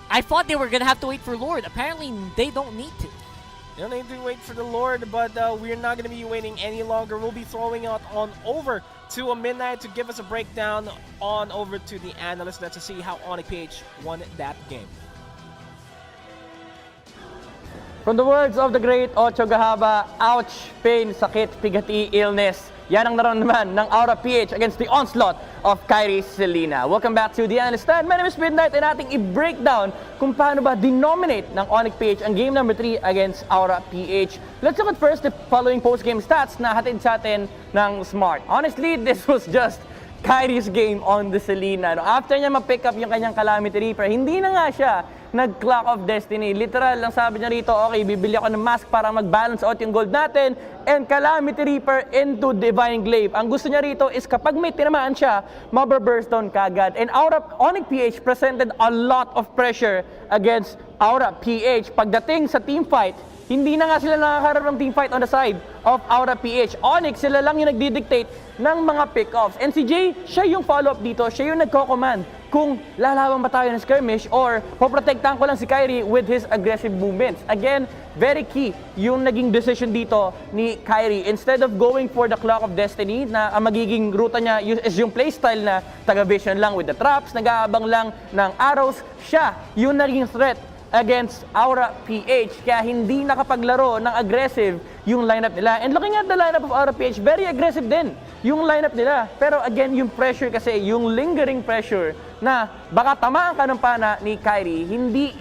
I thought they were going to have to wait for Lord. Apparently, they don't need to. You don't need to wait for the Lord, but we're not going to be waiting any longer. We'll be throwing out on over to a midnight to give us a breakdown on over to the analyst net to see how Onyx PH won that game. From the words of the great Ocho Gahaba, ouch, pain, sakit, pigati, illness. Yan ang naramdaman ng Aura PH against the onslaught of Kyrie Selena. Welcome back to the Analyst Stand. My name is Midnight and ating i-breakdown kung paano ba denominate ng Onyx PH ang game number 3 against Aura PH. Let's look at first the following post-game stats na hatid sa atin ng Smart. Honestly, this was just Kyrie's game on the Selena. After niya ma-pick up yung kanyang Calamity Reaper, hindi na nga siya nag-Clock of Destiny. Literal lang sabi niya rito, okay, bibili ako ng mask para mag-balance out yung gold natin and Calamity Reaper into Divine Glaive. Ang gusto niya rito is kapag may tinamaan siya, mababurst down kagad. And Onyx PH presented a lot of pressure against Aura PH. Pagdating sa team fight, hindi na nga sila nakakaroon ng team fight on the side of Aura PH. Onyx, sila lang yung nagdidictate ng mga pick-offs. And si Jay, siya yung follow-up dito. Siya yung nagko-command kung lalaban ba tayo ng skirmish or poprotektahan ko lang si Kyrie with his aggressive movements. Again, very key yung naging decision dito ni Kyrie. Instead of going for the Clock of Destiny na ang magiging ruta niya is yung playstyle na taga-vision lang with the traps, nag-aabang lang ng arrows, siya yung naging threat against Aura PH. Kaya hindi nakapaglaro ng aggressive yung lineup nila. And looking at the lineup of Aura PH, very aggressive din yung lineup nila. Pero again, yung pressure kasi, yung lingering pressure na baka tamaan ka ng pana ni Kyrie, hindi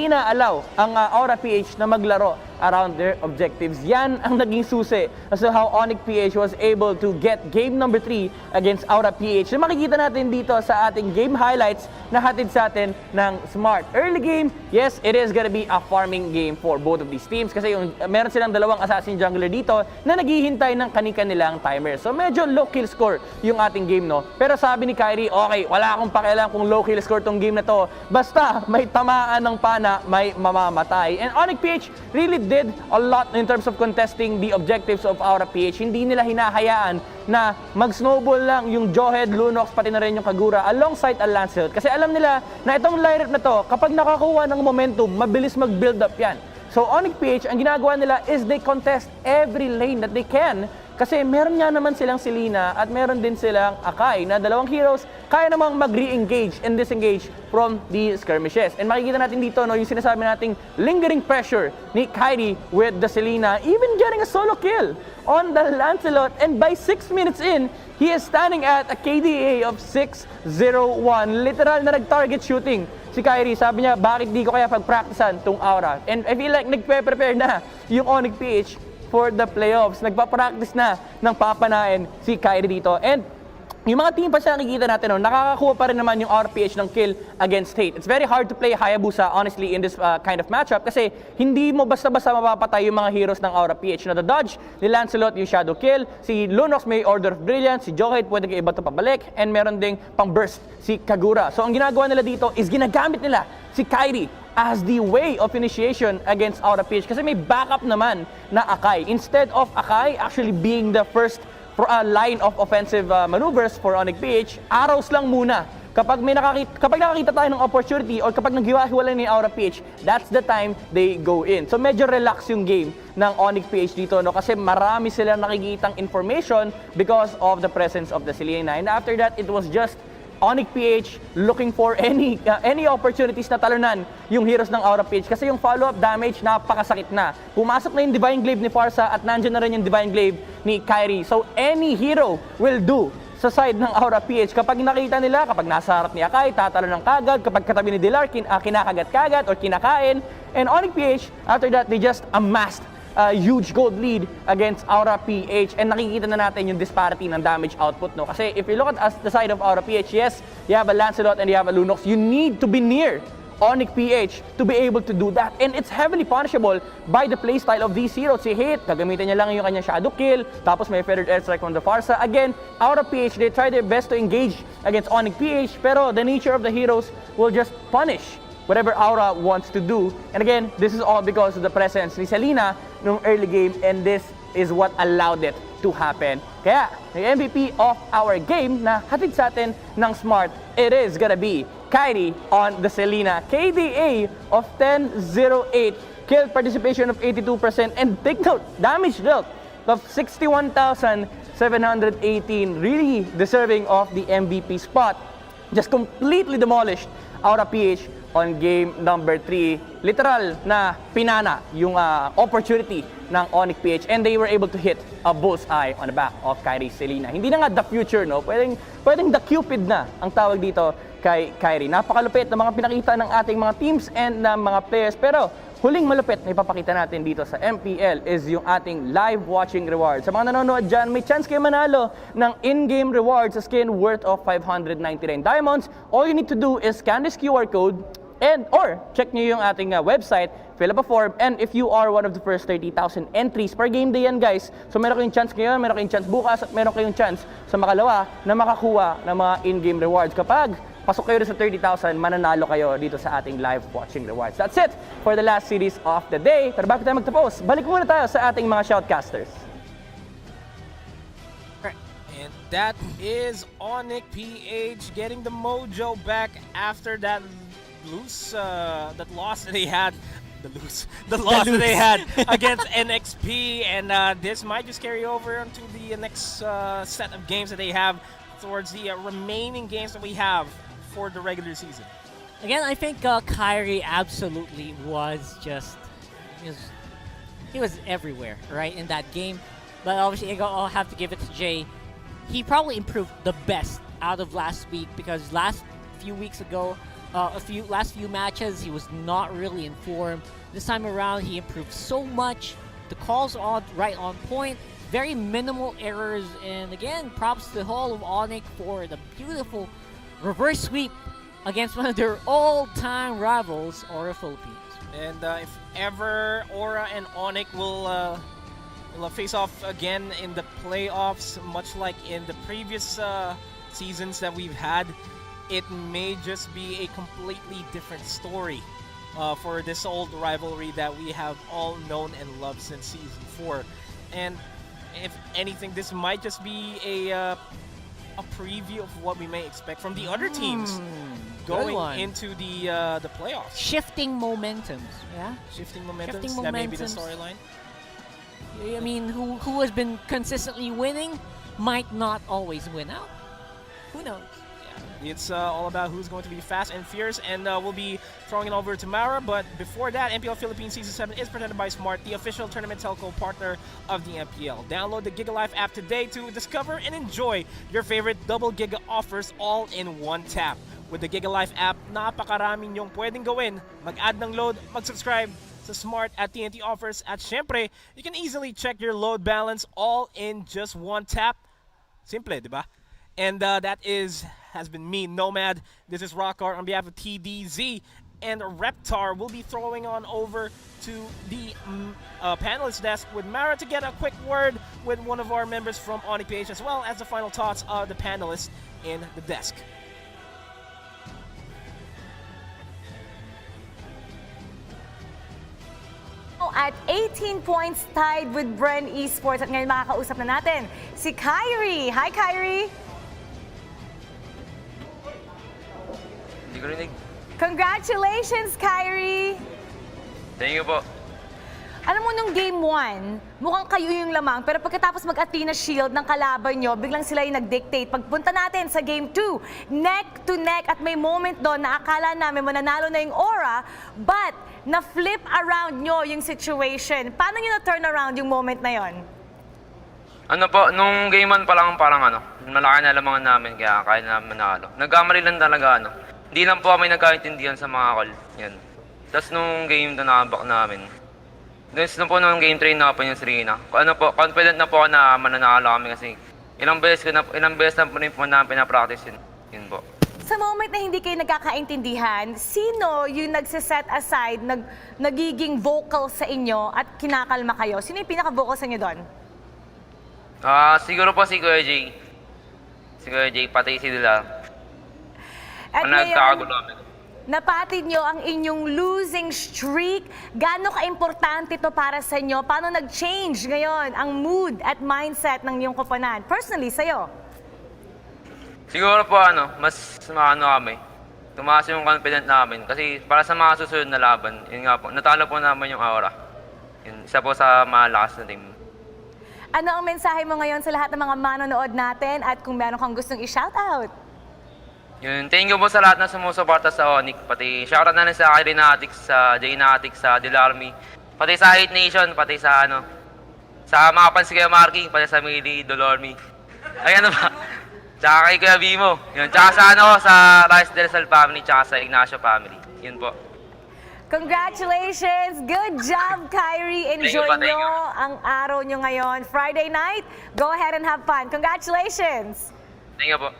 inaalaw ang Aura PH na maglaro around their objectives. Yan ang naging susi as to how Onyx PH was able to get game number 3 against Aura PH. Na makikita natin dito sa ating game highlights na hatid sa atin ng Smart. Early game, yes, it is gonna be a farming game for both of these teams kasi meron silang dalawang assassin jungler dito na naghihintay ng kani-kanilang timer. So medyo low kill score yung ating game, no? Pero sabi ni Kyrie, okay, wala akong pakialam kung low kill score tong game na to. Basta may tamaan ng pana, may mamamatay. And Onyx PH really did a lot in terms of contesting the objectives of Aura PH. Hindi nila hinahayaan na mag-snowball lang yung Jawhead, Lunox, pati na rin yung Kagura alongside a Lancelot. Kasi alam nila na itong lineup na to, kapag nakakuha ng momentum, mabilis mag-build up yan. So Onyx PH, ang ginagawa nila is they contest every lane that they can. Kasi meron nga naman silang Selena at meron din silang Akai na dalawang heroes kaya namang mag-re-engage and disengage from the skirmishes. And makikita natin dito yung sinasabi nating lingering pressure ni Kyrie with the Selena, even getting a solo kill on the Lancelot. And by 6 minutes in, he is standing at a KDA of 601. Literal na nag-target shooting si Kyrie. Sabi niya, bakit di ko kaya pag-practicean tong Aura? And I feel like nagpe-prepare na yung Onyx PH for the playoffs. Nagpa-practice na ng papanain si Kyrie dito. And yung mga team pa siya nakikita natin, nakakakuha pa rin naman yung RPH ng kill against Hate. It's very hard to play Hayabusa, honestly, in this kind of matchup kasi hindi mo basta-basta mapapatay yung mga heroes ng Aura PH. Na the dodge ni Lancelot yung shadow kill, si Lunox may Order of Brilliance, si Jawhead pwede iba ito pabalik, and meron ding pang burst si Kagura. So ang ginagawa nila dito is ginagamit nila si Kyrie as the way of initiation against Aura PH kasi may backup naman na Akai. Instead of Akai actually being the first line of offensive maneuvers for Onyx PH, arrows lang muna. Kapag nakakita tayo ng opportunity or kapag naghiwa-hiwalay ni Aura PH, that's the time they go in. So medyo relax yung game ng Onyx PH dito, no? Kasi marami silang nakikitang information because of the presence of the Selena. And after that, it was just Onyx PH looking for any opportunities na talunan yung heroes ng Aura PH kasi yung follow-up damage napakasakit na. Pumasok na yung Divine Glaive ni Farsa at nandiyan na rin yung Divine Glaive ni Kyrie. So any hero will do sa side ng Aura PH. Kapag nakita nila, kapag nasa harap ni Akai, tatalo ng kagad. Kapag katabi ni Dilar, kinakagat kagad or kinakain. And Onyx PH, after that, they just amassed a huge gold lead against Aura PH, and nakikita na natin yung disparity ng damage output, no? Kasi if you look at the side of Aura PH, yes, you have a Lancelot and you have a Lunox. You need to be near Onyx PH to be able to do that. And it's heavily punishable by the playstyle of these heroes. Si Hate, gagamitin niya lang yung kanyang shadow kill, tapos may feathered airstrike on the Farsa. Again, Aura PH, they try their best to engage against Onyx PH, pero the nature of the heroes will just punish whatever Aura wants to do. And again, this is all because of the presence ni Selena nung early game, and this is what allowed it to happen. Kaya, the MVP of our game na hatid sa atin ng Smart, it is gonna be Kyrie on the Selena. KDA of 1008, kill participation of 82%, and take note, damage dealt of 61,718, really deserving of the MVP spot. Just completely demolished Aura PH on game number 3. Literal na pinana yung opportunity ng Onyx PH, and they were able to hit a bullseye on the back of Kyrie Selena. Hindi na nga the future, no? Pwedeng the Cupid na ang tawag dito kay Kyrie. Napakalupit ng mga pinakita ng ating mga teams and ng mga players, pero huling malupit na ipapakita natin dito sa MPL is yung ating live watching rewards. Sa mga nanonood dyan, may chance kayo manalo ng in-game rewards sa skin worth of 599 diamonds. All you need to do is scan this QR code or check nyo yung ating website, fill up a form, and if you are one of the first 30,000 entries per game day yan, guys. So meron kayong chance ngayon, meron kayong chance bukas, at meron kayong chance sa makalawa na makakuha ng mga in-game rewards. Kapag pasok kayo sa 30,000, mananalo kayo dito sa ating live watching rewards. That's it for the last series of the day. Pero bago tayo magtapos, balik muna tayo sa ating mga shoutcasters. And that is Onyx PH getting the mojo back after that loss that they had. The loss that they had against NXP, and this might just carry over into the next set of games that they have towards the remaining games that we have for the regular season. Again, I think Kyrie absolutely was just he was everywhere, right, in that game. But obviously, I'll have to give it to Jay. He probably improved the best out of last week, because last few weeks ago, last few matches, he was not really in form. This time around, he improved so much. The calls are right on point. Very minimal errors. And again, props to the whole of Onyx for the beautiful reverse sweep against one of their all-time rivals, Aura Philippines. And if ever Aura and Onyx will face off again in the playoffs, much like in the previous seasons that we've had, it may just be a completely different story for this old rivalry that we have all known and loved since Season 4. And if anything, this might just be a preview of what we may expect from the other teams going into the playoffs. Shifting momentums, yeah? Shifting momentums, that may be the storyline. I mean, who has been consistently winning might not always win out. Who knows? It's all about who's going to be fast and fierce, and we'll be throwing it over to Mara. But before that, MPL Philippines Season 7 is presented by Smart, the official tournament telco partner of the MPL. Download the GigaLife app today to discover and enjoy your favorite double giga offers all in one tap. With the GigaLife app, napakaraming yung pwedeng gawin. Mag-add ng load, mag-subscribe sa Smart at TNT offers. At syempre, you can easily check your load balance all in just one tap. Simple, di ba? And that has been me, Nomad. This is Rockart on behalf of TDZ. And Reptar will be throwing on over to the panelist desk with Mara to get a quick word with one of our members from Onyx PH, as well as the final thoughts of the panelists in the desk. At 18 points, tied with Bren Esports. At ngayon makakausap na natin si Kyrie. Hi, Kyrie! Hindi ko rinig. Congratulations, Kyrie! Thank you po. Alam mo, nung Game 1, mukhang kayo yung lamang, pero pagkatapos mag-Athena Shield ng kalaban nyo, biglang sila yung nag-dictate. Pagpunta natin sa Game 2, neck to neck, at may moment doon na akala namin mananalo na yung Aura, but na-flip around nyo yung situation. Paano nyo na-turn around yung moment na yon? Ano po, nung Game 1 pa lang parang malaki na lamangan namin kaya kaya namin manalo. Nagkamali lang talaga Hindi lang po kami nagkaintindihan sa mga call. Yan. Tapos nung game na nakabak namin. Tapos nung game 3 na po yung Serena. Confident na po ako na mananalo kami kasi ilang beses na po rin po namin pinapractice yun. Yun po. Sa moment na hindi kayo nagkakaintindihan, sino yung nagsiset aside, nagiging vocal sa inyo at kinakalma kayo? Sino yung pinaka-vocal sa inyo doon? Siguro po si Kuya Jay. Si Kuya Jay, pati si Dila. At ngayon, napatid nyo ang inyong losing streak. Gaano ka-importante to para sa inyo? Paano nag-change ngayon ang mood at mindset ng iyong koponan? Personally, sa'yo? Siguro po mas kami. Tumaas yung confident namin. Kasi para sa mga susunod na laban, yun nga po, natalo po naman yung Aura. Yun, isa po sa malakas na team. Ano ang mensahe mo ngayon sa lahat ng mga manonood natin at kung meron kang gustong i-shoutout? Yun, thank you po sa lahat na sumusuporta sa Onyx. Pati shoutout na rin sa Irinatics, sa Jaynatics, sa Dilarmy. Pati sa Hate Nation, pati sa sa mga fans kay Marky, pati sa Mili, Dolormi. Ay ba? Tsaka kay Kuya Bimo. Yun, tsaka sa sa Rice Del Sal family, tsaka sa Ignacio family. Yun po. Congratulations! Good job, Kyrie! Enjoy nyo ang araw nyo ngayon. Friday night, go ahead and have fun. Congratulations! Thank you po.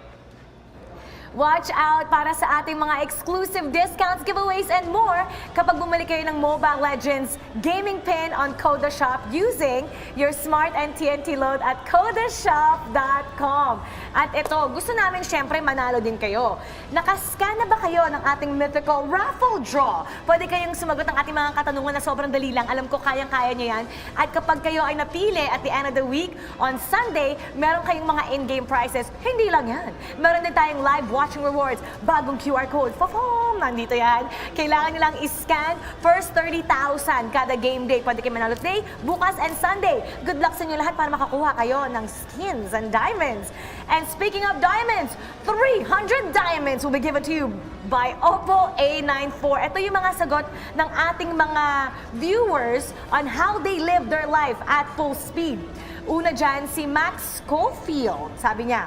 Watch out para sa ating mga exclusive discounts, giveaways, and more kapag bumili kayo ng Mobile Legends gaming pin on Coda Shop using your smart and TNT load at codashop.com. At ito, gusto namin syempre manalo din kayo. Nakascan na ba kayo ng ating mythical raffle draw? Pwede kayong sumagot ng ating mga katanungan na sobrang dali lang. Alam ko kayang-kaya nyo yan. At kapag kayo ay napili at the end of the week, on Sunday, meron kayong mga in-game prizes. Hindi lang yan. Meron din tayong live watching rewards, bagong QR code. Fafom! Nandito yan. Kailangan nyo lang i-scan first 30,000 kada game day. Pwede kayo manalo today, bukas, and Sunday. Good luck sa inyo lahat para makakuha kayo ng skins and diamonds. And speaking of diamonds, 300 diamonds will be given to you by Oppo A94. Ito yung mga sagot ng ating mga viewers on how they live their life at full speed. Una dyan, si Max Schofield. Sabi niya,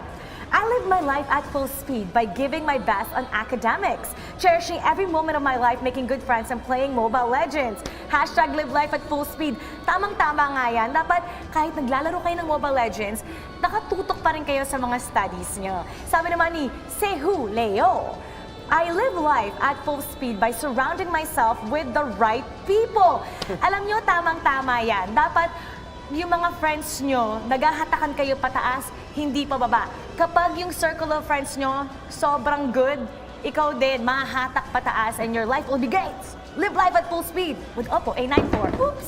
I live my life at full speed by giving my best on academics, cherishing every moment of my life, making good friends, and playing Mobile Legends. Hashtag live life at full speed. Tamang-tama nga yan. Dapat kahit naglalaro kayo ng Mobile Legends, nakatutok pa rin kayo sa mga studies nyo. Sabi naman ni Sehu Leo, I live life at full speed by surrounding myself with the right people. Alam nyo, tamang-tama yan. Dapat yung mga friends nyo, naghahatakan kayo pataas, hindi pababa. Kapag yung circle of friends nyo sobrang good, ikaw din mahahatak pataas and your life will be great. Live life at full speed with Oppo A94. Oops!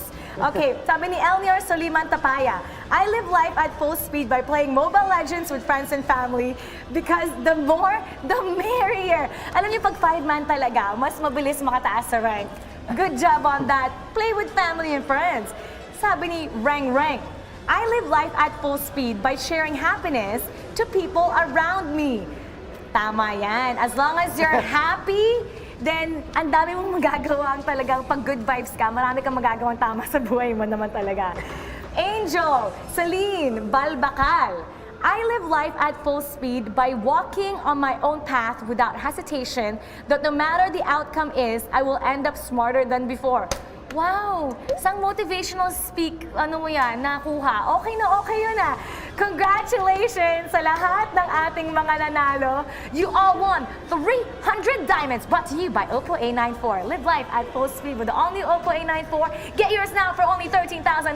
Okay, sabi ni Elnior Soliman Tapaya, I live life at full speed by playing Mobile Legends with friends and family because the more, the merrier. Alam niyo, pag 5-man talaga, mas mabilis makataas sa rank. Good job on that. Play with family and friends. Sabi ni Reng Reng, I live life at full speed by sharing happiness to people around me. Tama yan. As long as you're happy, then ang dami mong magagawa talagang pag good vibes ka, marami kang magagawang tama sa buhay mo naman talaga. Angel, Celine, Balbacal, I live life at full speed by walking on my own path without hesitation that no matter the outcome is, I will end up smarter than before. Wow! Isang motivational speak, ano mo yan, nakuha. Okay yun ah. Congratulations sa lahat ng ating mga nanalo. You all won 300 diamonds brought to you by Oppo A94. Live life at full speed with the all-new Oppo A94. Get yours now for only 13,999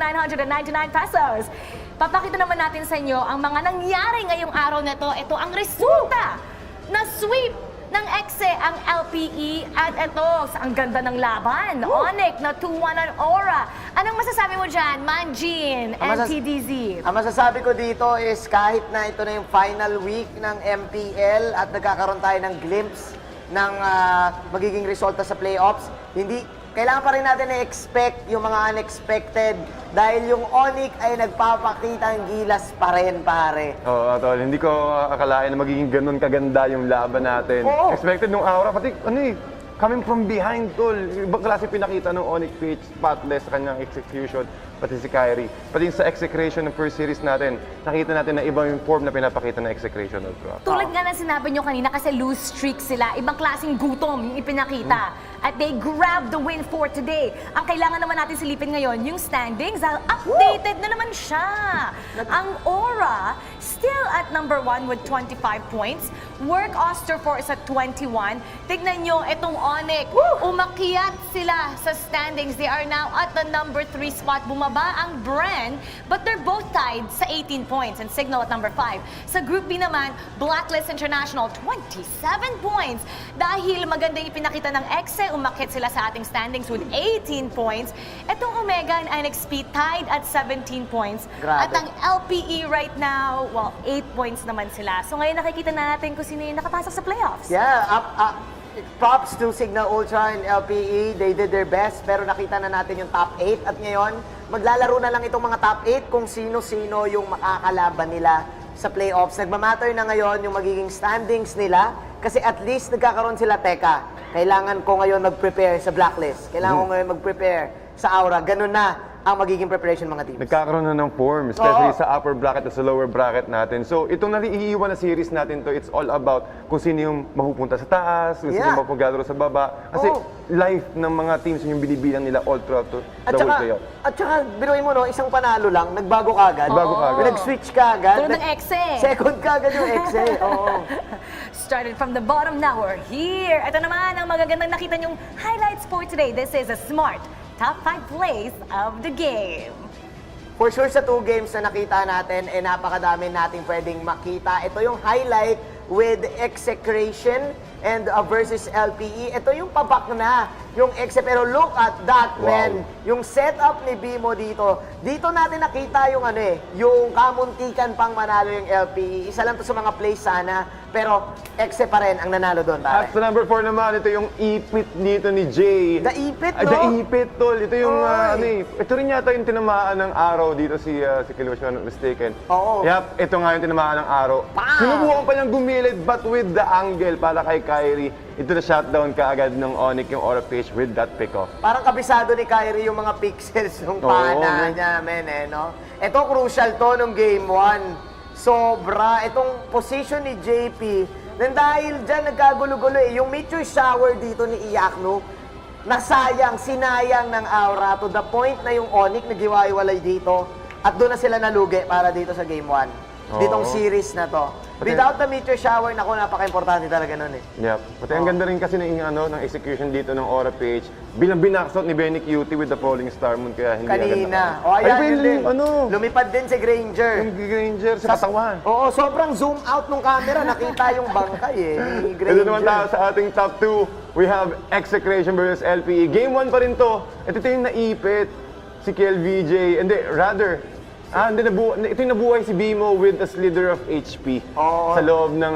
pesos. Papakita naman natin sa inyo ang mga nangyari ngayong araw na ito. Ito ang resulta na sweep ng EXE ang LPE at ito, ang ganda ng laban. Onyx na 2-1 on Aura. Anong masasabi mo dyan, Manjin and TDZ? Ang masasabi ko dito is kahit na ito na yung final week ng MPL at nagkakaroon tayo ng glimpse ng magiging resulta sa playoffs, kailangan pa rin natin na-expect yung mga unexpected dahil yung Onyx ay nagpapakita ng gilas pa rin, pare. Oo, tol. Hindi ko akalain na magiging ganun kaganda yung laban natin. Expected nung Aura, pati coming from behind, tol. Ibang klase pinakita ng Onyx PH, spotless sa kanyang execution, pati si Kyrie. Pati sa execration ng first series natin, nakita natin na iba yung form na pinapakita ng execration of Drop. Tulad nga na sinabi nyo kanina kasi lose streak sila, ibang klaseng gutom yung ipinakita. At they grabbed the win for today. Ang kailangan naman natin silipin ngayon, yung standings, dahil updated na naman siya. Ang Aura, still at number 1 with 25 points, Work Oster Force at 21. Tignan nyo, itong Onyx, umakyat sila sa standings. They are now at the number 3 spot. Bumaba ang Bren, but they're both tied sa 18 points and Signal at number 5. Sa Group B naman, Blacklist International, 27 points. Dahil maganda yung pinakita ng Exe, umakyat sila sa ating standings with 18 points. Itong Omega and NXP tied at 17 points. Grabe. At ang LPE right now, well, 8 points naman sila. So ngayon nakikita na natin kung sino yung nakapasok sa playoffs. Yeah, props to Signal Ultra and LPE. They did their best, pero nakita na natin yung top 8. At ngayon, maglalaro na lang itong mga top 8 kung sino-sino yung makakalaban nila sa playoffs. Nagmamatter na ngayon yung magiging standings nila kasi at least nagkakaroon sila, teka, kailangan ko ngayon mag-prepare sa Blacklist. Kailangan ko ngayon mag-prepare sa Aura. Ganun na ang magiging preparation mga teams. Nagkakaroon na ng form, especially sa upper bracket at sa lower bracket natin. So, itong naiiwan na series natin to, it's all about kung sino yung mapupunta sa taas, kung sino yung mapugalaro sa baba. Kasi life ng mga teams yung binibilang nila all throughout to the whole playoff. At saka, biruin mo, no, isang panalo lang, nagbago ka agad. Nagbago ka agad. Nag-switch ka agad. Tulad ng Exe. Second ka agad yung Exe. Started from the bottom, now we're here. Ito naman ang magagandang nakita nyong highlights for today. This is a smart top 5 plays of the game. For sure sa 2 games na nakita natin, napakadami nating pwedeng makita. Ito yung highlight with Execration and versus LPE. Ito yung pabak na yung Exe. Pero look at that, man. Yung setup ni Bimo dito. Dito natin nakita yung yung kamuntikan pang manalo yung LPE. Isa lang to sa mga plays sana. Pero Exe pa rin ang nanalo doon, pare. At sa number 4 naman, ito yung ipit dito ni Jay. The ipit, no? The ipit, tol. Ito yung, ito rin yata yung tinamaan ng araw dito si Kilos, if I'm not mistaken. Oo. Yep, ito nga yung tinamaan ng araw. Sinubukan pa niyang gumilid, but with the angle para kay Kyrie, ito na shutdown kaagad ng Onyx yung Aura PH with that pick-off. Parang kabisado ni Kyrie yung mga pixels ng pana niya, men, no? Ito, crucial to nung game 1. Sobra. Itong position ni JP, then dahil dyan nagkagulo-gulo yung meteor shower dito ni Iakno, nasayang, sinayang ng Aura to the point na yung Onyx nagiwaiwalay dito at doon na sila nalugi para dito sa game 1. Ditong series na to. Without the meteor shower, naku, napaka-importante talaga nun Yep. Pati ang ganda rin kasi ng execution dito ng Aura PH. Bilang binaksot ni Benny Cutie with the Falling Star Moon, kaya hindi kanina. agad Ayan, yun din. Lumipad din si Granger. Yung Granger sa katawan. Oo, sobrang zoom out ng camera. Nakita yung bangkay ni Granger. Ito naman tayo sa ating top 2. We have Execration versus LPE. Game 1 pa rin to. Ito yung naipit si KLVJ. Hindi, rather, ito yung nabuhay si Bimo with a slither of HP sa loob ng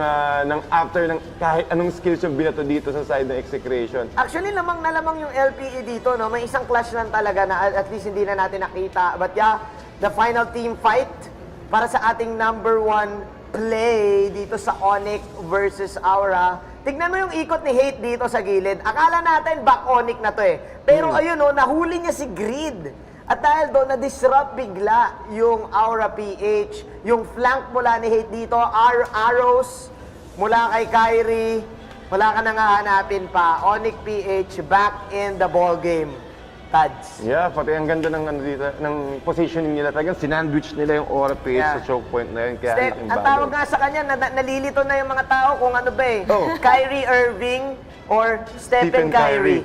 after ng kahit anong skills yung binato dito sa side ng Execration. Actually, lamang na lamang yung LPE dito, no? May isang clash lang talaga na at least hindi na natin nakita. But yeah, the final team fight para sa ating number 1 play dito sa Onyx versus Aura. Tignan mo yung ikot ni Hate dito sa gilid. Akala natin back Onyx na to Pero ayun, no, nahuli niya si Grid. At dahil doon, na-disrupt bigla yung Aura PH. Yung flank mula ni Hate dito, arrows mula kay Kyrie. Wala ka nang hahanapin pa. Onyx PH back in the ball game. Tads. Yeah, pati ang ganda ng dito, ng positioning nila. Talagang sinandwich nila yung Aura PH sa choke point na yun. Kaya ang tawag nga sa kanya, nalilito na yung mga tao kung ano ba Kyrie Irving or Stephen Kyrie.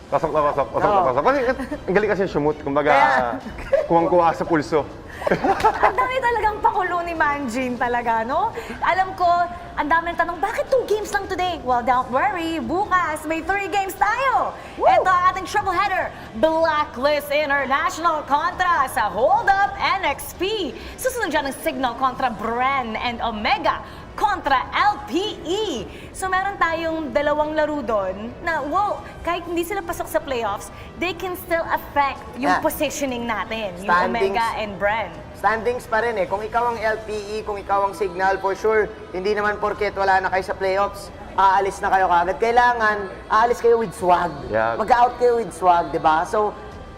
Pasok. Kasi ang galing kasi sumut. Kumbaga, kuwang-kuwa sa pulso. Ang dami talagang pakulo ni Manjin talaga, no? Alam ko, ang dami ng tanong, bakit 2 games lang today? Well, don't worry, bukas may 3 games tayo. Ito ang ating triple header, Blacklist International kontra sa Hold Up NXP. Susunod dyan ang Signal kontra Bren and Omega kontra LPE. So meron tayong 2 laro doon na, kahit hindi sila pasok sa playoffs, they can still affect yung positioning natin, yung Omega and Bren. Standings pa rin Kung ikaw ang LPE, kung ikaw ang Signal, for sure, hindi naman porket wala na kayo sa playoffs, aalis na kayo kagad. Kailangan, aalis kayo with swag. Yeah. Mag-out kayo with swag, di ba? So,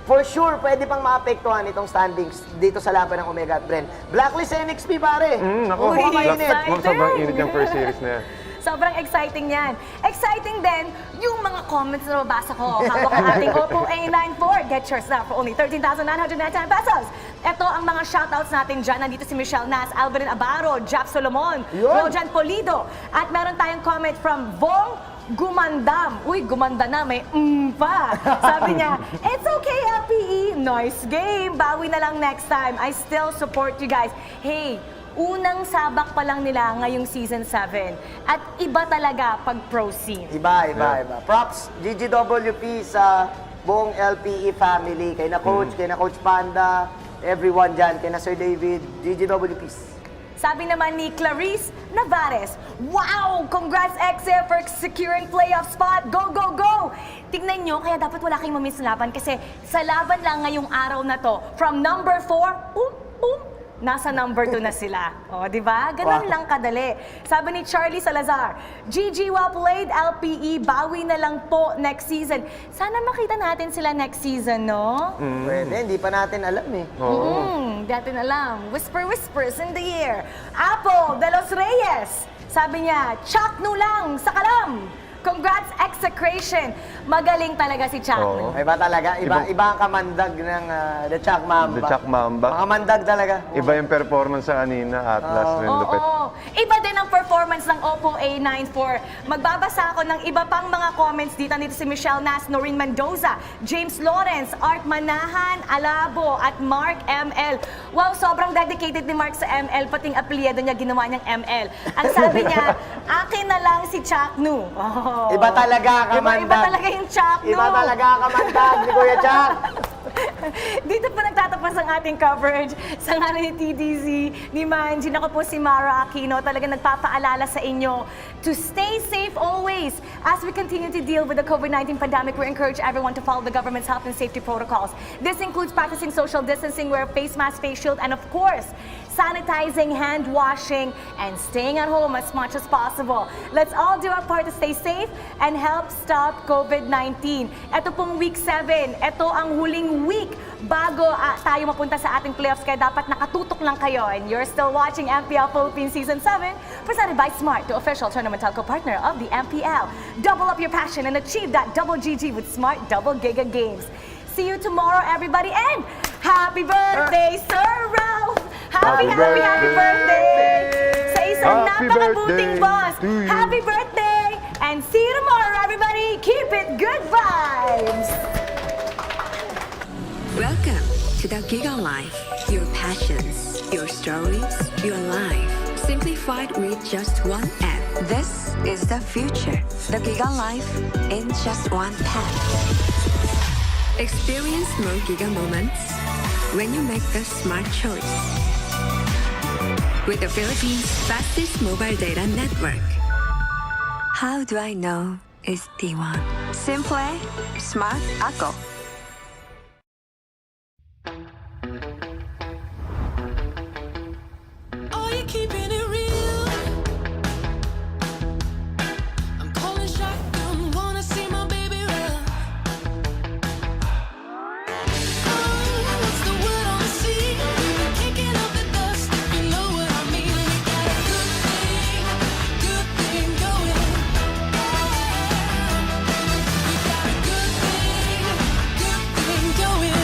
for sure, pwede pang maapektuhan itong standings dito sa laban ng Omega at Bren. Blacklist NXP, pare! Sobrang init yung first series na yan. Sobrang exciting yan. Exciting din yung mga comments na nababasa ko habang ang ating Oppo A94. Get yours now for only 13,999 pesos. Ito ang mga shoutouts natin dyan. Nandito si Michelle Nas, Alvin Abaro, Jap Solomon, Rojan Polido. At meron tayong comment from Vong Gumandam. Uy, gumanda na, may pa. Sabi niya, it's okay, LPE. Nice game. Bawi na lang next time. I still support you guys. Hey, unang sabak pa lang nila ngayong season 7. At iba talaga pag pro scene. Iba. Props, GGWP sa buong LPE family. Kay na Coach, kay na Coach Panda, everyone dyan, kay na Sir David, GGWPs. Sabi naman ni Clarice Navares, wow! Congrats Exe for securing playoff spot! Go, go, go! Tignan nyo, kaya dapat wala kayong mamiss na laban kasi sa laban lang ngayong araw na to, from number 4, nasa number 2 na sila. O, di ba? Ganun lang kadali. Sabi ni Charlie Salazar, GG, well played, LPE, bawi na lang po next season. Sana makita natin sila next season, no? Pwede, hindi pa natin alam eh. Hindi natin alam. Whispers in the air. Apple de los Reyes. Sabi niya, Chakno lang sa kalam. Congrats, execration. Magaling talaga si Chakno. Iba talaga. Iba ang kamandag ng The Chak Mamba. The Chak Mamba. Mga mandag talaga. Iba yung performance sa kanina, Atlas rin lupit. Iba din ang performance ng Oppo A94. Magbabasa ako ng iba pang mga comments dito. Nandito si Michelle Nas, Noreen Mendoza, James Lawrence, Art Manahan, Alabo, at Mark ML. Wow, sobrang dedicated ni Mark sa ML. Pating apelyido niya, ginawa niyang ML. Ang sabi niya, akin na lang si Chakno. Iba talaga kamandag. Iba talaga yung Chakno. Iba talaga kamandag ni Kuya Chak. Dito po nagtatapos ang ating coverage sa ngalan ni TDZ, ni Manjin. Ako po si Mara Aquino. Talaga nagpapaalala sa inyo to stay safe always. As we continue to deal with the COVID-19 pandemic, we encourage everyone to follow the government's health and safety protocols. This includes practicing social distancing, wear face mask, face shield, and of course, sanitizing, hand washing, and staying at home as much as possible. Let's all do our part to stay safe and help stop COVID-19. Ito pong week 7, ito ang huling week bago tayo mapunta sa ating playoffs, kaya dapat nakatutok lang kayo. And you're still watching MPL Philippines Season 7, presented by Smart, the official tournament telco partner of the MPL. Double up your passion and achieve that double GG with Smart Double Giga Games. See you tomorrow, everybody, and happy birthday, Sir Ralph! Happy birthday! Sa isang napakabuting boss. Happy birthday! And see you tomorrow, everybody! Keep it good vibes! Welcome to the Giga Life. Your passions, your stories, your life. Simplified with just one app. This is the future. The Giga Life in just one tap. Experience more Giga moments when you make the smart choice. With the Philippines' fastest mobile data network. How do I know it's T1? Simple, smart ako. Are you keeping it real? I'm calling shotgun, wanna see my baby run. What's the word on the sea? We've been kicking up the dust, if you know what I mean. We got a good thing going. We got a good thing going on.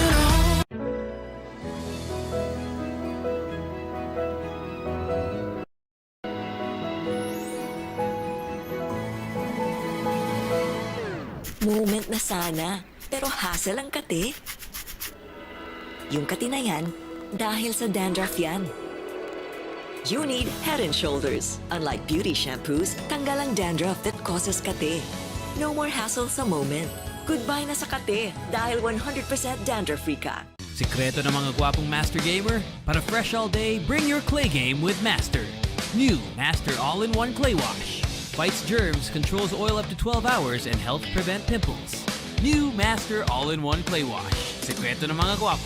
Moment na sana, pero hassle ang kate. Yung kati na yan, dahil sa dandruff yan. You need Head and Shoulders. Unlike beauty shampoos, tanggal ang dandruff that causes kate. No more hassle sa moment. Goodbye na sa kate dahil 100% dandruff-free ka. Sikreto ng mga gwapong Master Gamer? Para fresh all day, bring your clay game with Master. New Master All-in-One Clay Wash. Fights germs, controls oil up to 12 hours, and helps prevent pimples. New Master All-in-One Clay Wash. Sikreto ng mga gwapo.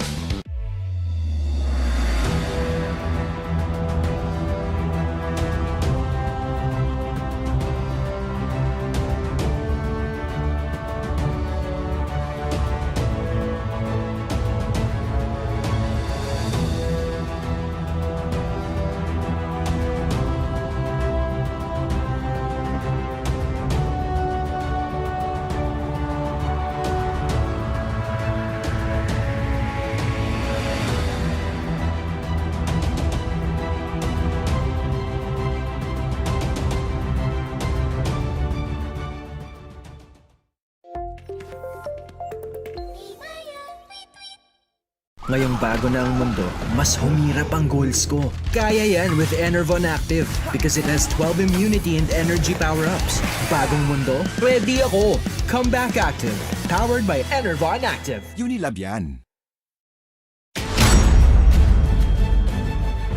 Ngayong bago na ang mundo, mas humirap ang goals ko. Kaya yan with Enervon Active because it has 12 immunity and energy power-ups. Bagong mundo, ready ako! Comeback Active, powered by Enervon Active. Unilab yan.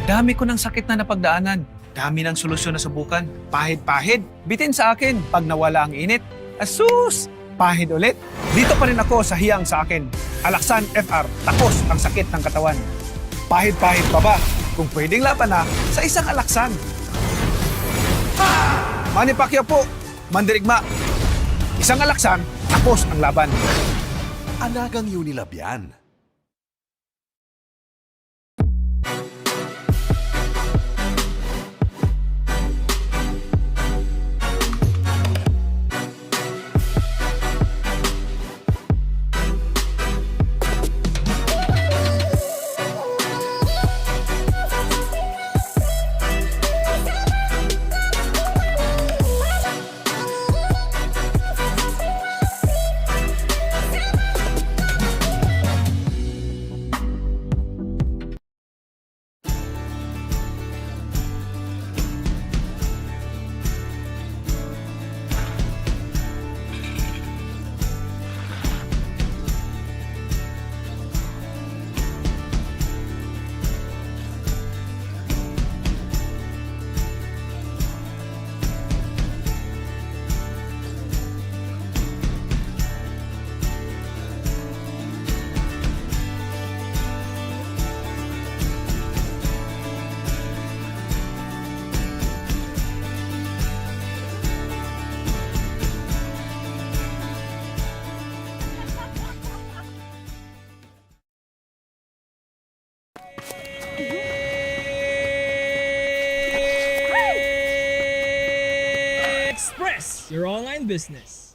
Dami ko ng sakit na napagdaanan. Dami ng solusyon na subukan. Pahid-pahid. Bitin sa akin pag nawala ang init. Asus! Pahid ulit. Dito pa rin ako sa hiyang sa akin. Alaksan FR. Tapos ang sakit ng katawan. Pahid-pahid pa ba? Kung pwedeng laban na sa isang alaksan. Manny Pacquiao po. Mandirigma. Isang alaksan. Tapos ang laban. Alagang Unilab yan. Express your online business.